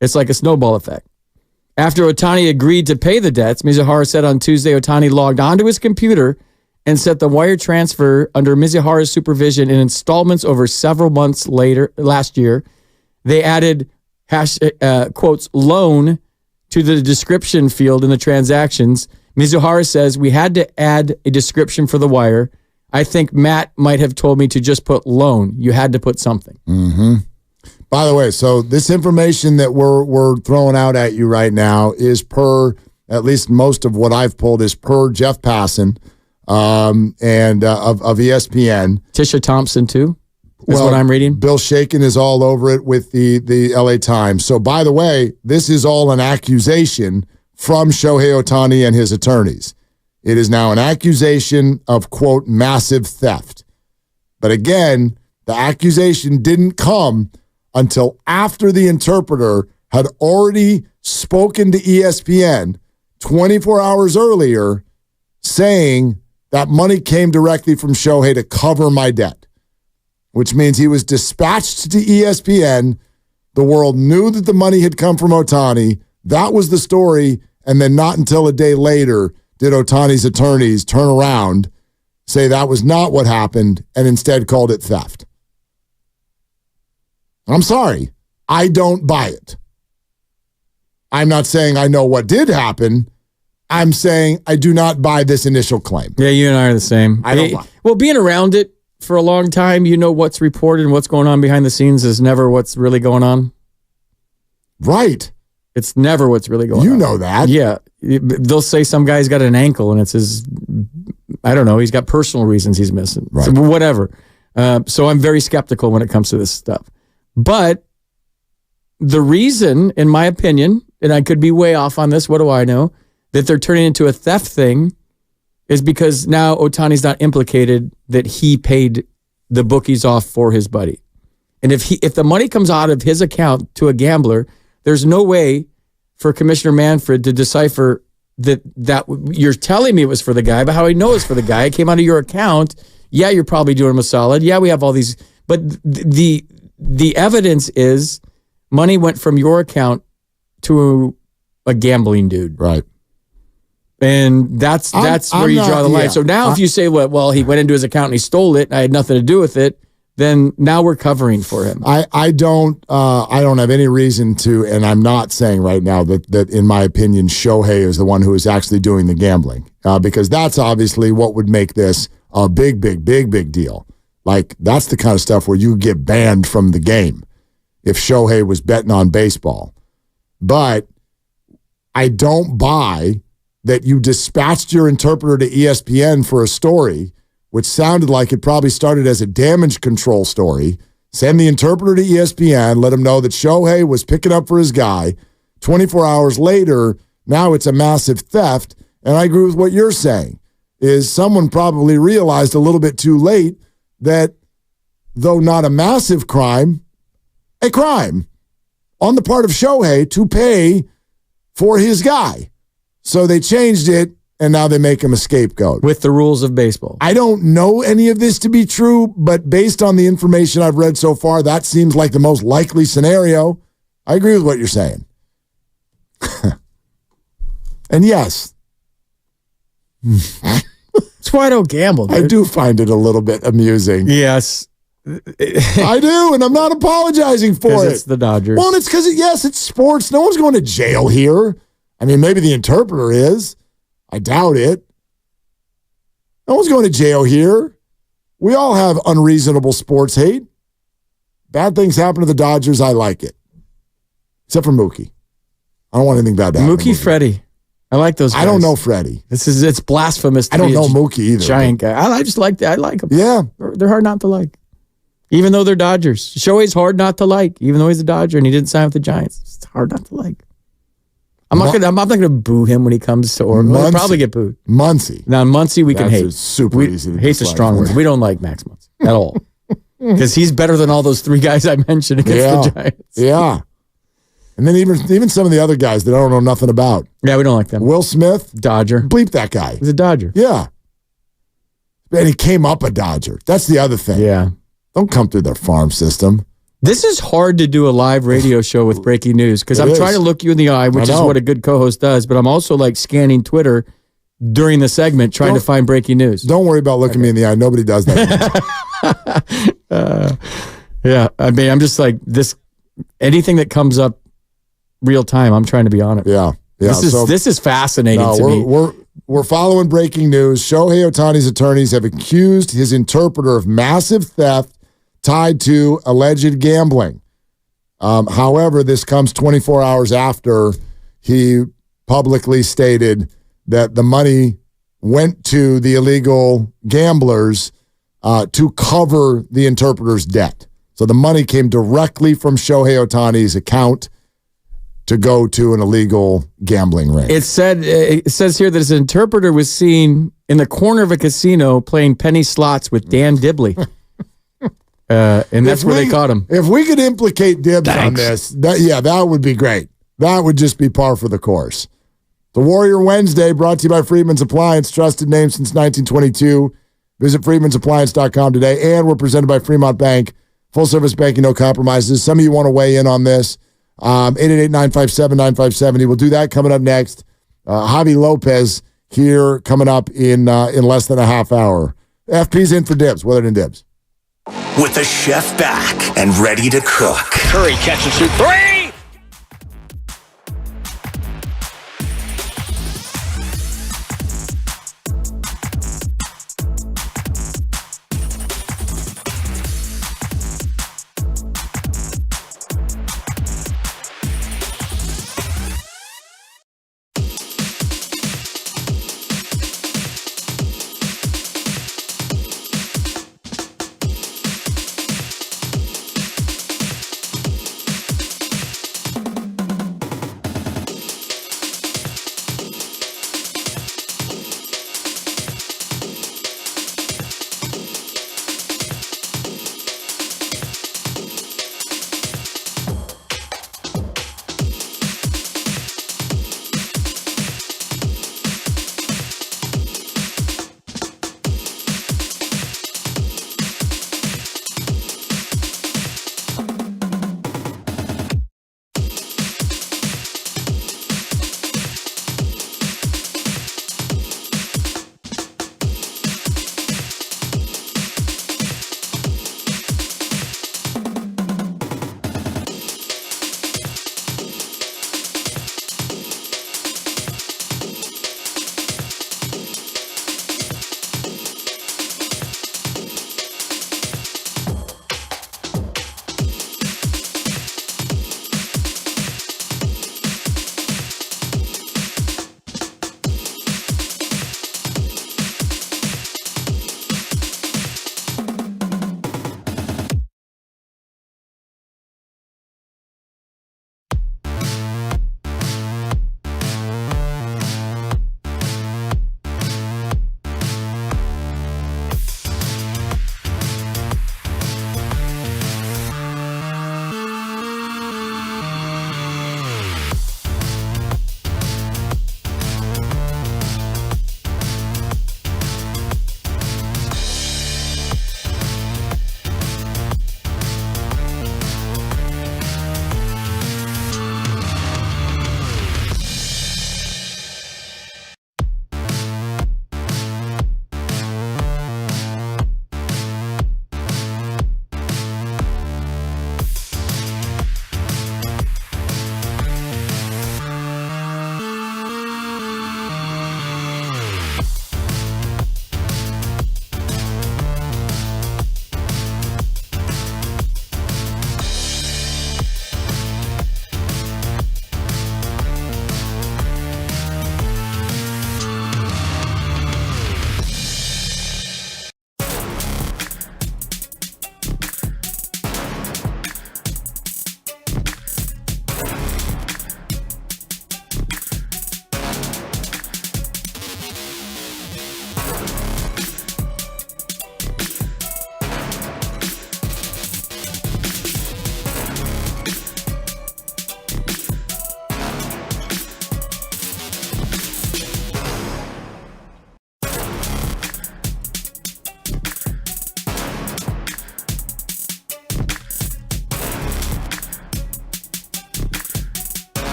It's like a snowball effect. After Otani agreed to pay the debts, Mizuhara said on Tuesday Otani logged onto his computer and set the wire transfer under Mizuhara's supervision in installments over several months later last year. They added quotes loan to the description field in the transactions. Mizuhara says we had to add a description for the wire. I think Matt might have told me to just put loan. You had to put something. Mm-hmm. By the way, so this information that we're throwing out at you right now is per, at least most of what I've pulled is per Jeff Passan and of ESPN. Tisha Thompson too? Is what I'm reading. Bill Shaken is all over it with the LA Times. So by the way, this is all an accusation from Shohei Otani and his attorneys. It is now an accusation of, quote, massive theft. But again, the accusation didn't come until after the interpreter had already spoken to ESPN 24 hours earlier saying that money came directly from Shohei to cover my debt, which means he was dispatched to ESPN. The world knew that the money had come from Otani. That was the story. And then not until a day later did Otani's attorneys turn around, say that was not what happened, and instead called it theft. I'm sorry. I don't buy it. I'm not saying I know what did happen. I'm saying I do not buy this initial claim. Yeah, you and I are the same. I don't buy it. Well, being around it for a long time, you know what's reported and what's going on behind the scenes is never what's really going on. Right. It's never what's really going on. You know that. Yeah. They'll say some guy's got an ankle and it's his, I don't know, he's got personal reasons he's missing. Right. So whatever. So I'm very skeptical when it comes to this stuff. But the reason, in my opinion, and I could be way off on this, what do I know, that they're turning into a theft thing is because now Otani's not implicated that he paid the bookies off for his buddy. And if the money comes out of his account to a gambler, there's no way for Commissioner Manfred to decipher that you're telling me it was for the guy, but how I know it's for the guy. It came out of your account. Yeah, you're probably doing him a solid. Yeah, we have all these. But the evidence is money went from your account to a gambling dude. Right. And that's where you draw the line. So now if you say, well, he went into his account and he stole it, and I had nothing to do with it, then now we're covering for him. I don't have any reason to, and I'm not saying right now that in my opinion, Shohei is the one who is actually doing the gambling, because that's obviously what would make this a big deal. Like, that's the kind of stuff where you get banned from the game if Shohei was betting on baseball. But I don't buy that you dispatched your interpreter to ESPN for a story, which sounded like it probably started as a damage control story. Send the interpreter to ESPN, let him know that Shohei was picking up for his guy. 24 hours later, now it's a massive theft. And I agree with what you're saying, is someone probably realized a little bit too late that though not a massive crime, a crime on the part of Shohei to pay for his guy. So they changed it, and now they make him a scapegoat. With the rules of baseball. I don't know any of this to be true, but based on the information I've read so far, that seems like the most likely scenario. I agree with what you're saying. And yes. That's why I don't gamble, dude. I do find it a little bit amusing. Yes. I do, and I'm not apologizing for it. It's the Dodgers. Well, it's because, yes, it's sports. No one's going to jail here. I mean, maybe the interpreter is. I doubt it. No one's going to jail here. We all have unreasonable sports hate. Bad things happen to the Dodgers. I like it. Except for Mookie. I don't want anything bad to happen. Mookie, Freddie. I like those guys. I don't know Freddie. It's blasphemous to I don't know Mookie either. Giant guy. I just like that. I like them. Yeah. They're hard not to like. Even though they're Dodgers. Shohei's hard not to like, even though he's a Dodger and he didn't sign with the Giants. It's hard not to like. I'm not gonna boo him when he comes to Oregon. He'll probably get booed. Muncy. Now Muncy we can hate. Super easy. Hate's a strong word. We don't like Max Muncy at all. Because he's better than all those three guys I mentioned against the Giants. Yeah. And then even some of the other guys that I don't know nothing about. Yeah, we don't like them. Will Smith. Dodger. Bleep that guy. He's a Dodger. Yeah. And he came up a Dodger. That's the other thing. Yeah. Don't come through their farm system. This is hard to do a live radio show with breaking news because I'm trying to look you in the eye, which is what a good co-host does, but I'm also like scanning Twitter during the segment trying to find breaking news. Don't worry about looking me in the eye. Nobody does that. Yeah. I mean, I'm just like this, anything that comes up real time, I'm trying to be on it. Yeah. This is fascinating to me. We're following breaking news. Shohei Otani's attorneys have accused his interpreter of massive theft tied to alleged gambling. However, this comes 24 hours after he publicly stated that the money went to the illegal gamblers to cover the interpreter's debt. So the money came directly from Shohei Otani's account to go to an illegal gambling ring. It says here that his interpreter was seen in the corner of a casino playing penny slots with Dan Dibley. And that's where they caught him. If we could implicate Dibs on this, that would be great. That would just be par for the course. The Warrior Wednesday brought to you by Freedman's Appliance, trusted name since 1922. Visit freedmansappliance.com today. And we're presented by Fremont Bank. Full service banking, no compromises. Some of you want to weigh in on this. 888-957-9570. We'll do that coming up next. Javi Lopez here coming up in less than a half hour. FP's in for Dibs. Weatherden Dibs. With the chef back and ready to cook. Curry catch and shoot three!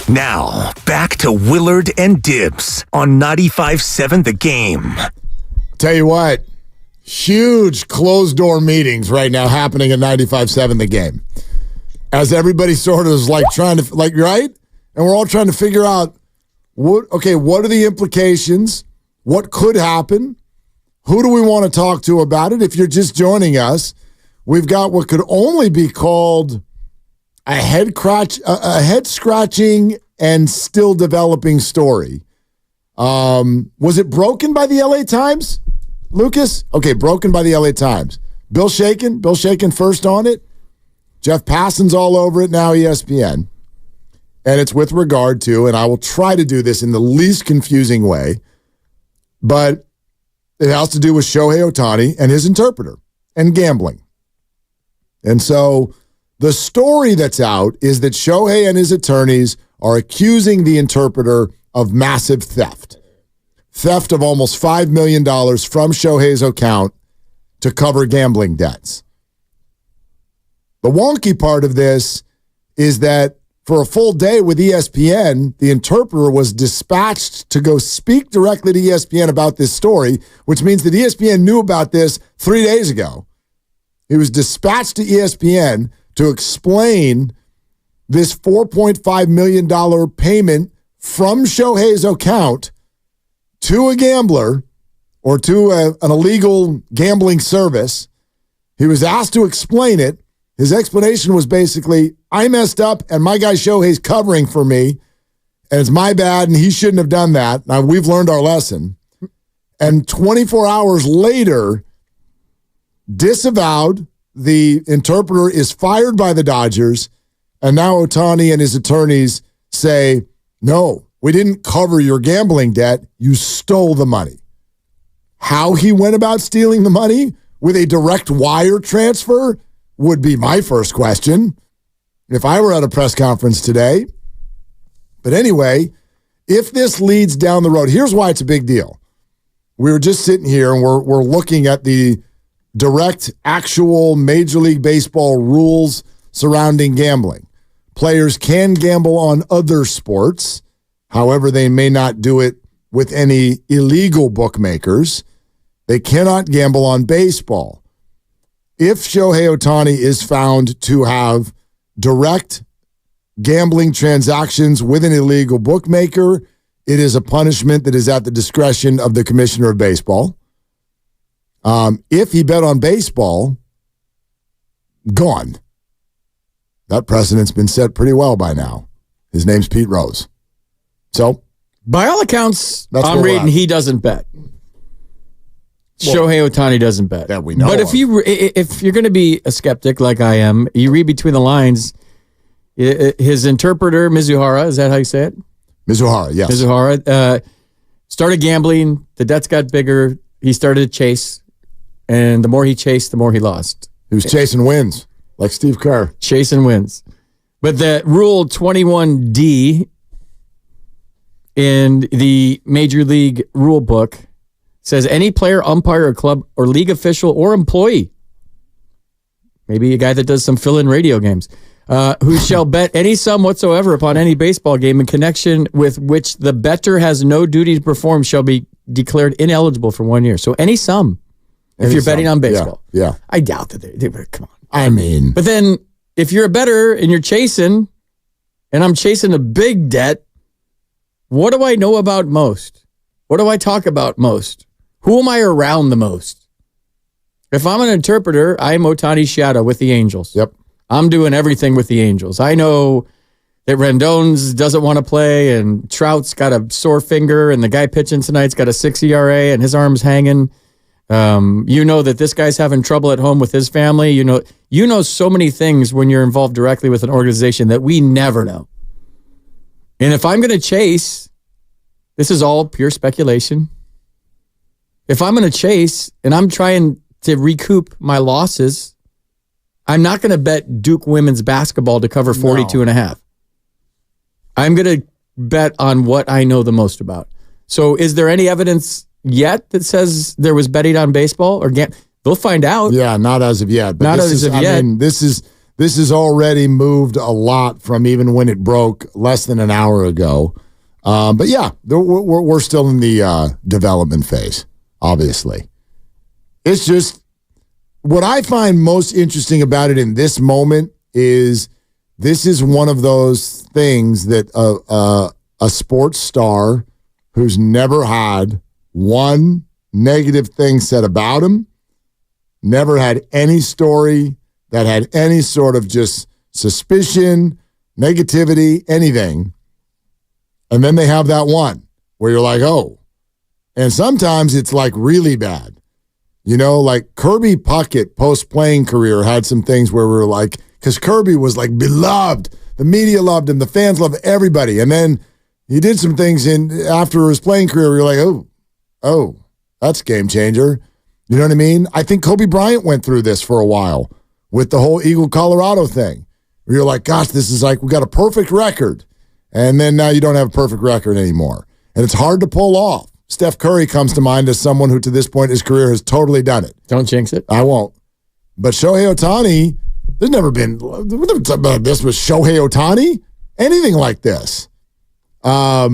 Now, back to Willard and Dibs on 95.7 The Game. Tell you what, huge closed-door meetings right now happening at 95.7 The Game. As everybody sort of is trying to, right? And we're all trying to figure out, what are the implications? What could happen? Who do we want to talk to about it? If you're just joining us, we've got what could only be called a head-scratching and still developing story. Was it broken by the LA Times, Lucas? Okay, broken by the LA Times. Bill Shaken first on it. Jeff Passan's all over it now, ESPN. And it's with regard to, and I will try to do this in the least confusing way, but it has to do with Shohei Otani and his interpreter and gambling. And so the story that's out is that Shohei and his attorneys are accusing the interpreter of massive theft. Theft of almost $5 million from Shohei's account to cover gambling debts. The wonky part of this is that for a full day with ESPN, the interpreter was dispatched to go speak directly to ESPN about this story, which means that ESPN knew about this 3 days ago. He was dispatched to ESPN to explain this $4.5 million payment from Shohei's account to a gambler or to an illegal gambling service. He was asked to explain it. His explanation was basically, I messed up and my guy Shohei's covering for me and it's my bad and he shouldn't have done that. Now, we've learned our lesson. And 24 hours later, disavowed. The interpreter is fired by the Dodgers, and now Otani and his attorneys say, no, we didn't cover your gambling debt. You stole the money. How he went about stealing the money with a direct wire transfer would be my first question if I were at a press conference today. But anyway, if this leads down the road, here's why it's a big deal. We were just sitting here and we're looking at the direct, actual Major League Baseball rules surrounding gambling. Players can gamble on other sports. However, they may not do it with any illegal bookmakers. They cannot gamble on baseball. If Shohei Otani is found to have direct gambling transactions with an illegal bookmaker, it is a punishment that is at the discretion of the commissioner of baseball. If he bet on baseball, gone. That precedent's been set pretty well by now. His name's Pete Rose. So, by all accounts, I'm reading he doesn't bet. Shohei Otani doesn't bet. That we know. But if you're going to be a skeptic like I am, you read between the lines. His interpreter, Mizuhara, is that how you say it? Mizuhara, yes. Mizuhara started gambling. The debts got bigger. He started to chase. And the more he chased, the more he lost. He was chasing wins, like Steve Kerr. Chasing wins. But the Rule 21D in the Major League Rule Book says any player, umpire, or club, or league official, or employee, maybe a guy that does some fill-in radio games, who shall bet any sum whatsoever upon any baseball game in connection with which the bettor has no duty to perform shall be declared ineligible for 1 year. So any sum. If you're betting on baseball. Yeah. I doubt that they would. Come on. I mean. But then if you're a bettor and you're chasing, and I'm chasing a big debt, what do I know about most? What do I talk about most? Who am I around the most? If I'm an interpreter, I'm Otani's shadow with the Angels. Yep. I'm doing everything with the Angels. I know that Rendon's doesn't want to play and Trout's got a sore finger and the guy pitching tonight's got a 6 ERA and his arm's hanging. You know that this guy's having trouble at home with his family. You know so many things when you're involved directly with an organization that we never know. And if I'm going to chase, this is all pure speculation. If I'm going to chase and I'm trying to recoup my losses, I'm not going to bet Duke women's basketball to cover 42.5. I'm going to bet on what I know the most about. So is there any evidence yet that says there was betting on baseball or they'll find out. Yeah, not as of yet. But not as of yet. I mean, this this has already moved a lot from even when it broke less than an hour ago. But yeah, we're still in the development phase, obviously. It's just what I find most interesting about it in this moment is this is one of those things that a sports star who's never had one negative thing said about him, never had any story that had any sort of just suspicion, negativity, anything. And then they have that one where you're like, oh. And sometimes it's like really bad. You know, like Kirby Puckett post-playing career had some things where we were like, because Kirby was like beloved. The media loved him. The fans loved everybody. And then he did some things after his playing career where you're like, oh, that's a game changer. You know what I mean? I think Kobe Bryant went through this for a while with the whole Eagle Colorado thing. Where you're like, gosh, this is like, we got a perfect record. And then now you don't have a perfect record anymore. And it's hard to pull off. Steph Curry comes to mind as someone who to this point in his career has totally done it. Don't jinx it. I won't. But Shohei Otani, we've never talked about this with Shohei Otani, anything like this. I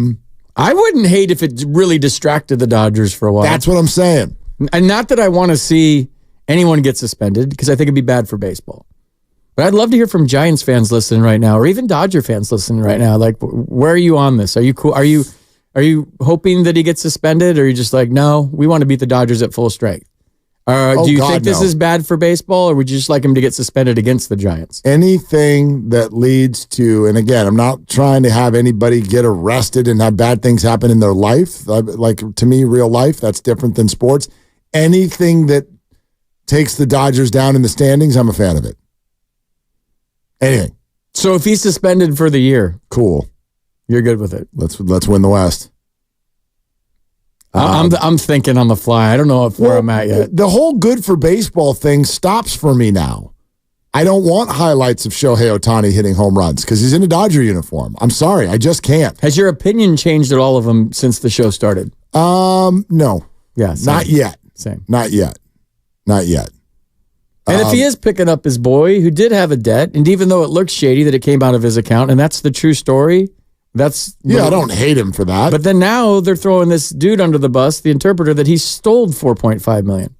wouldn't hate if it really distracted the Dodgers for a while. That's what I'm saying. And not that I want to see anyone get suspended, because I think it'd be bad for baseball. But I'd love to hear from Giants fans listening right now, or even Dodger fans listening right now. Like, where are you on this? Are you cool? Are you hoping that he gets suspended, or are you just like, no, we want to beat the Dodgers at full strength? Do you think this is bad for baseball, or would you just like him to get suspended against the Giants? Anything that leads to, and again, I'm not trying to have anybody get arrested and have bad things happen in their life. Like, to me, real life, that's different than sports. Anything that takes the Dodgers down in the standings, I'm a fan of it. Anything. So if he's suspended for the year, cool. You're good with it. Let's win the West. I'm thinking on the fly. I don't know where I'm at yet. The whole good for baseball thing stops for me now. I don't want highlights of Shohei Otani hitting home runs because he's in a Dodger uniform. I'm sorry, I just can't. Has your opinion changed at all of them since the show started? No. Yeah, same. Not yet. Same. Not yet. And if he is picking up his boy who did have a debt, and even though it looks shady that it came out of his account, and that's the true story, I don't hate him for that. But then now they're throwing this dude under the bus, the interpreter, that he stole $4.5 million.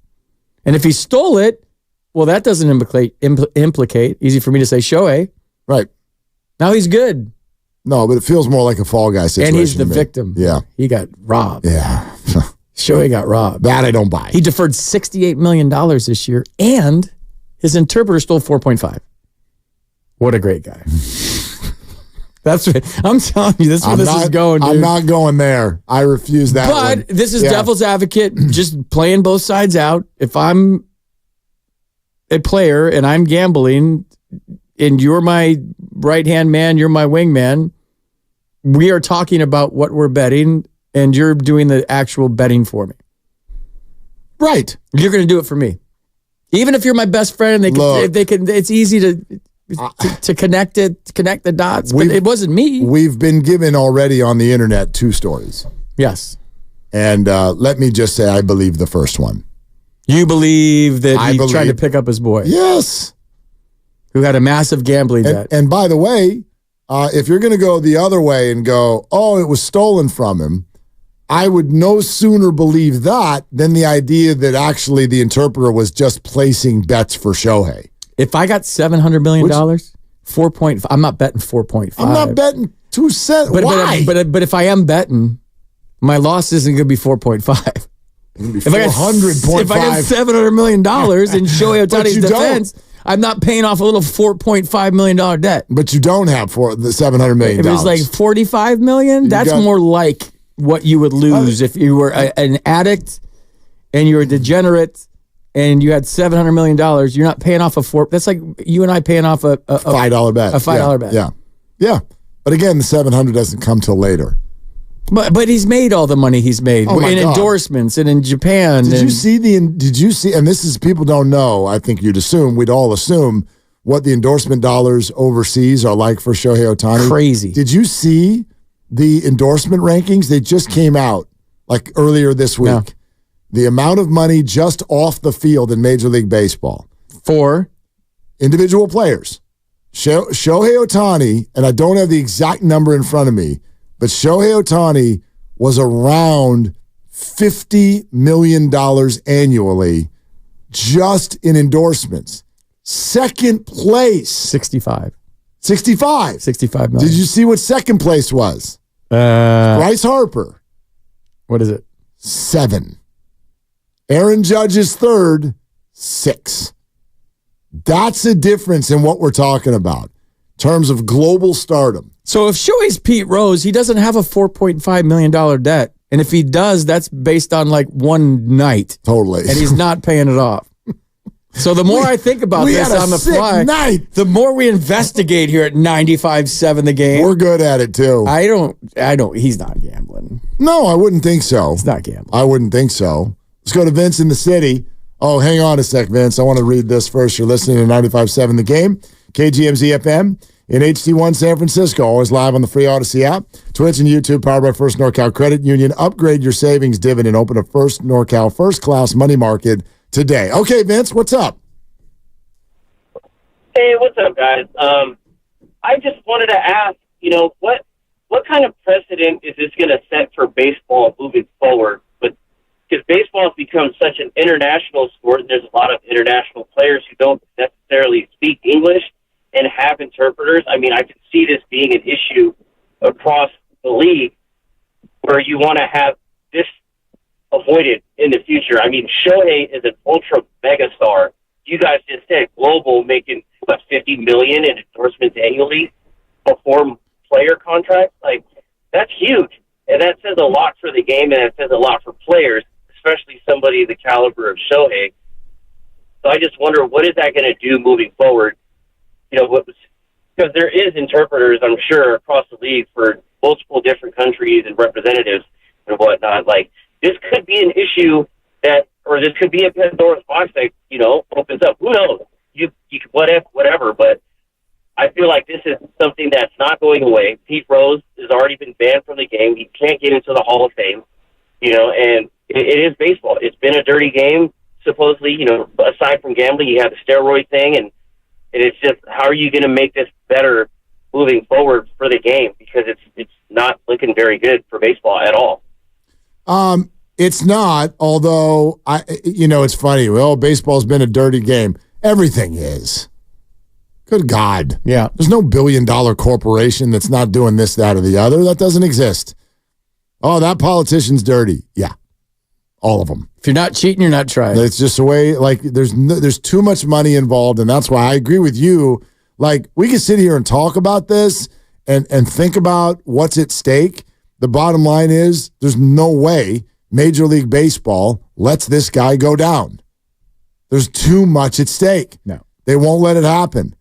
And if he stole it, well, that doesn't implicate, easy for me to say, Shohei. Right. Now he's good. No, but it feels more like a fall guy situation. And he's the victim. Yeah. He got robbed. Yeah. Shohei got robbed. That I don't buy. He deferred $68 million this year, and his interpreter stole 4.5. What a great guy. That's what I'm telling you. This is where this is going, dude. I'm not going there. I refuse that But one. this is devil's advocate, just playing both sides out. If I'm a player and I'm gambling and you're my right-hand man, you're my wingman, we are talking about what we're betting and you're doing the actual betting for me. Right. You're going to do it for me. Even if you're my best friend, it's easy to connect the dots, but it wasn't me. We've been given already on the internet 2 stories. Yes. And let me just say, I believe the first one. You believe that he tried to pick up his boy? Yes. Who had a massive gambling debt. And by the way, if you're going to go the other way and go, oh, it was stolen from him, I would no sooner believe that than the idea that actually the interpreter was just placing bets for Shohei. If I got $700 million, 4.5, I'm not betting 4.5. I'm not betting 2 cents. Why? But if I am betting, my loss isn't going to be 4.5. If I got $700 million in Shohei Otani's defense, I'm not paying off a little $4.5 million the But you don't have the $700 million. If it was like $45 million, that's more like what you would lose if you were an addict and you were a degenerate and you had $700 million. You're not paying off that's like you and I paying off a $5 bet. A $5 bet. Yeah. But again, the $700 doesn't come till later. But he's made all the money he's made in endorsements and in Japan. Did you see, and this is, people don't know, I think we'd all assume what the endorsement dollars overseas are like for Shohei Otani. Crazy. Did you see the endorsement rankings? They just came out like earlier this week. No. The amount of money just off the field in Major League Baseball for individual players Shohei Otani, and I don't have the exact number in front of me, but Shohei Otani was around $50 million annually just in endorsements. Second place. 65. 65. 65 million. Did you see what second place was? Bryce Harper. What is it? 7. Aaron Judge is third, 6. That's a difference in what we're talking about in terms of global stardom. So if Shohei's Pete Rose, he doesn't have a $4.5 million debt. And if he does, that's based on like one night. Totally. And he's not paying it off. So the more I think about this on the fly, the more we investigate here at 95.7 the game. We're good at it too. I don't, he's not gambling. No, I wouldn't think so. It's not gambling. I wouldn't think so. Let's go to Vince in the city. Oh, hang on a sec, Vince. I want to read this first. You're listening to 95.7 the game. KGMZ FM in HD1 San Francisco. Always live on the free Odyssey app. Twitch and YouTube powered by First NorCal Credit Union. Upgrade your savings dividend. Open a First NorCal First Class Money Market today. Okay, Vince, what's up? Hey, what's up, guys? I just wanted to ask, what kind of precedent is this going to set for baseball moving forward? But because baseball has become such an international sport, and there's a lot of international players who don't necessarily speak English and have interpreters. I mean, I can see this being an issue across the league where you want to have this avoided in the future. I mean, Shohei is an ultra megastar. You guys just said global, making what, $50 million in endorsements annually before player contracts. Like, that's huge, and that says a lot for the game, and it says a lot for players, especially somebody the caliber of Shohei. So I just wonder, what is that going to do moving forward? Because there is interpreters, I'm sure, across the league for multiple different countries and representatives and whatnot. Like, this could be an issue or this could be a Pandora's box that, opens up. Who knows? You what if, whatever. But I feel like this is something that's not going away. Pete Rose has already been banned from the game. He can't get into the Hall of Fame, and it is baseball. It's been a dirty game, supposedly, aside from gambling. You have the steroid thing, and it's just, how are you going to make this better moving forward for the game? Because it's not looking very good for baseball at all. It's not, although, it's funny. Well, baseball's been a dirty game. Everything is. Good God. Yeah. There's no billion-dollar corporation that's not doing this, that, or the other. That doesn't exist. Oh, that politician's dirty. Yeah. All of them. If you're not cheating, you're not trying. It's just a way, like, there's too much money involved, and that's why I agree with you. Like, we can sit here and talk about this and think about what's at stake. The bottom line is there's no way Major League Baseball lets this guy go down. There's too much at stake. No. They won't let it happen.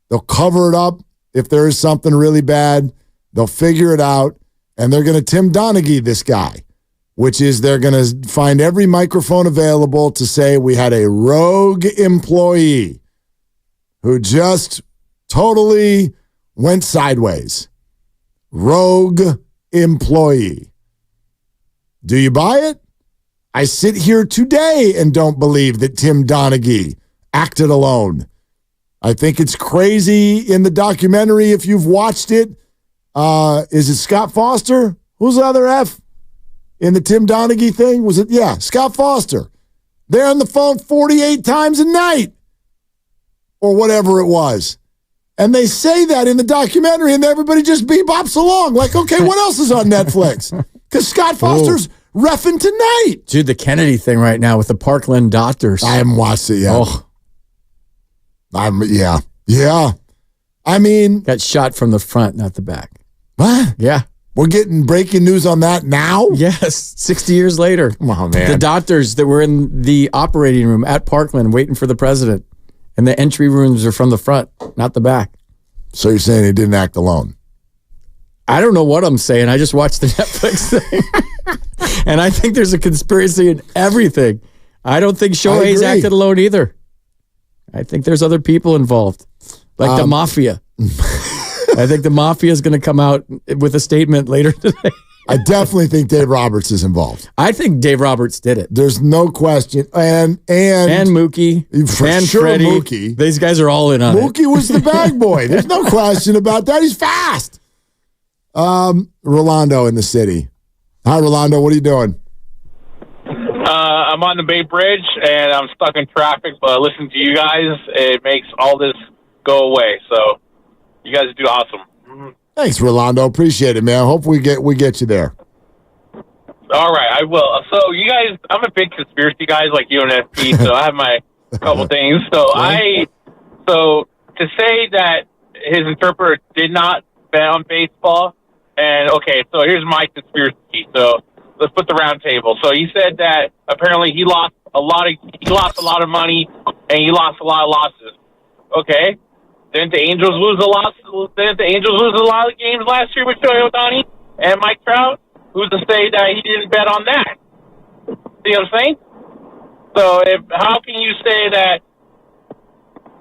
They'll cover it up if there is something really bad. They'll figure it out, and they're going to Tim Donaghy this guy, which is they're going to find every microphone available to say we had a rogue employee who just totally went sideways. Rogue employee. Do you buy it? I sit here today and don't believe that Tim Donaghy acted alone. I think it's crazy in the documentary, if you've watched it. Is it Scott Foster? Who's the other F in the Tim Donaghy thing? Was it? Yeah, Scott Foster. They're on the phone 48 times a night or whatever it was. And they say that in the documentary, and everybody just bebops along. Like, okay, what else is on Netflix? Because Scott Foster's reffing tonight. Dude, the Kennedy thing right now with the Parkland doctors. I haven't watched it yet. Oh. Yeah. I mean. Got shot from the front, not the back. What? Yeah. We're getting breaking news on that now? Yes, 60 years later. Come on, man. The doctors that were in the operating room at Parkland waiting for the president. And the entry rooms are from the front, not the back. So you're saying he didn't act alone? I don't know what I'm saying. I just watched the Netflix thing. And I think there's a conspiracy in everything. I don't think Shohei's acted alone either. I think there's other people involved, like the mafia. I think the mafia is going to come out with a statement later today. I definitely think Dave Roberts is involved. I think Dave Roberts did it. There's no question. And Mookie. For and sure, Freddie. Mookie. These guys are all in on Mookie it. was the bag boy. There's no question about that. He's fast. Rolando in the city. Hi, Rolando. What are you doing? I'm on the Bay Bridge, and I'm stuck in traffic, but listening to you guys, it makes all this go away. So you guys do awesome. Thanks, Rolando. Appreciate it, man. Hope we get you there. All right, I will. So you guys, I'm a big conspiracy guy like you and FP, so I have my couple things. So to say that his interpreter did not bet on baseball, and okay, so here's my conspiracy. So let's put the round table. So he said that apparently he lost a lot of money, and he lost a lot of losses. Okay. Didn't the Angels lose a lot of games last year with Shohei Otani and Mike Trout? Who's to say that he didn't bet on that? See what I'm saying? So how can you say that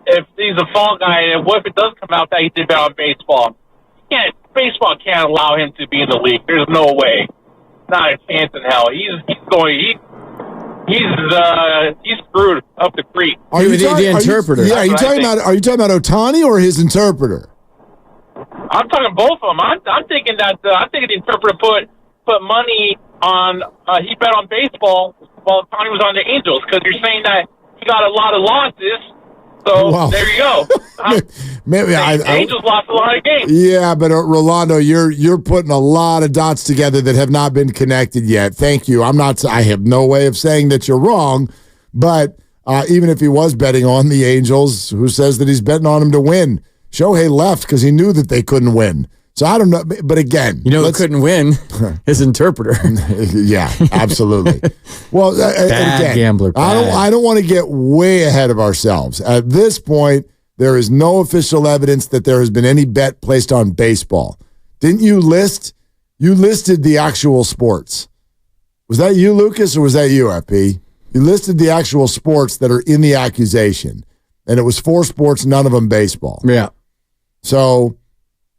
if he's a fall guy, and what if it does come out that he did bet on baseball? Baseball can't allow him to be in the league. There's no way. Not a chance in hell. He's screwed up the creek. Are you the interpreter? Are you talking about Otani or his interpreter? I'm talking both of them. I'm thinking the interpreter put money on. He bet on baseball while Otani was on the Angels because you're saying that he got a lot of losses. So there you go. Maybe the Angels lost a lot of games. Yeah, but Rolando, you're putting a lot of dots together that have not been connected yet. Thank you. I have no way of saying that you're wrong, but even if he was betting on the Angels, who says that he's betting on them to win? Shohei left because he knew that they couldn't win. So I don't know, but again, who couldn't win? His interpreter. Yeah, absolutely. Well, again, gambler. I don't want to get way ahead of ourselves. At this point, there is no official evidence that there has been any bet placed on baseball. Didn't you list? You listed the actual sports. Was that you, Lucas, or was that you, FP? You listed the actual sports that are in the accusation, and it was 4 sports, none of them baseball. Yeah. So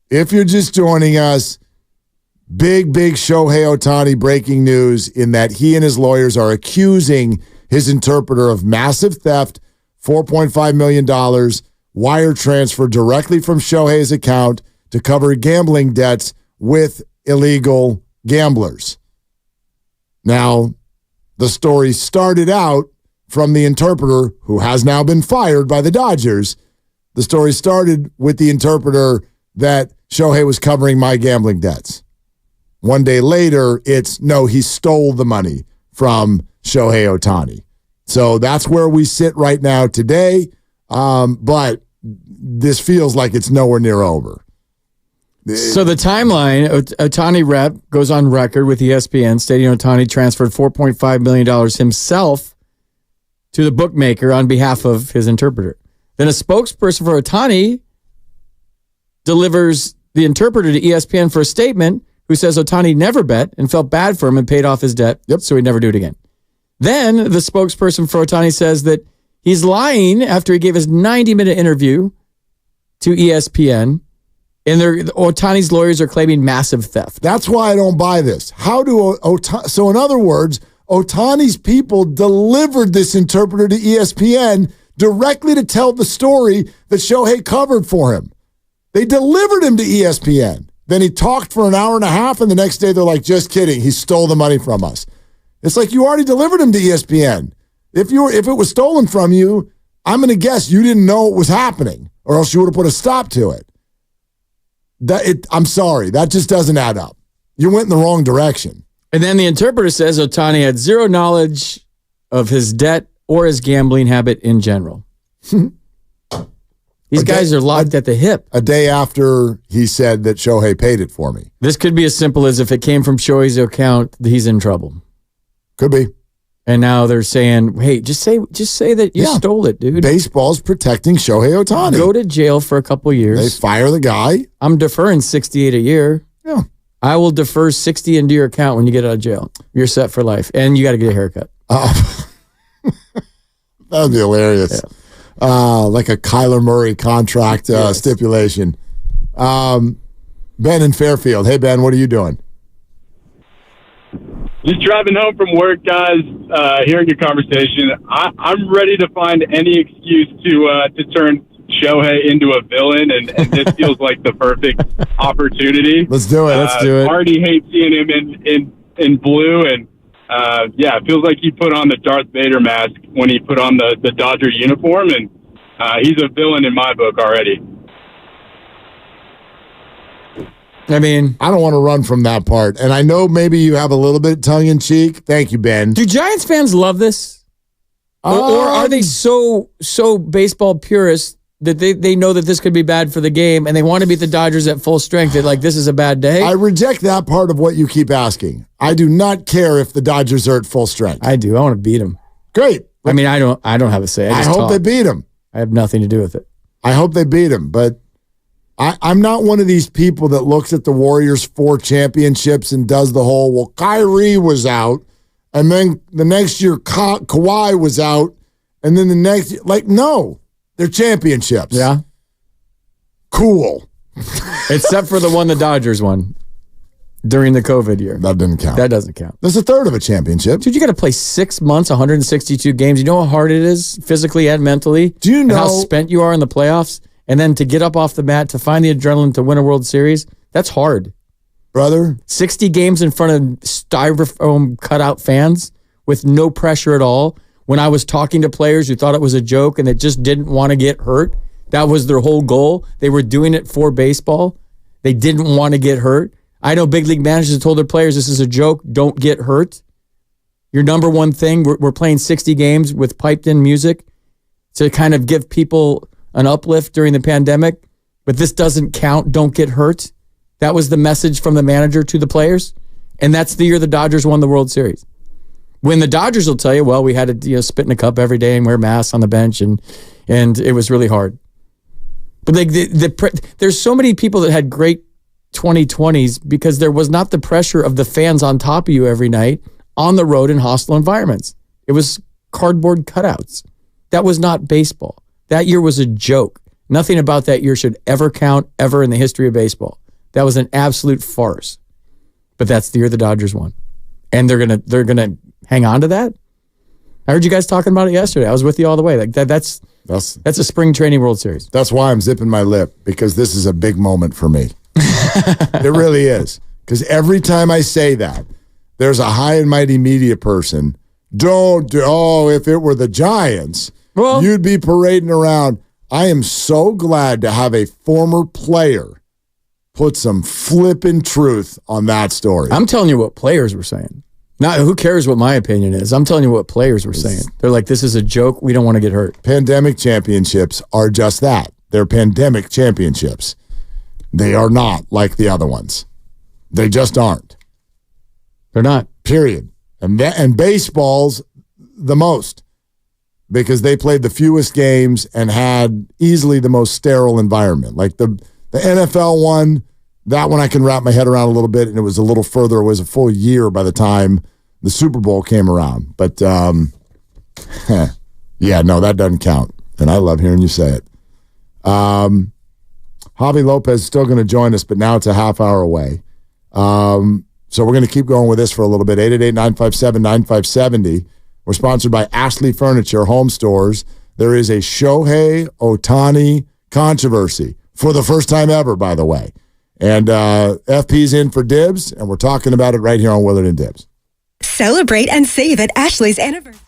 if you're just joining us, big Shohei Otani breaking news in that he and his lawyers are accusing his interpreter of massive theft, $4.5 million, wire transfer directly from Shohei's account to cover gambling debts with illegal gamblers. Now, the story started out from the interpreter, who has now been fired by the Dodgers. The story started with the interpreter that Shohei was covering my gambling debts. One day later, it's, no, he stole the money from Shohei Otani. So that's where we sit right now today, but this feels like it's nowhere near over. So the timeline, Otani rep goes on record with ESPN stating Otani transferred $4.5 million himself to the bookmaker on behalf of his interpreter. Then a spokesperson for Otani delivers the interpreter to ESPN for a statement who says Otani never bet and felt bad for him and paid off his debt, so he'd never do it again. Then the spokesperson for Otani says that he's lying after he gave his 90-minute interview to ESPN, and Otani's lawyers are claiming massive theft. That's why I don't buy this. How do Otani? So in other words, Otani's people delivered this interpreter to ESPN directly to tell the story that Shohei covered for him. They delivered him to ESPN. Then he talked for an hour and a half, and the next day they're like, just kidding, he stole the money from us. It's like you already delivered him to ESPN. If it was stolen from you, I'm going to guess you didn't know it was happening, or else you would have put a stop to it. I'm sorry, that just doesn't add up. You went in the wrong direction. And then the interpreter says Otani had zero knowledge of his debt or his gambling habit in general. These guys are locked at the hip. A day after he said that Shohei paid it for me. This could be as simple as if it came from Shohei's account, he's in trouble. Could be. And now they're saying, hey, just say that you stole it, dude. Baseball's protecting Shohei Otani. Go to jail for a couple of years. They fire the guy. I'm deferring $68 a year. Yeah. I will defer $60 into your account when you get out of jail. You're set for life. And you got to get a haircut. That would be hilarious. Yeah. Like a Kyler Murray contract stipulation. Ben in Fairfield. Hey, Ben, what are you doing? Just driving home from work, guys, hearing your conversation. I'm ready to find any excuse to turn Shohei into a villain, and this feels like the perfect opportunity. Let's do it. Already hate seeing him in blue, and it feels like he put on the Darth Vader mask when he put on the Dodger uniform, and he's a villain in my book already. I mean, I don't want to run from that part. And I know maybe you have a little bit tongue-in-cheek. Thank you, Ben. Do Giants fans love this? Or are they so baseball purists that they know that this could be bad for the game and they want to beat the Dodgers at full strength, that like this is a bad day? I reject that part of what you keep asking. I do not care if the Dodgers are at full strength. I do. I want to beat them. Great. I mean, I don't have a say. I hope they beat them. I have nothing to do with it. I hope they beat them, but I'm not one of these people that looks at the Warriors' 4 championships and does the whole, well, Kyrie was out, and then the next year Kawhi was out, and then the next year, no, they're championships. Yeah. Cool. Except for the one the Dodgers won during the COVID year. That didn't count. That doesn't count. That's a third of a championship. Dude, you got to play 6 months, 162 games. You know how hard it is physically and mentally? Do you know how spent you are in the playoffs? And then to get up off the mat, to find the adrenaline to win a World Series, that's hard. Brother. 60 games in front of styrofoam cutout fans with no pressure at all. When I was talking to players who thought it was a joke and that just didn't want to get hurt, that was their whole goal. They were doing it for baseball. They didn't want to get hurt. I know big league managers have told their players, this is a joke, don't get hurt. Your number one thing, we're playing 60 games with piped-in music to kind of give people an uplift during the pandemic, but this doesn't count. Don't get hurt. That was the message from the manager to the players, and that's the year the Dodgers won the World Series. When the Dodgers will tell you, well, we had to spit in a cup every day and wear masks on the bench, and it was really hard. But there's so many people that had great 2020s because there was not the pressure of the fans on top of you every night on the road in hostile environments. It was cardboard cutouts. That was not baseball. That year was a joke. Nothing about that year should ever count ever in the history of baseball. That was an absolute farce. But that's the year the Dodgers won. And they're gonna hang on to that? I heard you guys talking about it yesterday. I was with you all the way. Like that's a spring training World Series. That's why I'm zipping my lip, because this is a big moment for me. It really is. Because every time I say that, there's a high and mighty media person. If it were the Giants, you'd be parading around. I am so glad to have a former player put some flippin' truth on that story. I'm telling you what players were saying. Now, who cares what my opinion is? I'm telling you what players were saying. They're like, this is a joke. We don't want to get hurt. Pandemic championships are just that. They're pandemic championships. They are not like the other ones. They just aren't. They're not. Period. And baseball's the most, because they played the fewest games and had easily the most sterile environment. Like the NFL one, that one I can wrap my head around a little bit, and it was a little further. It was a full year by the time the Super Bowl came around. But, that doesn't count. And I love hearing you say it. Javi Lopez is still going to join us, but now it's a half hour away. So we're going to keep going with this for a little bit. 888-957-9570. We're sponsored by Ashley Furniture Home Stores. There is a Shohei Otani controversy for the first time ever, by the way. And FP's in for dibs, and we're talking about it right here on Willard and Dibs. Celebrate and save at Ashley's anniversary.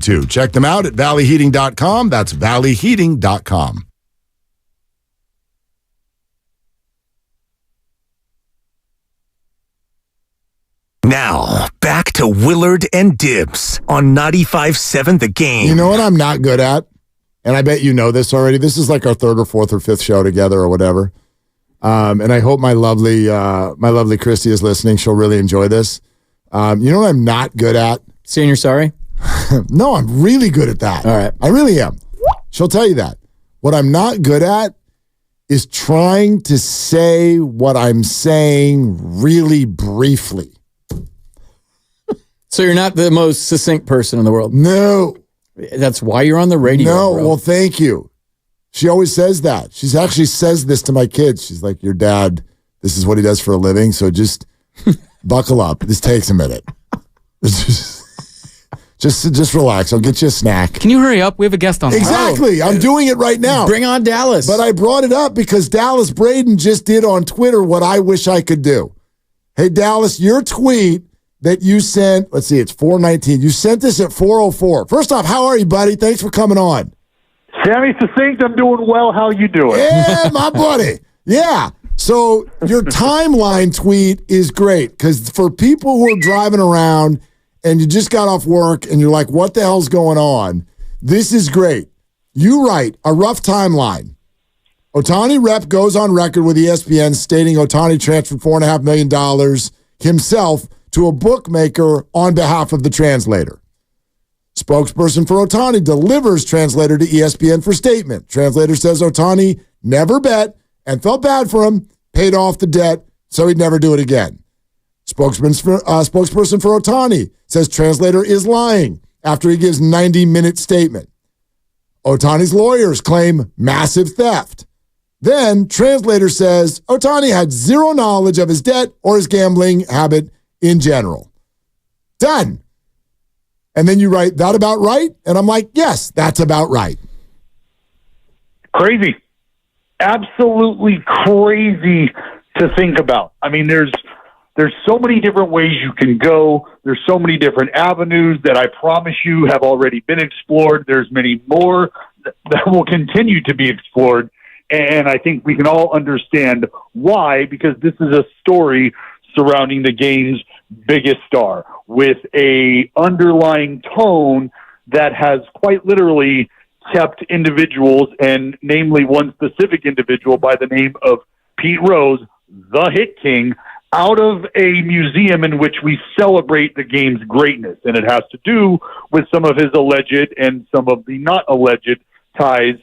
Pt.2. Check them out at valleyheating.com. That's valleyheating.com. Now, back to Willard and Dibs on 95.7 The Game. You know what I'm not good at? And I bet you know this already. This is like our third or fourth or fifth show together or whatever. And I hope my lovely Christy is listening. She'll really enjoy this. You know what I'm not good at? Saying you're sorry? No, I'm really good at that. All right. I really am. She'll tell you that. What I'm not good at is trying to say what I'm saying really briefly. So you're not the most succinct person in the world? No. That's why you're on the radio, No, bro. well, thank you. She always says that. She actually says this to my kids. She's like, your dad, this is what he does for a living, so just buckle up. This takes a minute. Just relax. I'll get you a snack. Can you hurry up? We have a guest on. Exactly. I'm doing it right now. Bring on Dallas. But I brought it up because Dallas Braden just did on Twitter what I wish I could do. Hey, Dallas, your tweet that you sent, let's see, it's 4:19. You sent this at 4:04. First off, how are you, buddy? Thanks for coming on. Sammy Succinct, I'm doing well. How you doing? Yeah, my buddy. Yeah. So your timeline tweet is great because for people who are driving around and you just got off work and you're like, what the hell's going on? This is great. You write a rough timeline. Otani rep goes on record with ESPN stating Otani transferred $4.5 million himself to a bookmaker on behalf of the translator. Spokesperson for Otani delivers translator to ESPN for statement. Translator says Otani never bet and felt bad for him, paid off the debt, so he'd never do it again. Spokesperson for Otani says translator is lying after he gives 90-minute statement. Otani's lawyers claim massive theft. Then translator says Otani had zero knowledge of his debt or his gambling habit in general. Done. And then you write, that about right? And I'm like, yes, that's about right. Crazy. Absolutely crazy to think about. I mean, there's so many different ways you can go. There's so many different avenues that I promise you have already been explored. There's many more that will continue to be explored. And I think we can all understand why, because this is a story surrounding the game's biggest star with a underlying tone that has quite literally kept individuals, and namely one specific individual by the name of Pete Rose, the Hit King, out of a museum in which we celebrate the game's greatness. And it has to do with some of his alleged and some of the not alleged ties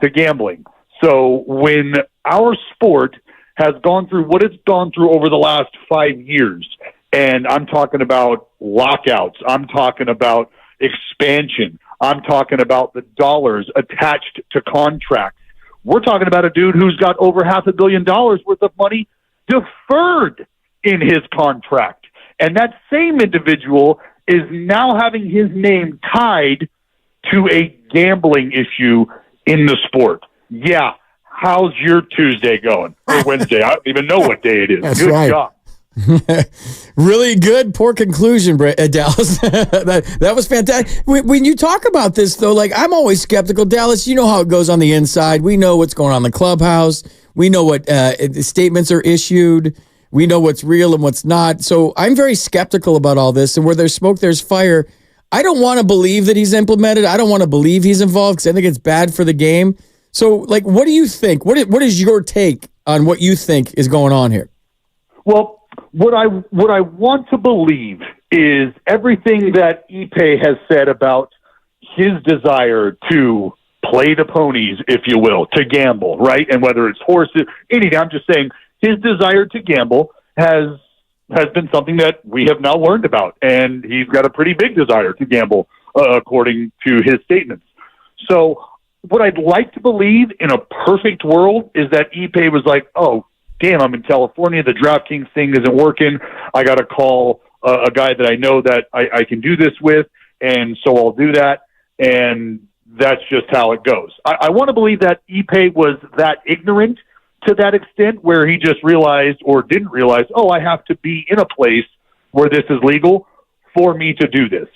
to gambling. So when our sport has gone through what it's gone through over the last 5 years, and I'm talking about lockouts, I'm talking about expansion, I'm talking about the dollars attached to contracts. We're talking about a dude who's got over $500 million worth of money deferred in his contract. And that same individual is now having his name tied to a gambling issue in the sport. Yeah. How's your Tuesday going? Or Wednesday? I don't even know what day it is. That's Good right. job. Really good. Poor conclusion, Dallas. that was fantastic. When you talk about this, though, like I'm always skeptical. Dallas, you know how it goes on the inside. We know what's going on in the clubhouse. We know what statements are issued. We know what's real and what's not. So I'm very skeptical about all this. And where there's smoke, there's fire. I don't want to believe that he's implemented. I don't want to believe he's involved because I think it's bad for the game. So, like, what do you think? What is your take on what you think is going on here? Well, what I want to believe is everything that Ipe has said about his desire to play the ponies, if you will, to gamble, right? And whether it's horses, anything. I'm just saying his desire to gamble has been something that we have now learned about, and he's got a pretty big desire to gamble, according to his statements. So what I'd like to believe in a perfect world is that Ipe was like, oh, damn, I'm in California. The DraftKings thing isn't working. I got to call a guy that I know that I can do this with, and so I'll do that, and that's just how it goes. I want to believe that Ipe was that ignorant to that extent where he just realized or didn't realize, oh, I have to be in a place where this is legal for me to do this.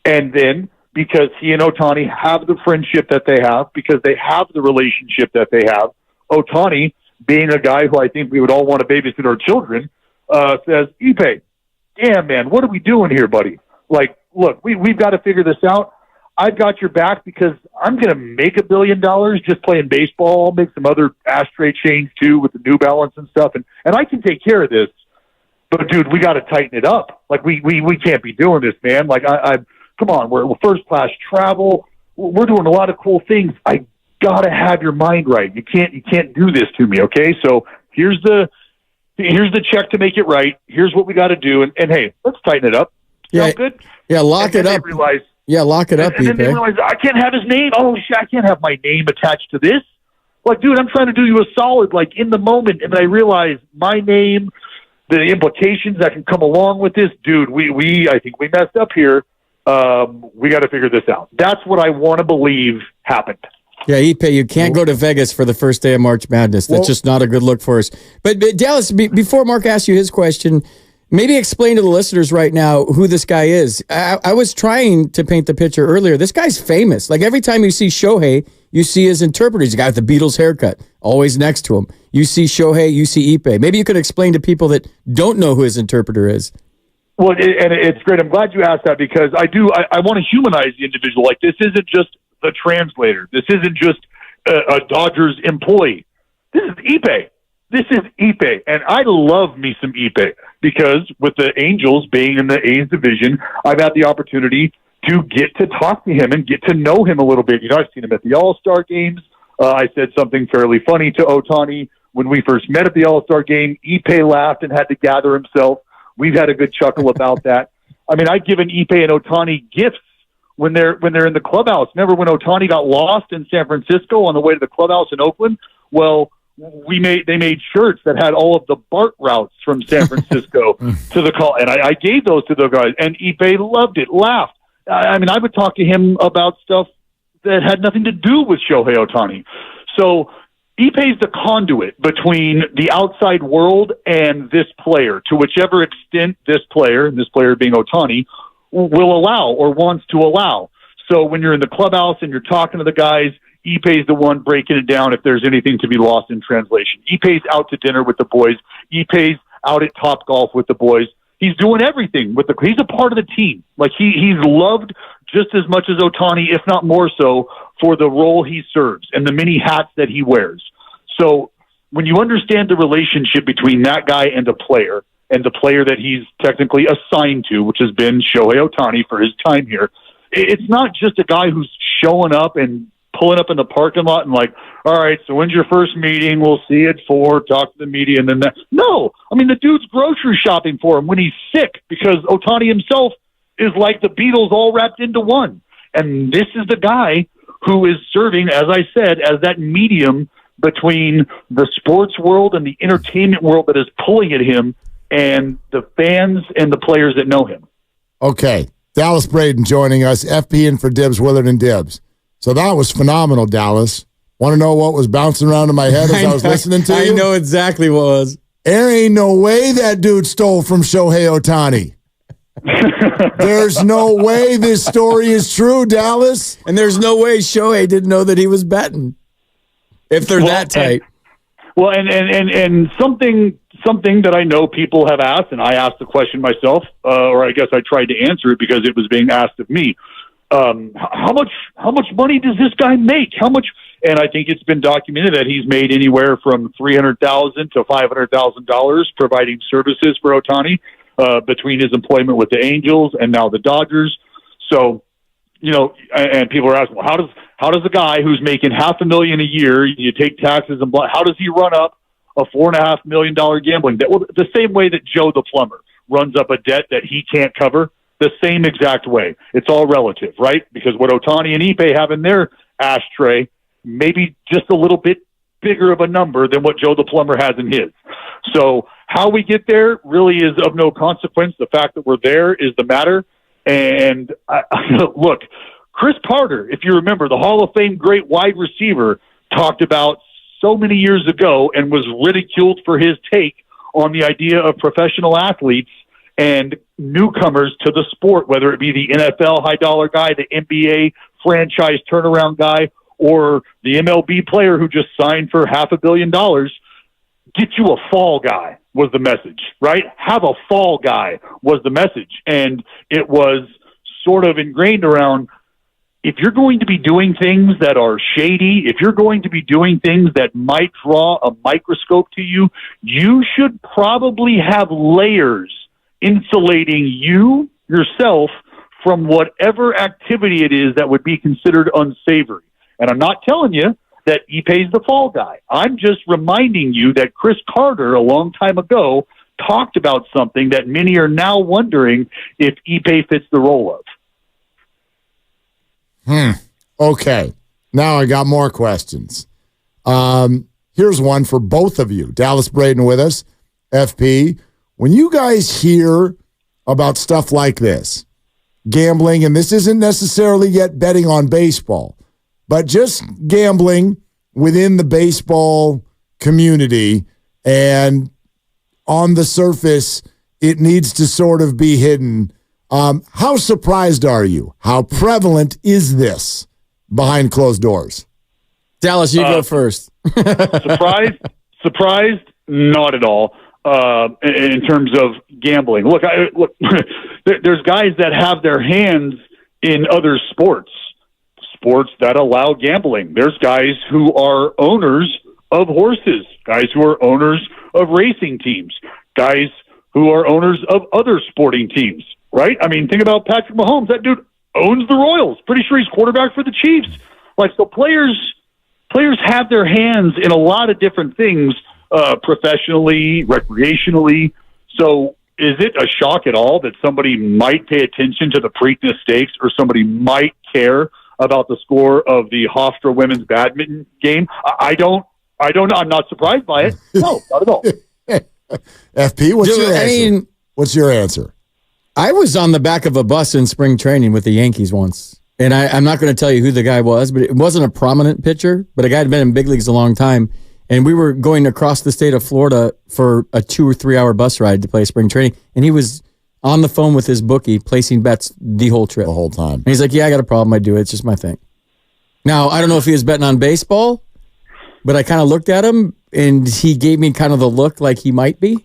And then because he and Otani have the friendship that they have, because they have the relationship that they have. Otani, being a guy who I think we would all want to babysit our children, says, Ipe, damn, man, what are we doing here, buddy? Like, look, we've got to figure this out. I've got your back because I'm going to make $1 billion just playing baseball. I'll make some other ashtray chains, too, with the New Balance and stuff, and I can take care of this. But, dude, we got to tighten it up. Like, we can't be doing this, man. Like, come on, we're first-class travel. We're doing a lot of cool things. I got to have your mind right. You can't do this to me, okay? So here's the check to make it right. Here's what we got to do. And hey, let's tighten it up. Sound good? Yeah, lock it up. Lock it up, and then they realize, I can't have his name. Oh, shit, I can't have my name attached to this. Like, dude, I'm trying to do you a solid, like, in the moment. And then I realize my name, the implications that can come along with this. Dude, I think we messed up here. We got to figure this out. That's what I want to believe happened. Yeah, Ipe, you can't go to Vegas for the first day of March Madness. That's just not a good look for us. But Dallas, before Mark asks you his question, maybe explain to the listeners right now who this guy is. I was trying to paint the picture earlier. This guy's famous. Like, every time you see Shohei, you see his interpreter. He's a guy with the Beatles haircut, always next to him. You see Shohei, you see Ipe. Maybe you could explain to people that don't know who his interpreter is. Well, and it's great. I'm glad you asked that, because I want to humanize the individual. Like, this isn't just the translator. This isn't just a Dodgers employee. This is Ipe. This is Ipe. And I love me some Ipe, because with the Angels being in the A's division, I've had the opportunity to get to talk to him and get to know him a little bit. You know, I've seen him at the All-Star games. I said something fairly funny to Otani when we first met at the All-Star game. Ipe laughed and had to gather himself. We've had a good chuckle about that. I mean, I've given Ipe and Otani gifts when they're in the clubhouse. Remember when Otani got lost in San Francisco on the way to the clubhouse in Oakland? Well, they made shirts that had all of the BART routes from San Francisco to the call, and I gave those to the guys, and Ipe loved it, laughed. I mean, I would talk to him about stuff that had nothing to do with Shohei Otani. So Ipe's the conduit between the outside world and this player, to whichever extent this player being Otani, will allow or wants to allow. So when you're in the clubhouse and you're talking to the guys, Ipe's the one breaking it down if there's anything to be lost in translation. Ipe's out to dinner with the boys. Ipe's out at Topgolf with the boys. He's doing everything he's a part of the team. Like, he's loved just as much as Otani, if not more so, for the role he serves and the many hats that he wears. So when you understand the relationship between that guy and the player that he's technically assigned to, which has been Shohei Otani for his time here, it's not just a guy who's showing up and pulling up in the parking lot and like, all right, so when's your first meeting? We'll see you at 4, talk to the media, and then that. No, I mean, the dude's grocery shopping for him when he's sick, because Otani himself is like the Beatles all wrapped into one. And this is the guy who is serving, as I said, as that medium between the sports world and the entertainment world that is pulling at him and the fans and the players that know him. Okay, Dallas Braden joining us, FP in for Dibs, Willard and Dibs. So that was phenomenal, Dallas. Want to know what was bouncing around in my head as I was listening to you? I know exactly what was. There ain't no way that dude stole from Shohei Otani. There's no way this story is true, Dallas. And there's no way Shohei didn't know that he was betting, if they're that tight. And something that I know people have asked, and I asked the question myself, or I guess I tried to answer it because it was being asked of me. How much money does this guy make? How much? And I think it's been documented that he's made anywhere from $300,000 to $500,000 providing services for Otani between his employment with the Angels and now the Dodgers. So, you know, and people are asking, well, how does a guy who's making $500,000 a year, you take taxes and how does he run up a $4.5 million gambling debt? Well, the same way that Joe the plumber runs up a debt that he can't cover. The same exact way. It's all relative, right? Because what Otani and Ipe have in their ashtray, maybe just a little bit bigger of a number than what Joe the plumber has in his. So how we get there really is of no consequence. The fact that we're there is the matter. And look, Chris Carter, if you remember, the Hall of Fame great wide receiver, talked about so many years ago and was ridiculed for his take on the idea of professional athletes and newcomers to the sport, whether it be the NFL high-dollar guy, the NBA franchise turnaround guy, or the MLB player who just signed for $500 million, get you a fall guy was the message, right? Have a fall guy was the message. And it was sort of ingrained around, if you're going to be doing things that are shady, if you're going to be doing things that might draw a microscope to you, you should probably have layers insulating yourself from whatever activity it is that would be considered unsavory. And I'm not telling you that Ipe's the fall guy. I'm just reminding you that Chris Carter, a long time ago, talked about something that many are now wondering if Ipe fits the role of. Okay. Now I got more questions. Here's one for both of you. Dallas Braden with us. FP, when you guys hear about stuff like this, gambling, and this isn't necessarily yet betting on baseball, but just gambling within the baseball community, and on the surface, it needs to sort of be hidden. How surprised are you? How prevalent is this behind closed doors? Dallas, you go first. Surprised? Not at all. In terms of gambling, look, there's guys that have their hands in other sports that allow gambling. There's guys who are owners of horses, guys who are owners of racing teams, guys who are owners of other sporting teams, right? I mean, think about Patrick Mahomes. That dude owns the Royals. Pretty sure he's quarterback for the Chiefs. So players have their hands in a lot of different things, professionally, recreationally. So is it a shock at all that somebody might pay attention to the Preakness Stakes, or somebody might care about the score of the Hofstra women's badminton game? I don't know. I'm not surprised by it. No, not at all. FP, what's your answer? I was on the back of a bus in spring training with the Yankees once. And I'm not going to tell you who the guy was, but it wasn't a prominent pitcher, but a guy had been in big leagues a long time. And we were going across the state of Florida for a 2 or 3 hour bus ride to play spring training. And he was on the phone with his bookie, placing bets the whole trip. The whole time. And he's like, yeah, I got a problem. I do it. It's just my thing. Now, I don't know if he was betting on baseball, but I kind of looked at him, and he gave me kind of the look like he might be.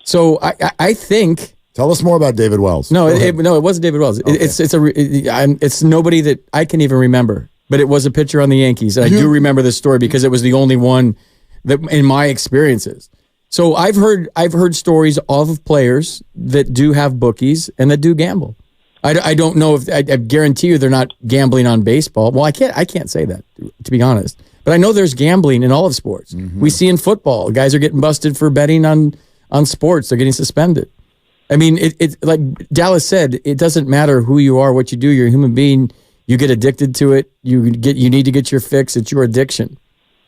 So I think... Tell us more about David Wells. No, it wasn't David Wells. Okay. It's nobody that I can even remember, but it was a pitcher on the Yankees. And I do remember this story because it was the only one that in my experiences. So I've heard stories of players that do have bookies and that do gamble. I don't know if I guarantee you they're not gambling on baseball. Well, I can't say that, to be honest. But I know there's gambling in all of sports. Mm-hmm. We see in football, guys are getting busted for betting on sports. They're getting suspended. I mean, it's like Dallas said, it doesn't matter who you are, what you do. You're a human being. You get addicted to it. You need to get your fix. It's your addiction.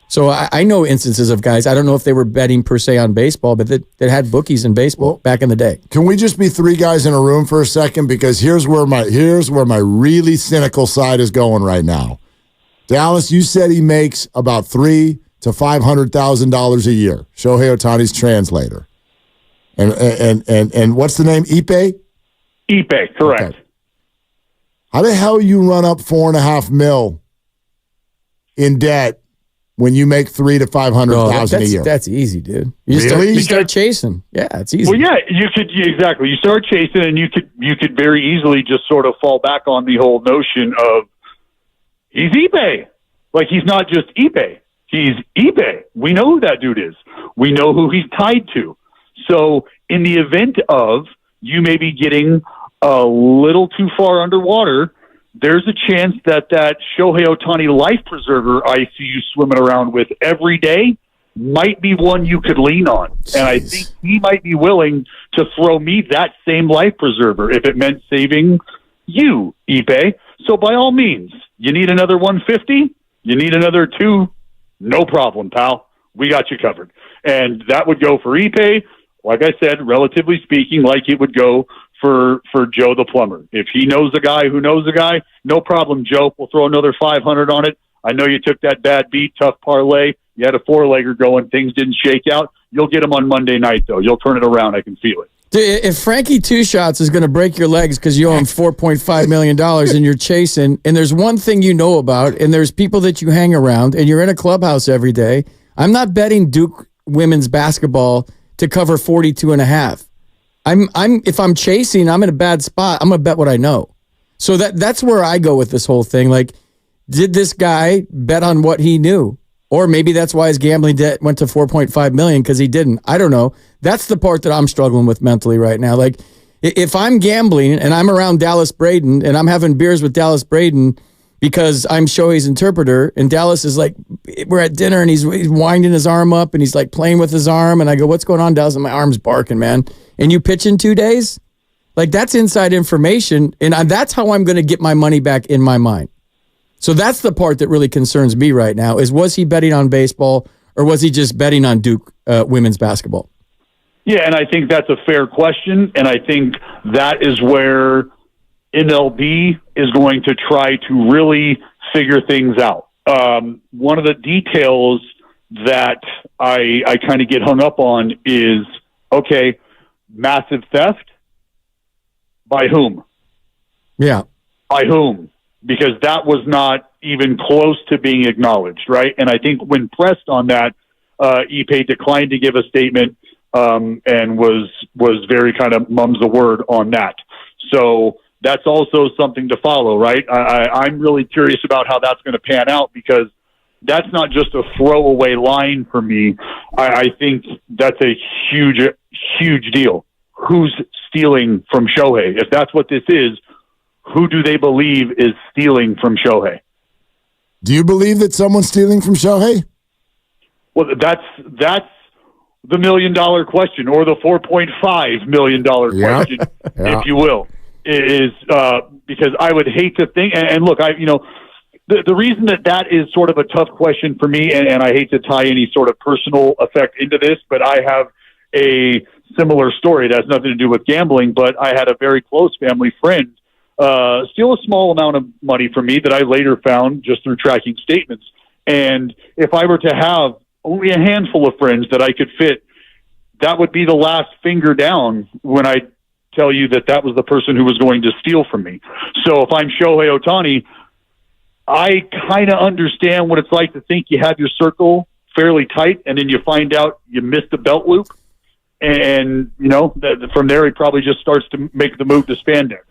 So I know instances of guys, I don't know if they were betting per se on baseball, but that had bookies in baseball back in the day. Can we just be three guys in a room for a second? Because here's where my really cynical side is going right now. Dallas, you said he makes about $300,000 to $500,000 a year. Shohei Otani's translator. And what's the name? Ipe? Ipe, correct. Okay. How the hell you run up $4.5 million in debt when you make $300,000 to $500,000 a year? That's easy, dude. You start chasing. Yeah, it's easy. Well, yeah, exactly. You start chasing, and you could very easily just sort of fall back on the whole notion of he's Ipe. Like, he's not just Ipe. He's Ipe. We know who that dude is. We know who he's tied to. So in the event of you maybe getting a little too far underwater, there's a chance that Shohei Otani life preserver I see you swimming around with every day might be one you could lean on. Jeez. And I think he might be willing to throw me that same life preserver if it meant saving you, Ipe. So by all means, you need another 150? You need another 2? No problem, pal. We got you covered. And that would go for Ipe. Like I said, relatively speaking, like it would go for Joe the plumber. If he knows a guy who knows a guy, no problem, Joe. We'll throw another 500 on it. I know you took that bad beat, tough parlay. You had a 4-legger going. Things didn't shake out. You'll get him on Monday night, though. You'll turn it around. I can feel it. Dude, if Frankie Two Shots is going to break your legs because you owe him $4.5 million and you're chasing, and there's one thing you know about, and there's people that you hang around, and you're in a clubhouse every day, I'm not betting Duke women's basketball to cover 42.5. If I'm chasing, I'm in a bad spot. I'm going to bet what I know. So that's where I go with this whole thing. Like, did this guy bet on what he knew? Or maybe that's why his gambling debt went to $4.5 million, because he didn't. I don't know. That's the part that I'm struggling with mentally right now. Like, if I'm gambling and I'm around Dallas Braden and I'm having beers with Dallas Braden because I'm Shohei's interpreter, and Dallas is like, we're at dinner and he's winding his arm up and he's like playing with his arm, and I go, what's going on, Dallas? And my arm's barking, man. And you pitch in 2 days? Like, that's inside information, and that's how I'm going to get my money back in my mind. So that's the part that really concerns me right now, is was he betting on baseball or was he just betting on Duke women's basketball? Yeah, and I think that's a fair question, and I think that is where MLB is going to try to really figure things out. One of the details that I kind of get hung up on is, okay, massive theft? By whom? Yeah. By whom? Because that was not even close to being acknowledged, right? And I think when pressed on that, Ipe declined to give a statement and was very kind of mums the word on that. So that's also something to follow, right? I'm really curious about how that's going to pan out, because that's not just a throwaway line for me. I think that's a huge, huge deal. Who's stealing from Shohei? If that's what this is, who do they believe is stealing from Shohei? Do you believe that someone's stealing from Shohei? Well, that's the $1 million question, or the $4.5 million question, if you will, is because I would hate to think, and look, the reason that is sort of a tough question for me, and I hate to tie any sort of personal effect into this, but I have a similar story that has nothing to do with gambling, but I had a very close family friend steal a small amount of money from me that I later found just through tracking statements. And if I were to have only a handful of friends that I could fit, that would be the last finger down when I tell you that was the person who was going to steal from me. So if I'm Shohei Otani, I kind of understand what it's like to think you have your circle fairly tight, and then you find out you missed the belt loop. And, from there, he probably just starts to make the move to spandex.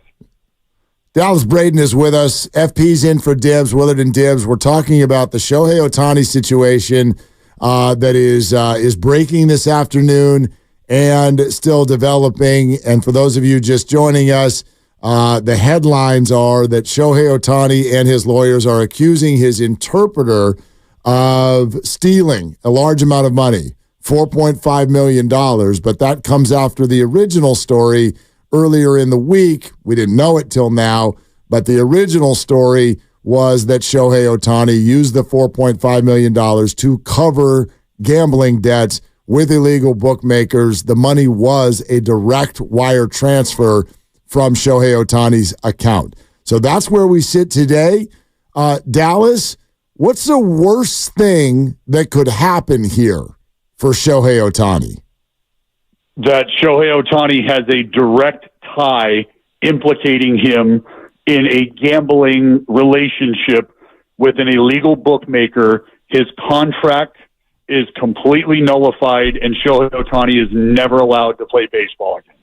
Dallas Braden is with us. FP's in for Dibs, Willard and Dibs. We're talking about the Shohei Otani situation that is breaking this afternoon and still developing. And for those of you just joining us, the headlines are that Shohei Otani and his lawyers are accusing his interpreter of stealing a large amount of money, $4.5 million. But that comes after the original story earlier in the week. We didn't know it till now, but the original story was that Shohei Otani used the $4.5 million to cover gambling debts with illegal bookmakers. The money was a direct wire transfer from Shohei Otani's account. So that's where we sit today. Dallas, what's the worst thing that could happen here for Shohei Otani? That Shohei Otani has a direct tie implicating him in a gambling relationship with an illegal bookmaker. His contract is completely nullified, and Shohei Otani is never allowed to play baseball again.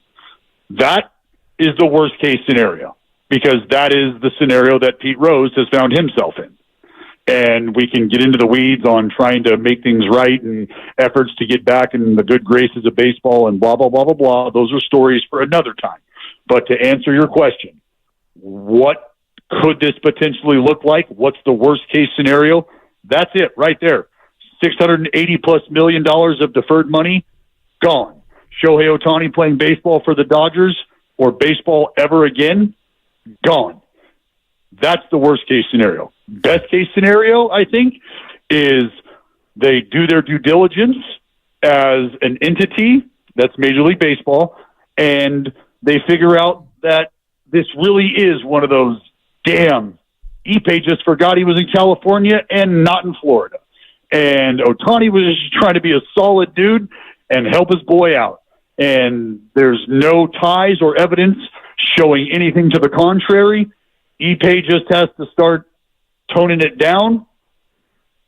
That is the worst case scenario, because that is the scenario that Pete Rose has found himself in. And we can get into the weeds on trying to make things right and efforts to get back in the good graces of baseball and blah, blah, blah, blah, blah. Those are stories for another time. But to answer your question, what could this potentially look like? What's the worst case scenario? That's it right there. $680+ million of deferred money, gone. Shohei Otani playing baseball for the Dodgers or baseball ever again, gone. That's the worst case scenario. Best case scenario, I think, is they do their due diligence as an entity, that's Major League Baseball, and they figure out that this really is one of those, damn, Ipe just forgot he was in California and not in Florida. And Otani was just trying to be a solid dude and help his boy out. and there's no ties or evidence showing anything to the contrary, Ippei just has to start toning it down,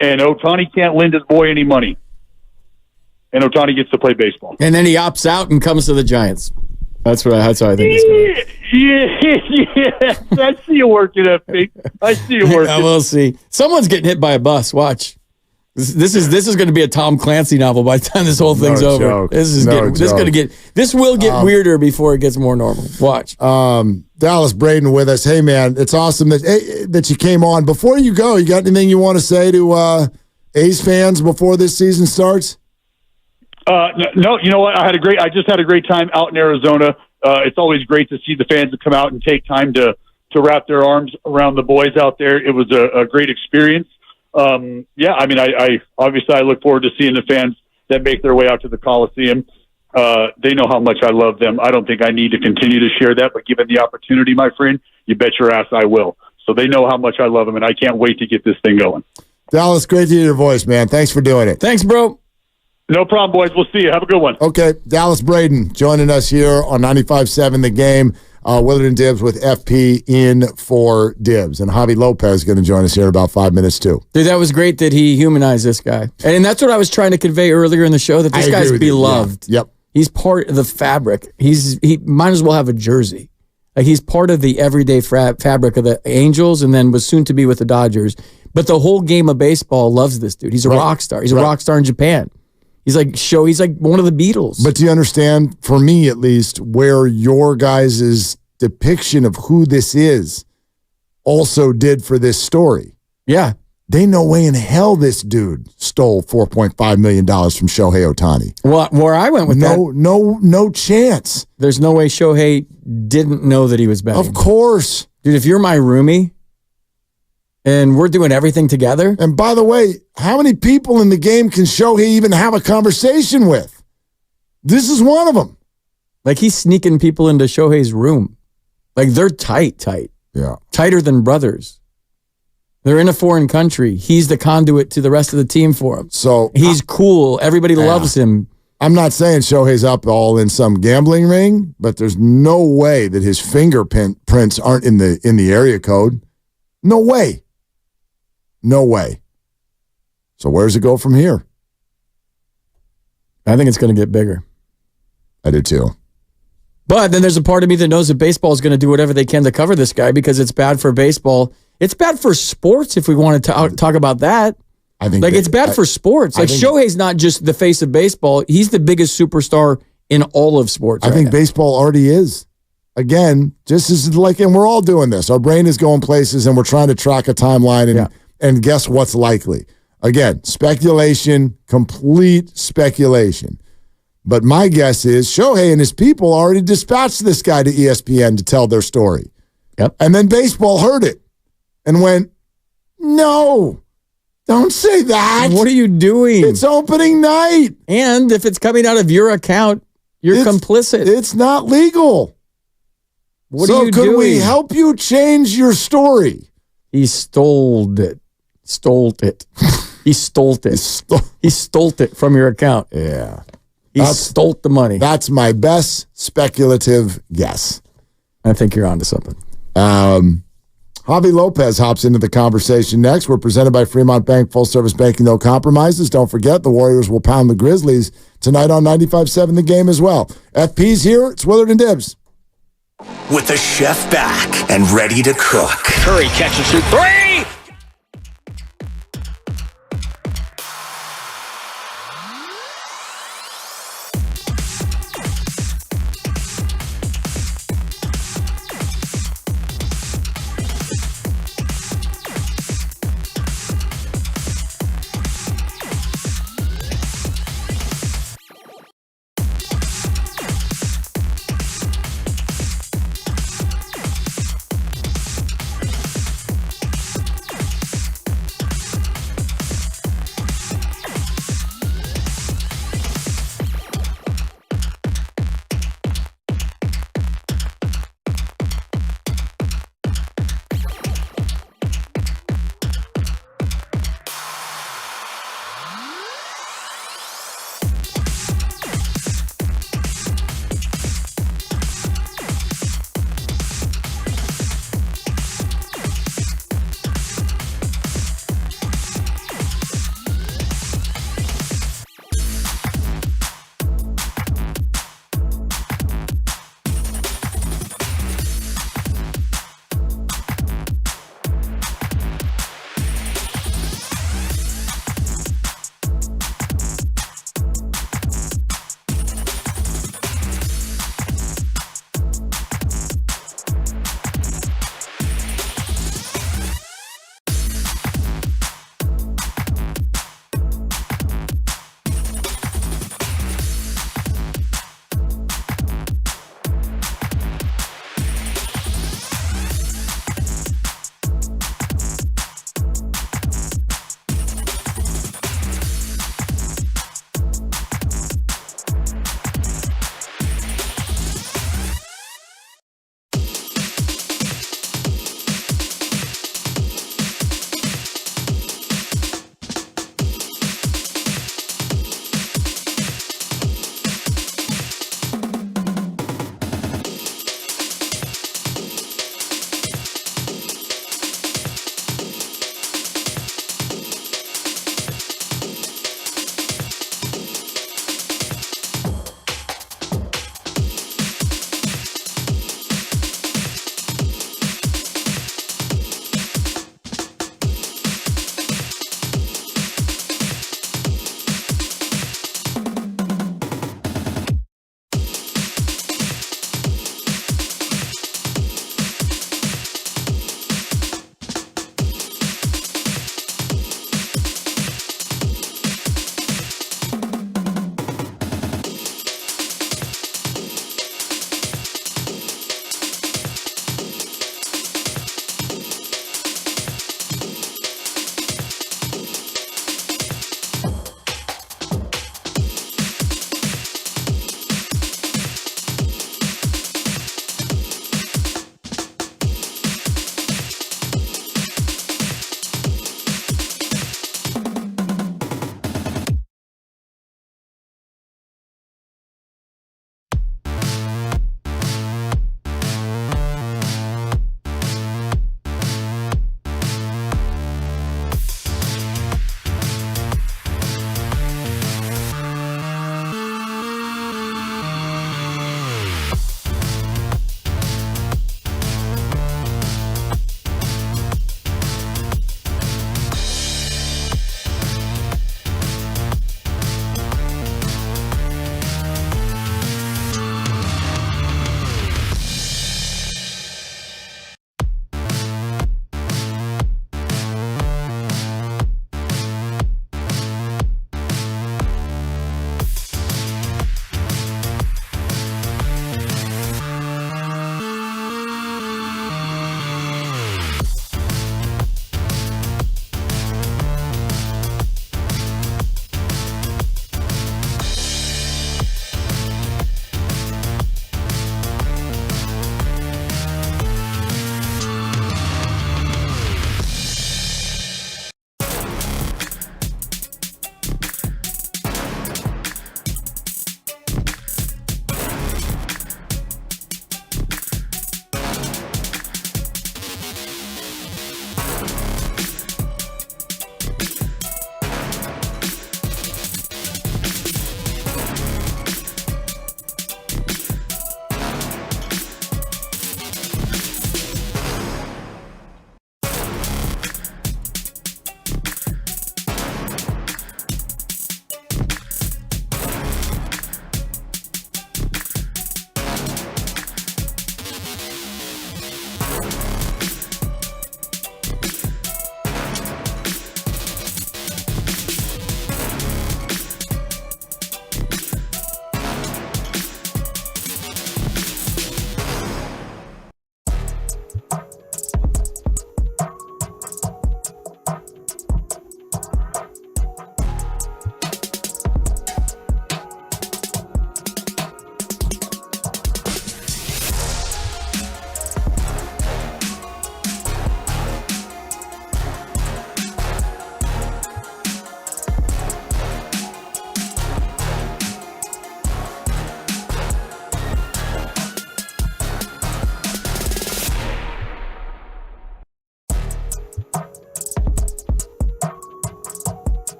and Otani can't lend his boy any money. And Otani gets to play baseball. And then he opts out and comes to the Giants. That's how I think it's going. Yeah. I see you working, FP. I see you working. Yeah, we'll see. Someone's getting hit by a bus. Watch. This is going to be a Tom Clancy novel by the time this whole thing's over. Joke. This will get weirder before it gets more normal. Watch. Dallas Braden with us. Hey man, it's awesome that you came on. Before you go, you got anything you want to say to A's fans before this season starts? No, you know what? I just had a great time out in Arizona. It's always great to see the fans that come out and take time to wrap their arms around the boys out there. It was a great experience. Yeah, I mean, I obviously look forward to seeing the fans that make their way out to the Coliseum. They know how much I love them. I don't think I need to continue to share that, but given the opportunity, my friend, you bet your ass I will. So they know how much I love them, and I can't wait to get this thing going. Dallas, great to hear your voice, man. Thanks for doing it. Thanks, bro. No problem, boys. We'll see you. Have a good one. Okay, Dallas Braden joining us here on 95.7 The Game. Willard and Dibs with FP in for Dibs. And Javi Lopez is going to join us here in about 5 minutes, too. Dude, that was great that he humanized this guy. And that's what I was trying to convey earlier in the show, that this guy's beloved. Yeah. Yep. He's part of the fabric. He might as well have a jersey. Like, he's part of the everyday fabric of the Angels and then was soon to be with the Dodgers. But the whole game of baseball loves this dude. He's a rock star. He's a rock star in Japan. He's like one of the Beatles. But do you understand, for me at least, where your guys' depiction of who this is also did for this story? Yeah. They no way in hell this dude stole $4.5 million from Shohei Otani. Well, where I went with that. No chance. There's no way Shohei didn't know that he was betting. Of course. Dude, if you're my roomie and we're doing everything together. And by the way, how many people in the game can Shohei even have a conversation with? This is one of them. Like, he's sneaking people into Shohei's room. Like, they're tight. Yeah. Tighter than brothers. They're in a foreign country. He's the conduit to the rest of the team for him. So he's cool. Everybody loves him. I'm not saying Shohei's up all in some gambling ring, but there's no way that his fingerprints aren't in the area code. No way. No way. So where does it go from here? I think it's going to get bigger. I do too. But then there's a part of me that knows that baseball is going to do whatever they can to cover this guy because it's bad for baseball. It's bad for sports if we want to talk about that. I think it's bad for sports. Like, Shohei's not just the face of baseball. He's the biggest superstar in all of sports. I think baseball already is. Again, just as and we're all doing this. Our brain is going places and we're trying to track a timeline and guess what's likely. Again, speculation, complete speculation. But my guess is Shohei and his people already dispatched this guy to ESPN to tell their story. Yep. And then baseball heard it and went, no, don't say that. What are you doing? It's opening night. And if it's coming out of your account, you're complicit. It's not legal. What are you doing? So could we help you change your story? He stole it. He stole it. He stole it from your account. Yeah. He stole the money. That's my best speculative guess. I think you're onto something. Javi Lopez hops into the conversation next. We're presented by Fremont Bank, full service banking, no compromises. Don't forget, the Warriors will pound the Grizzlies tonight on 95.7 The Game as well. FP's here. It's Willard and Dibs. With the chef back and ready to cook. Curry catch and shoot three!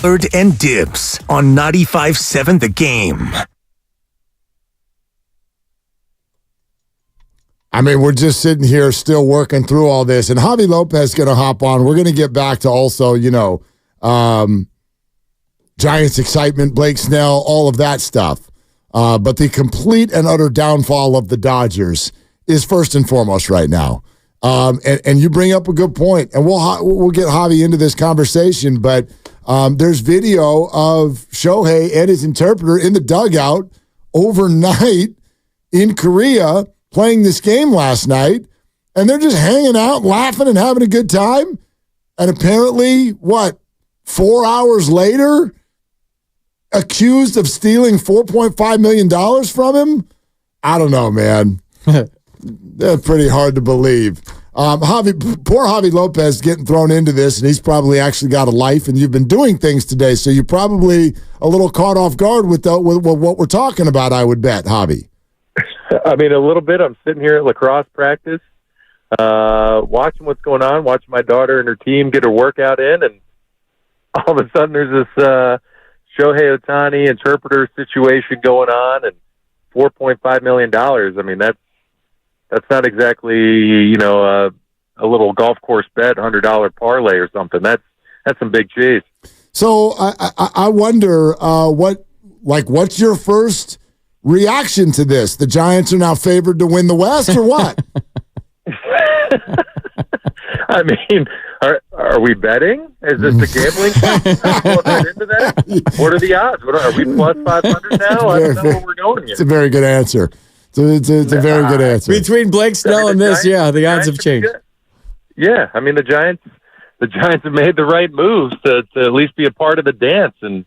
And Dibs on 95.7 The Game. I mean, we're just sitting here still working through all this, and Javi Lopez is going to hop on. We're going to get back to also, Giants excitement, Blake Snell, all of that stuff. But the complete and utter downfall of the Dodgers is first and foremost right now. And you bring up a good point, and we'll get Javi into this conversation, but there's video of Shohei and his interpreter in the dugout overnight in Korea playing this game last night, and they're just hanging out, laughing, and having a good time. And apparently, 4 hours later, accused of stealing $4.5 million from him? I don't know, man. That's pretty hard to believe. Poor Javi Lopez getting thrown into this, and he's probably actually got a life, and you've been doing things today, so you're probably a little caught off guard with what we're talking about, I would bet, Javi. I mean, a little bit. I'm sitting here at lacrosse practice, watching what's going on, watching my daughter and her team get her workout in, and all of a sudden there's this Shohei Otani interpreter situation going on, and $4.5 million. I mean, that's not exactly, a little golf course bet, $100 parlay or something. That's some big cheese. So I wonder what's your first reaction to this? The Giants are now favored to win the West, or what? I mean, are we betting? Is this a gambling thing? Into that? What are the odds? Are we plus 500 now? I don't know where we're going yet. It's a very good answer. It's a very good answer. Between Blake Snell and this, the odds have changed. Yeah, I mean, the Giants have made the right moves to at least be a part of the dance, and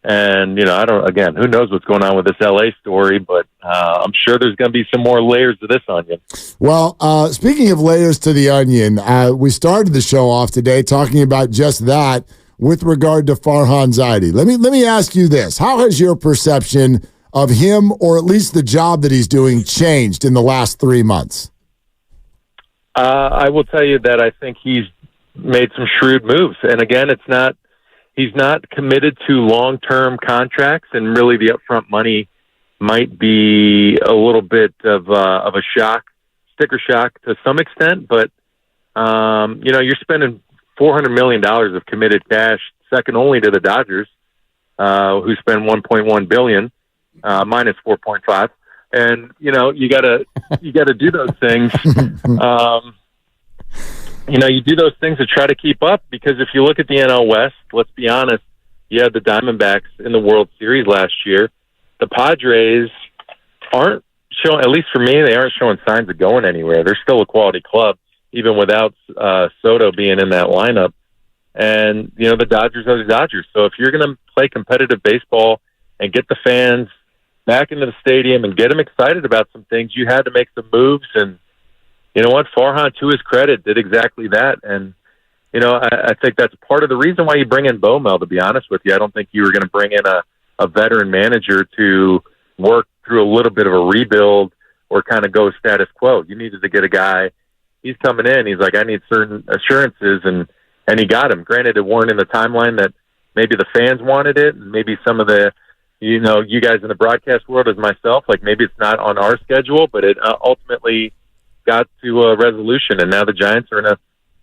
who knows what's going on with this LA story, but I'm sure there's going to be some more layers to this onion. Well, speaking of layers to the onion, we started the show off today talking about just that with regard to Farhan Zaidi. Let me ask you this. How has your perception of him, or at least the job that he's doing, changed in the last 3 months? I will tell you that I think he's made some shrewd moves. And again, he's not committed to long-term contracts, and really the upfront money might be a little bit of a sticker shock to some extent. But, you're spending $400 million of committed cash, second only to the Dodgers, who spend $1.1 billion. Minus 4.5, and you gotta do those things. You do those things to try to keep up, because if you look at the NL West, let's be honest, you had the Diamondbacks in the World Series last year. The Padres aren't showing, at least for me, they aren't showing signs of going anywhere. They're still a quality club, even without Soto being in that lineup. And the Dodgers are the Dodgers. So if you're going to play competitive baseball and get the fans back into the stadium and get them excited about some things, you had to make some moves. And you know what? Farhan, to his credit, did exactly that. And, I think that's part of the reason why you bring in Bomel, to be honest with you. I don't think you were going to bring in a veteran manager to work through a little bit of a rebuild or kind of go status quo. You needed to get a guy. He's coming in. He's like, I need certain assurances, and he got him. Granted, it weren't in the timeline that maybe the fans wanted it, and maybe some of the you guys in the broadcast world as myself, like maybe it's not on our schedule, but it ultimately got to a resolution, and now the Giants are in a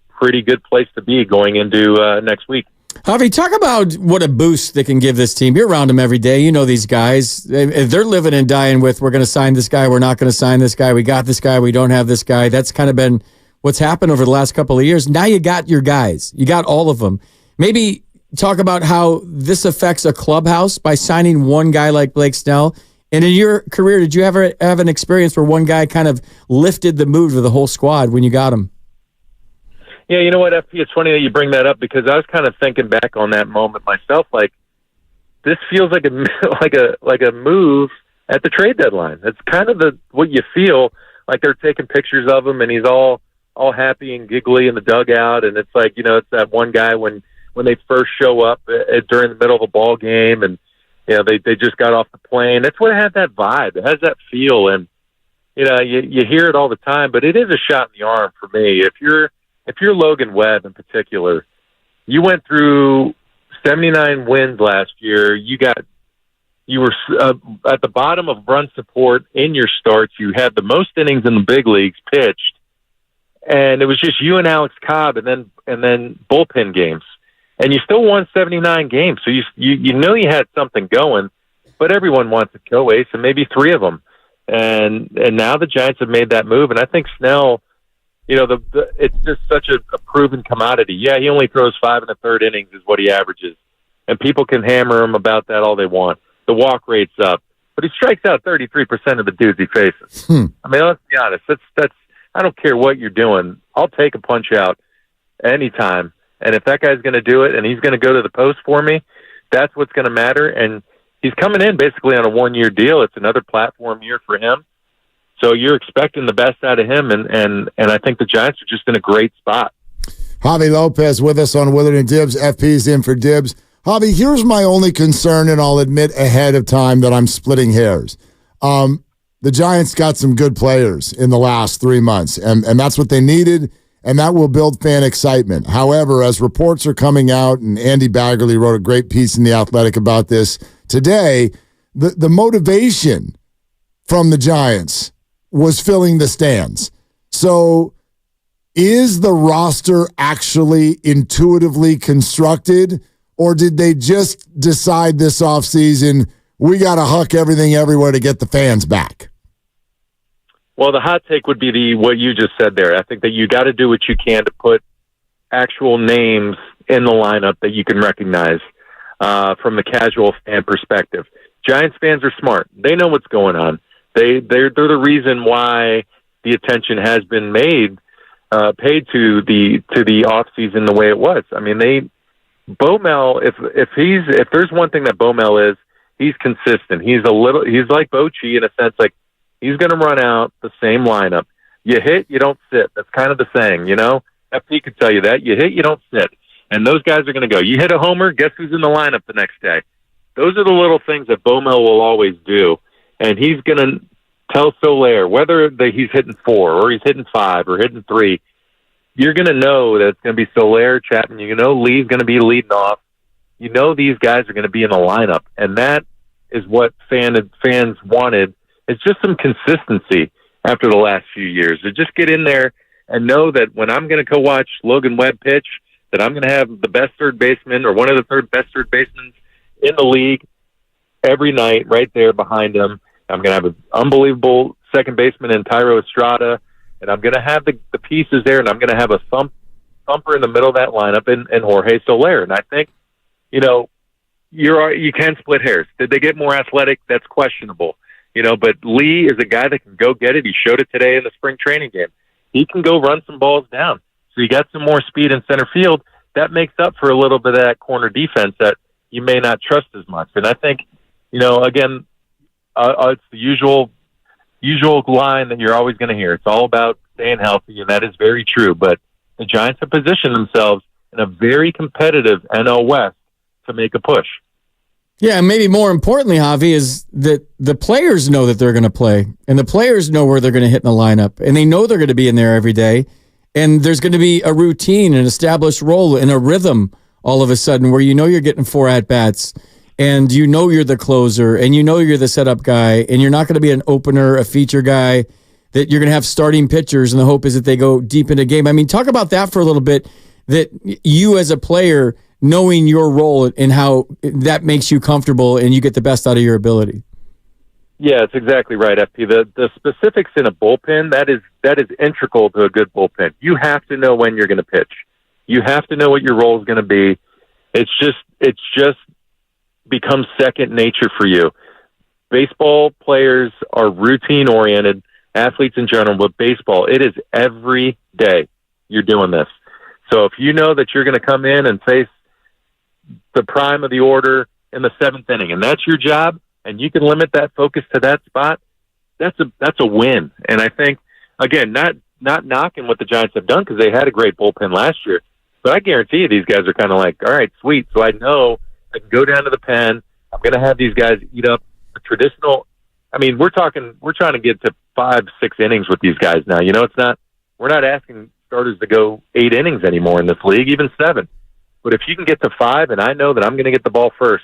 pretty good place to be going into next week. Javi, talk about what a boost they can give this team. You're around them every day. You know these guys. They're living and dying with, we're going to sign this guy, we're not going to sign this guy, we got this guy, we don't have this guy. That's kind of been what's happened over the last couple of years. Now you got your guys. You got all of them. Maybe talk about how this affects a clubhouse by signing one guy like Blake Snell. And in your career, did you ever have an experience where one guy kind of lifted the mood of the whole squad when you got him? Yeah, you know what, FP, it's funny that you bring that up, because I was kind of thinking back on that moment myself. Like, this feels like a move at the trade deadline. It's kind of what you feel like. They're taking pictures of him, and he's all happy and giggly in the dugout, and it's like, it's that one guy when they first show up during the middle of a ball game, and they just got off the plane. That's what had that vibe. It has that feel, and you hear it all the time. But it is a shot in the arm for me. If you're Logan Webb in particular, you went through 79 wins last year. You were at the bottom of run support in your starts. You had the most innings in the big leagues pitched, and it was just you and Alex Cobb, and then bullpen games, and you still won 79 games. So you know you had something going, but everyone wants a co-ace, and maybe three of them, and now the Giants have made that move, and I think Snell, it's just such a proven commodity. Yeah, he only throws 5 1/3 innings is what he averages, and people can hammer him about that all they want. The walk rate's up, but he strikes out 33% of the dudes he faces. I mean, let's be honest. That's. I don't care what you're doing. I'll take a punch out anytime, and if that guy's going to do it and he's going to go to the post for me, that's what's going to matter. And he's coming in basically on a 1-year deal. It's another platform year for him, so you're expecting the best out of him. And I think the Giants are just in a great spot. Javi Lopez with us on Willard and Dibs. FP's in for Dibs. Javi, here's my only concern, and I'll admit ahead of time that I'm splitting hairs. The Giants got some good players in the last 3 months, and that's what they needed, and that will build fan excitement. However, as reports are coming out, and Andy Baggerly wrote a great piece in The Athletic about this today, the motivation from the Giants was filling the stands. So is the roster actually intuitively constructed, or did they just decide this offseason, we got to huck everything everywhere to get the fans back? Well, the hot take would be what you just said there. I think that you got to do what you can to put actual names in the lineup that you can recognize from the casual fan perspective. Giants fans are smart. They know what's going on. They're the reason why the attention has been paid to the offseason the way it was. I mean, Bomel, if there's one thing that Bomel is, he's consistent. He's like Bochy in a sense, like he's going to run out the same lineup. You hit, you don't sit. That's kind of the saying, FP could tell you that. You hit, you don't sit. And those guys are going to go. You hit a homer, guess who's in the lineup the next day? Those are the little things that Bomel will always do. And he's going to tell Soler, whether he's hitting 4 or he's hitting 5 or hitting 3, you're going to know that it's going to be Soler, Chapman. You know Lee's going to be leading off. You know these guys are going to be in the lineup. And that is what fans wanted. It's just some consistency after the last few years. To just get in there and know that when I'm going to go watch Logan Webb pitch, that I'm going to have the best third baseman or one of the best third basemen in the league every night right there behind him. I'm going to have an unbelievable second baseman in Tyro Estrada, and I'm going to have the pieces there, and I'm going to have a thumper in the middle of that lineup and Jorge Soler. And I think, you can split hairs. Did they get more athletic? That's questionable. But Lee is a guy that can go get it. He showed it today in the spring training game. He can go run some balls down. So you got some more speed in center field. That makes up for a little bit of that corner defense that you may not trust as much. And I think, again, it's the usual line that you're always going to hear. It's all about staying healthy, and that is very true. But the Giants have positioned themselves in a very competitive NL West to make a push. Yeah, and maybe more importantly, Javi, is that the players know that they're going to play, and the players know where they're going to hit in the lineup, and they know they're going to be in there every day, and there's going to be a routine, an established role, and a rhythm all of a sudden where you're getting 4 at-bats, and you're the closer, and you're the setup guy, and you're not going to be an opener, a feature guy, that you're going to have starting pitchers, and the hope is that they go deep into game. I mean, talk about that for a little bit, that you as a player knowing your role and how that makes you comfortable and you get the best out of your ability. Yeah, it's exactly right, FP. The specifics in a bullpen, that is integral to a good bullpen. You have to know when you're going to pitch. You have to know what your role is going to be. It's just becomes second nature for you. Baseball players are routine oriented, athletes in general, but baseball, it is every day you're doing this. So if you know that you're going to come in and face the prime of the order in the 7th inning, and that's your job, and you can limit that focus to that spot, that's a win. And I think, again, not knocking what the Giants have done because they had a great bullpen last year, but I guarantee you these guys are kind of like, all right, sweet. So I know I can go down to the pen. I'm going to have these guys eat up a traditional. I mean, we're trying to get to 5-6 innings with these guys now. We're not asking starters to go 8 innings anymore in this league, even 7. But if you can get to 5, and I know that I'm going to get the ball first,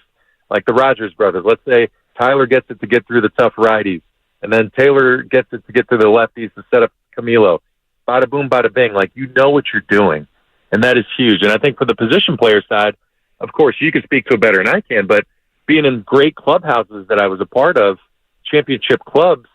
like the Rogers brothers, let's say Tyler gets it to get through the tough righties, and then Taylor gets it to get through the lefties to set up Camilo. Bada boom, bada bing. Like, you know what you're doing. And that is huge. And I think for the position player side, of course, you can speak to it better than I can, but being in great clubhouses that I was a part of, championship clubs,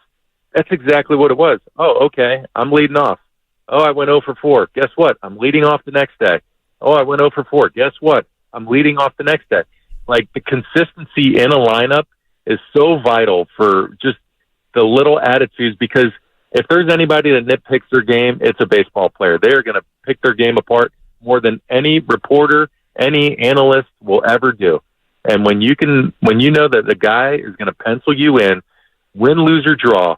that's exactly what it was. Oh, okay, I'm leading off. Oh, I went 0 for 4. Guess what? I'm leading off the next day. Oh, I went 0 for 4. Guess what? I'm leading off the next day. Like, the consistency in a lineup is so vital for just the little attitudes, because if there's anybody that nitpicks their game, it's a baseball player. They are going to pick their game apart more than any reporter, any analyst will ever do. And when you know that the guy is going to pencil you in, win, lose, or draw,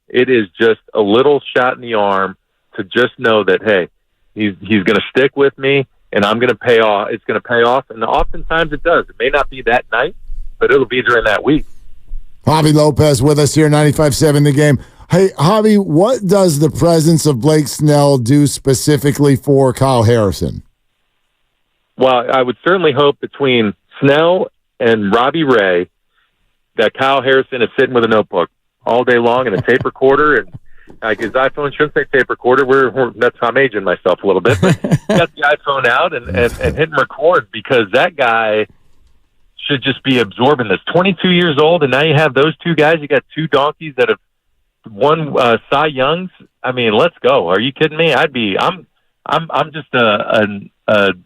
it is just a little shot in the arm to just know that, hey, he's going to stick with me, and I'm going to pay off. It's going to pay off, and oftentimes it does. It may not be that night, but it'll be during that week. Javi Lopez with us here, 95.7 The Game. Hey, Javi, what does the presence of Blake Snell do specifically for Kyle Harrison? Well, I would certainly hope between Snell and Robbie Ray that Kyle Harrison is sitting with a notebook all day long and a tape recorder, and his iPhone shouldn't say tape recorder. That's how I'm aging myself a little bit. But got the iPhone out and hitting record, because that guy should just be absorbing this. 22 years old, and now you have those two guys. You got two donkeys that have won Cy Youngs. I mean, let's go. Are you kidding me? I'm just an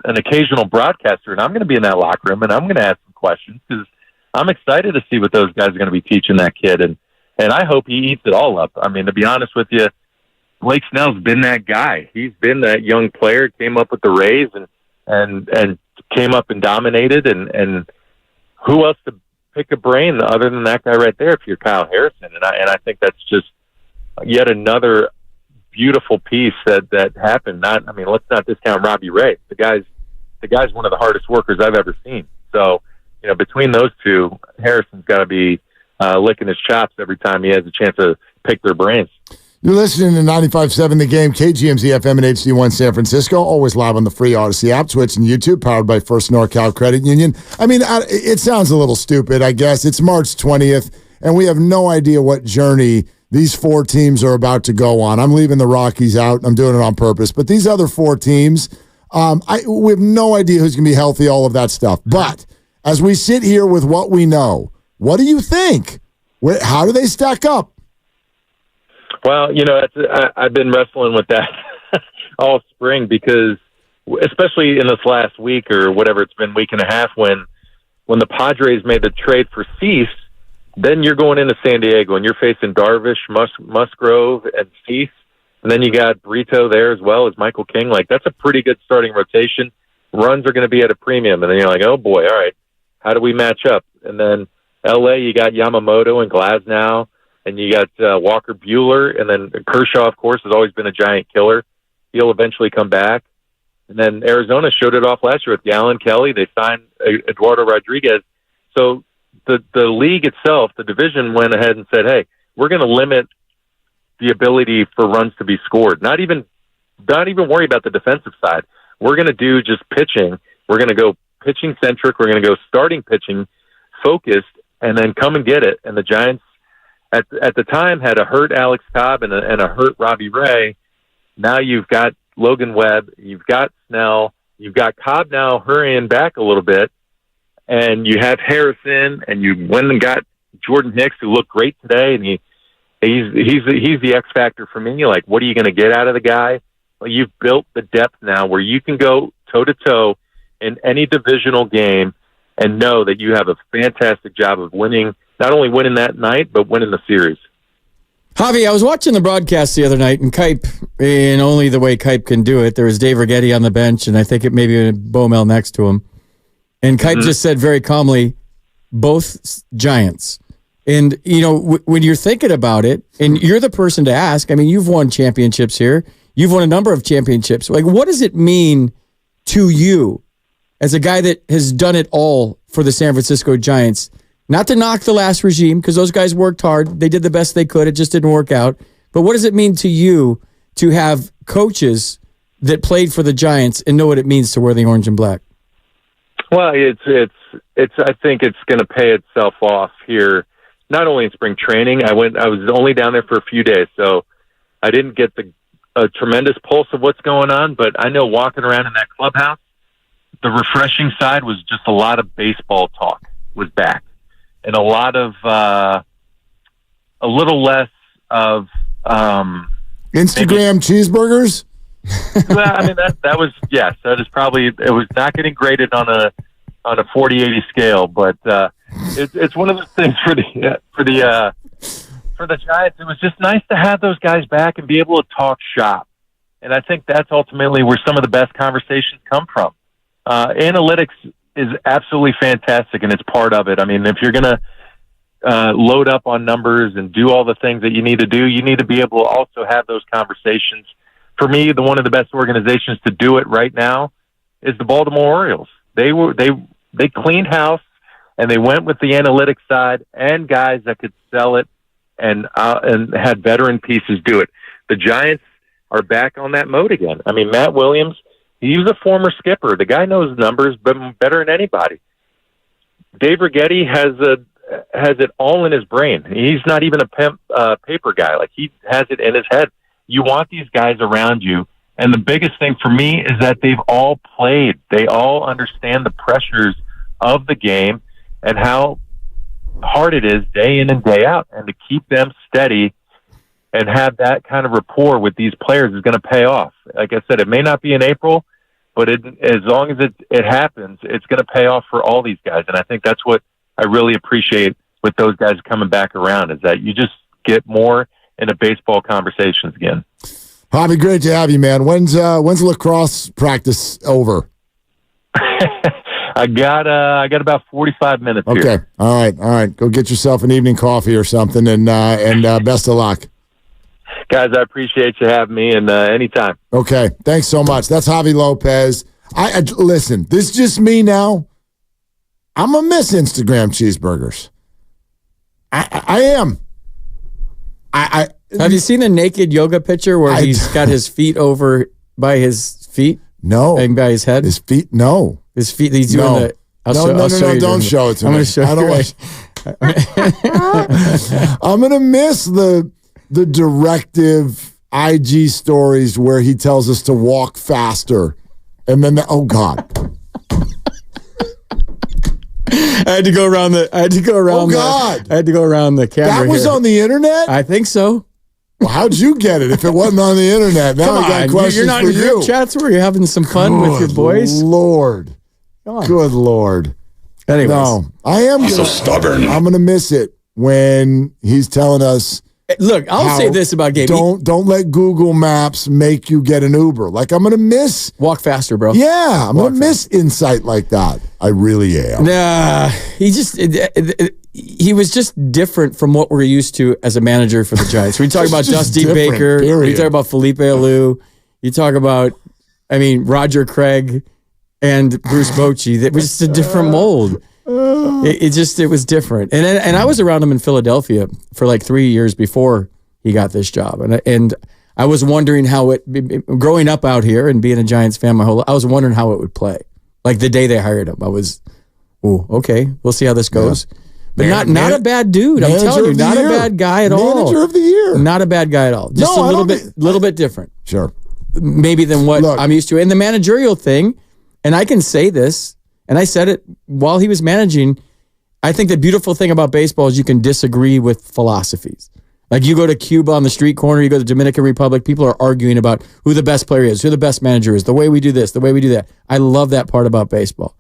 occasional broadcaster, and I'm going to be in that locker room, and I'm going to ask some questions, because I'm excited to see what those guys are going to be teaching that kid, and I hope he eats it all up. I mean, to be honest with you, Blake Snell's been that guy. He's been that young player, came up with the Rays and came up and dominated, and who else to pick a brain other than that guy right there if you're Kyle Harrison? And I think that's just yet another beautiful piece that happened. Let's not discount Robbie Ray. The guy's one of the hardest workers I've ever seen. So, between those two, Harrison's got to be licking his chops every time he has a chance to pick their brains. You're listening to 95.7 The Game, KGMZ FM and HD1 San Francisco, always live on the free Odyssey app, Twitch, and YouTube, powered by First NorCal Credit Union. It sounds a little stupid, I guess. It's March 20th, and we have no idea what journey these 4 teams are about to go on. I'm leaving the Rockies out. I'm doing it on purpose. But these other 4 teams, we have no idea who's going to be healthy, all of that stuff. But as we sit here with what we know, what do you think? How do they stack up? Well, I've been wrestling with that all spring, because especially in this last week or whatever it's been, week and a half, when the Padres made the trade for Cease, then you're going into San Diego and you're facing Darvish, Musgrove, and Cease, and then you got Brito there as well as Michael King. Like, that's a pretty good starting rotation. Runs are going to be at a premium, and then you're like, oh boy, all right, how do we match up? And then L.A., you got Yamamoto and Glasnow, and you got Walker Buehler, and then Kershaw, of course, has always been a giant killer. He'll eventually come back. And then Arizona showed it off last year with Gallen, Kelly. They signed Eduardo Rodriguez. So the league itself, the division, went ahead and said, hey, we're going to limit the ability for runs to be scored. Not even worry about the defensive side. We're going to do just pitching. We're going to go pitching-centric. We're going to go starting pitching focused, and then come and get it. And the Giants, at the time, had a hurt Alex Cobb and a hurt Robbie Ray. Now you've got Logan Webb, you've got Snell, you've got Cobb now hurrying back a little bit, and you have Harrison, and you went and got Jordan Hicks, who looked great today, and he's the X factor for me. Like, what are you going to get out of the guy? Well, you've built the depth now where you can go toe to toe in any divisional game and know that you have a fantastic job of winning, not only winning that night, but winning the series. Javi, I was watching the broadcast the other night, and Kipe, in only the way Kipe can do it, there was Dave Righetti on the bench, and I think it may be Bomel next to him. And Kipe just said very calmly, both Giants. And, when you're thinking about it, and you're the person to ask, you've won championships here. You've won a number of championships. Like, what does it mean to you as a guy that has done it all for the San Francisco Giants? Not to knock the last regime, because those guys worked hard. They did the best they could. It just didn't work out. But what does it mean to you to have coaches that played for the Giants and know what it means to wear the orange and black? Well, it's. I think it's going to pay itself off here, not only in spring training. I was only down there for a few days, so I didn't get a tremendous pulse of what's going on. But I know walking around in that clubhouse, the refreshing side was just a lot of baseball talk was back, and a lot of a little less of Instagram cheeseburgers. Well, I mean that was yes, that is probably it was not getting graded on a 40-80 scale, but it's one of those things for the Giants. It was just nice to have those guys back and be able to talk shop, and I think that's ultimately where some of the best conversations come from. Analytics is absolutely fantastic, and it's part of it. I mean, if you're going to load up on numbers and do all the things that you need to do, you need to be able to also have those conversations. For me, one of the best organizations to do it right now is the Baltimore Orioles. They cleaned house, and they went with the analytics side and guys that could sell it and had veteran pieces do it. The Giants are back on that mode again. I mean, Matt Williams, he's a former skipper. The guy knows numbers better than anybody. Dave Righetti has it all in his brain. He's not even a paper guy. Like, he has it in his head. You want these guys around you. And the biggest thing for me is that they've all played. They all understand the pressures of the game and how hard it is day in and day out. And to keep them steady and have that kind of rapport with these players is going to pay off. Like I said, it may not be in April, but as long as it happens, it's going to pay off for all these guys. And I think that's what I really appreciate with those guys coming back around, is that you just get more into baseball conversations again. Bobby, great to have you, man. When's lacrosse practice over? I got about 45 minutes okay. here. All right. Go get yourself an evening coffee or something, and best of luck. Guys, I appreciate you having me, and anytime. Okay, thanks so much. That's Javi Lopez. I listen, this is just me now. I'm going to miss Instagram cheeseburgers. I am. Have you seen the naked yoga picture where he's got his feet over by his feet? No. And by his head? His feet? No. His feet, he's doing no. the... No, don't show it to me. I'm going to show you. I'm going to miss the directive IG stories where he tells us to walk faster. And then, oh, God. I had to go around the camera. That was here. On the internet? I think so. Well, how'd you get it if it wasn't on the internet? Now I got questions You're not for in group chats where you're having some fun with your boys? Lord. Good Lord. Anyways. No, I am so stubborn. I'm going to miss it when he's telling us. Look, I'll say this about Gabe. Don't let Google Maps make you get an Uber. Like, I'm going to miss. Walk faster, bro. Yeah, I'm going to miss insight like that. I really am. Nah, he was just different from what we're used to as a manager for the Giants. We talk about Dusty Baker. Period. We talk about Felipe Alou. You talk about, Roger Craig and Bruce Bochy. That was just a different mold. It was different. And I was around him in Philadelphia for like 3 years before he got this job. And I was wondering how growing up out here and being a Giants fan my whole life, I was wondering how it would play. Like the day they hired him, I was, okay, we'll see how this goes. Yeah. But not a bad dude. I'm telling you, not a bad guy at all. Manager of the year. Not a bad guy at all. Just a little bit different. Sure. Maybe than what I'm used to. And the managerial thing, and I can say this, and I said it while he was managing, I think the beautiful thing about baseball is you can disagree with philosophies. Like you go to Cuba on the street corner, you go to the Dominican Republic, people are arguing about who the best player is, who the best manager is, the way we do this, the way we do that. I love that part about baseball.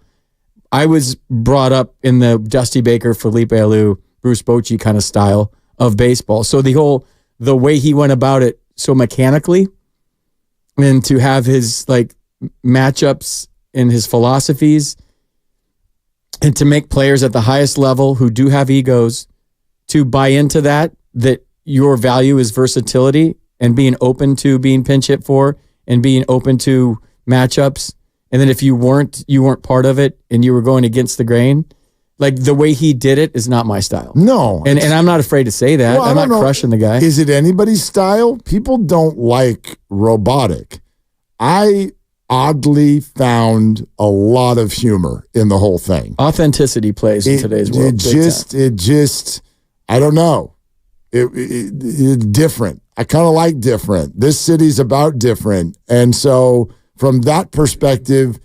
I was brought up in the Dusty Baker, Felipe Alou, Bruce Bochy kind of style of baseball. So the way he went about it so mechanically, and to have his like matchups and his philosophies, and to make players at the highest level who do have egos to buy into that your value is versatility and being open to being pinch hit for and being open to matchups. And then if you weren't part of it and you were going against the grain, like the way he did it is not my style. No. And I'm not afraid to say that. Well, I'm not crushing the guy. Is it anybody's style? People don't like robotic. I oddly found a lot of humor in the whole thing. Authenticity plays in today's world. It just, I don't know. It's different. I kind of like different. This city's about different. And so from that perspective,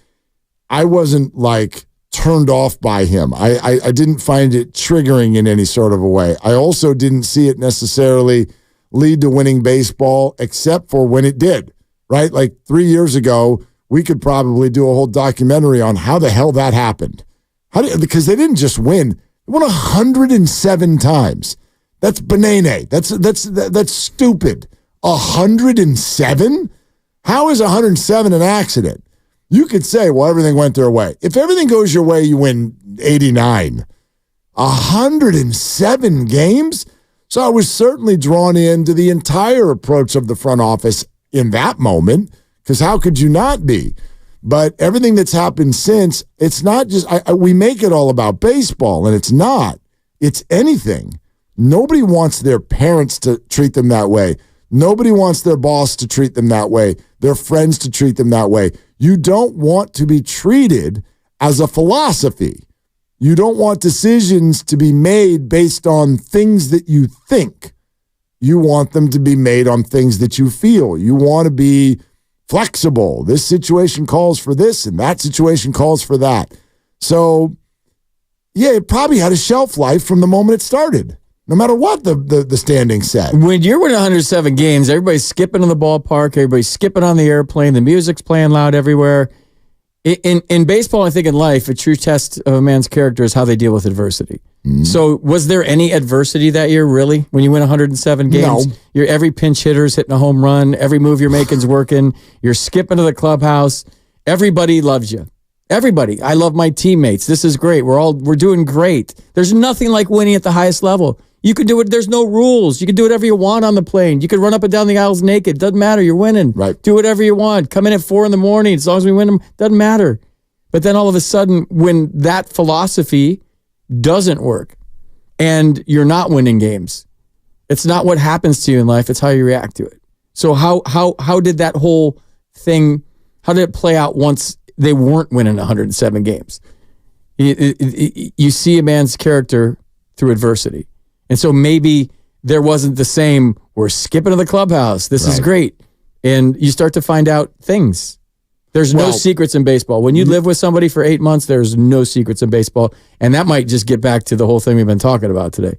I wasn't like turned off by him. I didn't find it triggering in any sort of a way. I also didn't see it necessarily lead to winning baseball, except for when it did, right? Like 3 years ago, we could probably do a whole documentary on how the hell that happened. Because they didn't just win. They won 107 times. That's banana. That's stupid. 107? How is 107 an accident? You could say, well, everything went their way. If everything goes your way, you win 89. 107 games? So I was certainly drawn into the entire approach of the front office in that moment, because how could you not be? But everything that's happened since, it's not just, we make it all about baseball, and it's not. It's anything. Nobody wants their parents to treat them that way. Nobody wants their boss to treat them that way, their friends to treat them that way. You don't want to be treated as a philosophy. You don't want decisions to be made based on things that you think. You want them to be made on things that you feel. You want to be flexible. This situation calls for this, and that situation calls for that. So, yeah, it probably had a shelf life from the moment it started, no matter what the standings said. When you're winning 107 games, everybody's skipping on the ballpark, everybody's skipping on the airplane, the music's playing loud everywhere. In baseball, I think in life, a true test of a man's character is how they deal with adversity. So was there any adversity that year, really, when you win 107 games? No. You're every pinch hitter's hitting a home run. Every move you're making's working. You're skipping to the clubhouse. Everybody loves you. Everybody. I love my teammates. This is great. We're doing great. There's nothing like winning at the highest level. You can do it. There's no rules. You can do whatever you want on the plane. You can run up and down the aisles naked. Doesn't matter. You're winning. Right. Do whatever you want. Come in at 4 a.m. As long as we win them, doesn't matter. But then all of a sudden, when that philosophy doesn't work and you're not winning games, it's not what happens to you in life. It's how you react to it. So how did that whole thing, how did it play out once they weren't winning 107 games? You see a man's character through adversity. And so maybe there wasn't the same, we're skipping to the clubhouse. This is great. And you start to find out things. There's no secrets in baseball. When you live with somebody for 8 months, there's no secrets in baseball. And that might just get back to the whole thing we've been talking about today.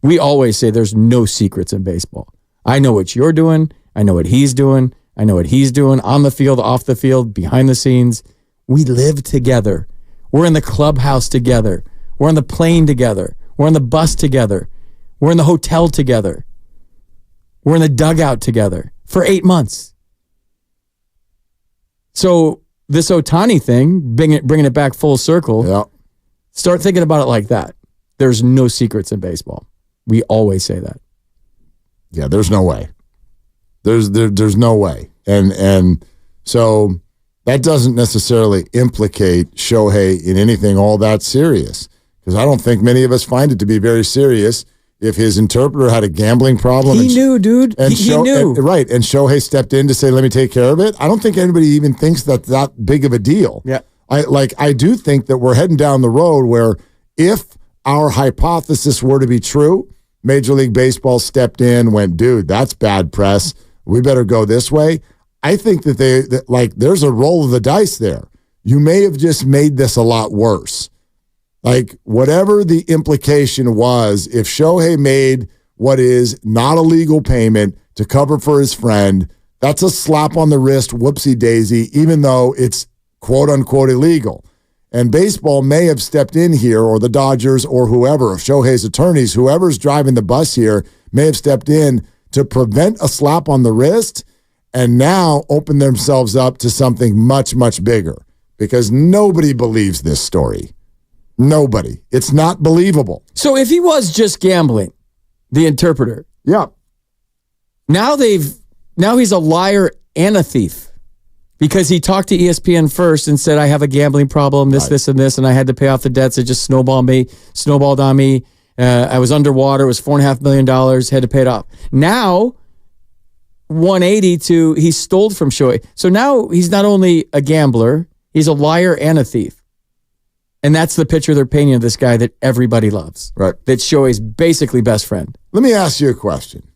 We always say there's no secrets in baseball. I know what you're doing. I know what he's doing. I know what he's doing on the field, off the field, behind the scenes. We live together. We're in the clubhouse together. We're on the plane together. We're on the bus together. We're in the hotel together. We're in the dugout together for 8 months. So this Otani thing, bringing it back full circle, start thinking about it like that. There's no secrets in baseball. We always say that. Yeah, there's no way. There's no way. And so that doesn't necessarily implicate Shohei in anything all that serious, because I don't think many of us find it to be very serious. If his interpreter had a gambling problem, he knew, dude. He knew. Right, and Shohei stepped in to say, let me take care of it. I don't think anybody even thinks that's that big of a deal. Yeah. I do think that we're heading down the road where if our hypothesis were to be true, Major League Baseball stepped in, went, dude, that's bad press. We better go this way. I think that there's a roll of the dice there. You may have just made this a lot worse. Like, whatever the implication was, if Shohei made what is not a legal payment to cover for his friend, that's a slap on the wrist, whoopsie daisy, even though it's quote unquote illegal. And baseball may have stepped in here, or the Dodgers, or whoever, Shohei's attorneys, whoever's driving the bus here, may have stepped in to prevent a slap on the wrist and now open themselves up to something much, much bigger, because nobody believes this story. Nobody. It's not believable. So if he was just gambling, the interpreter. Yeah. Now he's a liar and a thief, because he talked to ESPN first and said, I have a gambling problem, this, and this, and I had to pay off the debts. It just snowballed on me. I was underwater. It was $4.5 million. Had to pay it off. Now, 180 to he stole from Shohei. So now he's not only a gambler, he's a liar and a thief. And that's the picture they're painting of this guy that everybody loves. Right. That Shohei's basically best friend. Let me ask you a question,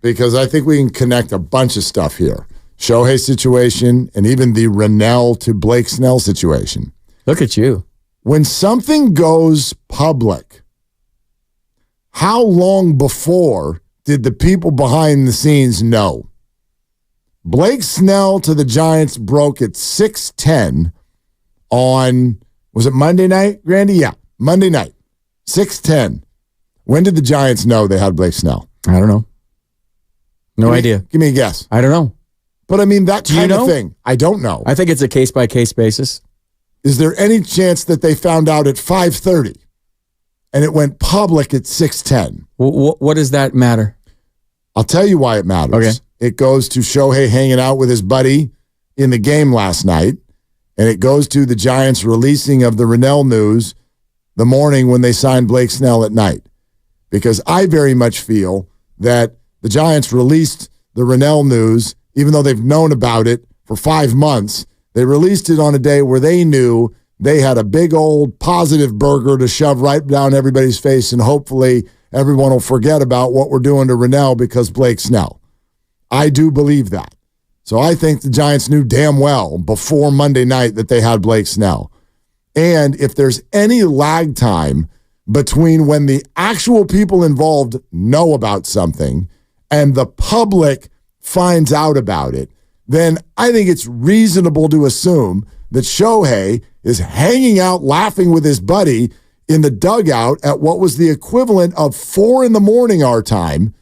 because I think we can connect a bunch of stuff here. Shohei's situation and even the Rennell to Blake Snell situation. Look at you. When something goes public, how long before did the people behind the scenes know? Blake Snell to the Giants broke at 6:10 on, was it Monday night, Grandy? Yeah, Monday night, 6:10. When did the Giants know they had Blake Snell? I don't know. No idea. Give me a guess. I don't know. But I mean, that kind of thing. I don't know. I think it's a case-by-case basis. Is there any chance that they found out at 5:30 and it went public at 6:10? What does that matter? I'll tell you why it matters. Okay. It goes to Shohei hanging out with his buddy in the game last night, and it goes to the Giants releasing of the Rennell news the morning when they signed Blake Snell at night. Because I very much feel that the Giants released the Rennell news, even though they've known about it for 5 months. They released it on a day where they knew they had a big old positive burger to shove right down everybody's face, and hopefully everyone will forget about what we're doing to Rennell because Blake Snell. I do believe that. So I think the Giants knew damn well before Monday night that they had Blake Snell. And if there's any lag time between when the actual people involved know about something and the public finds out about it, then I think it's reasonable to assume that Shohei is hanging out laughing with his buddy in the dugout at what was the equivalent of 4 a.m. our time.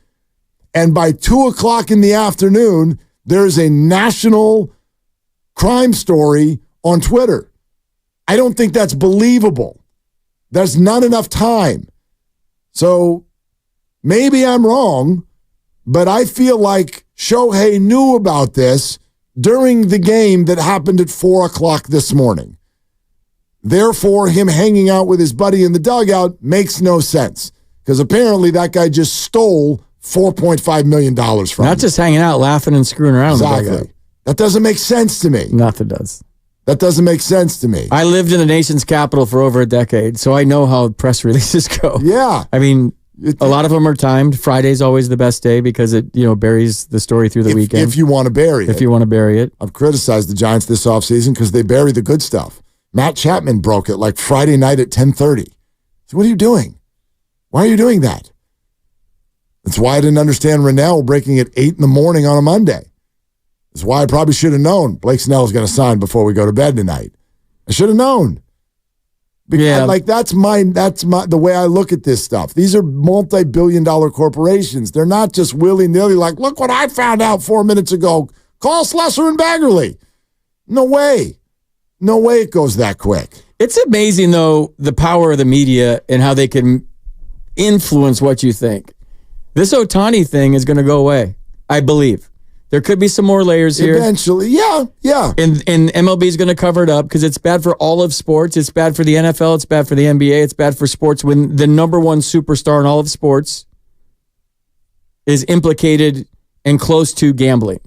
And by 2:00 in the afternoon, there's a national crime story on Twitter. I don't think that's believable. There's not enough time. So maybe I'm wrong, but I feel like Shohei knew about this during the game that happened at 4:00 this morning. Therefore, him hanging out with his buddy in the dugout makes no sense, because apparently that guy just stole $4.5 million from him. Not just hanging out, laughing and screwing around. Exactly. That doesn't make sense to me. Nothing does. That doesn't make sense to me. I lived in the nation's capital for over a decade, so I know how press releases go. Yeah. I mean, a lot of them are timed. Friday's always the best day because it, buries the story through the weekend. If you want to bury it. If you want to bury it. I've criticized the Giants this offseason because they bury the good stuff. Matt Chapman broke it like Friday night at 10:30. So what are you doing? Why are you doing that? That's why I didn't understand Rennell breaking at 8 a.m. on a Monday. That's why I probably should have known Blake Snell was going to sign before we go to bed tonight. I should have known. Because that's the way I look at this stuff. These are multi-billion-dollar corporations. They're not just willy-nilly like, look what I found out 4 minutes ago. Call Slesser and Baggerly. No way. No way it goes that quick. It's amazing, though, the power of the media and how they can influence what you think. This Otani thing is going to go away, I believe. There could be some more layers here. Eventually, yeah. And MLB is going to cover it up because it's bad for all of sports. It's bad for the NFL. It's bad for the NBA. It's bad for sports when the number one superstar in all of sports is implicated and close to gambling.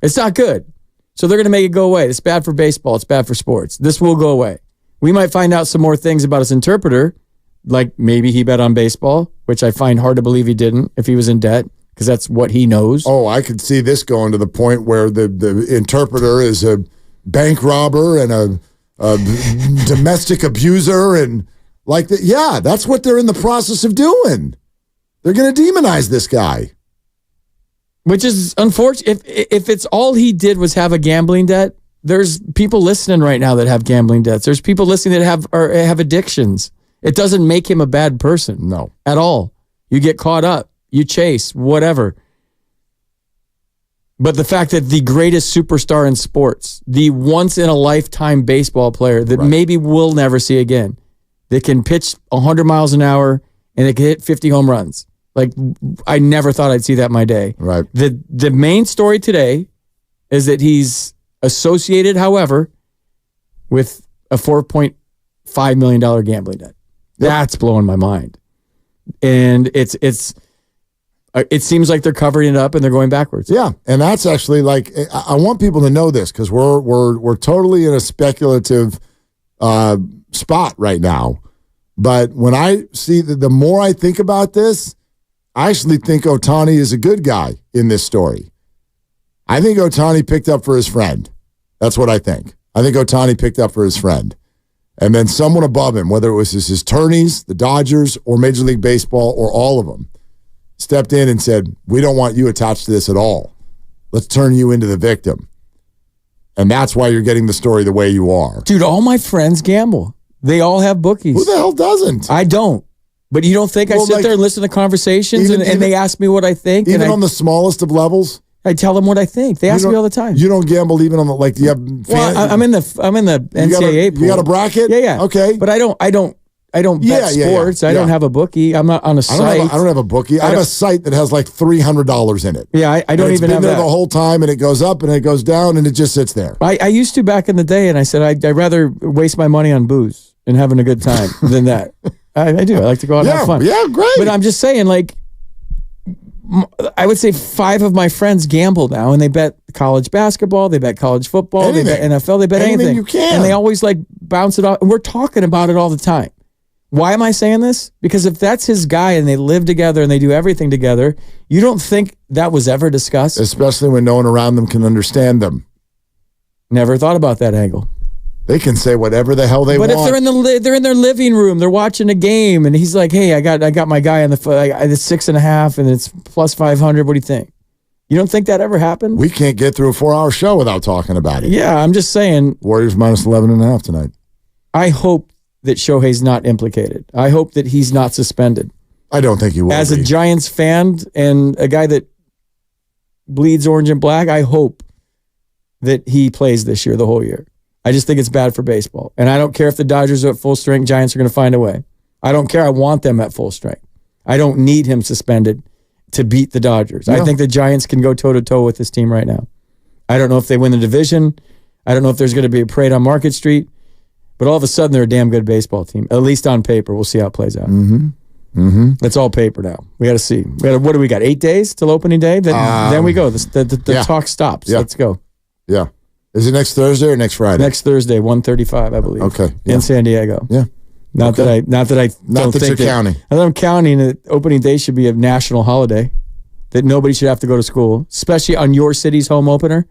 It's not good. So they're going to make it go away. It's bad for baseball. It's bad for sports. This will go away. We might find out some more things about his interpreter, like maybe he bet on baseball, which I find hard to believe he didn't if he was in debt, because that's what he knows. Oh, I could see this going to the point where the interpreter is a bank robber and a domestic abuser and like that. Yeah, that's what they're in the process of doing. They're going to demonize this guy. Which is unfortunate. If it's all he did was have a gambling debt, there's people listening right now that have gambling debts. There's people listening that have addictions. It doesn't make him a bad person. No. At all. You get caught up. You chase, whatever. But the fact that the greatest superstar in sports, the once-in-a-lifetime baseball player that maybe we'll never see again, that can pitch 100 miles an hour and they can hit 50 home runs. Like, I never thought I'd see that in my day. Right. The main story today is that he's associated, however, with a $4.5 million gambling debt. That's blowing my mind. And it's it seems like they're covering it up and they're going backwards. Yeah, and that's actually like I want people to know this because we're totally in a speculative spot right now. But when I see the more I think about this, I actually think Otani is a good guy in this story. I think Otani picked up for his friend. That's what I think. I think Otani picked up for his friend. And then someone above him, whether it was his attorneys, the Dodgers, or Major League Baseball, or all of them, stepped in and said, we don't want you attached to this at all. Let's turn you into the victim. And that's why you're getting the story the way you are. Dude, all my friends gamble. They all have bookies. Who the hell doesn't? I don't. But you don't think I sit there and listen to conversations and they ask me what I think? Even on the smallest of levels? I tell them what I think. They ask me all the time. You don't gamble even on the, like, do you have I'm in the NCAA pool. You got a bracket? Yeah. Okay. But I don't bet sports. Yeah. I don't have a bookie. I'm not on a site. I don't have a bookie. I have a site that has like $300 in it. Yeah, I don't even have that. It's been there the whole time, and it goes up and it goes down, and it just sits there. I used to back in the day, and I said I'd rather waste my money on booze and having a good time than that. I do. I like to go out and have fun. Yeah, great. But I'm just saying, like, I would say 5 of my friends gamble now, and they bet college basketball, they bet college football, they bet NFL, they bet anything. You can. And they always like bounce it off. And we're talking about it all the time. Why am I saying this? Because if that's his guy and they live together and they do everything together, you don't think that was ever discussed? Especially when no one around them can understand them. Never thought about that angle. They can say whatever the hell they want. But if they're in their living room, they're watching a game, and he's like, "Hey, I got my guy on the it's 6.5, and it's plus 500. What do you think?" You don't think that ever happened? We can't get through a 4-hour show without talking about it. Yeah, I'm just saying. Warriors minus 11.5 tonight. I hope that Shohei's not implicated. I hope that he's not suspended. I don't think he will. As a Giants fan and a guy that bleeds orange and black, I hope that he plays this year, the whole year. I just think it's bad for baseball. And I don't care if the Dodgers are at full strength, Giants are going to find a way. I don't care. I want them at full strength. I don't need him suspended to beat the Dodgers. No. I think the Giants can go toe-to-toe with this team right now. I don't know if they win the division. I don't know if there's going to be a parade on Market Street. But all of a sudden, they're a damn good baseball team, at least on paper. We'll see how it plays out. It's all paper now. We got to see. What do we got, 8 days till opening day? Then we go. The talk stops. Yeah. Let's go. Yeah. Is it next Thursday or next Friday? Next Thursday, 1:35, I believe. Okay. In San Diego. Yeah. Not that you're counting. I'm counting that opening day should be a national holiday, that nobody should have to go to school, especially on your city's home opener.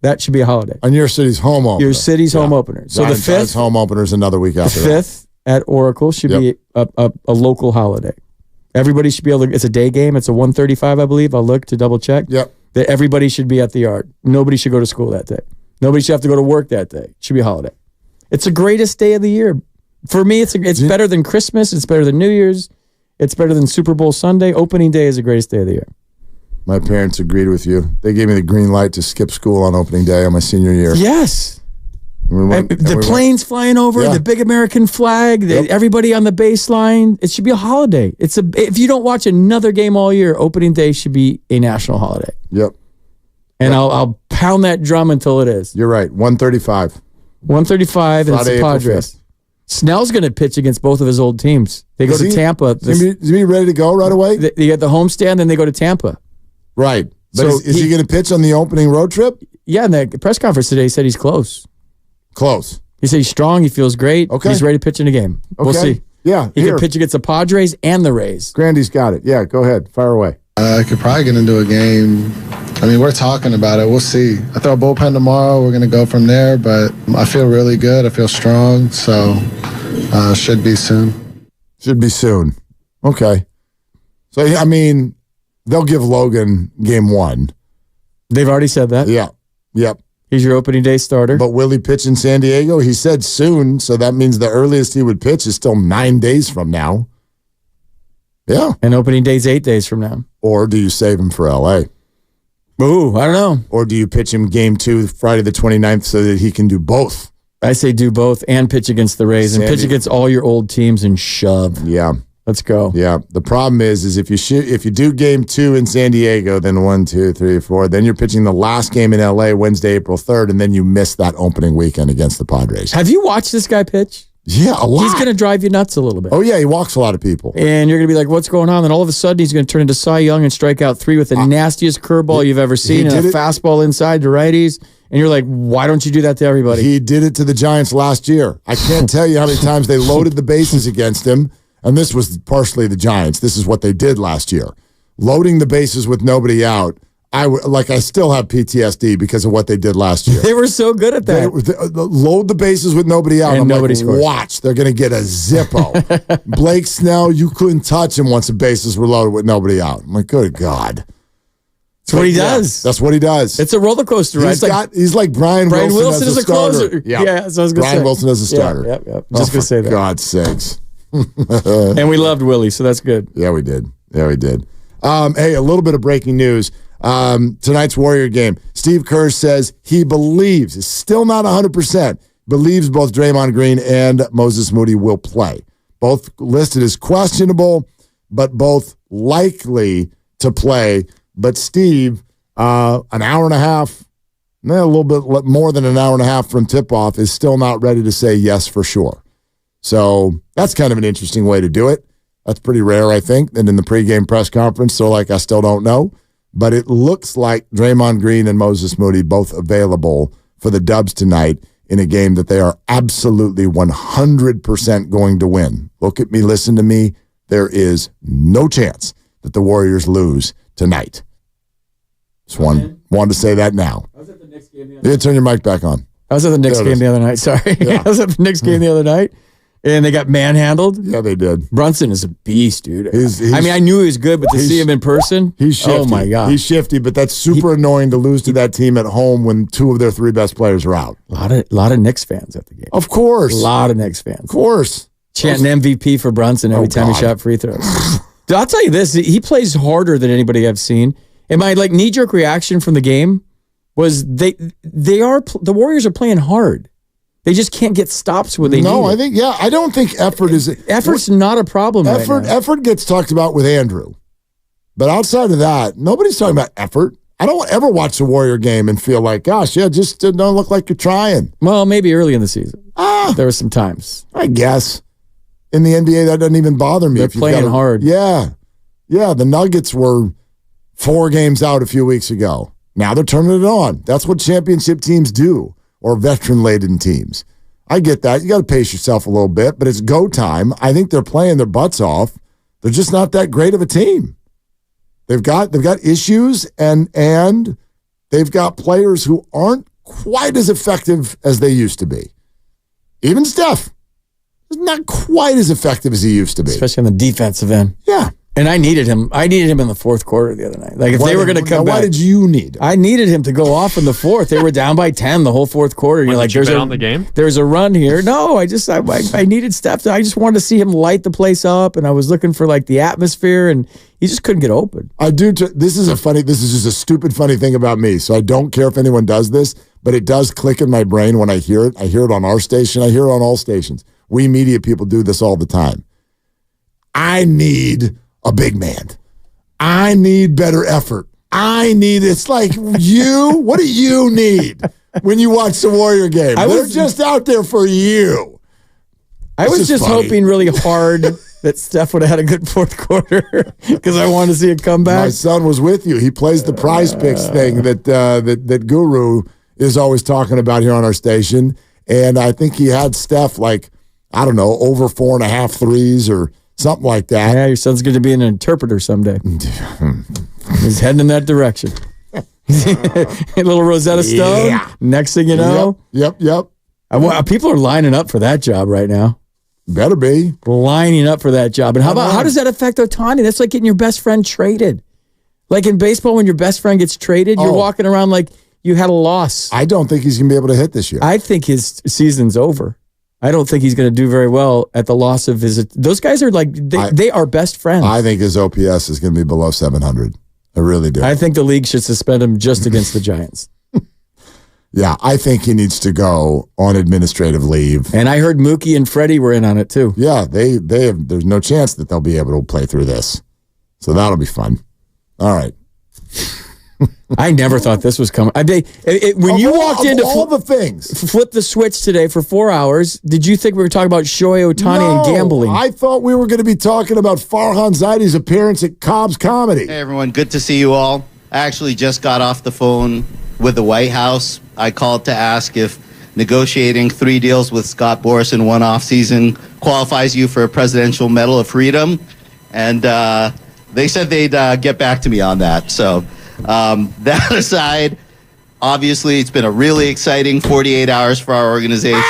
That should be a holiday. On your city's home opener. Your city's home opener. So the 5th home opener is another week after the 5th at Oracle should be a local holiday. Everybody should be able to. It's a day game. It's a 1:35, I believe. I'll look to double check. Yep. That everybody should be at the yard. Nobody should go to school that day. Nobody should have to go to work that day. It should be a holiday. It's the greatest day of the year. For me, it's better than Christmas. It's better than New Year's. It's better than Super Bowl Sunday. Opening day is the greatest day of the year. My parents agreed with you. They gave me the green light to skip school on opening day on my senior year. Yes. The planes flying over, the big American flag, everybody on the baseline. It should be a holiday. If you don't watch another game all year, opening day should be a national holiday. Yep. And I'll pound that drum until it is. You're right. 1:35. 1:35, and it's the Padres. Snell's going to pitch against both of his old teams. They go to Tampa. Is he ready to go right away? They get the homestand, then they go to Tampa. Right. But is he going to pitch on the opening road trip? Yeah, in the press conference today, he said he's close. Close. He said he's strong. He feels great. Okay. He's ready to pitch in a game. Okay. We'll see. Yeah. He can pitch against the Padres and the Rays. Grandy's got it. Yeah, go ahead. Fire away. I could probably get into a game. I mean, we're talking about it. We'll see. I throw a bullpen tomorrow. We're going to go from there, but I feel really good. I feel strong, so should be soon. Should be soon. Okay. So, I mean, they'll give Logan game 1. They've already said that. Yeah. Yep. He's your opening day starter. But will he pitch in San Diego? He said soon, so that means the earliest he would pitch is still 9 days from now. Yeah. And opening day's 8 days from now. Or do you save him for L.A.? Ooh, I don't know. Or do you pitch him game 2 Friday the 29th so that he can do both? I say do both and pitch against the Rays and pitch against all your old teams and shove. Yeah. Let's go. Yeah. The problem is if you do game 2 in San Diego, then 1, 2, 3, 4, then you're pitching the last game in L.A. Wednesday, April 3rd, and then you miss that opening weekend against the Padres. Have you watched this guy pitch? Yeah, a lot. He's going to drive you nuts a little bit. Oh, yeah, he walks a lot of people. And you're going to be like, what's going on? Then all of a sudden, he's going to turn into Cy Young and strike out 3 with the nastiest curveball you've ever seen and a fastball inside to righties. And you're like, why don't you do that to everybody? He did it to the Giants last year. I can't tell you how many times they loaded the bases against him. And this was partially the Giants. This is what they did last year. Loading the bases with nobody out. I still have PTSD because of what they did last year. They were so good at that. Load the bases with nobody out. And nobody scores. Watch, they're going to get a Zippo. Blake Snell, you couldn't touch him once the bases were loaded with nobody out. I'm like, good God. That's what he does. That's what he does. It's a roller coaster, right? He's like Brian Wilson as a closer. Yeah, so I was Brian Wilson as a starter. Yep. Just going to say that. For God's sakes. And we loved Willie, so that's good. Yeah, we did. Hey, a little bit of breaking news. Tonight's Warrior game. Steve Kerr says he believes, it's still not 100%, believes both Draymond Green and Moses Moody will play. Both listed as questionable, but both likely to play. But Steve, an hour and a half, a little bit more than an hour and a half from tip-off, is still not ready to say yes for sure. So that's kind of an interesting way to do it. That's pretty rare, I think. And in the pregame press conference, so I still don't know. But it looks like Draymond Green and Moses Moody both available for the Dubs tonight in a game that they are absolutely 100% going to win. Look at me, listen to me. There is no chance that the Warriors lose tonight. Just wanted to say that now. I was at the Knicks game the other night. Turn your mic back on. I was at the Knicks game the other night. Sorry. Yeah. I was at the Knicks game the other night. And they got manhandled. Yeah, they did. Brunson is a beast, dude. He's I knew he was good, but to see him in person, he's shifty. Oh my God. He's shifty, but that's super annoying to lose to that team at home when 2 of their 3 best players are out. A lot of Knicks fans at the game. Of course. A lot of Knicks fans. Of course. Chanting MVP for Brunson every time he shot free throws. Dude, I'll tell you this, he plays harder than anybody I've seen. And my knee-jerk reaction from the game was the Warriors are playing hard. They just can't get stops when they need No, I don't think effort's not a problem right now. Effort gets talked about with Andrew. But outside of that, nobody's talking about effort. I don't ever watch the Warrior game and feel like, gosh, just don't look like you're trying. Well, maybe early in the season. There were some times. I guess. In the NBA, that doesn't even bother me. They're playing hard. Yeah. Yeah, the Nuggets were 4 games out a few weeks ago. Now they're turning it on. That's what championship teams do. Or veteran-laden teams. I get that. You got to pace yourself a little bit, but it's go time. I think they're playing their butts off. They're just not that great of a team. They've got issues, and they've got players who aren't quite as effective as they used to be. Even Steph is not quite as effective as he used to be, especially on the defensive end. Yeah. And I needed him. I needed him in the fourth quarter the other night. Like if they were going to come back. Why did you need him? I needed him to go off in the fourth. They were down by 10 the whole fourth quarter. You're like, there's on the game. There's a run here. No, I needed Steph. I just wanted to see him light the place up, and I was looking for the atmosphere, and he just couldn't get open. This is just a stupid funny thing about me. So I don't care if anyone does this, but it does click in my brain when I hear it. I hear it on our station. I hear it on all stations. We media people do this all the time. I need a big man. I need better effort. It's like you. What do you need when you watch the Warrior game? They're just out there for you. I was just hoping really hard that Steph would have had a good fourth quarter because I wanted to see a comeback. My son was with you. He plays the Prize Picks thing that Guru is always talking about here on our station, and I think he had Steph over 4.5 threes or something like that. Yeah, your son's going to be an interpreter someday. He's heading in that direction. A little Rosetta Stone. Yeah. Next thing you know. Yep. People are lining up for that job right now. Better be. Lining up for that job. And how does that affect Otani? That's like getting your best friend traded. Like in baseball, when your best friend gets traded, you're walking around like you had a loss. I don't think he's going to be able to hit this year. I think his season's over. I don't think he's going to do very well at the loss of his. Those guys are they are best friends. I think his OPS is going to be below 700. I really do. I think the league should suspend him just against the Giants. Yeah, I think he needs to go on administrative leave. And I heard Mookie and Freddie were in on it too. Yeah, they have. There's no chance that they'll be able to play through this, so that'll be fun. All right. I never thought this was coming. When you walked into all the things, flip the switch today for 4 hours, did you think we were talking about Shohei Otani and gambling? I thought we were going to be talking about Farhan Zaidi's appearance at Cobb's Comedy. Hey, everyone. Good to see you all. I actually just got off the phone with the White House. I called to ask if negotiating 3 deals with Scott Boras in one offseason qualifies you for a Presidential Medal of Freedom. And they said they'd get back to me on that. So that aside, obviously, it's been a really exciting 48 hours for our organization.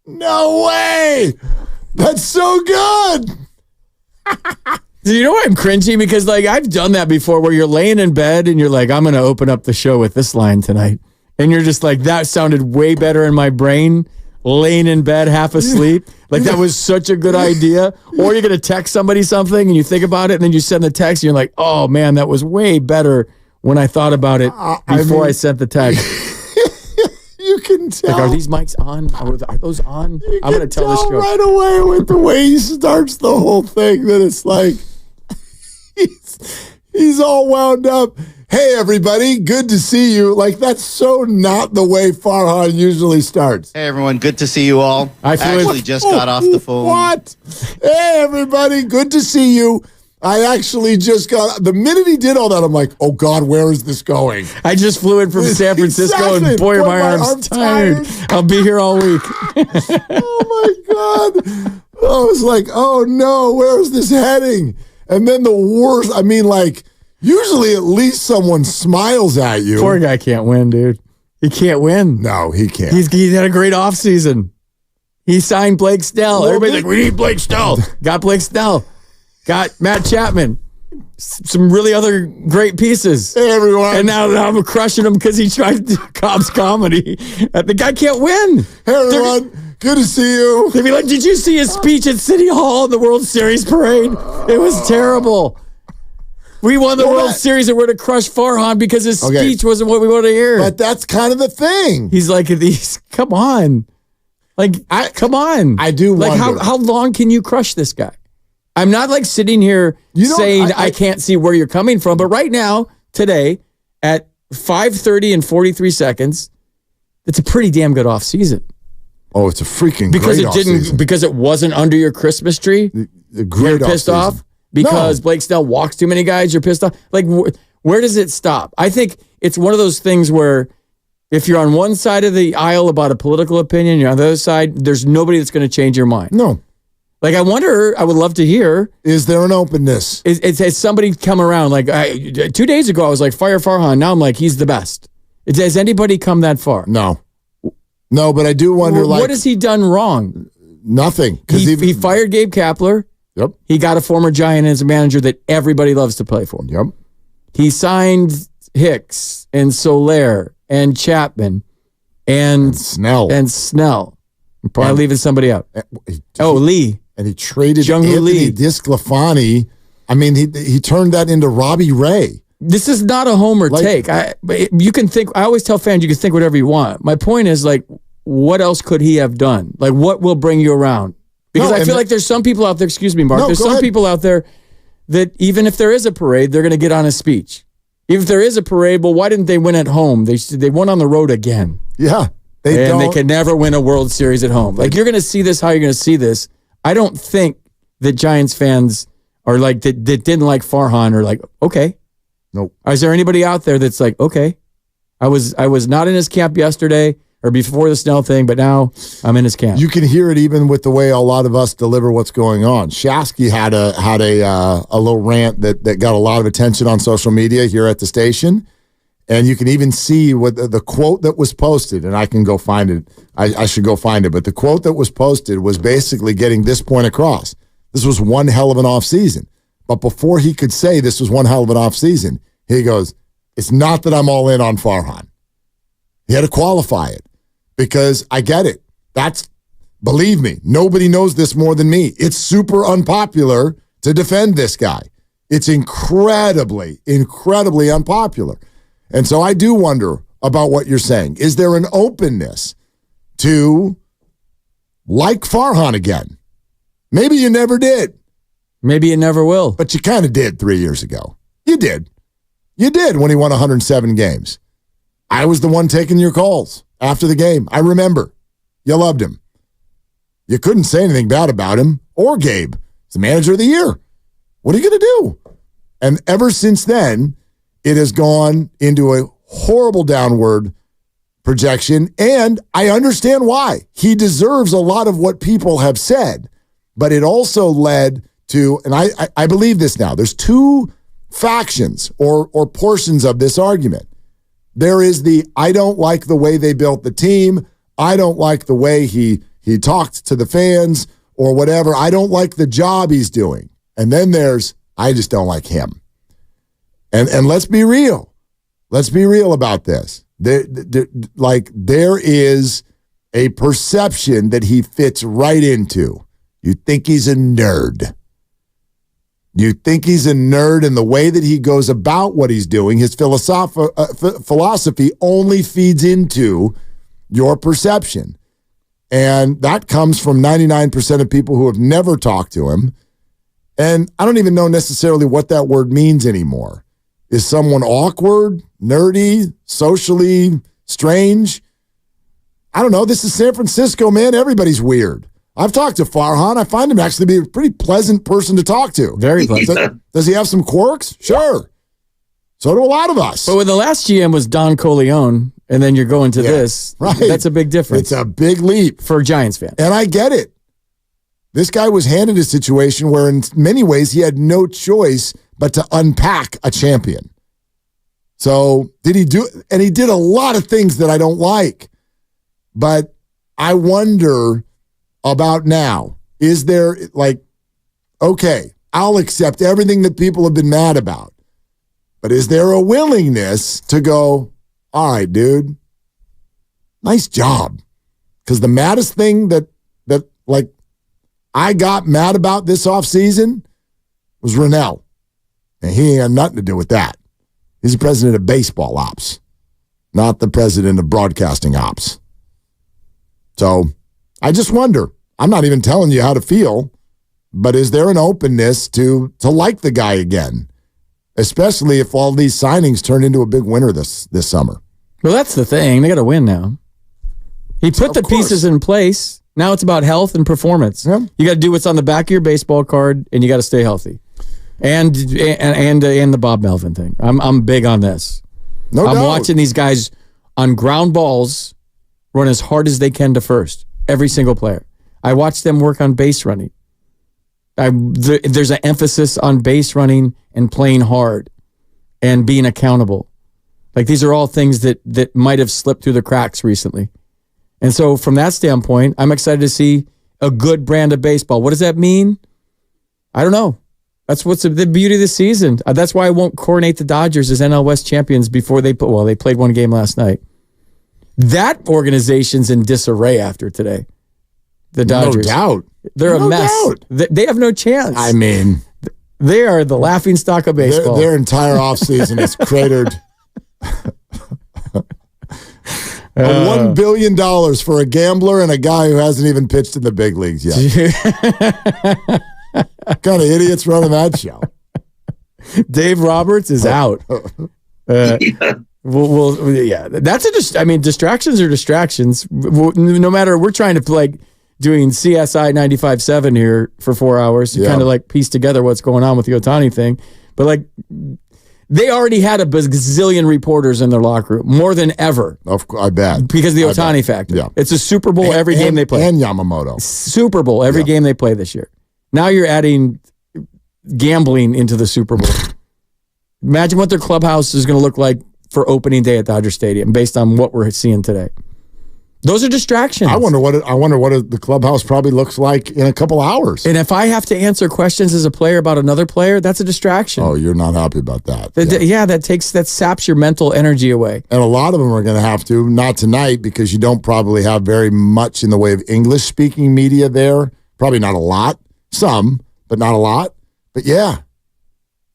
No way! That's so good! Do you know why I'm cringy? Because I've done that before where you're laying in bed and you're like, I'm going to open up the show with this line tonight. And you're just like, that sounded way better in my brain, laying in bed half asleep. That was such a good idea. Or you're going to text somebody something and you think about it and then you send the text and you're like, oh man, that was way better when I thought about it before I sent the text. You can tell. Are these mics on? Are those on? I'm going to tell this show right away with the way he starts the whole thing that it's like he's all wound up. Hey, everybody, good to see you. That's so not the way Farhan usually starts. Hey, everyone, good to see you all. I actually just got off the phone. What? Hey, everybody, good to see you. I actually just got, the minute he did all that, I'm like, oh God, where is this going? I just flew in from San Francisco and boy, are my arms tired. I'll be here all week. Oh my God. I was like, oh no, where is this heading? And then the worst, usually at least someone smiles at you. Poor guy can't win, dude. He can't win. No, he can't. He's had a great offseason. He signed Blake Snell. Everybody's like, we need Blake Snell. Got Blake Snell. Got Matt Chapman. Some really other great pieces. Hey, everyone. And now I'm crushing him because he tried to do Cobb's Comedy. The guy can't win. Hey, everyone. Good to see you. They'd be like, did you see his speech at City Hall in the World Series parade? It was terrible. We won the World Series and we're to crush Farhan because his speech wasn't what we wanted to hear. But that's kind of the thing. He's like, come on. Come on. I do wonder. How long can you crush this guy? I'm not sitting here saying I can't see where you're coming from, but right now, today, at 5:30 and 43 seconds, it's a pretty damn good off season. Oh, it's a freaking because great it didn't off-season. Because it wasn't under your Christmas tree. The great you're pissed off-season. off because Blake Snell walks too many guys. You're pissed off. Where does it stop? I think it's one of those things where if you're on one side of the aisle about a political opinion, you're on the other side. There's nobody that's going to change your mind. No. I wonder, I would love to hear. Is there an openness? Has somebody come around? 2 days ago, I was like, fire Farhan. Now I'm like, he's the best. Has anybody come that far? No. No, but I do wonder, what has he done wrong? Nothing. He fired Gabe Kapler. Yep. He got a former Giant as a manager that everybody loves to play for. Yep. He signed Hicks and Soler and Chapman and Snell. I'm probably leaving somebody out. Lee. And he traded Jung-Hoo Anthony Lee. DeSclafani. He turned that into Robbie Ray. This is not a homer take. You can think. I always tell fans you can think whatever you want. My point is what else could he have done? What will bring you around? Because I feel like there's some people out there. Excuse me, Mark. No, there's some people out there that even if there is a parade, they're going to get on a speech. Even if there is a parade, well, why didn't they win at home? They won on the road again. Yeah, they can never win a World Series at home. You're going to see this. How you're going to see this? I don't think that Giants fans are that didn't like Farhan are okay. Nope. Is there anybody out there that's okay? I was not in his camp yesterday or before the Snell thing, but now I'm in his camp. You can hear it even with the way a lot of us deliver what's going on. Shasky had a little rant that got a lot of attention on social media here at the station. And you can even see what the quote that was posted, and I can go find it. I should go find it. But the quote that was posted was basically getting this point across. This was one hell of an offseason. But before he could say this was one hell of an offseason, he goes, it's not that I'm all in on Farhan. He had to qualify it because I get it. Believe me, nobody knows this more than me. It's super unpopular to defend this guy. It's incredibly, incredibly unpopular. And so I do wonder about what you're saying. Is there an openness to like Farhan again? Maybe you never did. Maybe it never will. But you kind of did 3 years ago. You did. You did when he won 107 games. I was the one taking your calls after the game. I remember. You loved him. You couldn't say anything bad about him or Gabe. He's the manager of the year. What are you going to do? And ever since then, it has gone into a horrible downward projection, and I understand why. He deserves a lot of what people have said, but it also led to, and I believe this now, there's two factions or portions of this argument. There is the, I don't like the way they built the team. I don't like the way he talked to the fans or whatever. I don't like the job he's doing. And then there's, I just don't like him. And let's be real. Let's be real about this. There is a perception that he fits right into. You think he's a nerd. You think he's a nerd, and the way that he goes about what he's doing, his philosophy only feeds into your perception. And that comes from 99% of people who have never talked to him. And I don't even know necessarily what that word means anymore. Is someone awkward, nerdy, socially strange? I don't know. This is San Francisco, man. Everybody's weird. I've talked to Farhan. I find him actually to be a pretty pleasant person to talk to. Very pleasant. Does he have some quirks? Sure. So do a lot of us. But when the last GM was Don Coleone, and then you're going to this, right. That's a big difference. It's a big leap. For a Giants fan. And I get it. This guy was handed a situation where in many ways he had no choice but to unpack a champion. So did he do, and he did a lot of things that I don't like. But I wonder about now. Is there okay, I'll accept everything that people have been mad about. But is there a willingness to go, all right, dude, nice job? Because the maddest thing that I got mad about this offseason was Rennell. And he ain't had nothing to do with that. He's the president of baseball ops, not the president of broadcasting ops. So I just wonder. I'm not even telling you how to feel, but is there an openness to like the guy again? Especially if all these signings turn into a big winner this summer. Well, that's the thing. They got to win now. He put the pieces in place. Now it's about health and performance. Yeah. You got to do what's on the back of your baseball card, and you got to stay healthy. And the Bob Melvin thing. I'm big on this. No doubt. I'm watching these guys on ground balls run as hard as they can to first. Every single player. I watch them work on base running. There's an emphasis on base running and playing hard and being accountable. Like these are all things that might have slipped through the cracks recently. And so from that standpoint, I'm excited to see a good brand of baseball. What does that mean? I don't know. That's what's the beauty of the season. That's why I won't coronate the Dodgers as NL West champions before they played one game last night. That organization's in disarray after today. The Dodgers. No doubt. They're a mess. They have no chance. I mean, they are the laughingstock of baseball. Their entire offseason is cratered. $1 billion for a gambler and a guy who hasn't even pitched in the big leagues yet. What kind of idiots running that show? Dave Roberts is out. Yeah, that's distractions are distractions. No matter, we're trying to doing CSI 95.7 here for 4 hours to kind of piece together what's going on with the Otani thing. But they already had a bazillion reporters in their locker room, more than ever. I bet. Because of the Otani factor. Yeah. It's a Super Bowl every game they play. And Yamamoto. Super Bowl every game they play this year. Now you're adding gambling into the Super Bowl. Imagine what their clubhouse is going to look like for opening day at Dodger Stadium based on what we're seeing today. Those are distractions. I wonder what the clubhouse probably looks like in a couple hours. And if I have to answer questions as a player about another player, that's a distraction. Oh, you're not happy about that. That saps your mental energy away. And a lot of them are going to have to, not tonight, because you don't probably have very much in the way of English-speaking media there. Probably not a lot. Some, but not a lot. But yeah,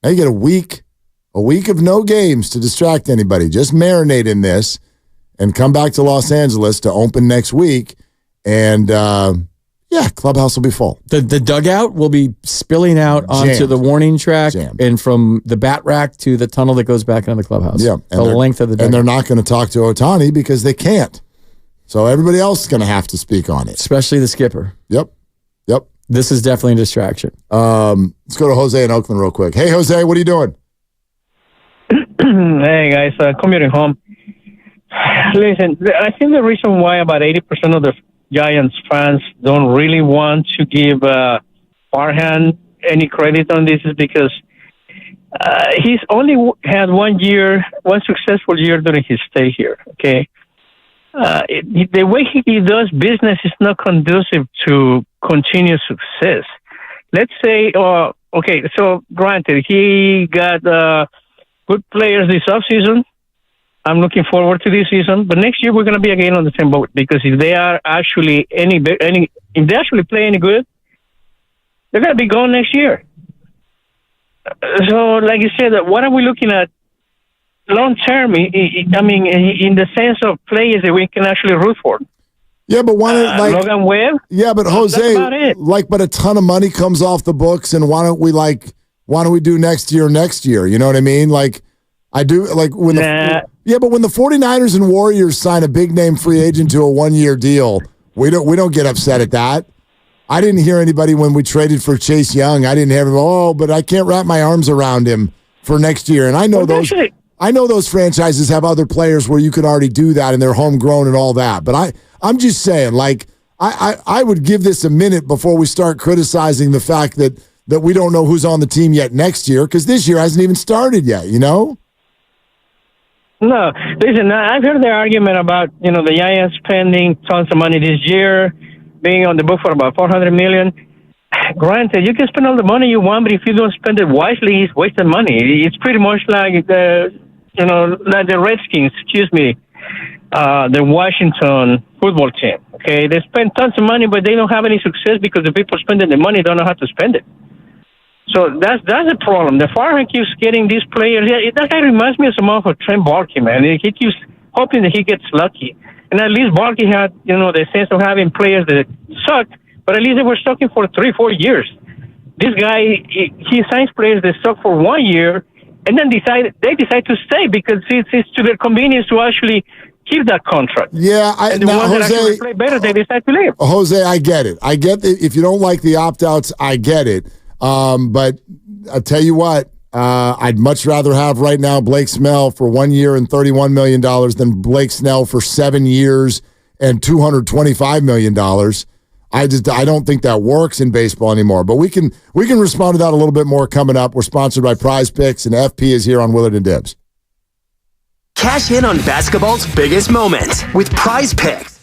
now you get a week of no games to distract anybody. Just marinate in this and come back to Los Angeles to open next week. And, Yeah, clubhouse will be full. The dugout will be spilling out onto the warning track and from the bat rack to the tunnel that goes back into the clubhouse. Yeah, the length of the dugout. And they're not going to talk to Otani because they can't. So everybody else is going to have to speak on it. Especially the skipper. Yep. This is definitely a distraction. Let's go to Jose in Oakland real quick. Hey, Jose, what are you doing? Hey, guys, commuting home. Listen, I think the reason why about 80% of the Giants fans don't really want to give Farhan any credit on this is because he's only had one successful year during his stay here, okay? The way he does business is not conducive to continued success. Let's say, okay, so granted, he got good players this offseason. I'm looking forward to this season, but next year we're going to be again on the same boat because if they are actually if they actually play any good, they're going to be gone next year. So, like you said, what are we looking at long term? I mean, in the sense of players that we can actually root for. Yeah, but why don't Logan Webb? Yeah, but Jose, but a ton of money comes off the books, and why don't we do next year? You know what I mean? Like, I do like when but when the 49ers and Warriors sign a big name free agent to a 1-year deal, we don't get upset at that. I didn't hear anybody when we traded for Chase Young. I didn't hear but I can't wrap my arms around him for next year. And I know those franchises have other players where you could already do that and they're homegrown and all that. But I'm just saying, like, I would give this a minute before we start criticizing the fact that we don't know who's on the team yet next year because this year hasn't even started yet, you know? No, listen, I've heard the argument about, the Giants spending tons of money this year, being on the book for about $400 million. Granted, you can spend all the money you want, but if you don't spend it wisely, it's wasted money. It's pretty much like like the Redskins, the Washington football team. Okay, they spend tons of money, but they don't have any success because the people spending the money don't know how to spend it. So that's a problem. The Farhan keeps getting these players. Yeah, that guy reminds me of some of Trent Baalke, man. He keeps hoping that he gets lucky. And at least Baalke had, the sense of having players that sucked, but at least they were sucking for 3-4 years. This guy, he signs players that suck for 1 year, and then they decide to stay because it's to their convenience to actually keep that contract. Yeah, and the ones that actually play better, they decide to leave. Jose, I get it. I get it. If you don't like the opt-outs, I get it. But I'll tell you what, I'd much rather have right now Blake Snell for 1 year and $31 million than Blake Snell for 7 years and $225 million. I don't think that works in baseball anymore. But we can respond to that a little bit more coming up. We're sponsored by Prize Picks, and FP is here on Willard and Dibs. Cash in on basketball's biggest moment with Prize Picks.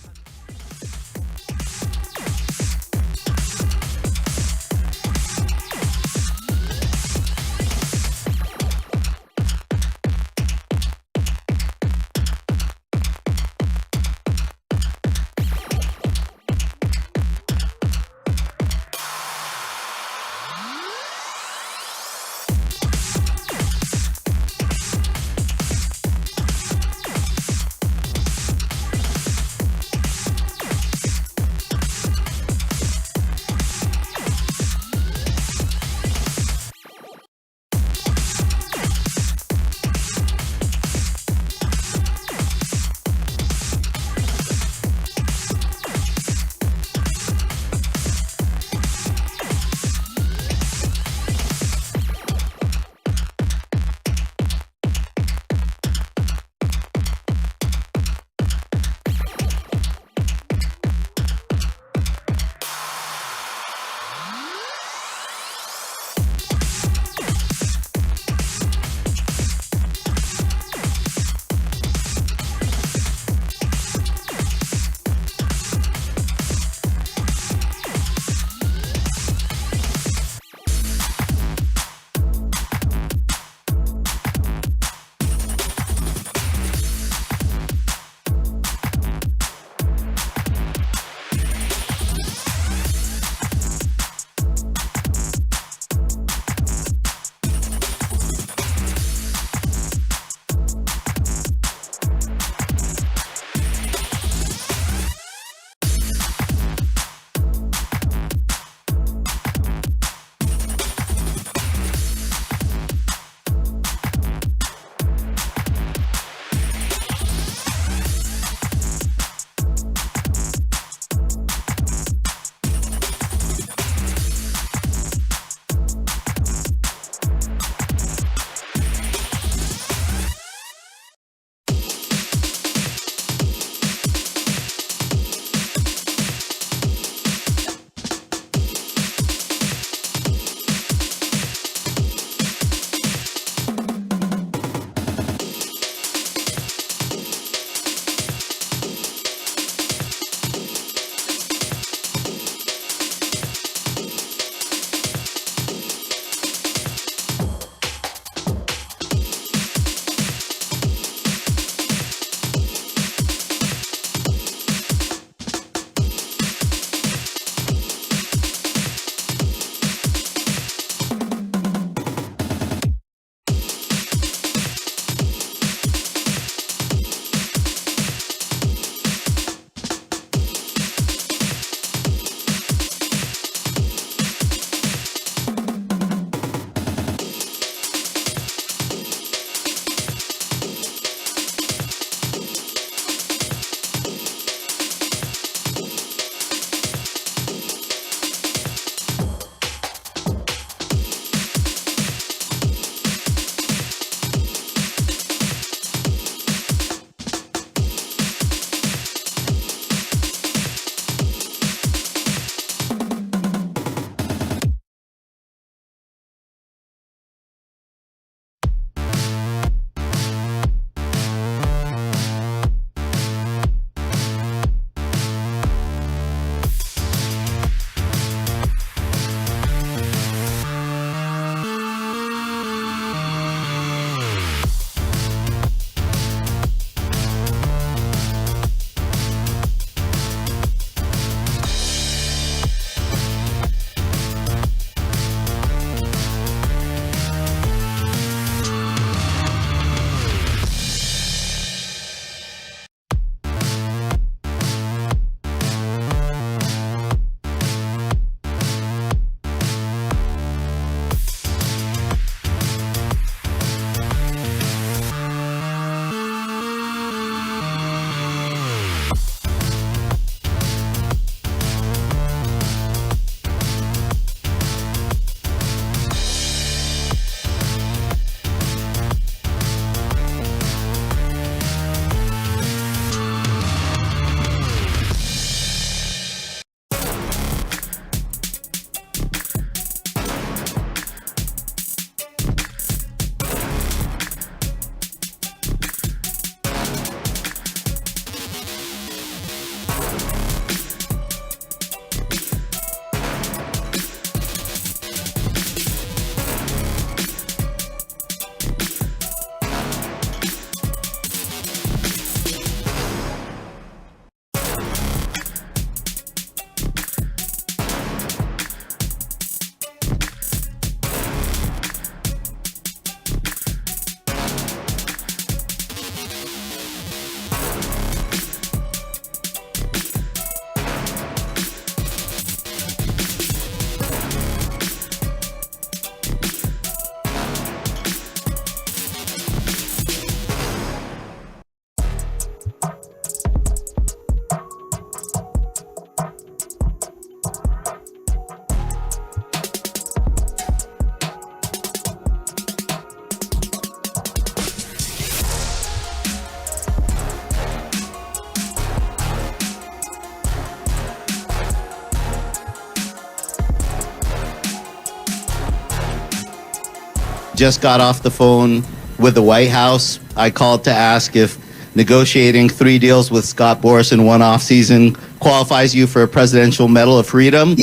just got off the phone with the White House. I called to ask if negotiating 3 deals with Scott Boras in one offseason qualifies you for a Presidential Medal of Freedom.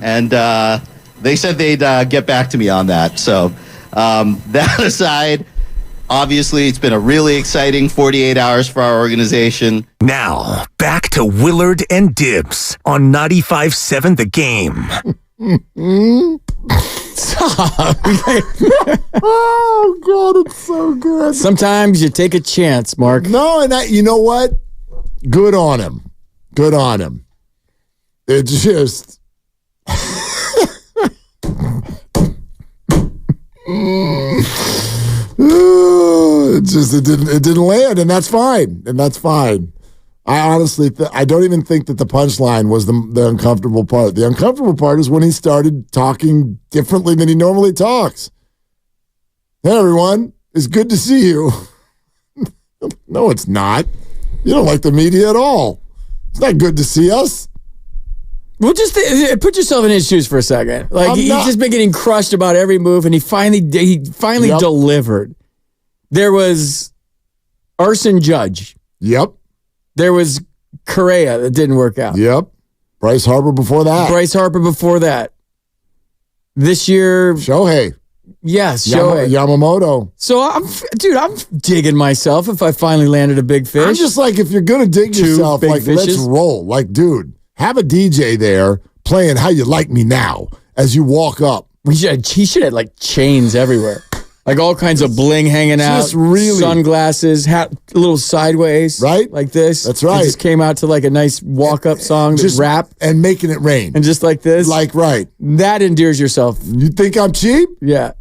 And they said they'd get back to me on that. So that aside, obviously, it's been a really exciting 48 hours for our organization. Now, back to Willard and Dibs on 95.7 The Game. Oh, God, it's so good. Sometimes you take a chance, Mark. No, and you know what? Good on him. Good on him. It just... it didn't land, and that's fine. I honestly, I don't even think that the punchline was the uncomfortable part. The uncomfortable part is when he started talking differently than he normally talks. Hey, everyone, it's good to see you. No, it's not. You don't like the media at all. It's not good to see us. Well, just put yourself in his shoes for a second. Like he's just been getting crushed about every move, and he finally delivered. There was Arson Judge. Yep. There was Correa that didn't work out. Yep. Bryce Harper before that. This year, Shohei. Yes, Shohei. Yamamoto. So I'm digging myself if I finally landed a big fish. I'm just like, if you're gonna dig yourself, like let's roll. Like, dude, have a DJ there playing "How You Like Me Now" as you walk up. He should have like chains everywhere. Like all kinds of bling hanging out, just really sunglasses, hat a little sideways, right? Like this. That's right. It just came out to like a nice walk-up song, just rap, and making it rain, and just like this, like right. That endears yourself. You think I'm cheap? Yeah,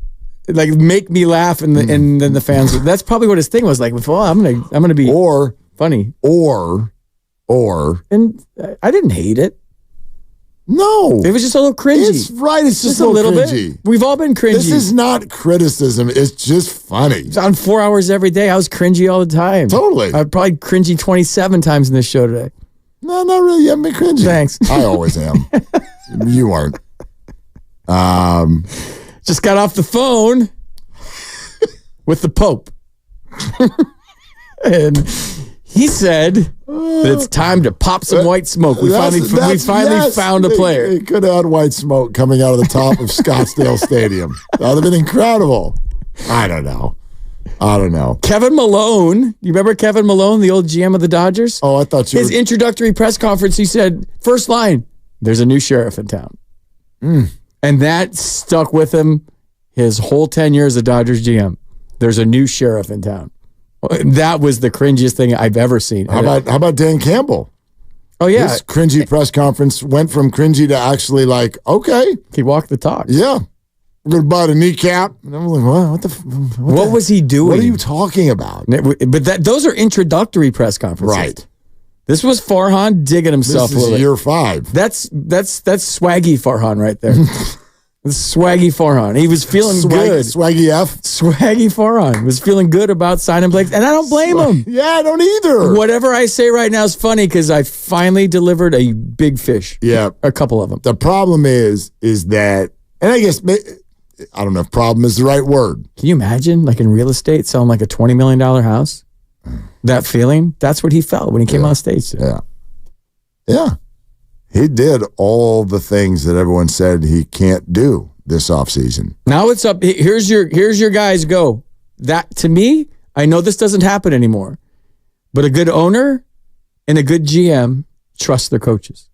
like make me laugh, and then the fans. That's probably what his thing was like. Well, I'm gonna be funny, and I didn't hate it. No. It was just a little cringy. It's right. It's just a little cringy. Bit. We've all been cringy. This is not criticism. It's just funny. It's on 4 hours every day. I was cringy all the time. Totally. I'm probably cringy 27 times in this show today. No, not really. You haven't been cringy. Thanks. I always am. You aren't. Just got off the phone with the Pope. And he said that it's time to pop some white smoke. We finally found a player. It could have had white smoke coming out of the top of Scottsdale Stadium. That would have been incredible. I don't know. Kevin Malone. You remember Kevin Malone, the old GM of the Dodgers? Oh, I thought his introductory press conference, he said, first line, there's a new sheriff in town. And that stuck with him his whole 10 years as Dodgers GM. There's a new sheriff in town. That was the cringiest thing I've ever seen. How about Dan Campbell? Oh, yeah. This cringy press conference went from cringy to actually like, okay. He walked the talk. Yeah. We're going to buy a kneecap. And I'm like, what was he doing? What are you talking about? But those are introductory press conferences. Right. This was Farhan digging himself a little bit. This is year 5. That's swaggy Farhan right there. Swaggy Farhan. He was feeling good. Swaggy F. Swaggy Farhan was feeling good about signing Blake. And I don't blame him. Yeah, I don't either. Whatever I say right now is funny because I finally delivered a big fish. Yeah. A couple of them. The problem is that, and I guess, I don't know if problem is the right word. Can you imagine, like in real estate, selling like a $20 million house? That feeling, that's what he felt when he came on stage. Yeah. He did all the things that everyone said he can't do this offseason. Now it's up. Here's your guys go. That, to me, I know this doesn't happen anymore, but a good owner and a good GM trust their coaches.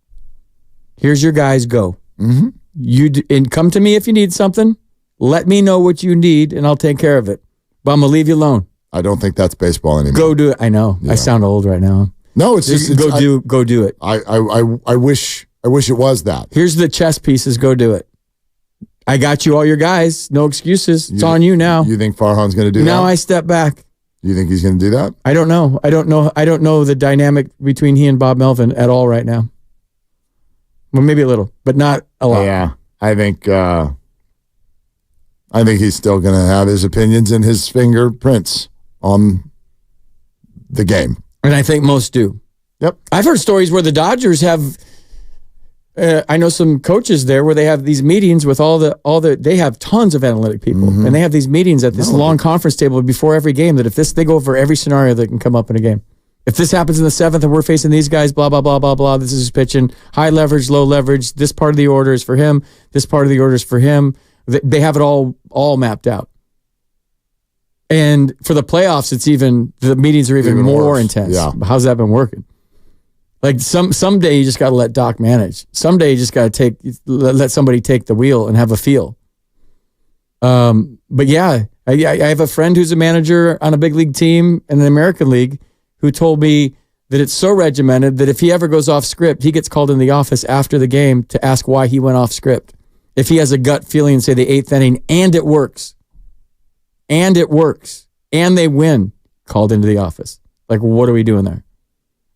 Here's your guys go. Mm-hmm. And come to me if you need something. Let me know what you need, and I'll take care of it. But I'm going to leave you alone. I don't think that's baseball anymore. Go do it. I know. Yeah. I sound old right now. No, it's just go do it. I wish it was that. Here's the chess pieces. Go do it. I got you all your guys. No excuses. It's on you now. You think Farhan's going to do that? Now I step back. You think he's going to do that? I don't know. I don't know the dynamic between he and Bob Melvin at all right now. Well, maybe a little, but not a lot. Yeah, I think he's still going to have his opinions and his fingerprints on the game. And I think most do. Yep. I've heard stories where the Dodgers have I know some coaches there where they have these meetings with all the they have tons of analytic people, and they have these meetings at this long conference table before every game that if they go over every scenario that can come up in a game. If this happens in the 7th and we're facing these guys, blah, blah, blah, blah, blah, this is his pitching, high leverage, low leverage, this part of the order is for him, this part of the order is for him. They have it all mapped out. And for the playoffs, the meetings are even more worse. Intense. Yeah. How's that been working? Like someday you just got to let Doc manage. Someday you just got to let somebody take the wheel and have a feel. But yeah, I have a friend who's a manager on a big league team in the American League who told me that it's so regimented that if he ever goes off script, he gets called in the office after the game to ask why he went off script. If he has a gut feeling, say the 8th inning, and it works, and they win, called into the office. Like, what are we doing there?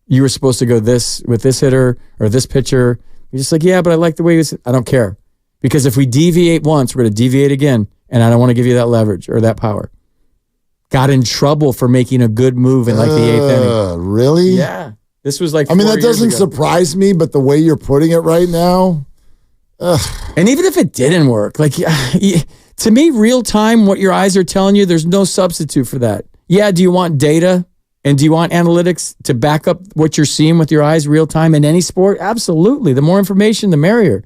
You were supposed to go this with this hitter or this pitcher. You're just like, yeah, but I like the way this. I don't care. Because if we deviate once, we're going to deviate again, and I don't want to give you that leverage or that power. Got in trouble for making a good move in like the 8th inning. Really? Yeah. This was like 4 years ago. That doesn't surprise me, but the way you're putting it right now. And even if it didn't work, like to me, real time, what your eyes are telling you, there's no substitute for that. Yeah, do you want data and do you want analytics to back up what you're seeing with your eyes real time in any sport? Absolutely. The more information, the merrier.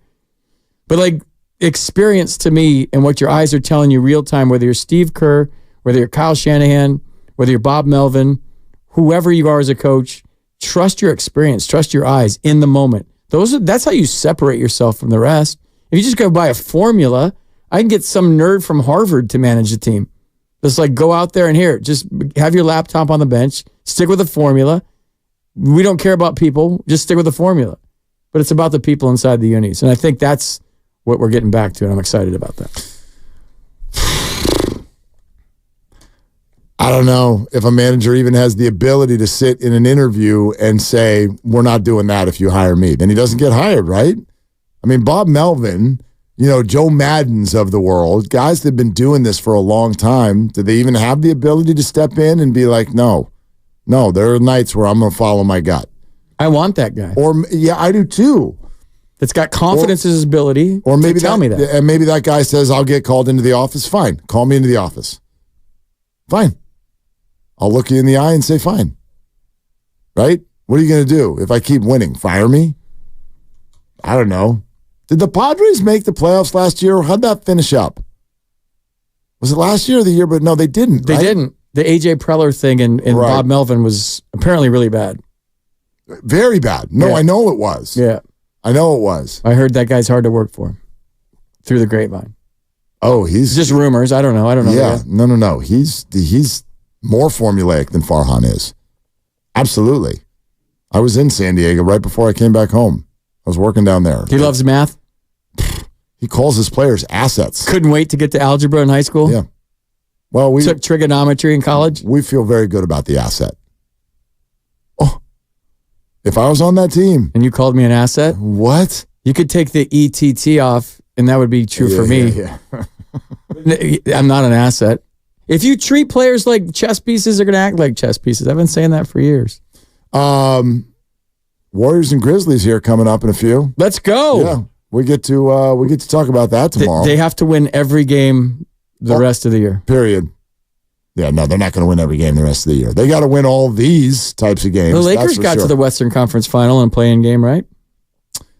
But like experience to me and what your eyes are telling you real time, whether you're Steve Kerr, whether you're Kyle Shanahan, whether you're Bob Melvin, whoever you are as a coach, trust your experience, trust your eyes in the moment. That's how you separate yourself from the rest. If you just go buy a formula, I can get some nerd from Harvard to manage the team. Just like go out there and just have your laptop on the bench, stick with the formula. We don't care about people, just stick with the formula. But it's about the people inside the unis. And I think that's what we're getting back to, and I'm excited about that. I don't know if a manager even has the ability to sit in an interview and say, we're not doing that if you hire me. Then he doesn't get hired, right? I mean, Bob Melvin, Joe Maddens of the world, guys that have been doing this for a long time, do they even have the ability to step in and be like, no, there are nights where I'm going to follow my gut. I want that guy. Or, yeah, I do too. That's got confidence in his ability or maybe to tell me that. And maybe that guy says, I'll get called into the office. Fine. Call me into the office. Fine. I'll look you in the eye and say, fine. Right? What are you going to do if I keep winning? Fire me? I don't know. Did the Padres make the playoffs last year, or how'd that finish up? Was it last year or the year? But no, they didn't. They didn't. The A.J. Preller thing and right. Bob Melvin was apparently really bad. Very bad. No, yeah. I know it was. Yeah. I know it was. I heard that guy's hard to work for through the grapevine. Oh, he's just rumors. I don't know. Yeah. No. He's more formulaic than Farhan is. Absolutely. I was in San Diego right before I came back home. I was working down there. He loves math. He calls his players assets. Couldn't wait to get to algebra in high school. Yeah. Well, we took trigonometry in college. We feel very good about the asset. Oh, if I was on that team. And you called me an asset? What? You could take the ETT off, and that would be true for me. Yeah. I'm not an asset. If you treat players like chess pieces, they're going to act like chess pieces. I've been saying that for years. Warriors and Grizzlies here coming up in a few. Let's go. Yeah, we get to talk about that tomorrow. They have to win every game the rest of the year. Period. Yeah, no, they're not going to win every game the rest of the year. They got to win all these types of games. The Lakers got to the Western Conference Final in a play-in game, right?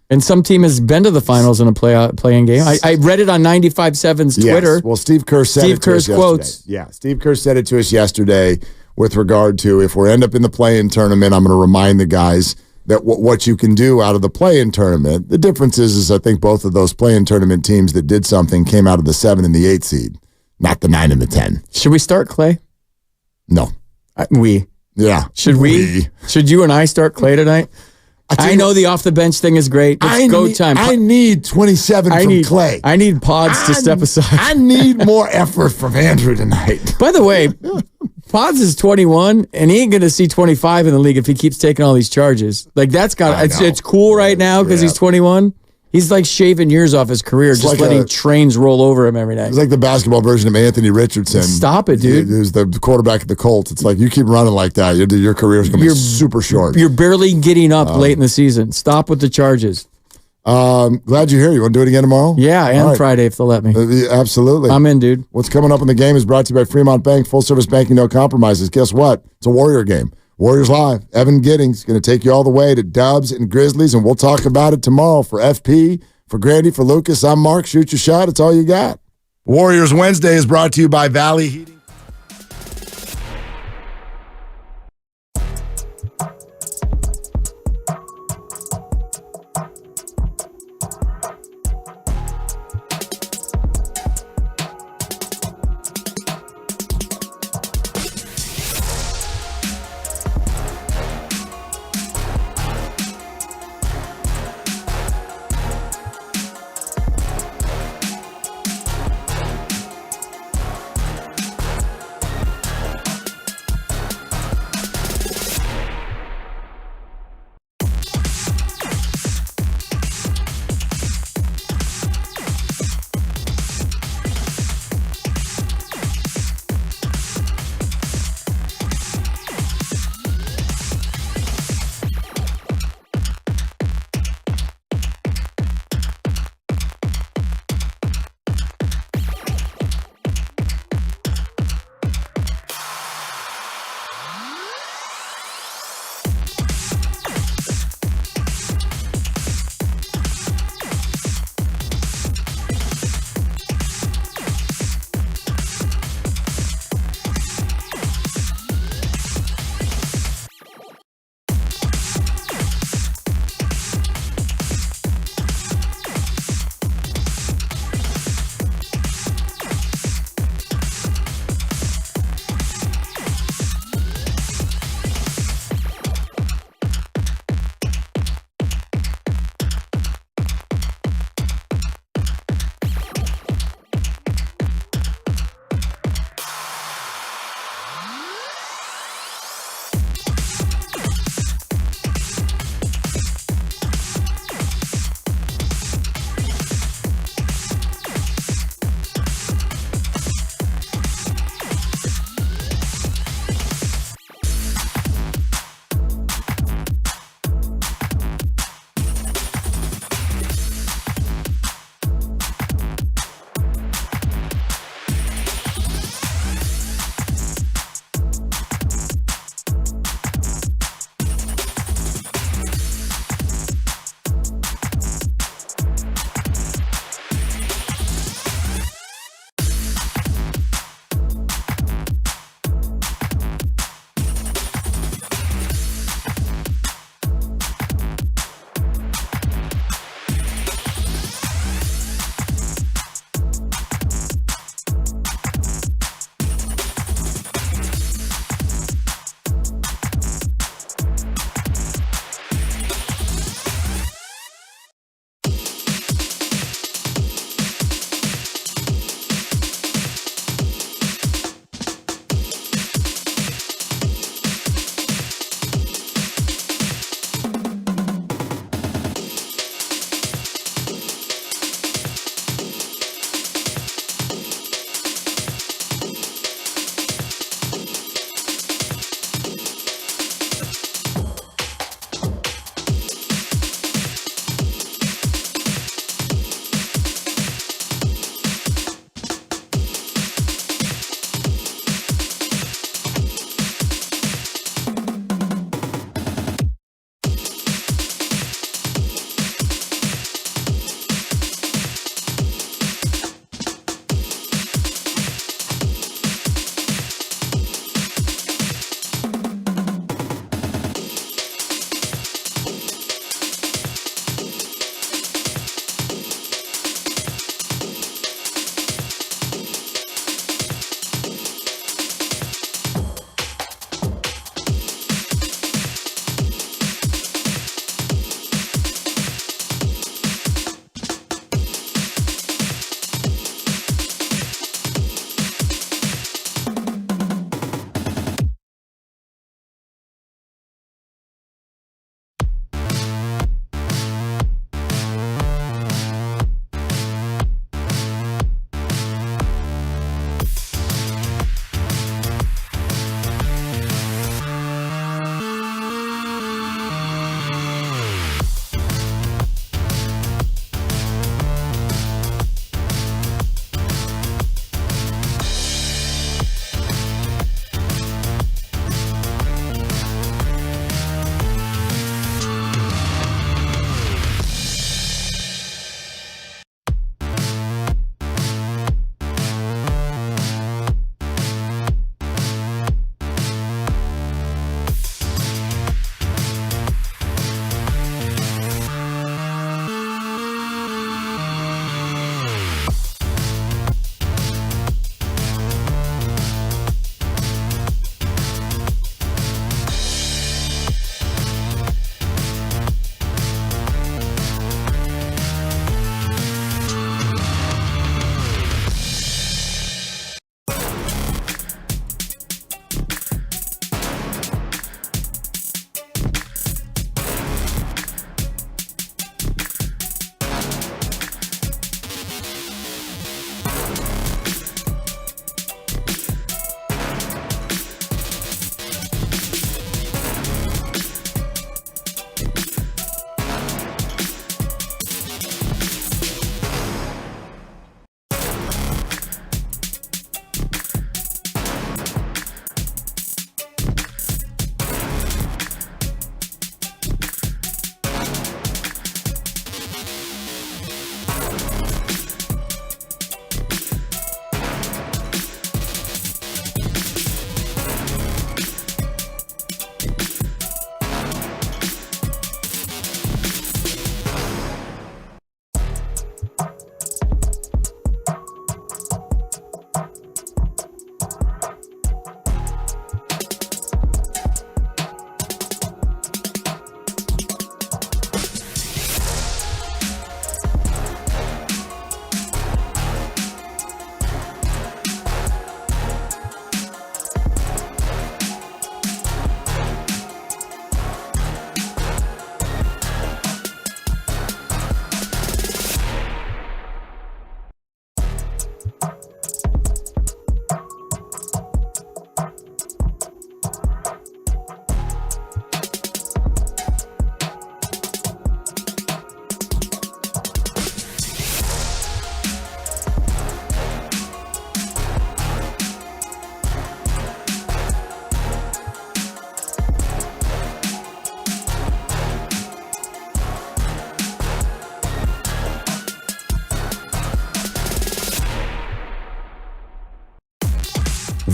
And some team has been to the finals in a play-in game. I read it on 95.7's Twitter. Yes. Well, Steve Kerr said it to us yesterday. Quotes. Yeah, Steve Kerr said it to us yesterday with regard to if we end up in the play-in tournament, I'm going to remind the guys that what you can do out of the play-in tournament. The difference is I think both of those play-in tournament teams that did something came out of the 7 and the 8 seed, not the 9 and the 10. Should we start Clay? No. Yeah. Should we? Should you and I start Clay tonight? I know the off-the-bench thing is great. It's go time. I need 27 from Clay. I need Pods to step aside. I need more effort from Andrew tonight. By the way, Pods is 21, and he ain't going to see 25 in the league if he keeps taking all these charges. Like, it's cool right now because he's 21. He's like shaving years off his career, just like letting trains roll over him every night. It's like the basketball version of Anthony Richardson. Stop it, dude. Who's the quarterback of the Colts. It's like you keep running like that, your career is going to be super short. You're barely getting up late in the season. Stop with the charges. Glad you're here. You want to do it again tomorrow? Yeah, and All right. Friday if they'll let me. Absolutely. I'm in, dude. What's coming up in the game is brought to you by Fremont Bank. Full service banking, no compromises. Guess what? It's a Warrior game. Warriors Live. Evan Giddings going to take you all the way to Dubs and Grizzlies, and we'll talk about it tomorrow. For FP, for Grandy, for Lucas, I'm Mark. Shoot your shot. It's all you got. Warriors Wednesday is brought to you by Valley Heating.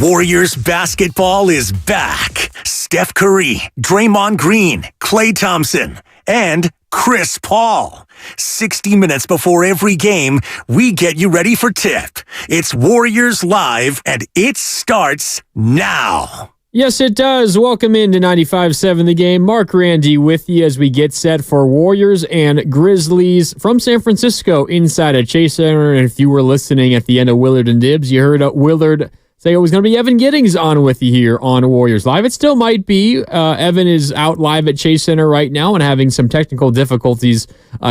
Warriors basketball is back. Steph Curry, Draymond Green, Klay Thompson, and Chris Paul. 60 minutes before every game, we get you ready for tip. It's Warriors Live, and it starts now. Yes, it does. Welcome into 95.7 The Game. Mark Randy with you as we get set for Warriors and Grizzlies from San Francisco inside at Chase Center. And if you were listening at the end of Willard and Dibs, you heard Willard say it was going to be Evan Giddings on with you here on Warriors Live. It still might be. Evan is out live at Chase Center right now and having some technical difficulties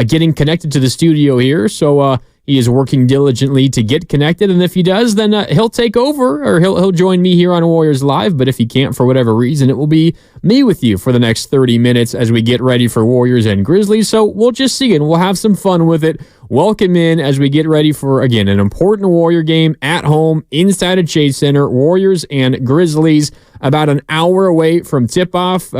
getting connected to the studio here. So he is working diligently to get connected, and if he does, then he'll take over, or he'll join me here on Warriors Live. But if he can't for whatever reason, it will be me with you for the next 30 minutes as we get ready for Warriors and Grizzlies. So we'll just see it, and we'll have some fun with it. Welcome in as we get ready for, again, an important Warrior game at home inside of Chase Center. Warriors and Grizzlies about an hour away from tip-off.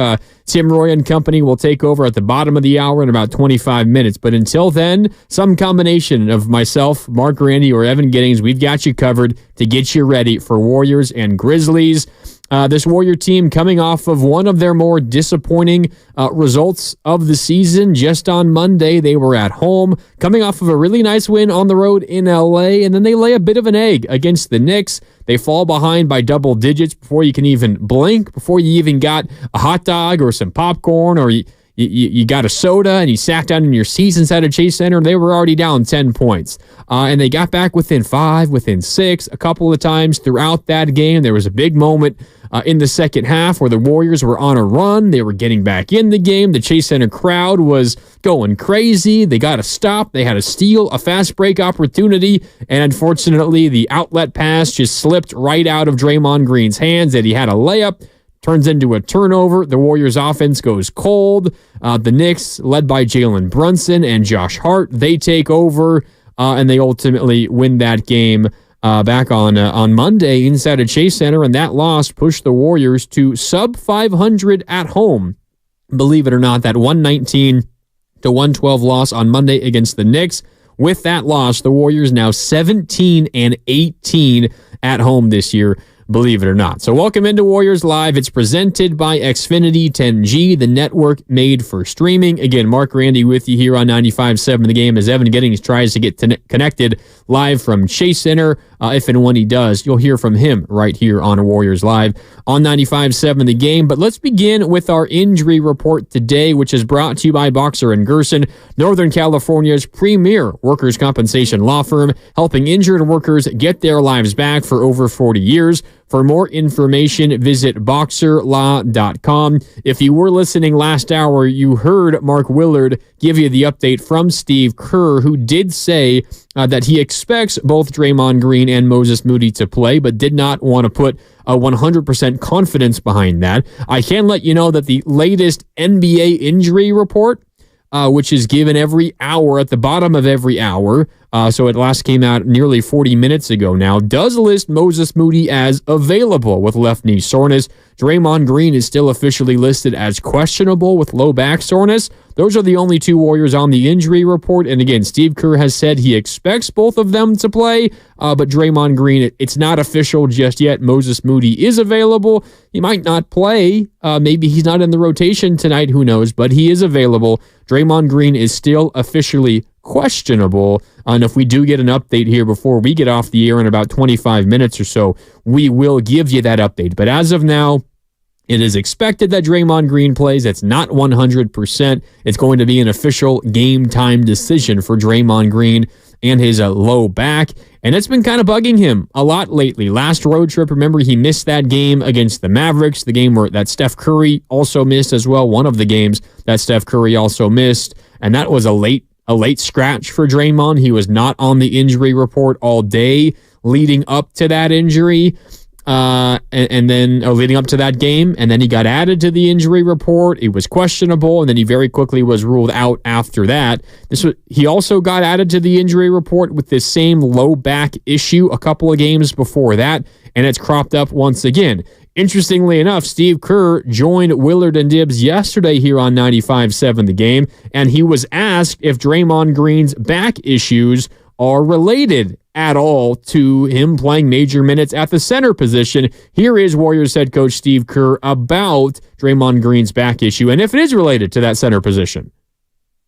Tim Roy and company will take over at the bottom of the hour in about 25 minutes. But until then, some combination of myself, Mark Randy, or Evan Giddings, we've got you covered to get you ready for Warriors and Grizzlies. This Warrior team coming off of one of their more disappointing results of the season. Just on Monday, they were at home, coming off of a really nice win on the road in LA, and then they lay a bit of an egg against the Knicks. They fall behind by double digits before you can even blink, before you even got a hot dog or some popcorn, or you got a soda and you sat down in your seats inside of Chase Center. They were already down 10 points. And they got back within 5, within 6, a couple of times throughout that game. There was a big moment in the second half where the Warriors were on a run. They were getting back in the game. The Chase Center crowd was going crazy. They got a stop. They had a steal, a fast break opportunity, and unfortunately the outlet pass just slipped right out of Draymond Green's hands, and he had a layup. Turns into a turnover. The Warriors' offense goes cold. The Knicks, led by Jalen Brunson and Josh Hart, they take over, and they ultimately win that game back on Monday inside of Chase Center, and that loss pushed the Warriors to sub 500 at home. Believe it or not, that 119-112 loss on Monday against the Knicks. With that loss, the Warriors now 17-18 at home this year. Believe it or not. So welcome into Warriors Live. It's presented by Xfinity 10G, the network made for streaming. Again, Mark Randy with you here on 95.7 The Game as Evan Giddings tries to get connected live from Chase Center. If and when he does, you'll hear from him right here on Warriors Live on 95.7 The Game. But let's begin with our injury report today, which is brought to you by Boxer & Gerson, Northern California's premier workers' compensation law firm, helping injured workers get their lives back for over 40 years. For more information, visit boxerlaw.com. If you were listening last hour, you heard Mark Willard give you the update from Steve Kerr, who did say that he expects both Draymond Green and Moses Moody to play, but did not want to put a 100% confidence behind that. I can let you know that the latest NBA injury report, which is given every hour at the bottom of every hour, so it last came out nearly 40 minutes ago now, does list Moses Moody as available with left knee soreness. Draymond Green is still officially listed as questionable with low back soreness. Those are the only two Warriors on the injury report. And again, Steve Kerr has said he expects both of them to play, but Draymond Green, it's not official just yet. Moses Moody is available. He might not play. Maybe he's not in the rotation tonight. Who knows? But he is available. Draymond Green is still officially questionable. And if we do get an update here before we get off the air in about 25 minutes or so, we will give you that update. But as of now, it is expected that Draymond Green plays. It's not 100%. It's going to be an official game time decision for Draymond Green and his low back. And it's been kind of bugging him a lot lately. Last road trip, remember, he missed that game against the Mavericks, the game that Steph Curry also missed as well, one of the games that Steph Curry also missed. And that was a late scratch for Draymond. He was not on the injury report all day leading up to that injury. And then leading up to that game, and then he got added to the injury report. It was questionable, and then he very quickly was ruled out after that. He also got added to the injury report with this same low back issue a couple of games before that, and it's cropped up once again. Interestingly enough, Steve Kerr joined Willard and Dibs yesterday here on 95.7 The Game, and he was asked if Draymond Green's back issues are related. at all to him playing major minutes at the center position. Here is Warriors head coach Steve Kerr about Draymond Green's back issue and if it is related to that center position.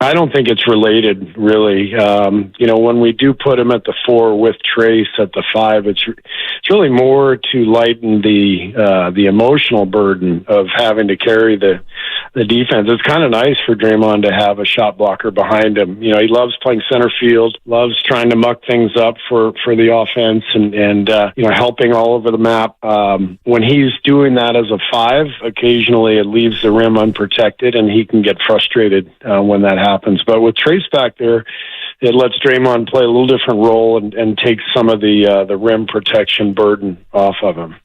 I don't think it's related, really. When we do put him at the 4 with Trace at the 5, it's really more to lighten the emotional burden of having to carry the defense. It's kind of nice for Draymond to have a shot blocker behind him. He loves playing center field, loves trying to muck things up for the offense and helping all over the map. When he's doing that as a 5, occasionally it leaves the rim unprotected and he can get frustrated when that happens. But with Trace back there, it lets Draymond play a little different role and take some of the rim protection burden off of him.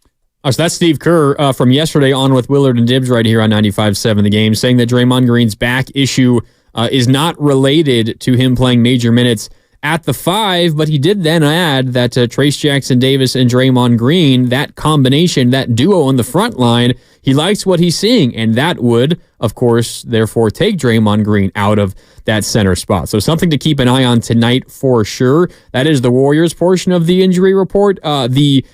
So that's Steve Kerr from yesterday on with Willard and Dibbs right here on 95.7 The Game, saying that Draymond Green's back issue is not related to him playing major minutes at the 5, but he did then add that Trace Jackson-Davis and Draymond Green, that combination, that duo on the front line, he likes what he's seeing, and that would, of course, therefore take Draymond Green out of that center spot. So something to keep an eye on tonight for sure. That is the Warriors portion of the injury report. The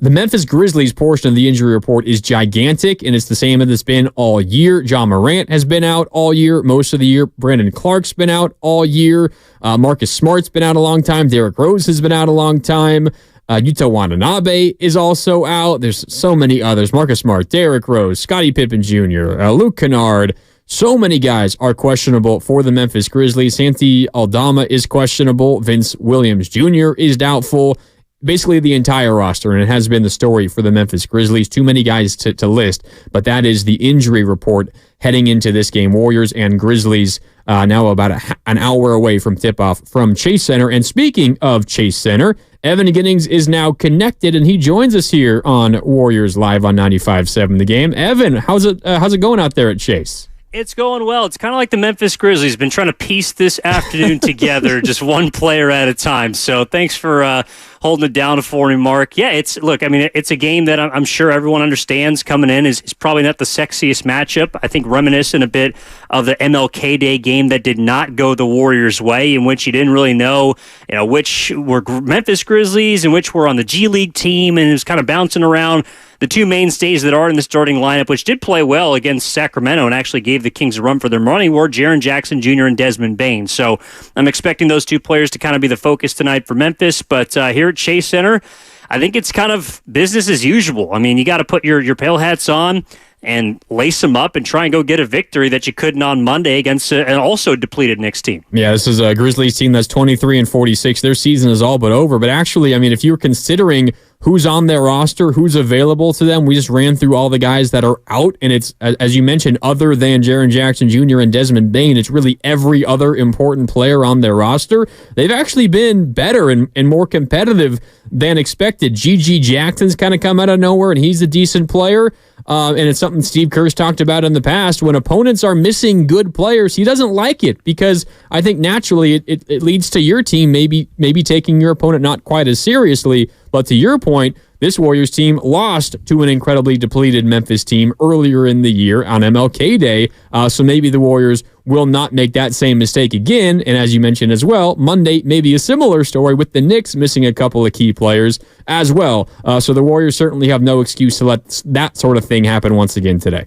Memphis Grizzlies portion of the injury report is gigantic, and it's the same as it's been all year. Ja Morant has been out all year, most of the year. Brandon Clark's been out all year. Marcus Smart's been out a long time. Derrick Rose has been out a long time. Yuta Watanabe is also out. There's so many others. Marcus Smart, Derrick Rose, Scottie Pippen Jr., Luke Kennard. So many guys are questionable for the Memphis Grizzlies. Santi Aldama is questionable. Vince Williams Jr. is doubtful. Basically the entire roster, and it has been the story for the Memphis Grizzlies. Too many guys to list, but that is the injury report heading into this game. Warriors and Grizzlies now about an hour away from tip-off from Chase Center. And speaking of Chase Center, Evan Giddings is now connected, and he joins us here on Warriors Live on 95.7 The Game. Evan, how's it going out there at Chase? It's going well. It's kind of like the Memphis Grizzlies. Been trying to piece this afternoon together, just one player at a time. So thanks for holding it down for me, Mark. Yeah, it's a game that I'm sure everyone understands coming in is probably not the sexiest matchup. I think reminiscent a bit of the MLK Day game that did not go the Warriors' way, in which you didn't really know, which were Memphis Grizzlies and which were on the G League team, and it was kind of bouncing around. The two mainstays that are in the starting lineup, which did play well against Sacramento and actually gave the Kings a run for their money, were Jaren Jackson Jr. and Desmond Bane. So I'm expecting those two players to kind of be the focus tonight for Memphis. But here at Chase Center, I think it's kind of business as usual. I mean, you got to put your pail hats on and lace them up and try and go get a victory that you couldn't on Monday against an also depleted Knicks team. Yeah, this is a Grizzlies team that's 23-46. Their season is all but over. But actually, I mean, if you're considering who's on their roster, who's available to them, we just ran through all the guys that are out, and it's, as you mentioned, other than Jaren Jackson Jr. and Desmond Bane, it's really every other important player on their roster. They've actually been better and more competitive than expected. G.G. Jackson's kind of come out of nowhere, and he's a decent player. And it's something Steve Kerr's talked about in the past. When opponents are missing good players, he doesn't like it because I think naturally it leads to your team maybe taking your opponent not quite as seriously. But to your point, this Warriors team lost to an incredibly depleted Memphis team earlier in the year on MLK Day. So maybe the Warriors will not make that same mistake again. And as you mentioned as well, Monday may be a similar story with the Knicks missing a couple of key players as well. So the Warriors certainly have no excuse to let that sort of thing happen once again today.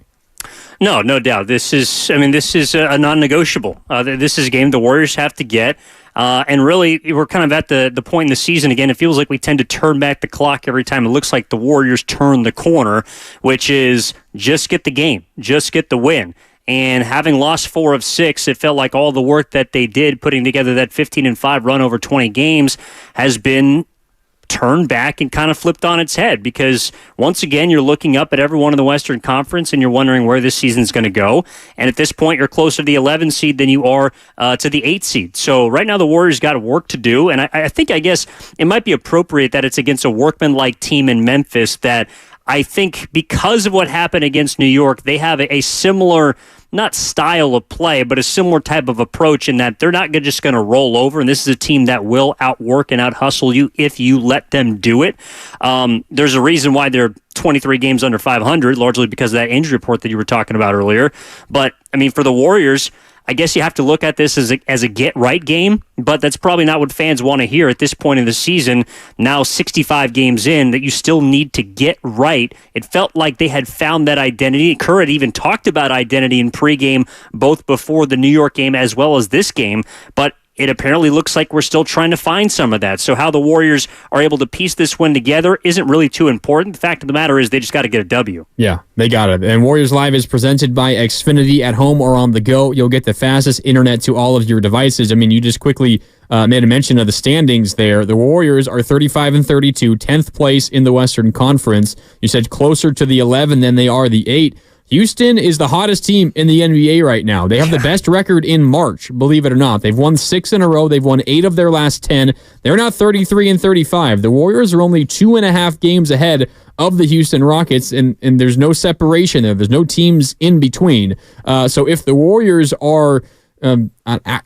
No doubt. This is a non-negotiable. This is a game the Warriors have to get. And really, we're kind of at the point in the season again. It feels like we tend to turn back the clock every time it looks like the Warriors turn the corner, which is just get the game, just get the win. And having lost 4 of 6, it felt like all the work that they did putting together that 15-5 run over 20 games has been turned back and kind of flipped on its head, because once again you're looking up at everyone in the Western Conference and you're wondering where this season's going to go, and at this point you're closer to the 11 seed than you are to the 8 seed. So right now the Warriors got work to do, and I guess it might be appropriate that it's against a workman-like team in Memphis that I think because of what happened against New York, they have a similar, not style of play, but a similar type of approach in that they're not just going to roll over, and this is a team that will outwork and out-hustle you if you let them do it. There's a reason why they're 23 games under 500, largely because of that injury report that you were talking about earlier. But, I mean, for the Warriors, I guess you have to look at this as a get-right game, but that's probably not what fans want to hear at this point in the season. Now 65 games in, that you still need to get right. It felt like they had found that identity. Kerr had even talked about identity in pregame, both before the New York game as well as this game, but it apparently looks like we're still trying to find some of that. So how the Warriors are able to piece this win together isn't really too important. The fact of the matter is they just got to get a W. Yeah, they got it. And Warriors Live is presented by Xfinity. At home or on the go, you'll get the fastest internet to all of your devices. I mean, you just quickly made a mention of the standings there. The Warriors are 35-32, 10th place in the Western Conference. You said closer to the 11 than they are the 8. Houston is the hottest team in the NBA right now. They have the best record in March, believe it or not. They've won 6 in a row. They've won 8 of their last 10. They're now 33-35. The Warriors are only 2.5 games ahead of the Houston Rockets, and there's no separation there. There's no teams in between. So if the Warriors are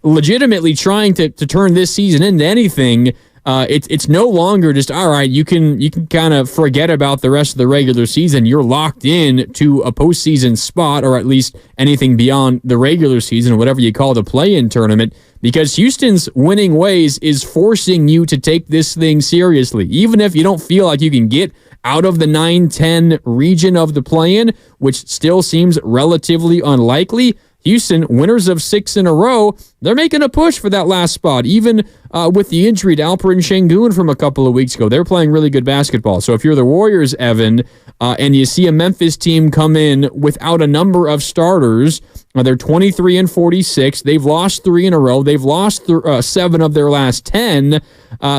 legitimately trying to turn this season into anything, it's no longer just, all right, you can kind of forget about the rest of the regular season. You're locked in to a postseason spot, or at least anything beyond the regular season, whatever you call the play-in tournament, because Houston's winning ways is forcing you to take this thing seriously. Even if you don't feel like you can get out of the 9-10 region of the play-in, which still seems relatively unlikely, Houston, winners of 6 in a row, they're making a push for that last spot. Even with the injury to Alperen Şengün from a couple of weeks ago, they're playing really good basketball. So if you're the Warriors, Evan, and you see a Memphis team come in without a number of starters, they're 23-46. They've lost 3 in a row. They've lost 7 of their last 10.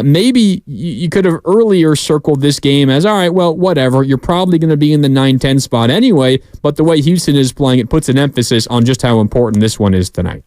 Maybe you could have earlier circled this game as, all right, well, whatever. You're probably going to be in the 9-10 spot anyway, but the way Houston is playing, it puts an emphasis on just how important this one is tonight.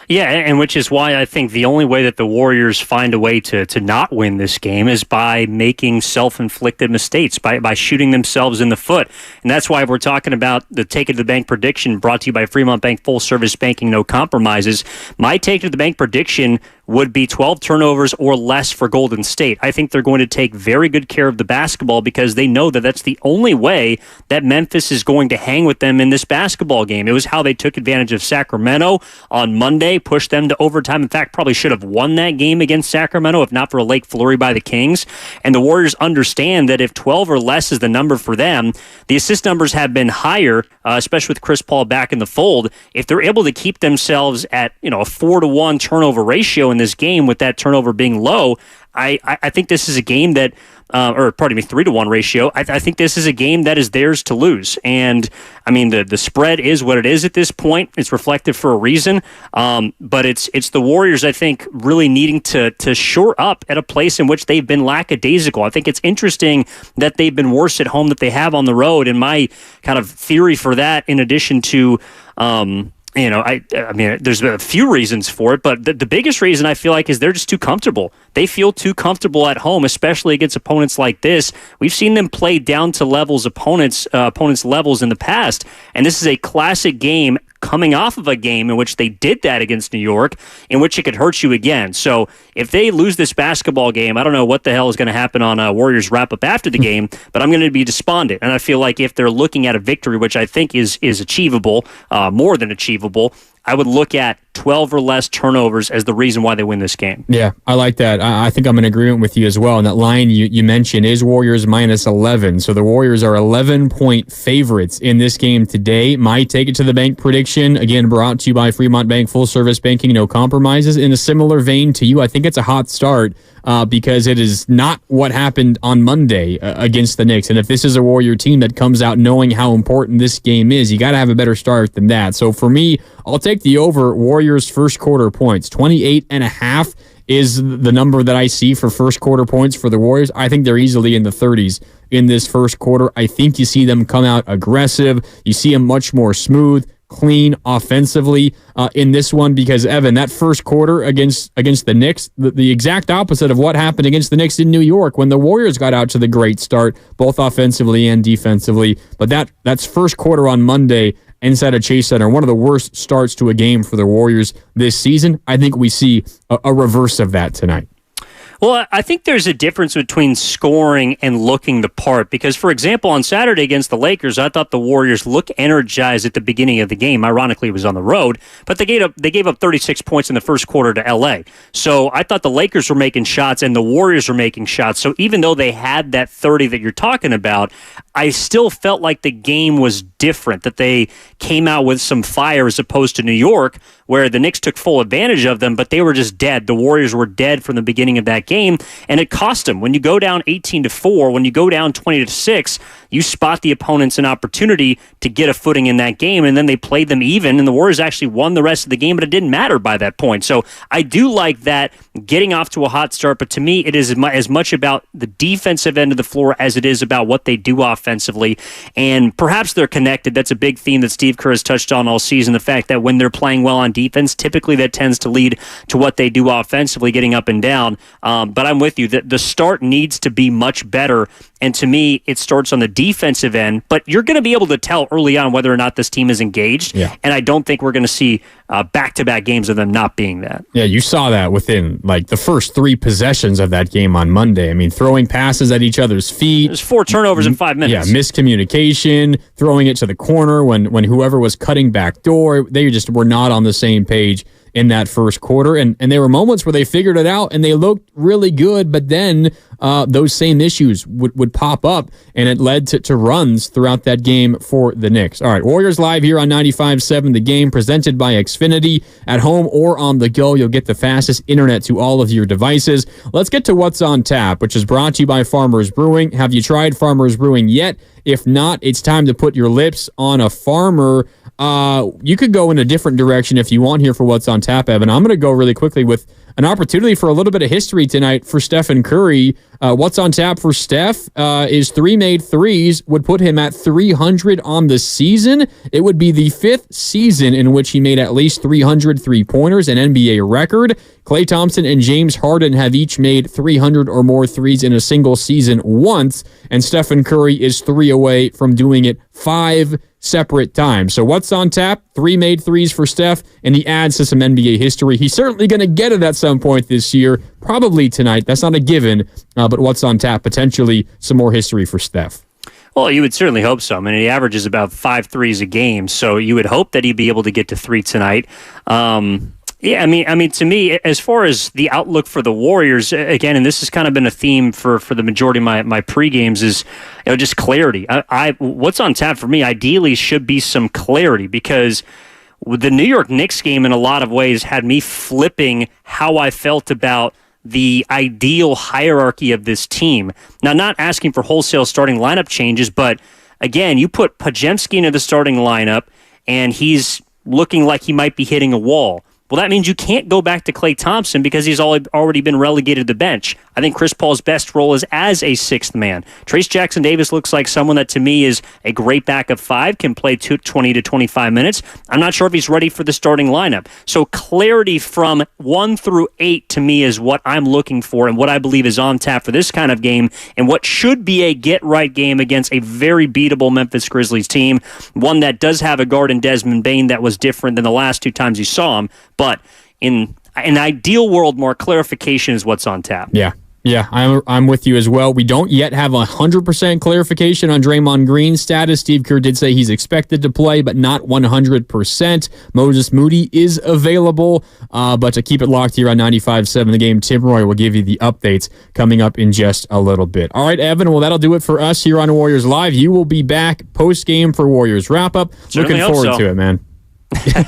Yeah, and which is why I think the only way that the Warriors find a way to not win this game is by making self-inflicted mistakes, by shooting themselves in the foot. And that's why we're talking about the Take It to the Bank prediction brought to you by Fremont Bank, full service banking, no compromises. My Take It to the Bank prediction would be 12 turnovers or less for Golden State. I think they're going to take very good care of the basketball because they know that that's the only way that Memphis is going to hang with them in this basketball game. It was how they took advantage of Sacramento on Monday, pushed them to overtime. In fact, probably should have won that game against Sacramento if not for a late flurry by the Kings. And the Warriors understand that if 12 or less is the number for them, the assist numbers have been higher, especially with Chris Paul back in the fold. If they're able to keep themselves at a 4-to-1 turnover ratio in this game with that turnover being low, I think this is a game that, 3-to-1 ratio. I think this is a game that is theirs to lose. And I mean, the spread is what it is at this point. It's reflective for a reason. But it's the Warriors, I think, really needing to shore up at a place in which they've been lackadaisical. I think it's interesting that they've been worse at home than they have on the road. And my kind of theory for that, in addition to, I mean, there's a few reasons for it, but the biggest reason I feel like is they're just too comfortable. They feel too comfortable at home, especially against opponents like this. We've seen them play down to opponents' levels in the past, and this is a classic game coming off of a game in which they did that against New York, in which it could hurt you again. So if they lose this basketball game, I don't know what the hell is going to happen on Warriors wrap-up after the game, but I'm going to be despondent. And I feel like if they're looking at a victory, which I think is achievable, more than achievable, I would look at 12 or less turnovers as the reason why they win this game. Yeah, I like that. I think I'm in agreement with you as well. And that line you mentioned is Warriors minus 11. So the Warriors are 11-point favorites in this game today. My Take It to the Bank prediction, again, brought to you by Fremont Bank, full service banking, no compromises. In a similar vein to you, I think it's a hot start because it is not what happened on Monday against the Knicks. And if this is a Warrior team that comes out knowing how important this game is, you got to have a better start than that. So for me, I'll take the over Warriors first quarter points. 28.5 is the number that I see for first quarter points for the Warriors. I think they're easily in the 30s in this first quarter. I think you see them come out aggressive. You see them much more smooth, clean offensively in this one because, Evan, that first quarter against the Knicks, the exact opposite of what happened against the Knicks in New York when the Warriors got out to the great start, both offensively and defensively. But that's first quarter on Monday inside of Chase Center, one of the worst starts to a game for the Warriors this season. I think we see a reverse of that tonight. Well, I think there's a difference between scoring and looking the part because, for example, on Saturday against the Lakers, I thought the Warriors looked energized at the beginning of the game. Ironically, it was on the road, but they gave up 36 points in the first quarter to L.A. So I thought the Lakers were making shots and the Warriors were making shots. So even though they had that 30 that you're talking about, I still felt like the game was different, that they came out with some fire as opposed to New York, where the Knicks took full advantage of them, but they were just dead. The Warriors were dead from the beginning of that game, and it cost them. When you go down 18-4, when you go down 20-6, you spot the opponents an opportunity to get a footing in that game, and then they played them even, and the Warriors actually won the rest of the game, but it didn't matter by that point. So I do like that getting off to a hot start, but to me, it is as much about the defensive end of the floor as it is about what they do offensively, and perhaps they're connected. That's a big theme that Steve Kerr has touched on all season, the fact that when they're playing well on defense, typically that tends to lead to what they do offensively, getting up and down. But I'm with you. The start needs to be much better, and to me, it starts on the defensive end, but you're going to be able to tell early on whether or not this team is engaged, and I don't think we're going to see back-to-back games of them not being that. Yeah, you saw that within like the first 3 possessions of that game on Monday. I mean, throwing passes at each other's feet. There's 4 turnovers in 5 minutes. Yeah, miscommunication, throwing it to the corner when whoever was cutting back door, they just were not on the same page in that first quarter. And there were moments where they figured it out and they looked really good, but then those same issues would pop up, and it led to runs throughout that game for the Knicks. All right, Warriors Live here on 95.7 The Game, presented by Xfinity. At home or on the go, you'll get the fastest internet to all of your devices. Let's get to What's on Tap, which is brought to you by Farmers Brewing. Have you tried Farmers Brewing yet? If not, it's time to put your lips on a Farmer. You could go in a different direction if you want here for What's on Tap, Evan. I'm going to go really quickly with an opportunity for a little bit of history tonight for Stephen Curry. What's on tap for Steph is 3 made threes, would put him at 300 on the season. It would be the 5th season in which he made at least 300 three-pointers, an NBA record. Klay Thompson and James Harden have each made 300 or more threes in a single season once, and Stephen Curry is 3 away from doing it 5 separate times. So what's on tap? 3 made threes for Steph, and he adds to some NBA history. He's certainly going to get it at some point this year, probably tonight. That's not a given, but what's on tap? Potentially some more history for Steph. Well, you would certainly hope so. I mean, he averages about 5 threes a game, so you would hope that he'd be able to get to 3 tonight. Yeah, I mean, to me, as far as the outlook for the Warriors, again, and this has kind of been a theme for the majority of my pre-games, is just clarity. What's on tap for me, ideally, should be some clarity, because the New York Knicks game, in a lot of ways, had me flipping how I felt about the ideal hierarchy of this team. Now, not asking for wholesale starting lineup changes, but again, you put Podziemski into the starting lineup, and he's looking like he might be hitting a wall. Well, that means you can't go back to Klay Thompson because he's already been relegated to the bench. I think Chris Paul's best role is as a 6th man. Trace Jackson-Davis looks like someone that, to me, is a great backup 5, can play 20 to 25 minutes. I'm not sure if he's ready for the starting lineup. So clarity from 1 through 8, to me, is what I'm looking for and what I believe is on tap for this kind of game, and what should be a get-right game against a very beatable Memphis Grizzlies team, one that does have a guard in Desmond Bane that was different than the last 2 times you saw him. But in an ideal world, more clarification is what's on tap. Yeah, I'm with you as well. We don't yet have 100% clarification on Draymond Green's status. Steve Kerr did say he's expected to play, but not 100%. Moses Moody is available, but to keep it locked here on 95.7 The Game, Tim Roy will give you the updates coming up in just a little bit. All right, Evan, well, that'll do it for us here on Warriors Live. You will be back post-game for Warriors wrap-up. Certainly Looking forward to it, man.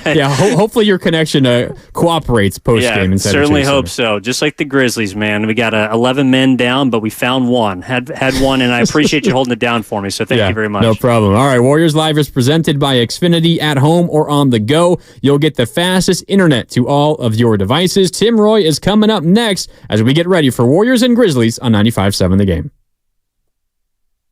Yeah, hopefully your connection cooperates post-game. Yeah, certainly hope so. Just like the Grizzlies, man. We got 11 men down, but we found one. Had one, and I appreciate you holding it down for me, so thank you very much. No problem. All right, Warriors Live is presented by Xfinity. At home or on the go, you'll get the fastest internet to all of your devices. Tim Roy is coming up next as we get ready for Warriors and Grizzlies on 95.7 The Game.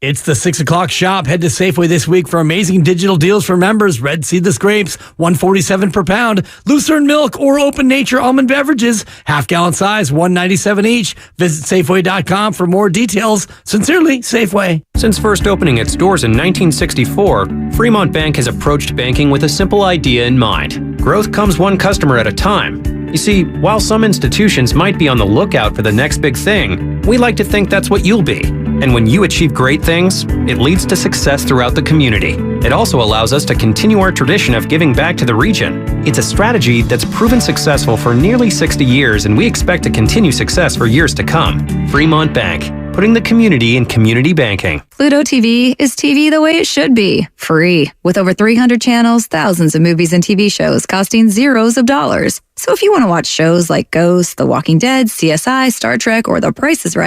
It's the 6 o'clock shop. Head to Safeway this week for amazing digital deals for members. Red Seedless grapes, $1.47 per pound. Lucerne milk or Open Nature almond beverages, half-gallon size, $1.97 each. Visit Safeway.com for more details. Sincerely, Safeway. Since first opening its doors in 1964, Fremont Bank has approached banking with a simple idea in mind. Growth comes one customer at a time. You see, while some institutions might be on the lookout for the next big thing, we like to think that's what you'll be. And when you achieve great things, it leads to success throughout the community. It also allows us to continue our tradition of giving back to the region. It's a strategy that's proven successful for nearly 60 years, and we expect to continue success for years to come. Fremont Bank, putting the community in community banking. Pluto TV is TV the way it should be, free. With over 300 channels, thousands of movies and TV shows costing zeros of dollars. So if you want to watch shows like Ghost, The Walking Dead, CSI, Star Trek, or The Price is Right,